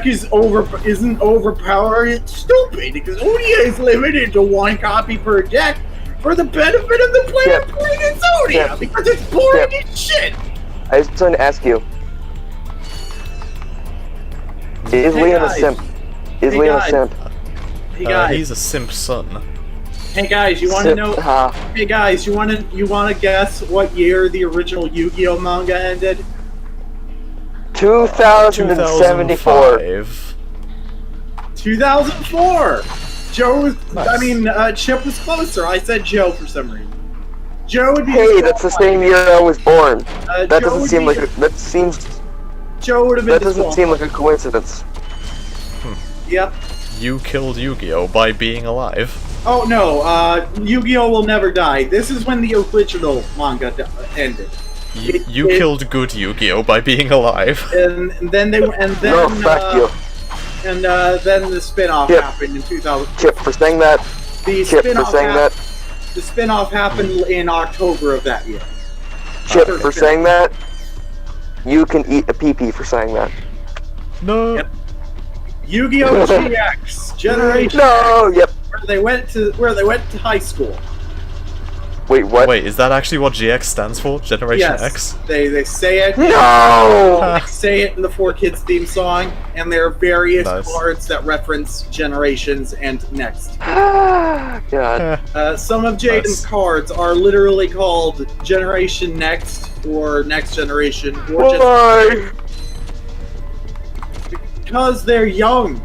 Speaker 2: isn't overpowered. It's stupid because Odia is limited to 1 copy per deck for the benefit of the player playing its Odia because it's boring as shit.
Speaker 3: I was trying to ask you. Is Liam a simp? Is Liam a simp?
Speaker 2: Hey guys.
Speaker 1: He's a simp son.
Speaker 2: Hey guys, you want to know? Hey guys, you want to guess what year the original Yu-Gi-Oh manga ended?
Speaker 3: 2074.
Speaker 2: 2004. Joe was. Nice. I mean, Chip was closer. I said Joe for some reason. Joe would be.
Speaker 3: Hey, that's the same year I was born. That doesn't seem like that seems.
Speaker 2: Joe would have been.
Speaker 3: That doesn't seem like a coincidence.
Speaker 2: Yep.
Speaker 1: You killed Yu-Gi-Oh by being alive.
Speaker 2: Oh no, Yu-Gi-Oh will never die. This is when the original manga ended.
Speaker 1: You killed good Yu-Gi-Oh by being alive.
Speaker 2: And then then the spin-off happened in 2000.
Speaker 3: Chip for saying that.
Speaker 2: The spin-off happened in October of that year.
Speaker 3: Chip for saying that. You can eat a pee-pee for saying that.
Speaker 1: No.
Speaker 2: Yep. Yu-Gi-Oh! GX Generation
Speaker 3: No,
Speaker 2: X,
Speaker 3: yep.
Speaker 2: where they went to high school.
Speaker 3: Wait, what?
Speaker 1: Wait, is that actually what GX stands for? Generation
Speaker 2: Yes,
Speaker 1: X?
Speaker 2: they say it.
Speaker 3: No!
Speaker 2: They say it in the 4Kids theme song, and there are various
Speaker 1: Nice.
Speaker 2: cards that reference generations and next.
Speaker 3: God.
Speaker 2: Some of Jaden's
Speaker 1: Nice.
Speaker 2: cards are literally called Generation Next or Next Generation, or just
Speaker 3: Why?
Speaker 2: because they're young.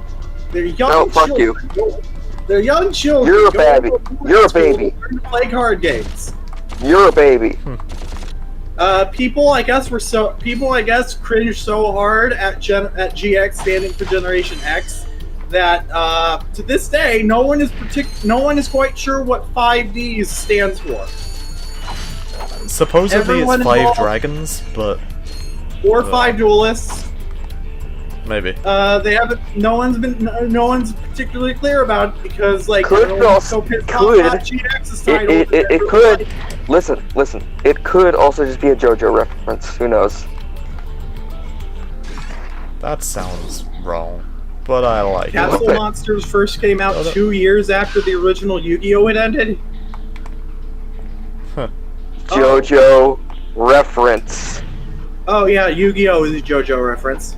Speaker 2: They're young
Speaker 3: No, fuck
Speaker 2: children. They're young children.
Speaker 3: You're a
Speaker 2: going
Speaker 3: baby.
Speaker 2: to
Speaker 3: You're a
Speaker 2: school
Speaker 3: baby.
Speaker 2: to play card games.
Speaker 3: You're a baby.
Speaker 2: People I guess cringed so hard at GX standing for Generation X that to this day no one is quite sure what 5Ds stands for.
Speaker 1: Supposedly
Speaker 2: Everyone
Speaker 1: it's 5
Speaker 2: involved-
Speaker 1: dragons, but
Speaker 2: Or 5 duelists.
Speaker 1: maybe.
Speaker 2: They haven't. No one's particularly clear about it because like
Speaker 3: Could
Speaker 2: everyone's
Speaker 3: also-
Speaker 2: so pissed
Speaker 3: could-
Speaker 2: off about GX's title.
Speaker 3: It could. Listen. It could also just be a JoJo reference. Who knows?
Speaker 1: That sounds wrong, but I like
Speaker 2: Castle
Speaker 1: it.
Speaker 2: Monsters first came out
Speaker 1: Oh, no.
Speaker 2: 2 years after the original Yu-Gi-Oh! Had ended.
Speaker 3: JoJo reference.
Speaker 2: Oh yeah, Yu-Gi-Oh! Is a JoJo reference.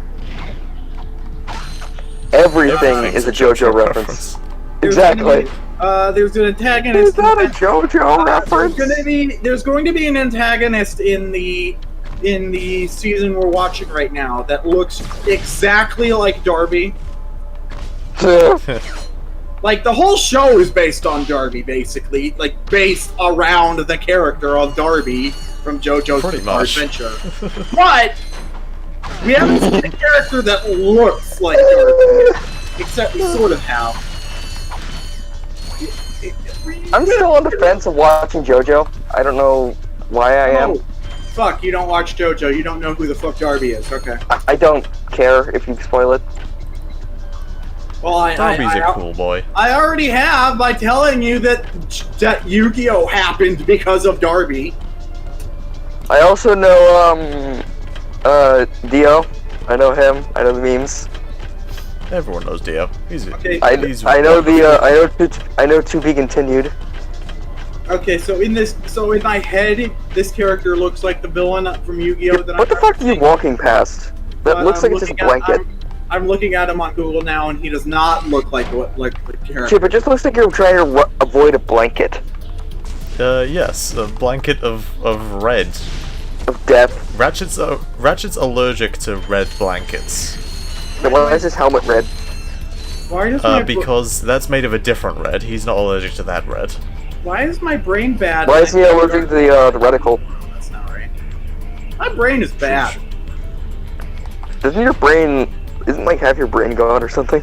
Speaker 3: Everything
Speaker 1: Everything's
Speaker 3: is a JoJo reference.
Speaker 2: There's
Speaker 3: Exactly.
Speaker 2: There's an antagonist.
Speaker 3: Is that a JoJo reference?
Speaker 2: There's going to be an antagonist in the season we're watching right now that looks exactly like Darby. Like the whole show is based on Darby, basically, like based around the character of Darby from JoJo's
Speaker 1: Pretty
Speaker 2: Bizarre
Speaker 1: much.
Speaker 2: Adventure. But we haven't seen a character that looks like Darby, except we sort of have.
Speaker 3: I'm still on the fence of watching JoJo. I don't know why I am.
Speaker 2: Oh, fuck, you don't watch JoJo. You don't know who the fuck Darby is. Okay.
Speaker 3: I don't care if you spoil it.
Speaker 1: Well, Darby's a cool boy.
Speaker 2: I already have by telling you that Yu-Gi-Oh! Happened because of Darby.
Speaker 3: I also know, Dio. I know him. I know the memes.
Speaker 1: Everyone knows Dio.
Speaker 2: Okay.
Speaker 3: I know to be continued.
Speaker 2: Okay, so in my head, this character looks like the villain from Yu-Gi-Oh! That
Speaker 3: What the fuck are you walking past? That looks like it's just a blanket.
Speaker 2: I'm looking at him on Google now, and he does not look like the character.
Speaker 3: Shit, it just looks like you're trying to avoid a blanket
Speaker 1: Yes, a blanket of red.
Speaker 3: of death.
Speaker 1: Ratchet's allergic to red blankets.
Speaker 3: Then why is his helmet red?
Speaker 2: Why does my
Speaker 1: Because that's made of a different red. He's not allergic to that red.
Speaker 2: why is my brain bad?
Speaker 3: Why is he allergic to the reticle?
Speaker 2: That's not right. My brain is bad.
Speaker 3: Doesn't your brain... Isn't like half your brain gone or something?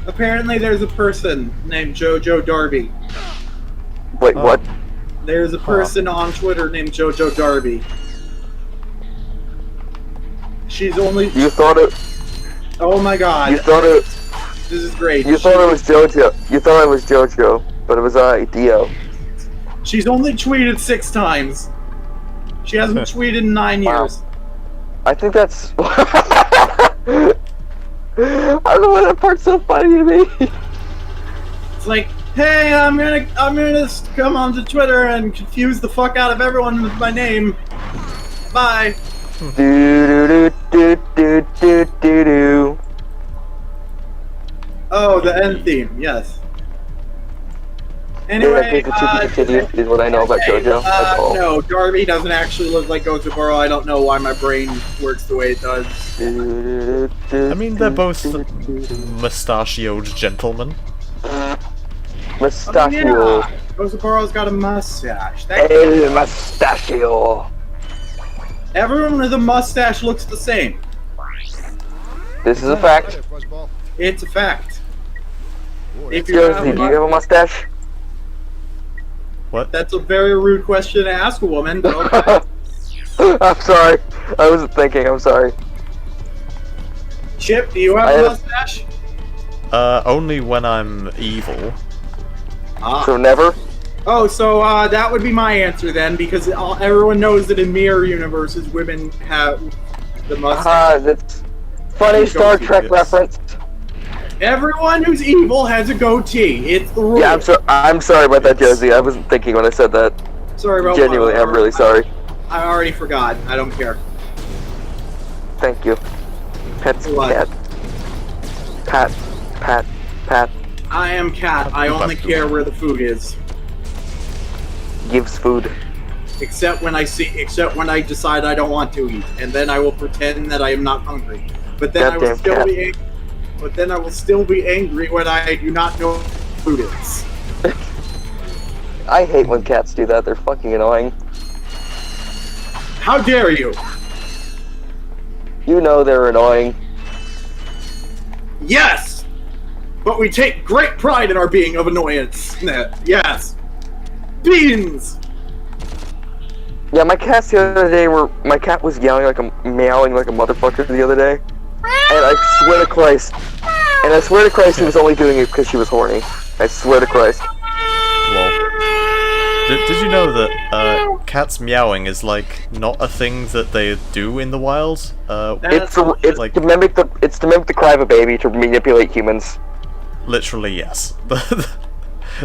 Speaker 2: Apparently, there's a person named JoJo Darby.
Speaker 3: Wait,
Speaker 1: Oh.
Speaker 3: what?
Speaker 2: There's a person on Twitter named JoJo Darby. She's only.
Speaker 3: You thought it...
Speaker 2: Oh my god.
Speaker 3: You thought it...
Speaker 2: This is great.
Speaker 3: You thought it was JoJo. You thought it was JoJo, but it was Dio.
Speaker 2: She's only tweeted 6 times. She hasn't tweeted in 9
Speaker 3: Wow.
Speaker 2: years.
Speaker 3: I think that's... I don't know why that part's so funny to me.
Speaker 2: It's like, hey, I'm gonna come onto Twitter and confuse the fuck out of everyone with my name. Bye.
Speaker 3: Do do do do do do do.
Speaker 2: Oh, the end theme. Yes.
Speaker 3: I
Speaker 2: Anyway,
Speaker 3: think the to be continued is what I know about JoJo. That's all.
Speaker 2: no, Darby doesn't actually look like Gozaburo. I don't know why my brain works the way it does.
Speaker 1: I mean, they're both mustachioed gentlemen.
Speaker 3: Mustachio.
Speaker 2: Yeah, Gozaburo's got a mustache.
Speaker 3: El mustachio.
Speaker 2: Everyone with a mustache looks the same.
Speaker 3: This is a fact.
Speaker 2: It's a fact. If you
Speaker 3: Josie, do you have a mustache?
Speaker 1: What?
Speaker 2: That's a very rude question to ask a woman. But okay.
Speaker 3: I'm sorry. I wasn't thinking. I'm sorry.
Speaker 2: Chip, do you have a mustache?
Speaker 1: Only when I'm evil.
Speaker 3: So never?
Speaker 2: Oh, so that would be my answer then, because everyone knows that in mirror universes, women have the mustache.
Speaker 3: That's funny Star Trek reference.
Speaker 2: Everyone who's evil has a goatee. It's the rule.
Speaker 3: Yeah, I'm sorry about that, Josie. I wasn't thinking when I said that.
Speaker 2: Sorry about
Speaker 3: Genuinely, I'm really sorry.
Speaker 2: I already forgot. I don't care.
Speaker 3: Thank you. Pet's
Speaker 2: What?
Speaker 3: cat. Pat.
Speaker 2: I am cat. I only care where the food is.
Speaker 3: Gives food.
Speaker 2: Except when I decide I don't want to eat, and then I will pretend that I am not hungry. But then I will still be angry. But then I will still be angry when I do not know what food is.
Speaker 3: I hate when cats do that. They're fucking annoying.
Speaker 2: How dare you?
Speaker 3: You know they're annoying.
Speaker 2: Yes! But we take great pride in our being of annoyance. Yes. Beans!
Speaker 3: Yeah, my cats the other day my cat was meowing like a motherfucker the other day. And I swear to Christ. And I swear to Christ he was only doing it because she was horny. I swear to Christ.
Speaker 1: Well, did you know that cats meowing is like not a thing that they do in the wild?
Speaker 3: It's to mimic the cry of a baby to manipulate humans.
Speaker 1: Literally, yes.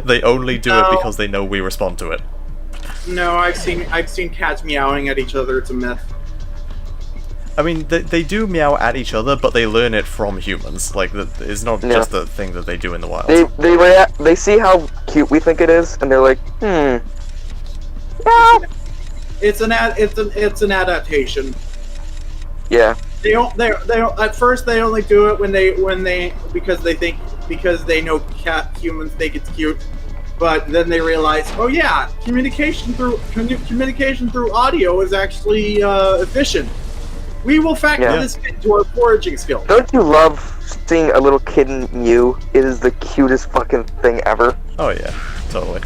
Speaker 1: They only do it because they know we respond to it.
Speaker 2: No, I've seen cats meowing at each other. It's a myth.
Speaker 1: I mean, they do meow at each other, but they learn it from humans. Like, it's not just a thing that they do in the wild.
Speaker 3: They see how cute we think it is, and they're like, Yeah.
Speaker 2: It's an adaptation.
Speaker 3: Yeah.
Speaker 2: They at first they only do it because they know humans think it's cute, but then they realize, oh yeah, communication through audio is actually efficient. We will factor this into our foraging skill.
Speaker 3: Don't you love seeing a little kitten mew? It is the cutest fucking thing ever.
Speaker 1: Oh yeah, totally.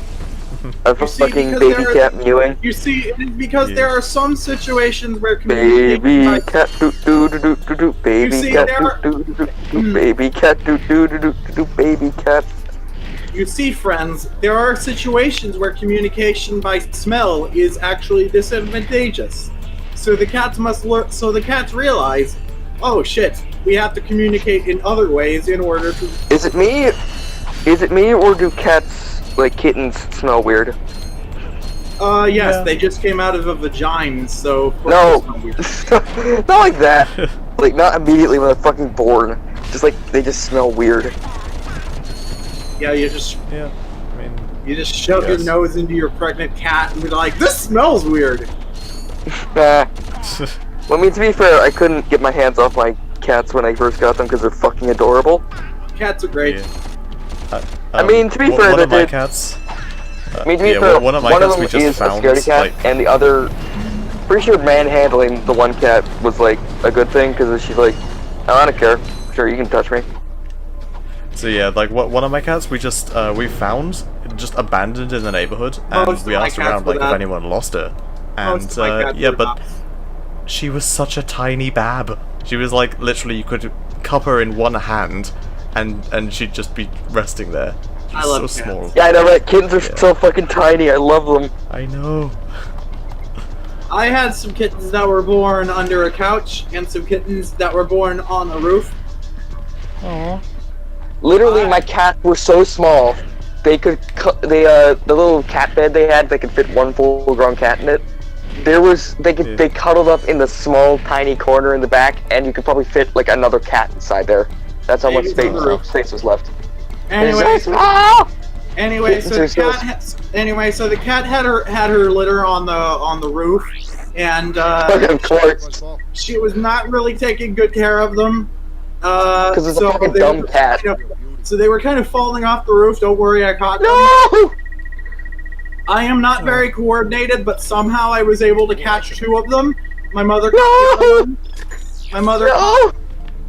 Speaker 3: A fucking baby cat mewing.
Speaker 2: You see, it is because there are some situations where
Speaker 3: baby cat do do do do do baby cat do do do do baby cat do do do do baby cat.
Speaker 2: You see, friends, there are situations where communication by smell is actually disadvantageous. So the cats must learn. So the cats realize, oh shit, we have to communicate in other ways in order to.
Speaker 3: Is it me, or do cats, like kittens, smell weird?
Speaker 2: Yes,
Speaker 1: Yeah.
Speaker 2: they just came out of a vagina, so.
Speaker 3: No, not like that. Like not immediately when they're fucking born. Just like they just smell weird.
Speaker 2: Yeah, you just.
Speaker 1: Yeah, I mean.
Speaker 2: You just shove your nose into your pregnant cat and be like, this smells weird.
Speaker 3: Well, I mean, to be fair, I couldn't get my hands off my cats when I first got them because they're fucking adorable.
Speaker 2: Cats are great.
Speaker 1: Yeah.
Speaker 3: I mean, to be fair,
Speaker 1: one of my cats.
Speaker 3: I mean, to be fair,
Speaker 1: one of my
Speaker 3: one
Speaker 1: cats
Speaker 3: of
Speaker 1: we
Speaker 3: them
Speaker 1: just
Speaker 3: is a
Speaker 1: found,
Speaker 3: scaredy cat,
Speaker 1: like,
Speaker 3: and the other, pretty sure manhandling the one cat was like a good thing because she's like, oh, I don't care. Sure, you can touch me.
Speaker 1: So yeah, like one of my cats we just we found just abandoned in the neighborhood, and we asked around like if anyone lost her, and yeah, but she was such a tiny bab. She was like literally you could cup her in one hand, and she'd just be resting there. She was
Speaker 2: I love
Speaker 1: so
Speaker 2: cats.
Speaker 1: small.
Speaker 3: Yeah, I know, right? Kittens are so fucking tiny. I love them.
Speaker 1: I know.
Speaker 2: I had some kittens that were born under a couch, and some kittens that were born on a roof.
Speaker 1: Aww.
Speaker 3: Literally, my cats were so small, they could the little cat bed they had, they could fit one full-grown cat in it. They cuddled up in the small, tiny corner in the back, and you could probably fit like another cat inside there. That's how much space was left.
Speaker 2: Anyway, so the cat had her litter on the roof, and
Speaker 3: Of course,
Speaker 2: she was not really taking good care of them.
Speaker 3: because it's a fucking dumb cat.
Speaker 2: So they were kind of falling off the roof. Don't worry, I caught them.
Speaker 3: No!
Speaker 2: I am not very coordinated, but somehow I was able to catch two of them. My mother.
Speaker 3: No!
Speaker 2: My mother.
Speaker 3: No!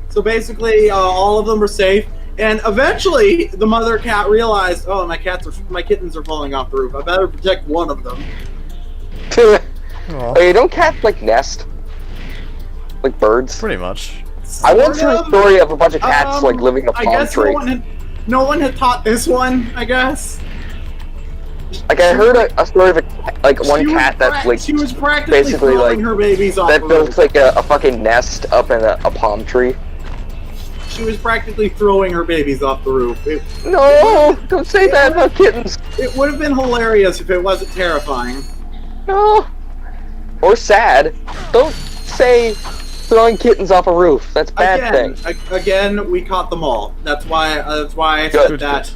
Speaker 2: So basically, all of them were safe. And eventually, the mother cat realized, oh, my kittens are falling off the roof. I better protect one of them.
Speaker 3: Hey, don't cats like nest? Like birds?
Speaker 1: Pretty much.
Speaker 3: I once heard a story of a bunch of cats like living in a palm tree.
Speaker 2: No one had taught this one, I guess.
Speaker 3: Like I heard a story of one cat that's like
Speaker 2: she was practically
Speaker 3: basically like
Speaker 2: her babies off
Speaker 3: that built like a fucking nest up in a palm tree.
Speaker 2: She was practically throwing her babies off the roof.
Speaker 3: No, don't say that about kittens.
Speaker 2: It would have been hilarious if it wasn't terrifying.
Speaker 3: No. Or sad. Don't say throwing kittens off a roof. That's a bad thing.
Speaker 2: Again, we caught them all. That's why I said that.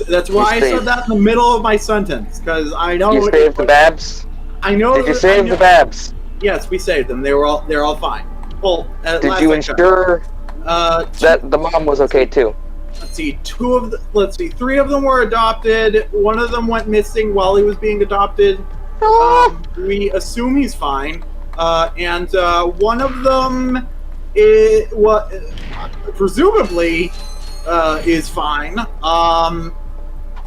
Speaker 2: That's why I said that in the middle of my sentence, because I know.
Speaker 3: You saved the Babs?
Speaker 2: I know.
Speaker 3: Did you save the Babs?
Speaker 2: Yes, we saved them. They're all fine. Well,
Speaker 3: did you ensure that the mom was okay too?
Speaker 2: Let's see. Three of them were adopted. One of them went missing while he was being adopted. We assume he's fine. And one of them presumably is fine.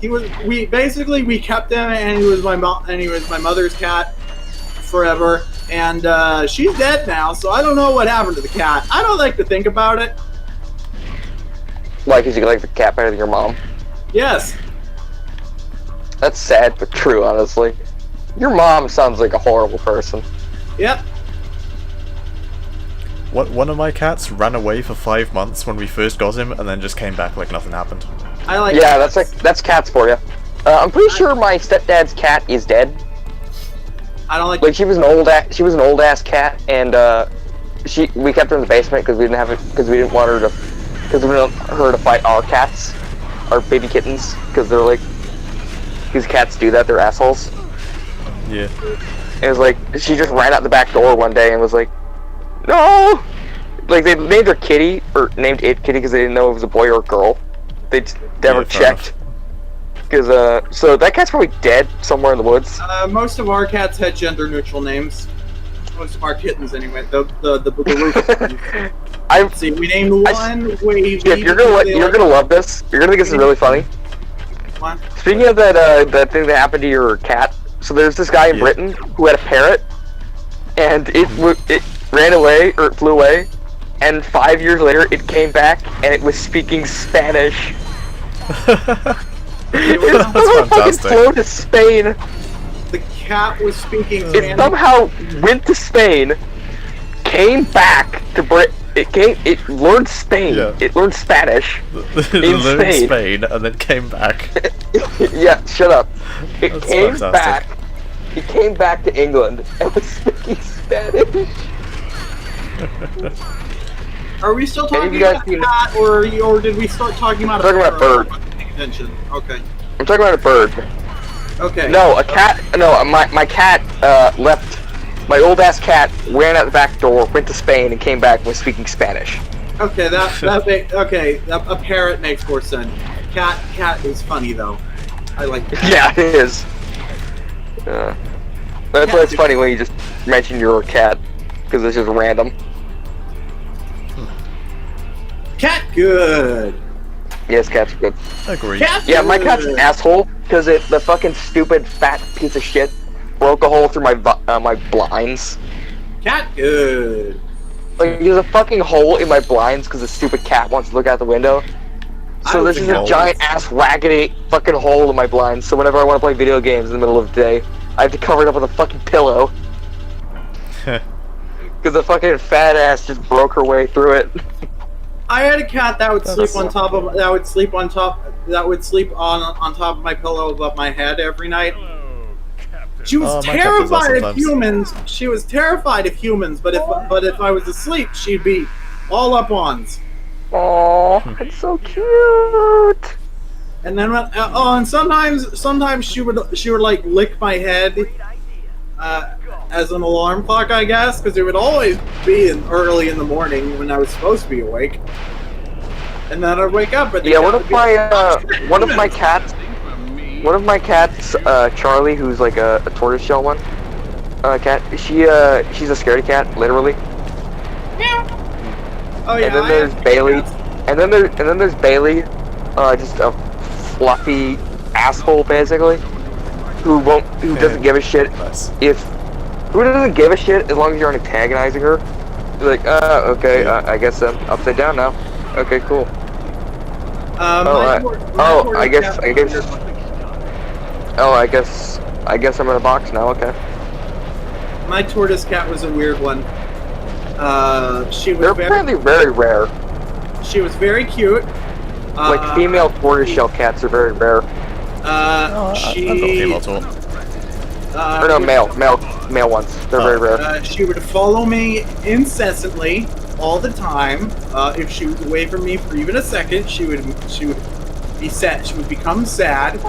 Speaker 2: We kept him, and he was my mother's cat forever. And she's dead now, so I don't know what happened to the cat. I don't like to think about it.
Speaker 3: Why? Because you like the cat better than your mom?
Speaker 2: Yes.
Speaker 3: That's sad, but true, honestly. Your mom sounds like a horrible person.
Speaker 2: Yep.
Speaker 1: One of my cats ran away for 5 months when we first got him, and then just came back like nothing happened.
Speaker 3: Yeah, that's cats for you. I'm pretty sure my stepdad's cat is dead.
Speaker 2: I don't like.
Speaker 3: Like she was an old ass cat, and we kept her in the basement because we didn't want her to fight our cats, our baby kittens, because cats do that. They're assholes.
Speaker 1: Yeah.
Speaker 3: It was like she just ran out the back door one day and was like, "No!" Like they named her Kitty, or named it Kitty because they didn't know if it was a boy or a girl. They never checked. Because so that cat's probably dead somewhere in the woods.
Speaker 2: Most of our cats had gender-neutral names. Most of our kittens, anyway. The Let's see, we named one Wavy.
Speaker 3: You're gonna love this. You're gonna think this is really funny.
Speaker 2: What?
Speaker 3: Speaking of that thing that happened to your cat, so there's this guy in Britain who had a parrot, and it ran away, or it flew away, and 5 years later it came back and it was speaking Spanish. It flew to Spain.
Speaker 2: The cat was speaking Spanish.
Speaker 3: It somehow went to Spain, came back to Britain. It learned Spain.
Speaker 1: Yeah.
Speaker 3: It learned Spanish in
Speaker 1: Spain and then came back.
Speaker 3: Yeah, shut up. It
Speaker 1: That's
Speaker 3: came
Speaker 1: fantastic.
Speaker 3: back. It came back to England and was speaking Spanish.
Speaker 2: Are we still talking about cat, or did we start talking about
Speaker 3: I'm talking about a bird.
Speaker 2: Attention. Okay.
Speaker 3: I'm talking about a bird.
Speaker 2: Okay.
Speaker 3: No, a cat. No, my cat left. My old ass cat ran out the back door, went to Spain, and came back and was speaking Spanish.
Speaker 2: Okay, a parrot makes more sense. Cat is funny though. I like that.
Speaker 3: Yeah, it is. That's why it's funny when you just mention your cat, because it's just random.
Speaker 2: Cat good.
Speaker 3: Yes, cats are good.
Speaker 1: Agree.
Speaker 3: Yeah, my cat's an asshole because the fucking stupid fat piece of shit broke a hole through my blinds.
Speaker 2: Cat good.
Speaker 3: Like there's a fucking hole in my blinds because the stupid cat wants to look out the window. So there's just a giant ass raggedy fucking hole in my blinds. So whenever I want to play video games in the middle of the day, I have to cover it up with a fucking pillow. Because the fucking fat ass just broke her way through it.
Speaker 2: I had a cat that would sleep on top of my pillow above my head every night. She was terrified of humans. She was terrified of humans, but if I was asleep, she'd be all up ons.
Speaker 3: Aww, it's so cute.
Speaker 2: And then and sometimes she would like lick my head as an alarm clock, I guess, because it would always be early in the morning when I was supposed to be awake. And then I'd wake up.
Speaker 3: Yeah, one of my cats, Charlie, who's like a tortoiseshell one, cat. She's a scaredy cat, literally.
Speaker 2: Yeah. Oh yeah.
Speaker 3: And then there's Bailey, and then there's Bailey, just a fluffy asshole basically, who doesn't give a shit who doesn't give a shit as long as you're antagonizing her. You're like, okay, I guess I'm upside down now. Okay, cool. I guess I'm in a box now. Okay.
Speaker 2: My tortoise cat was a weird one. They're
Speaker 3: apparently very rare.
Speaker 2: She was very cute.
Speaker 3: Like female tortoiseshell cats are very rare.
Speaker 1: I've got female too.
Speaker 3: Or no, male ones. They're very rare.
Speaker 2: She would follow me incessantly all the time. If she was away from me for even a second, she would be sad. She would become sad.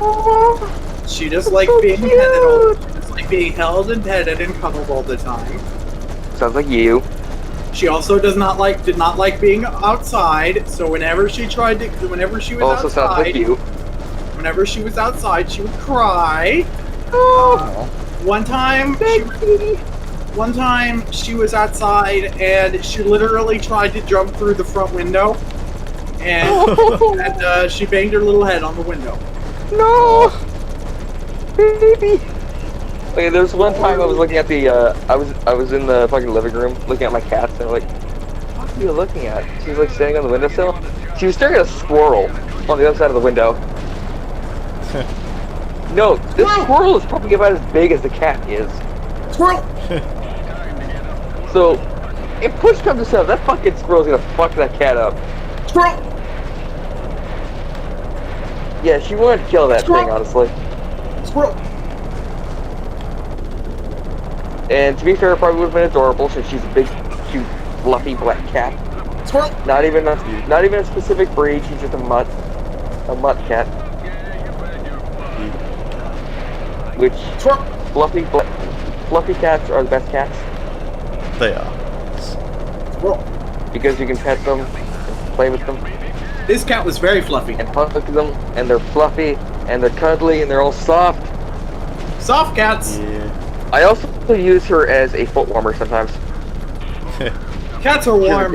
Speaker 2: She just liked being held and petted and cuddled all the time.
Speaker 3: Sounds like you.
Speaker 2: She also did not like being outside. So whenever she was
Speaker 3: also
Speaker 2: outside,
Speaker 3: sounds like you.
Speaker 2: Whenever she was outside, she would cry. One time she was outside and she literally tried to jump through the front window, and she banged her little head on the window.
Speaker 3: No, baby. Okay, there was one time I was looking at the I was in the fucking living room looking at my cats, and I'm like, what are you looking at? She was like standing on the windowsill. She was staring at a squirrel on the other side of the window. No, this squirrel is probably about as big as the cat is.
Speaker 2: Squirrel!
Speaker 3: So, if push comes to shove, that fucking squirrel's gonna fuck that cat up.
Speaker 2: Squirrel!
Speaker 3: Yeah, she wanted to kill that thing, honestly.
Speaker 2: Squirrel!
Speaker 3: And to be fair, it probably would have been adorable since she's a big, cute, fluffy black cat.
Speaker 2: Squirrel!
Speaker 3: Not even a specific breed, she's just a mutt cat. Which fluffy cats are the best cats.
Speaker 1: They are.
Speaker 2: Squirrel!
Speaker 3: Because you can pet them, and play with them,
Speaker 2: This cat was very fluffy.
Speaker 3: and hug them, and they're fluffy, and they're cuddly, and they're all soft.
Speaker 2: Soft cats!
Speaker 1: Yeah.
Speaker 3: I also use her as a foot warmer sometimes.
Speaker 2: Cats are warm.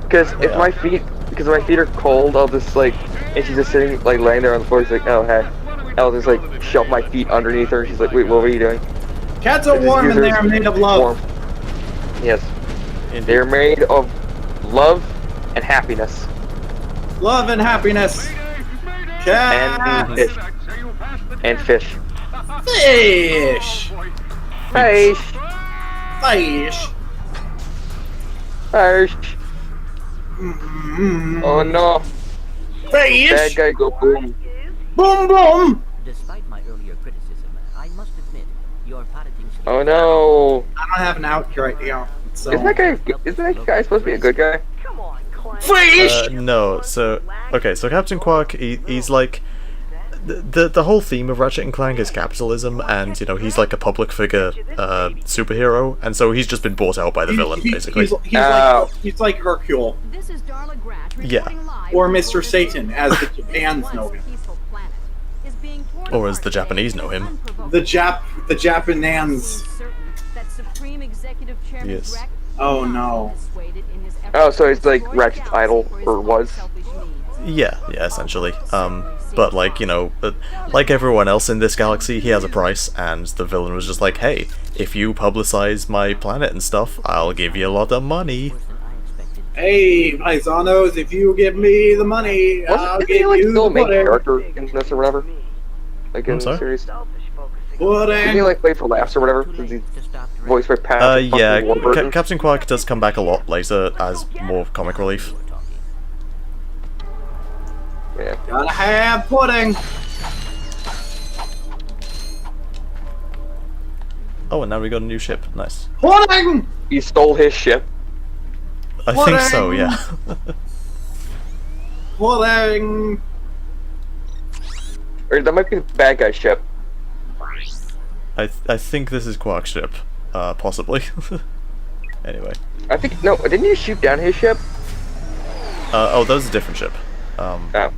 Speaker 3: Because if my feet are cold, I'll just like, and she's just sitting like laying there on the floor. She's like, oh hey, I'll just like shove my feet underneath her. She's like, wait, what were you doing?
Speaker 2: Cats are warm and they are made of love.
Speaker 3: Warm. Yes, they're made of love and happiness.
Speaker 2: Love and happiness.
Speaker 3: And
Speaker 2: Cats.
Speaker 3: fish. And fish.
Speaker 2: Fish.
Speaker 3: Fish.
Speaker 2: Fish.
Speaker 3: Fish.
Speaker 2: Mm-hmm.
Speaker 3: Oh no.
Speaker 2: Fish.
Speaker 3: Bad guy go boom.
Speaker 2: Boom boom.
Speaker 7: Despite my earlier criticism, I must admit, your parroting skills.
Speaker 3: Oh no.
Speaker 2: I don't have an out right now. So.
Speaker 3: Isn't that guy supposed to be a good guy?
Speaker 2: Fish.
Speaker 1: No. So okay. So Captain Quark, he's like. The whole theme of Ratchet and Clank is capitalism, and you know he's like a public figure superhero, and so he's just been bought out by the villain, basically.
Speaker 2: He's like Hercule.
Speaker 1: Yeah.
Speaker 2: Or Mr. Satan, as the Japans know him.
Speaker 1: Or as the Japanese know him.
Speaker 2: The Japanans.
Speaker 1: Yes.
Speaker 2: Oh no.
Speaker 3: Oh, so it's like Ratchet's idol, or was.
Speaker 1: Yeah, essentially. But like, you know, like everyone else in this galaxy, he has a price, and the villain was just like, hey, if you publicize my planet and stuff, I'll give you a lot of money.
Speaker 2: Hey, paisanos, if you give me the money, I'll give you the
Speaker 3: main
Speaker 2: pudding.
Speaker 3: character in this or whatever? Like in the series? Didn't he like play for laughs or whatever? Since he's voiced by Pat.
Speaker 1: Yeah, Captain Quark does come back a lot later as more comic relief.
Speaker 3: Yeah.
Speaker 2: Gotta have pudding.
Speaker 1: Oh, and now we got a new ship. Nice.
Speaker 2: Pudding.
Speaker 3: You stole his ship.
Speaker 1: I think so, yeah.
Speaker 2: Pudding.
Speaker 3: Or that might be the bad guy's ship.
Speaker 1: I think this is Quark's ship, possibly. Anyway.
Speaker 3: I think no. Didn't you shoot down his ship?
Speaker 1: Oh, that was a different ship.
Speaker 3: Oh.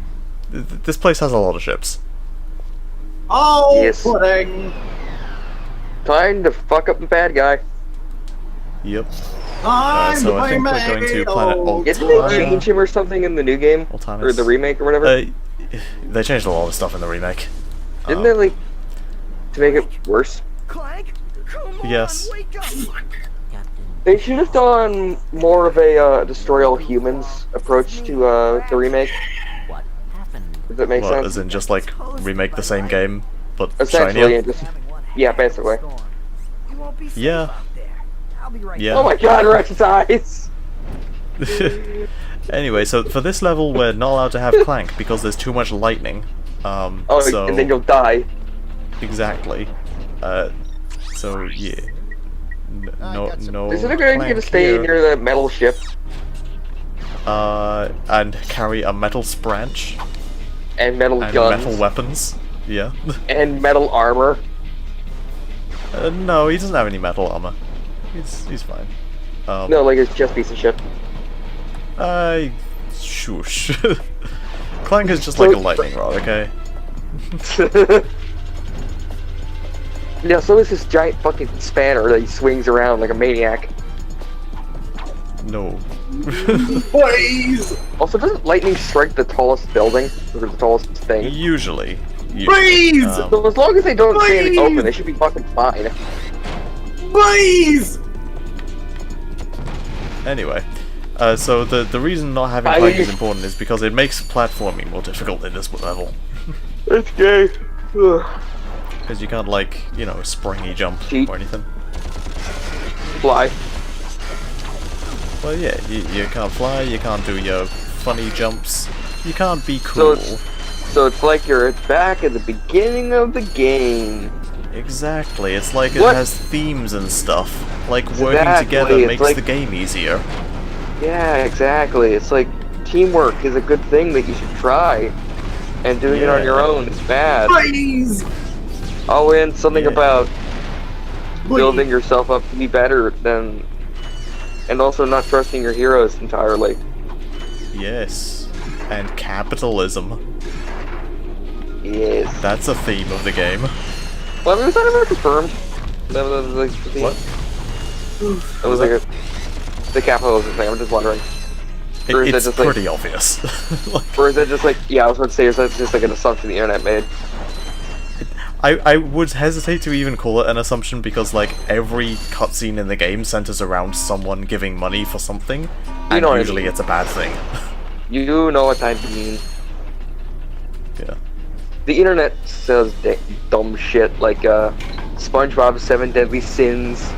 Speaker 1: This place has a lot of ships.
Speaker 2: Oh,
Speaker 3: Yes.
Speaker 2: pudding.
Speaker 3: Time to fuck up the bad guy.
Speaker 1: Yep.
Speaker 2: Time
Speaker 1: So
Speaker 2: to
Speaker 1: I
Speaker 2: play
Speaker 1: think we're going to Planet
Speaker 2: Mayo.
Speaker 3: Didn't they change him or something in the new game?
Speaker 1: Altanus.
Speaker 3: Or the remake or whatever?
Speaker 1: They changed a lot of stuff in the remake.
Speaker 3: Didn't they like to make it worse?
Speaker 4: Clank, come on,
Speaker 1: Yes.
Speaker 4: wake up.
Speaker 3: They should have done more of a destroy all humans approach to the remake.
Speaker 7: What happened?
Speaker 3: Does that make
Speaker 1: What,
Speaker 3: sense?
Speaker 1: as in just like remake the same game, but
Speaker 3: Essentially,
Speaker 1: shinier?
Speaker 3: just, yeah, basically.
Speaker 4: You won't be safe
Speaker 1: Yeah.
Speaker 4: out there. I'll be right
Speaker 1: Yeah.
Speaker 3: Oh my god, Ratchet's eyes!
Speaker 1: Anyway, so for this level, we're not allowed to have Clank because there's too much lightning. So
Speaker 3: and then you'll die.
Speaker 1: exactly. So yeah. No.
Speaker 3: Is it a good idea to stay near the metal ship?
Speaker 1: And carry a metal branch.
Speaker 3: And metal
Speaker 1: and
Speaker 3: guns.
Speaker 1: metal weapons. Yeah.
Speaker 3: And metal armor.
Speaker 1: No, he doesn't have any metal armor. He's fine.
Speaker 3: No, like his chest piece of shit.
Speaker 1: Shush. Clank is just like a lightning rod, okay?
Speaker 3: Yeah, so is this giant fucking spanner that he swings around like a maniac.
Speaker 1: No.
Speaker 2: Please!
Speaker 3: Also, doesn't lightning strike the tallest building? Or the tallest thing?
Speaker 1: Usually.
Speaker 2: Please!
Speaker 3: So as long as they don't stay in the open, they should be fucking fine.
Speaker 2: Please!
Speaker 1: Anyway, so the reason not having Clank is important is because it makes platforming more difficult in this level.
Speaker 3: It's gay.
Speaker 1: Because you can't, like, you know, springy jump or anything.
Speaker 3: Fly.
Speaker 1: Well, yeah, you can't fly, you can't do your funny jumps, you can't be cool.
Speaker 3: So it's like you're back at the beginning of the game.
Speaker 1: Exactly, it's like it has themes and stuff. Like, working together makes the game easier.
Speaker 3: Yeah, exactly. It's like teamwork is a good thing that you should try. And doing it on your own is bad.
Speaker 2: Please!
Speaker 3: Oh, and something about building yourself up to be better than... And also not trusting your heroes entirely.
Speaker 1: Yes. And capitalism.
Speaker 3: Yes.
Speaker 1: That's a theme of the game.
Speaker 3: Well, I mean, was that ever confirmed? That was like the theme?
Speaker 1: What?
Speaker 3: That was like the capitalism thing, I'm just wondering.
Speaker 1: It's just pretty obvious.
Speaker 3: Or is it just like, yeah, I was about to say, is that just like an assumption the internet made?
Speaker 1: I would hesitate to even call it an assumption because, like, every cutscene in the game centers around someone giving money for something, and usually it's a bad thing.
Speaker 3: You know what I mean.
Speaker 1: Yeah.
Speaker 3: The internet says dumb shit like, SpongeBob's 7 Deadly Sins.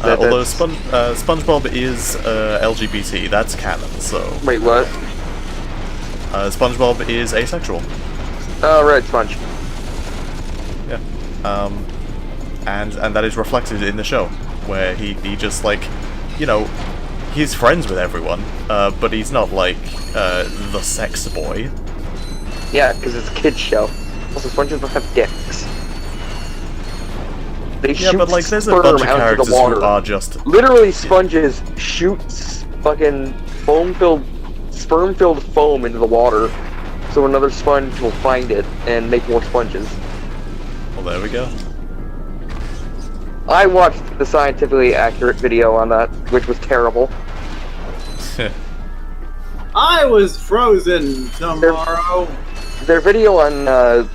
Speaker 1: Although SpongeBob is LGBT, that's canon, so...
Speaker 3: Wait, what?
Speaker 1: SpongeBob is asexual.
Speaker 3: Oh, right, Sponge.
Speaker 1: Yeah. And that is reflected in the show, where he just, like, you know, he's friends with everyone, but he's not, like, the sex boy.
Speaker 3: Yeah, because it's a kid's show. Also, Sponges don't have dicks. They shoot
Speaker 1: but, like, there's a bunch of characters who are just...
Speaker 3: Literally, sponges shoot fucking sperm-filled foam into the water, so another sponge will find it and make more sponges.
Speaker 1: Well, there we go.
Speaker 3: I watched the scientifically accurate video on that, which was terrible.
Speaker 2: I was frozen tomorrow.
Speaker 3: Their video on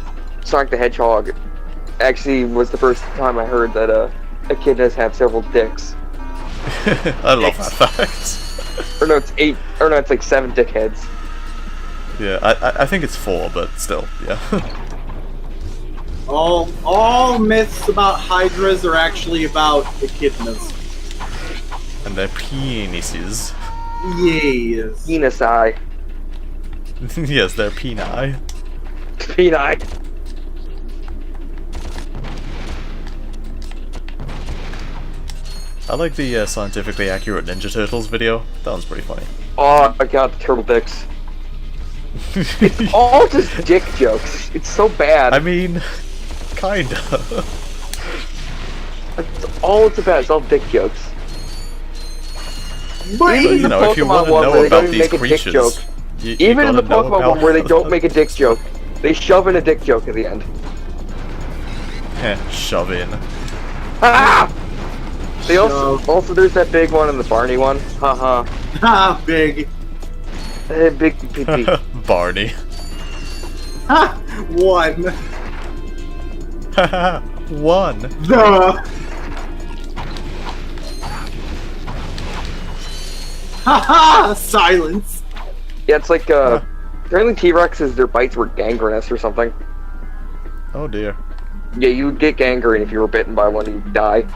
Speaker 3: Sonic the Hedgehog actually was the first time I heard that a kid does have several dicks.
Speaker 1: I love that fact.
Speaker 3: Or no, it's like 7 dick heads.
Speaker 1: Yeah, I think it's 4, but still, yeah.
Speaker 2: All myths about hydras are actually about echidnas.
Speaker 1: And their penises.
Speaker 2: Yes.
Speaker 3: Penis-eye.
Speaker 1: Yes, they're peni.
Speaker 3: Peni.
Speaker 1: I like the scientifically accurate Ninja Turtles video. That one's pretty funny.
Speaker 3: Oh my god, the turtle dicks. It's all just dick jokes. It's so bad.
Speaker 1: I mean, kinda.
Speaker 3: That's all it's about. It's all dick jokes.
Speaker 1: But, you know, if you want to know about these creatures,
Speaker 3: even in the Pokemon one where they don't make a dick joke, they shove in a dick joke at the end.
Speaker 1: Shove in.
Speaker 3: Ah! They also there's that big one and the Barney one. Haha.
Speaker 2: Ha, big.
Speaker 3: Big pee-pee.
Speaker 1: Barney.
Speaker 2: Ha! 1.
Speaker 1: Haha. 1.
Speaker 2: Duh. Haha! Silence.
Speaker 3: Yeah, it's like apparently T-Rexes, their bites were gangrenous or something.
Speaker 1: Oh dear.
Speaker 3: Yeah, you would get gangrene if you were bitten by one, you'd die.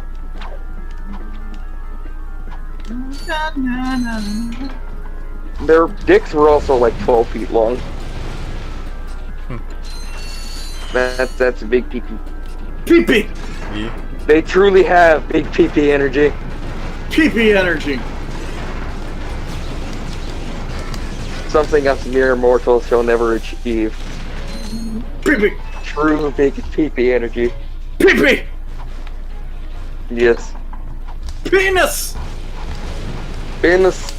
Speaker 3: Their dicks were also like 12 feet long. That's a big pee-pee.
Speaker 2: Pee-pee!
Speaker 1: Yeah.
Speaker 3: They truly have big pee-pee energy.
Speaker 2: Pee-pee energy.
Speaker 3: Something us mere mortals shall never achieve.
Speaker 2: Pee-pee!
Speaker 3: True big pee-pee energy.
Speaker 2: Pee-pee!
Speaker 3: Yes.
Speaker 2: Penis!
Speaker 3: Penis.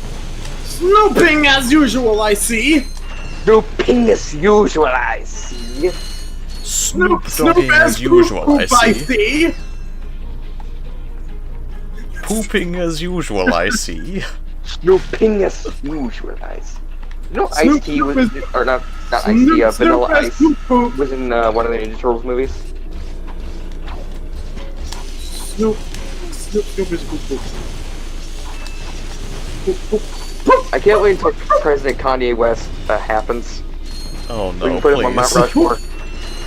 Speaker 2: Snooping as usual, I see.
Speaker 3: Snooping as usual, I see.
Speaker 1: Snoop dogging as usual, I see. Pooping as usual, I see.
Speaker 3: Snooping as usual, I see. You know, Ice-T was, or not Ice-T, Vanilla Ice was in one of the Ninja Turtles movies.
Speaker 2: Snoop is poop poop.
Speaker 3: I can't wait until President Kanye West happens.
Speaker 1: Oh no,
Speaker 3: we can put him on Mount Rushmore.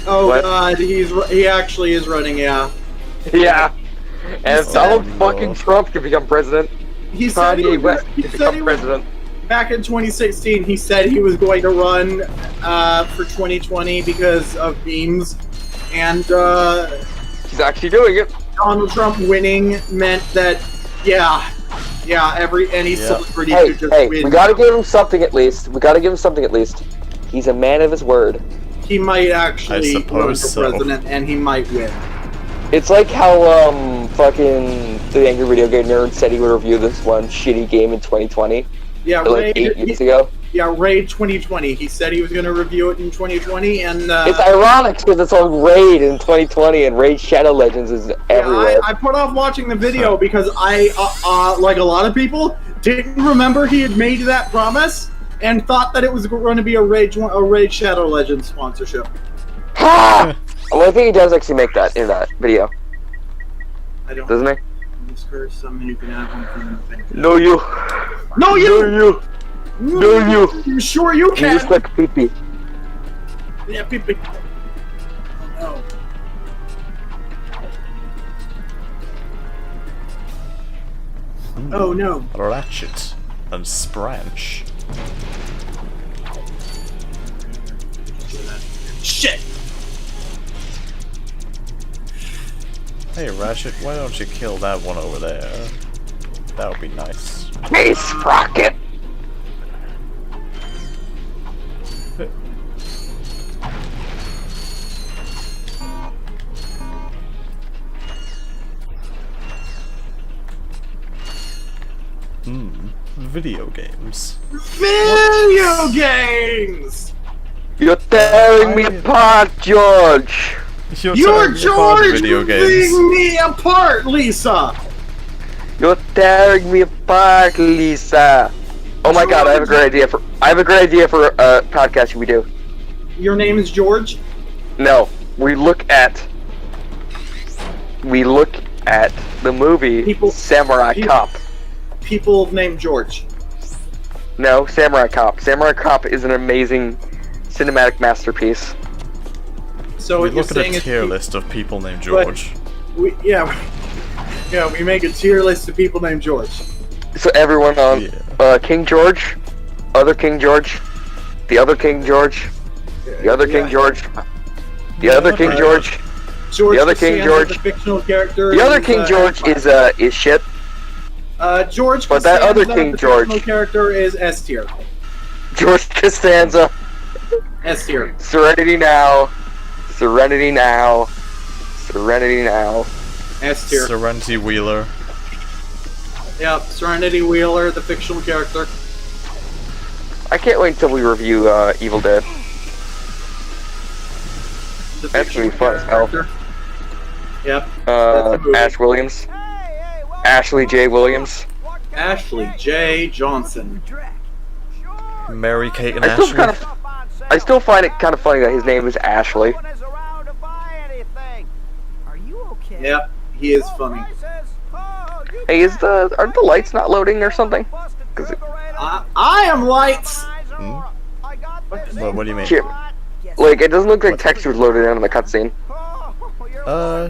Speaker 2: Oh god, he actually is running, yeah.
Speaker 3: Yeah. And if Donald fucking Trump can become president, Kanye West can become president.
Speaker 2: Back in 2016, he said he was going to run for 2020 because of memes, and
Speaker 3: he's actually doing it.
Speaker 2: Donald Trump winning meant that, any celebrity could just win.
Speaker 3: We gotta give him something at least. He's a man of his word.
Speaker 2: He might actually run for
Speaker 1: so.
Speaker 2: president, and he might win.
Speaker 3: It's like how fucking the Angry Video Game Nerd said he would review this one shitty game in 2020.
Speaker 2: Yeah,
Speaker 3: like 8 years ago.
Speaker 2: Yeah, Raid 2020. He said he was going to review it in 2020, and
Speaker 3: it's ironic because it's on Raid in 2020, and Raid Shadow Legends is everywhere.
Speaker 2: I put off watching the video because I, like a lot of people, didn't remember he had made that promise and thought that it was going to be a Raid Shadow Legends sponsorship.
Speaker 3: Ha! Well, I think he does actually make that in that video.
Speaker 2: I don't.
Speaker 3: Doesn't he?
Speaker 2: You can have one from the thing.
Speaker 3: No, you.
Speaker 2: No, you.
Speaker 3: No, you. No, you.
Speaker 2: You sure you can?
Speaker 3: You just like pee-pee.
Speaker 2: Yeah, pee-pee. Oh no. Oh no.
Speaker 1: Ratchet and Spranch.
Speaker 2: Shit!
Speaker 1: Hey Ratchet, why don't you kill that one over there? That would be nice.
Speaker 3: Hey, Sprocket!
Speaker 1: Video games.
Speaker 2: Video games!
Speaker 3: You're tearing me apart, George!
Speaker 2: You're George tearing me apart, Lisa!
Speaker 3: You're tearing me apart, Lisa! Oh my god, I have a great idea for a podcast we do.
Speaker 2: Your name is George?
Speaker 3: No, we look at the movie Samurai Cop.
Speaker 2: People named George.
Speaker 3: No, Samurai Cop. Samurai Cop is an amazing cinematic masterpiece.
Speaker 2: So
Speaker 1: we look at a tier list of people named George.
Speaker 2: We make a tier list of people named George.
Speaker 3: So everyone on King George, other King George, the other King George, the other King George, the other King George, the other King George,
Speaker 2: the fictional character.
Speaker 3: The other King George is shit.
Speaker 2: George,
Speaker 3: but that other King George,
Speaker 2: the character is S tier.
Speaker 3: George Costanza,
Speaker 2: S tier.
Speaker 3: Serenity now, Serenity now, Serenity now.
Speaker 2: S tier.
Speaker 1: Serenity Wheeler.
Speaker 2: Yep, Serenity Wheeler, the fictional character.
Speaker 3: I can't wait until we review Evil Dead. That's gonna be fun as hell.
Speaker 2: Yep.
Speaker 3: Ash Williams. Ashley J. Williams.
Speaker 2: Ashley J. Johnson.
Speaker 1: Mary Kate and Ashley.
Speaker 3: I still find it kind of funny that his name is Ashley.
Speaker 2: Yep, he is funny.
Speaker 3: Hey, aren't the lights not loading or something?
Speaker 2: I am lights.
Speaker 1: What do you mean?
Speaker 3: Like, it doesn't look like text was loaded in the cutscene.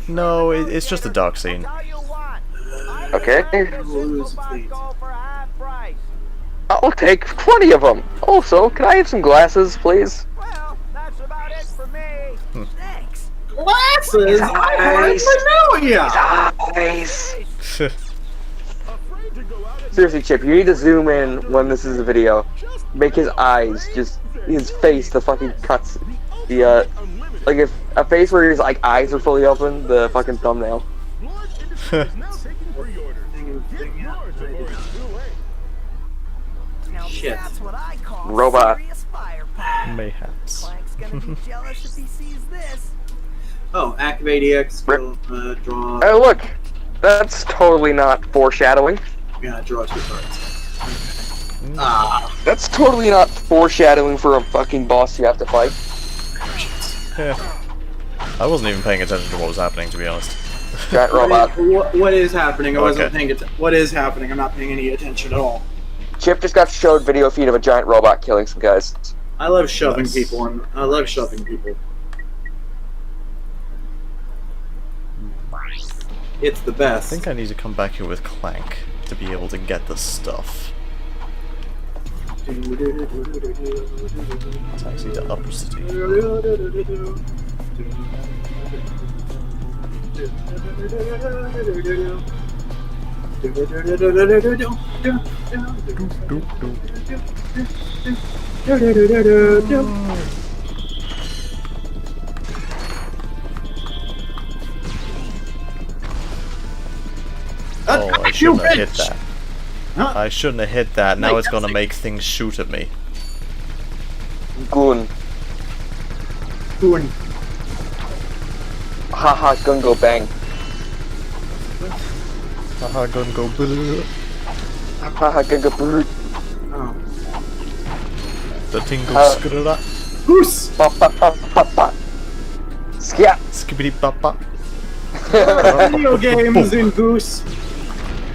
Speaker 1: No, it's just a dark scene.
Speaker 3: Okay. I'll take 20 of them. Also, can I have some glasses, please?
Speaker 4: Well, that's about it for me. Thanks.
Speaker 2: Glasses?
Speaker 3: Nice. Seriously, Chip, you need to zoom in when this is a video. Make his eyes, just his face, the fucking cuts. The like if a face where his like eyes are fully open, the fucking thumbnail.
Speaker 2: Shit.
Speaker 4: That's what I call
Speaker 3: Robot.
Speaker 4: serious firepower.
Speaker 1: Mayhaps.
Speaker 4: Clank's gonna be jealous if he sees this.
Speaker 2: Oh, activate EX skill, draw.
Speaker 3: Oh look, that's totally not foreshadowing.
Speaker 2: Yeah, draw 2 cards.
Speaker 3: That's totally not foreshadowing for a fucking boss you have to fight.
Speaker 1: Yeah. I wasn't even paying attention to what was happening, to be honest.
Speaker 3: Giant robot.
Speaker 2: What is happening? I wasn't
Speaker 1: Okay.
Speaker 2: paying attention. What is happening? I'm not paying any attention at all.
Speaker 3: Chip just got showed video feed of a giant robot killing some guys.
Speaker 2: I love shoving
Speaker 1: Nice.
Speaker 2: people, and I love shoving people. It's the
Speaker 1: I
Speaker 2: best.
Speaker 1: think I need to come back here with Clank to be able to get the stuff. Taxi to Upper City. Oh, I shouldn't have hit that. I shouldn't have hit that. Now it's gonna make things shoot at me.
Speaker 3: Goon.
Speaker 2: Goon.
Speaker 3: Haha, gun go bang.
Speaker 1: Haha, gun go blue.
Speaker 3: Haha, gun go brute.
Speaker 2: Oh.
Speaker 1: The tingle skrrra.
Speaker 2: Goose!
Speaker 3: Pa pa pa pa pa. Skia.
Speaker 1: Skibbity papa.
Speaker 2: Video games in Goose.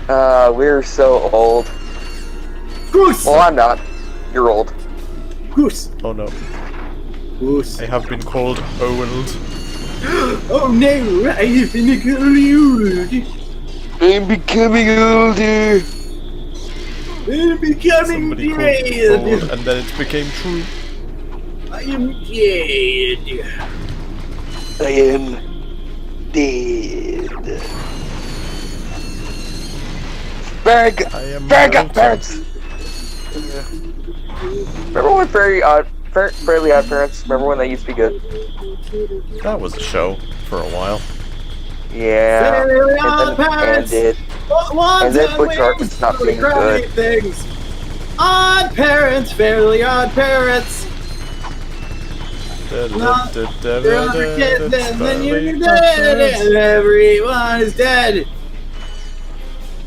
Speaker 3: We're so old.
Speaker 2: Goose!
Speaker 3: Well, I'm not. You're old.
Speaker 2: Goose!
Speaker 1: Oh no.
Speaker 2: Goose.
Speaker 1: I have been called old.
Speaker 2: Oh no! I've been old.
Speaker 3: I'm becoming older.
Speaker 2: I'm becoming
Speaker 1: Somebody called me
Speaker 2: dead.
Speaker 1: old, and then it became true.
Speaker 2: I am dead.
Speaker 3: I am dead. Bag.
Speaker 1: I am
Speaker 3: Bag up
Speaker 1: melting.
Speaker 3: parents. Remember when Fairly Odd Parents? Remember when they used to be good?
Speaker 1: That was a show for a while.
Speaker 3: Yeah.
Speaker 2: Fairly
Speaker 3: And
Speaker 2: Odd
Speaker 3: then it
Speaker 2: Parents.
Speaker 3: ended. And then Butch Hartman's not being good.
Speaker 2: Things. Odd parents, fairly odd parents. Not your other kids, and then you're dead, and everyone is dead.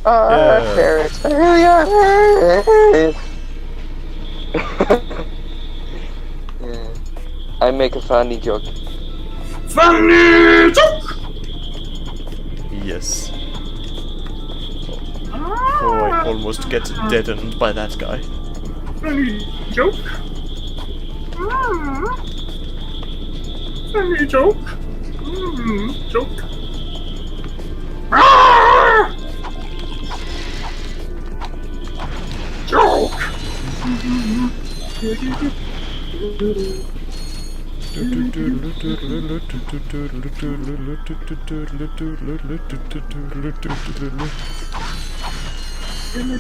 Speaker 3: Odd parents, fairly odd parents. I make a funny joke.
Speaker 2: Funny joke.
Speaker 1: Yes. Oh, I almost get deadened by that guy.
Speaker 2: Funny joke. Funny joke. Joke. Joke.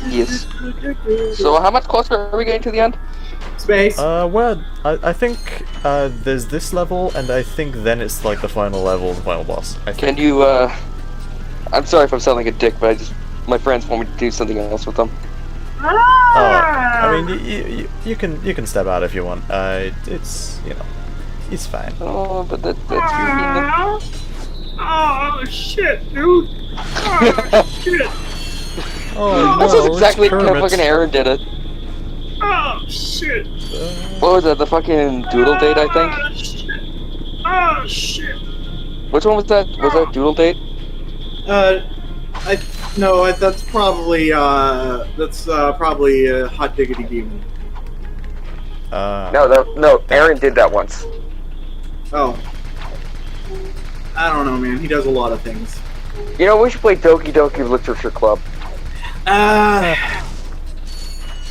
Speaker 3: Yes. So how much closer are we getting to the end?
Speaker 2: Space.
Speaker 1: Well, I think there's this level, and I think then it's like the final level, the final boss. I think.
Speaker 3: Can you, I'm sorry if I'm sounding like a dick, but my friends want me to do something else with them.
Speaker 1: Oh, I mean, you can step out if you want. It's, you know, it's fine.
Speaker 3: Oh, but that's mean.
Speaker 2: Oh shit, dude. Oh shit.
Speaker 1: Oh,
Speaker 3: This is exactly how
Speaker 1: Kermit.
Speaker 3: fucking Aaron did it.
Speaker 2: Oh shit.
Speaker 3: What was that, the fucking Doodle Date, I think?
Speaker 2: Oh shit. Oh shit.
Speaker 3: Which one was that? Was that Doodle Date?
Speaker 2: That's probably Hot Diggity Demon.
Speaker 3: No, Aaron did that once.
Speaker 2: Oh. I don't know, man. He does a lot of things.
Speaker 3: You know, we should play Doki Doki Literature Club.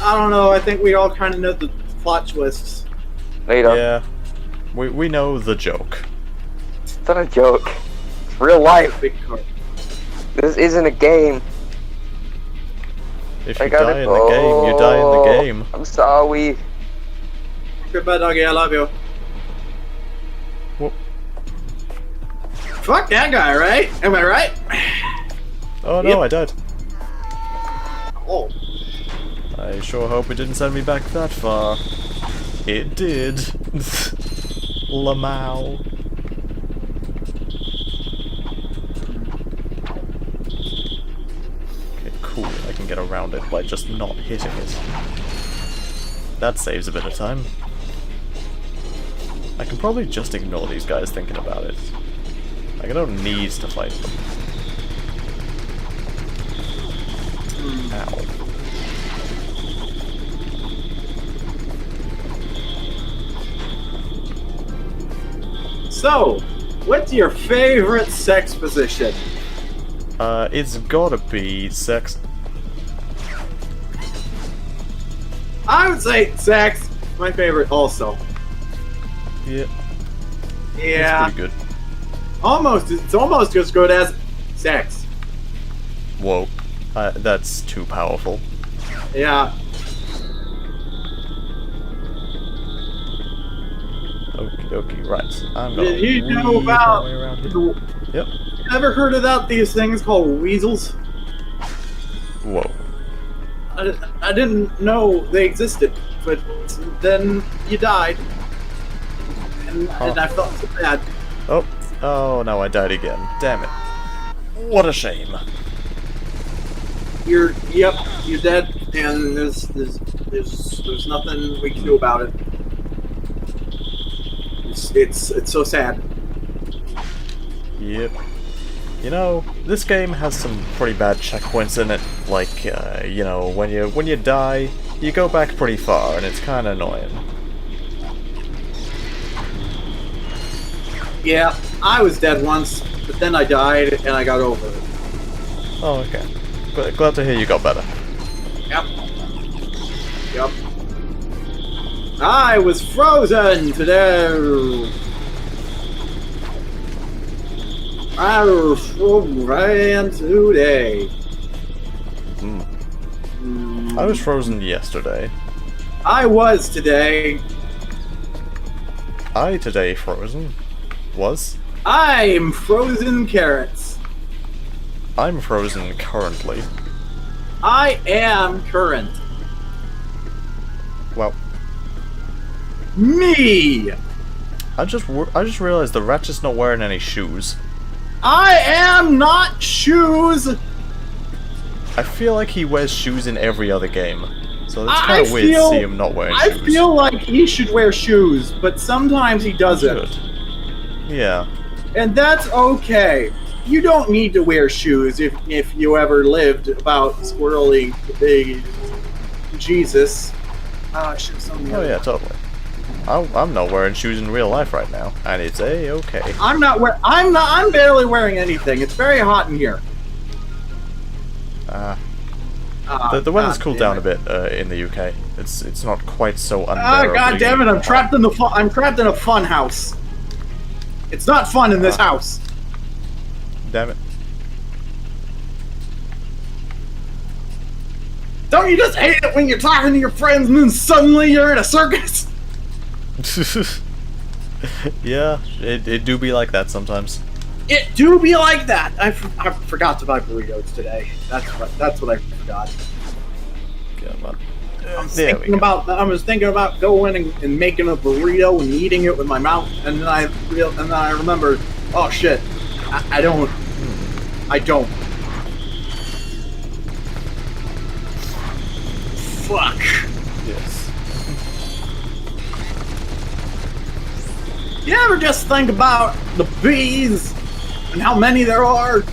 Speaker 2: I don't know. I think we all kind of know the plot twists.
Speaker 3: Later.
Speaker 1: Yeah. We know the joke.
Speaker 3: It's not a joke. It's real life. This isn't a game.
Speaker 1: If you die in the game, you die in the game.
Speaker 3: I'm sorry.
Speaker 2: Goodbye, doggy. I love you.
Speaker 1: Whoop.
Speaker 2: Fuck that guy, right? Am I right?
Speaker 1: Oh no,
Speaker 2: Yep.
Speaker 1: I died.
Speaker 2: Oh.
Speaker 1: I sure hope it didn't send me back that far. It did. Lamau. Okay, cool. I can get around it by just not hitting it. That saves a bit of time. I can probably just ignore these guys thinking about it. Like, I don't need to fight them. Ow.
Speaker 2: So, what's your favorite sex position?
Speaker 1: It's gotta be sex.
Speaker 2: I would say sex. My favorite also.
Speaker 1: Yeah.
Speaker 2: Yeah.
Speaker 1: It's pretty good.
Speaker 2: It's almost as good as sex.
Speaker 1: Whoa. That's too powerful.
Speaker 2: Yeah.
Speaker 1: Okie dokie, right. I'm gonna
Speaker 2: Did you know
Speaker 1: weave
Speaker 2: about
Speaker 1: my way around here. Yep.
Speaker 2: Ever heard about these things called weasels?
Speaker 1: Whoa.
Speaker 2: I didn't know they existed, but then you died, and I felt so bad.
Speaker 1: Oh no, I died again. Damn it. What a shame.
Speaker 2: You're dead, and there's nothing we can do about it. It's so sad.
Speaker 1: Yep. You know, this game has some pretty bad checkpoints in it. Like, you know, when you die, you go back pretty far, and it's kind of annoying.
Speaker 2: Yeah, I was dead once, but then I died, and I got over it.
Speaker 1: Oh, okay. But glad to hear you got better.
Speaker 2: Yep. I was frozen today. I was frozen today.
Speaker 1: I was frozen yesterday.
Speaker 2: I was today.
Speaker 1: I today frozen. Was?
Speaker 2: I'm frozen carrots.
Speaker 1: I'm frozen currently.
Speaker 2: I am current.
Speaker 1: Well,
Speaker 2: Me.
Speaker 1: I just realized the Ratchet's not wearing any shoes.
Speaker 2: I am not shoes.
Speaker 1: I feel like he wears shoes in every other game, so it's kind of weird to see him not wearing shoes.
Speaker 2: I feel like he should wear shoes, but sometimes he doesn't.
Speaker 1: Yeah.
Speaker 2: And that's okay. You don't need to wear shoes if you ever lived about squirrely big Jesus. I should have some.
Speaker 1: Oh yeah, totally. I'm not wearing shoes in real life right now, and it's okay.
Speaker 2: I'm barely wearing anything. It's very hot in here.
Speaker 1: The weather's cooled down a bit in the UK. It's not quite so unbearable.
Speaker 2: God damn it! I'm trapped in a fun house. It's not fun in this house.
Speaker 1: Damn it!
Speaker 2: Don't you just hate it when you're talking to your friends and then suddenly you're in a circus?
Speaker 1: Yeah, it do be like that sometimes.
Speaker 2: It do be like that. I forgot to buy burritos today. That's what I forgot.
Speaker 1: Come on.
Speaker 2: I was thinking about going and making a burrito and eating it with my mouth, and then I remembered, oh shit, I don't. Fuck.
Speaker 1: Yes.
Speaker 2: You ever just think about the bees and how many there are?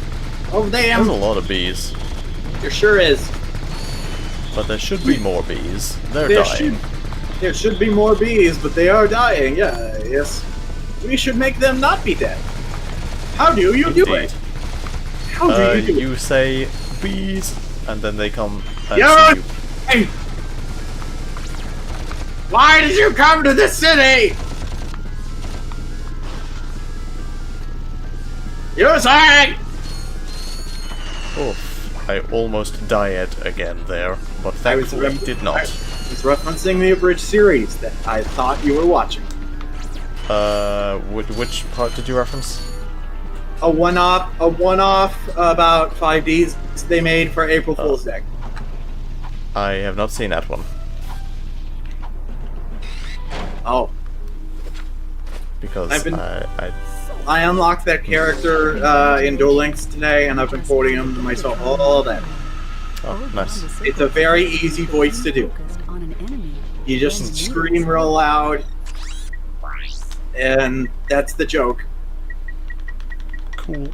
Speaker 2: Oh damn!
Speaker 1: There's a lot of bees.
Speaker 2: There sure is.
Speaker 1: But there should be more bees. They're dying.
Speaker 2: There should be more bees, but they are dying. Yeah, yes. We should make them not be dead. How do you do it? How do you do it?
Speaker 1: You say bees, and then they come and
Speaker 2: Yeah.
Speaker 1: see you.
Speaker 2: Hey, Why did you come to this city? Yuki!
Speaker 1: Oh, I almost died again there, but thankfully did not.
Speaker 2: I was referencing the abridged series that I thought you were watching.
Speaker 1: Which part did you reference?
Speaker 2: A one-off about 5Ds they made for April Fool's Day.
Speaker 1: I have not seen that one.
Speaker 2: Oh.
Speaker 1: Because
Speaker 2: I unlocked that character in Duel Links today, and I've been quoting him to myself all day.
Speaker 1: Oh, nice.
Speaker 2: It's a very easy voice to do. You just scream real loud, and that's the joke.
Speaker 1: Cool.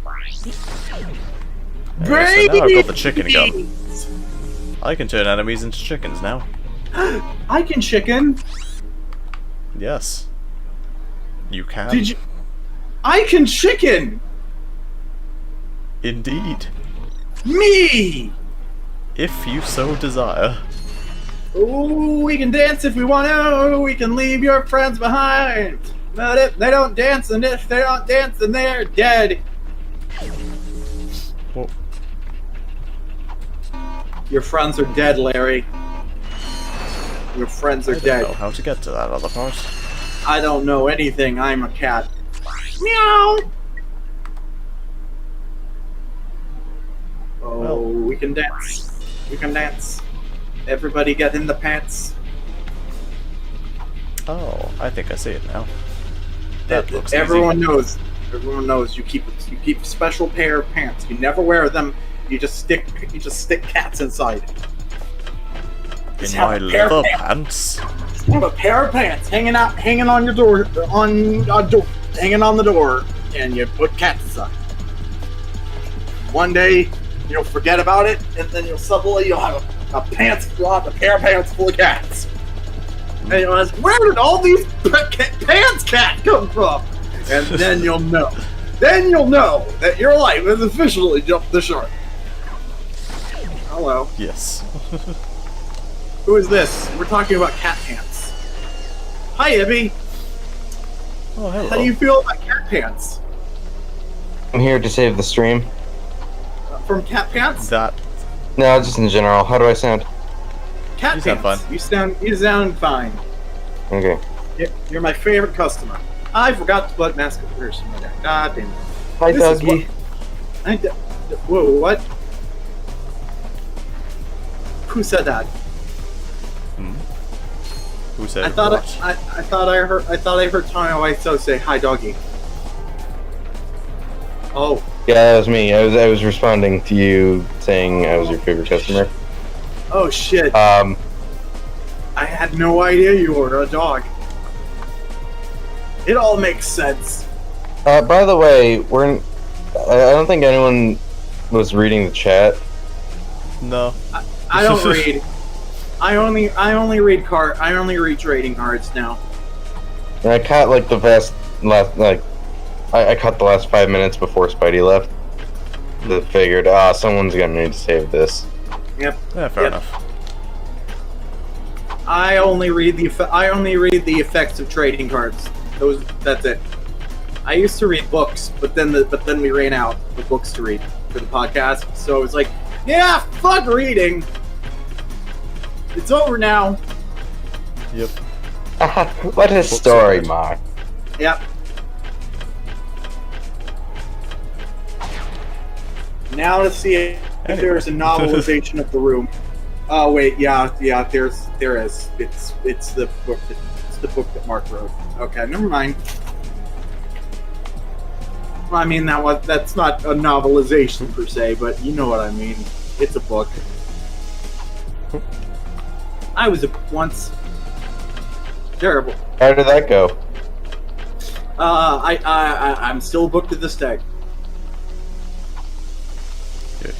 Speaker 2: Baby!
Speaker 1: So now I've got the chicken gun. I can turn enemies into chickens now.
Speaker 2: I can chicken.
Speaker 1: Yes. You can.
Speaker 2: Did you? I can chicken.
Speaker 1: Indeed.
Speaker 2: Me.
Speaker 1: If you so desire.
Speaker 2: Ooh, we can dance if we want to. We can leave your friends behind. But if they don't dance, and if they don't dance, then they're dead.
Speaker 1: Whoa.
Speaker 2: Your friends are dead, Larry. Your friends are dead.
Speaker 1: I don't know how to get to that other part.
Speaker 2: I don't know anything. I'm a cat. Meow. Oh, well, we can dance. We can dance. Everybody get in the pants.
Speaker 1: Oh, I think I see it now. That looks
Speaker 2: Everyone
Speaker 1: easy.
Speaker 2: knows. Everyone knows. You keep a special pair of pants. You never wear them. You just stick cats inside.
Speaker 1: In my leather pants.
Speaker 2: You have a pair of pants hanging on your door, hanging on the door, and you put cats inside. One day you'll forget about it, and then you'll have a pair of pants full of cats. And you'll ask, where did all these pants cat come from? And then you'll know. Then you'll know that your life has officially jumped the shark. Hello.
Speaker 1: Yes.
Speaker 2: Who is this? We're talking about cat pants. Hi, Ibby.
Speaker 1: Oh, hello.
Speaker 2: How do you feel about cat pants?
Speaker 8: I'm here to save the stream.
Speaker 2: From cat pants?
Speaker 1: That.
Speaker 8: No, just in general. How do I sound?
Speaker 2: Cat
Speaker 1: You
Speaker 2: pants.
Speaker 1: sound fine.
Speaker 2: You sound fine.
Speaker 8: Okay.
Speaker 2: You're my favorite customer. I forgot to put Mascot first. God damn it.
Speaker 8: Hi,
Speaker 2: This is
Speaker 8: doggy.
Speaker 2: Whoa, what? Who said that?
Speaker 1: Who said
Speaker 2: I thought
Speaker 1: what?
Speaker 2: I thought I heard Tony Wiseau say hi, doggy. Oh.
Speaker 8: Yeah, that was me. I was responding to you saying I was your favorite customer.
Speaker 2: Oh shit. I had no idea you were a dog. It all makes sense.
Speaker 8: By the way, I don't think anyone was reading the chat.
Speaker 1: No.
Speaker 2: I don't read. I only read trading cards now.
Speaker 8: And I caught like I cut the last 5 minutes before Spidey left. I figured, someone's gonna need to save this.
Speaker 2: Yep.
Speaker 1: Yeah, fair enough.
Speaker 2: I only read the effects of trading cards. That's it. I used to read books, but then we ran out of books to read for the podcast. So it was like, yeah, fuck reading. It's over now.
Speaker 1: Yep.
Speaker 8: What a story, Mark.
Speaker 2: Yep. Now to see if there's a novelization of The Room. Oh wait, yeah, there is. It's the book that Mark wrote. Okay, never mind. I mean that's not a novelization per se, but you know what I mean. It's a book. I was a book once. Terrible.
Speaker 8: How did that go?
Speaker 2: I'm still booked to this day.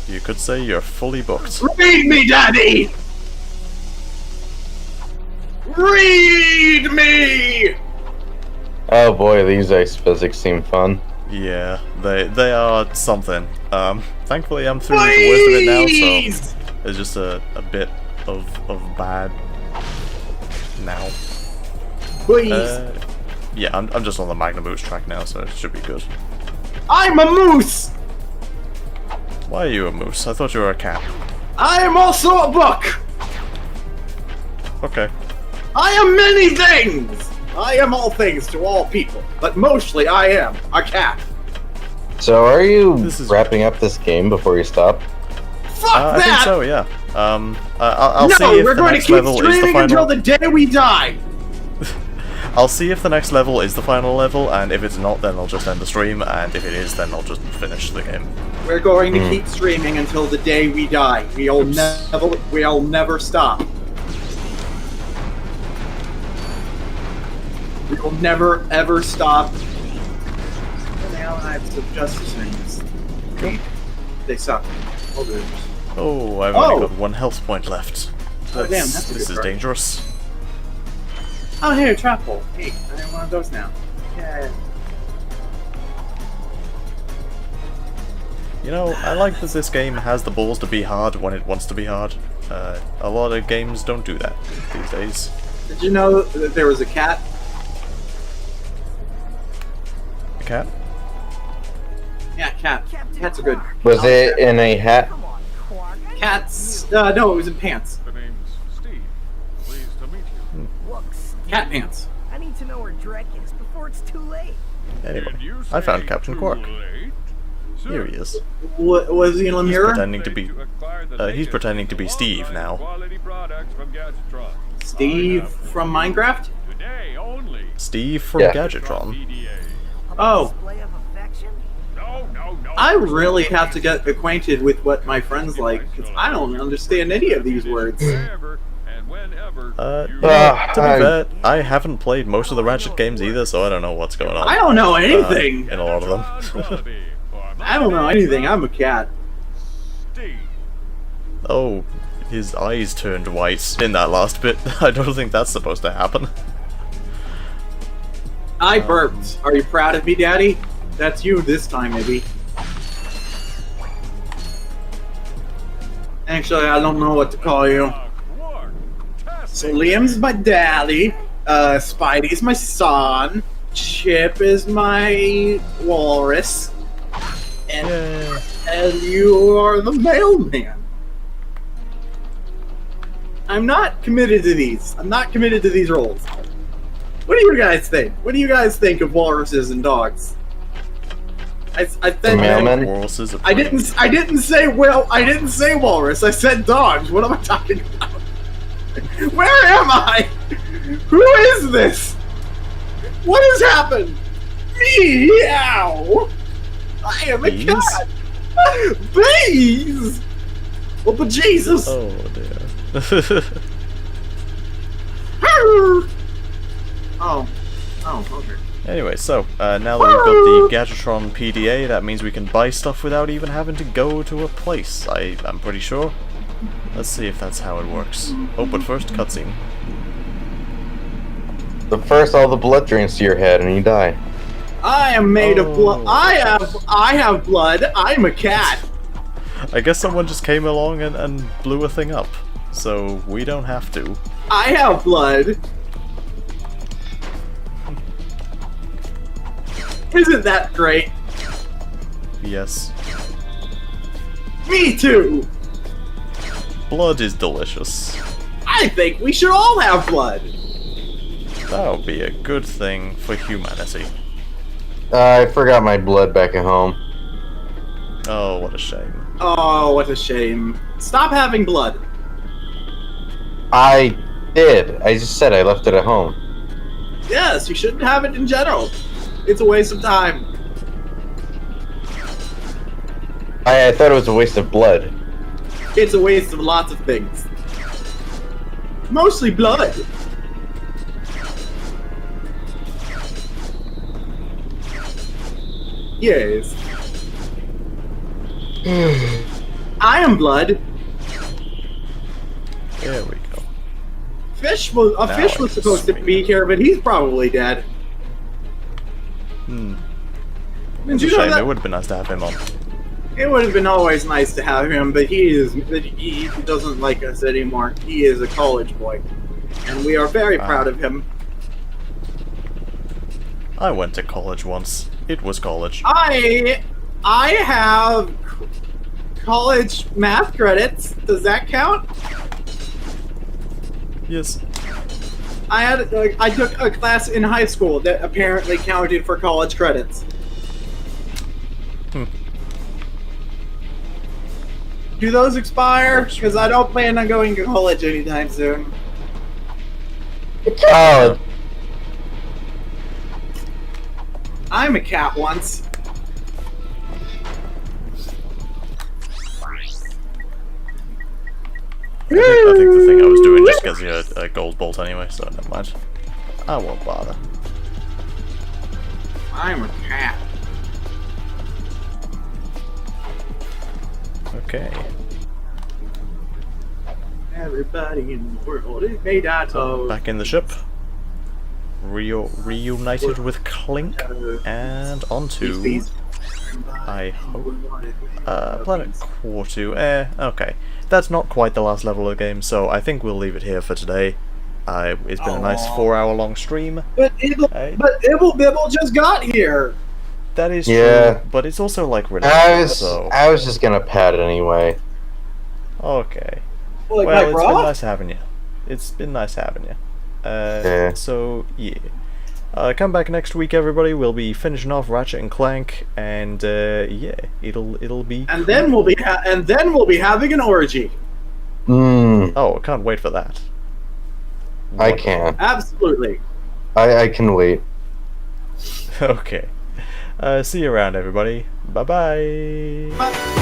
Speaker 1: You could say you're fully booked.
Speaker 2: Read me, Daddy! Read me!
Speaker 8: Oh boy, these ice physics seem fun.
Speaker 1: Yeah, they are something. Thankfully I'm through the worst of it now, so there's just a bit of bad now.
Speaker 2: Please.
Speaker 1: Yeah, I'm just on the Magnum Moose track now, so it should be good.
Speaker 2: I'm a moose!
Speaker 1: Why are you a moose? I thought you were a cat.
Speaker 2: I am also a book!
Speaker 1: Okay.
Speaker 2: I am many things! I am all things to all people, but mostly I am a cat.
Speaker 8: So are you wrapping up this game before you stop?
Speaker 2: Fuck that!
Speaker 1: I think so, yeah. I'll see
Speaker 2: No,
Speaker 1: if
Speaker 2: we're
Speaker 1: the
Speaker 2: going to
Speaker 1: next
Speaker 2: keep
Speaker 1: level is the
Speaker 2: streaming
Speaker 1: final.
Speaker 2: until the day we die!
Speaker 1: I'll see if the next level is the final level, and if it's not, then I'll just end the stream, and if it is, then I'll just finish the game.
Speaker 2: We're going to keep streaming until the day we die. We'll never stop. We will never ever stop. Now I have some justice things. They suck.
Speaker 1: Oh, I've only got 1 health point left.
Speaker 2: That's
Speaker 1: this is dangerous.
Speaker 2: Oh, hey, a trap hole. Hey, I have one of those now. Yeah.
Speaker 1: You know, I like that this game has the balls to be hard when it wants to be hard. A lot of games don't do that these days.
Speaker 2: Did you know that there was a cat?
Speaker 1: A cat?
Speaker 2: Yeah, cat. Cats are good.
Speaker 8: Was it in a hat?
Speaker 2: Cats. No, it was in pants.
Speaker 5: The name's Steve. Pleased to meet you.
Speaker 4: Look, Steve,
Speaker 2: Cat pants.
Speaker 4: I need to know where Drek is before it's too late.
Speaker 1: Anyway, I found Captain Quark. Here he is.
Speaker 2: Was he in the mirror?
Speaker 1: He's pretending to be Steve now.
Speaker 2: Steve from Minecraft?
Speaker 1: Steve from
Speaker 8: Yeah.
Speaker 1: Gadgetron.
Speaker 2: Oh.
Speaker 4: Display of affection?
Speaker 2: I really have to get acquainted with what my friends like, because I don't understand any of these words.
Speaker 1: To be fair, I haven't played most of the Ratchet games either, so I don't know what's going on.
Speaker 2: I don't know anything!
Speaker 1: In a lot of them.
Speaker 2: I don't know anything, I'm a cat.
Speaker 1: Oh, his eyes turned white in that last bit. I don't think that's supposed to happen.
Speaker 2: I burped. Are you proud of me, Daddy? That's you this time, maybe. Actually, I don't know what to call you. So Liam's my daddy, Spidey's my son, Chip is my walrus, and you are the mailman. I'm not committed to these. I'm not committed to these roles. What do you guys think? What do you guys think of walruses and dogs? I think
Speaker 1: walruses are
Speaker 2: I didn't say walrus. I said dogs. What am I talking about? Where am I? Who is this? What has happened? Meow! I am a cat! Bees! Oh, but Jesus!
Speaker 1: Oh, dear.
Speaker 2: Oh, okay.
Speaker 1: Anyway, so, now that we've got the Gadgetron PDA, that means we can buy stuff without even having to go to a place, I'm pretty sure. Let's see if that's how it works. Oh, but first, cutscene.
Speaker 8: But first, all the blood drains to your head and you die.
Speaker 2: I am made of blood. I have blood. I'm a cat.
Speaker 1: I guess someone just came along and blew a thing up, so we don't have to.
Speaker 2: I have blood. Isn't that great?
Speaker 1: Yes.
Speaker 2: Me too.
Speaker 1: Blood is delicious.
Speaker 2: I think we should all have blood.
Speaker 1: That would be a good thing for humanity.
Speaker 8: I forgot my blood back at home.
Speaker 1: Oh, what a shame.
Speaker 2: Oh, what a shame. Stop having blood.
Speaker 8: I did. I just said I left it at home.
Speaker 2: Yes, you shouldn't have it in general. It's a waste of time.
Speaker 8: I thought it was a waste of blood.
Speaker 2: It's a waste of lots of things. Mostly blood. Yes. I am blood.
Speaker 1: There we go.
Speaker 2: Fish was supposed to be here, but he's probably dead.
Speaker 1: It's a shame. It would have been nice to have him on.
Speaker 2: It would have been always nice to have him, but he doesn't like us anymore. He is a college boy, and we are very proud of him.
Speaker 1: I went to college once. It was college.
Speaker 2: I have college math credits. Does that count?
Speaker 1: Yes.
Speaker 2: I took a class in high school that apparently counted for college credits. Do those expire? Because I don't plan on going to college anytime soon.
Speaker 8: Oh.
Speaker 2: I'm a cat once.
Speaker 1: I think the thing I was doing just gives you a gold bolt anyway, so never mind. I won't bother.
Speaker 2: I'm a cat.
Speaker 1: Okay.
Speaker 2: Everybody in the world is made out of...
Speaker 1: Back in the ship. Reunited with Clink, and onto... I hope... Planet Quartu. Okay. That's not quite the last level of the game, so I think we'll leave it here for today. It's been a nice 4-hour-long stream.
Speaker 2: But Ibble Bibble just got here!
Speaker 1: That is true, but it's also like ridiculous, so...
Speaker 8: I was just gonna pat it anyway.
Speaker 1: Okay.
Speaker 2: Well,
Speaker 1: it's been nice having you. It's been nice having you.
Speaker 8: Yeah.
Speaker 1: So, yeah. Come back next week, everybody. We'll be finishing off Ratchet and Clank, and yeah, it'll be.
Speaker 2: And then we'll be having an orgy.
Speaker 1: Oh, I can't wait for that.
Speaker 8: I can.
Speaker 2: Absolutely.
Speaker 8: I can wait.
Speaker 1: Okay. See you around, everybody. Bye-bye.
Speaker 2: Bye.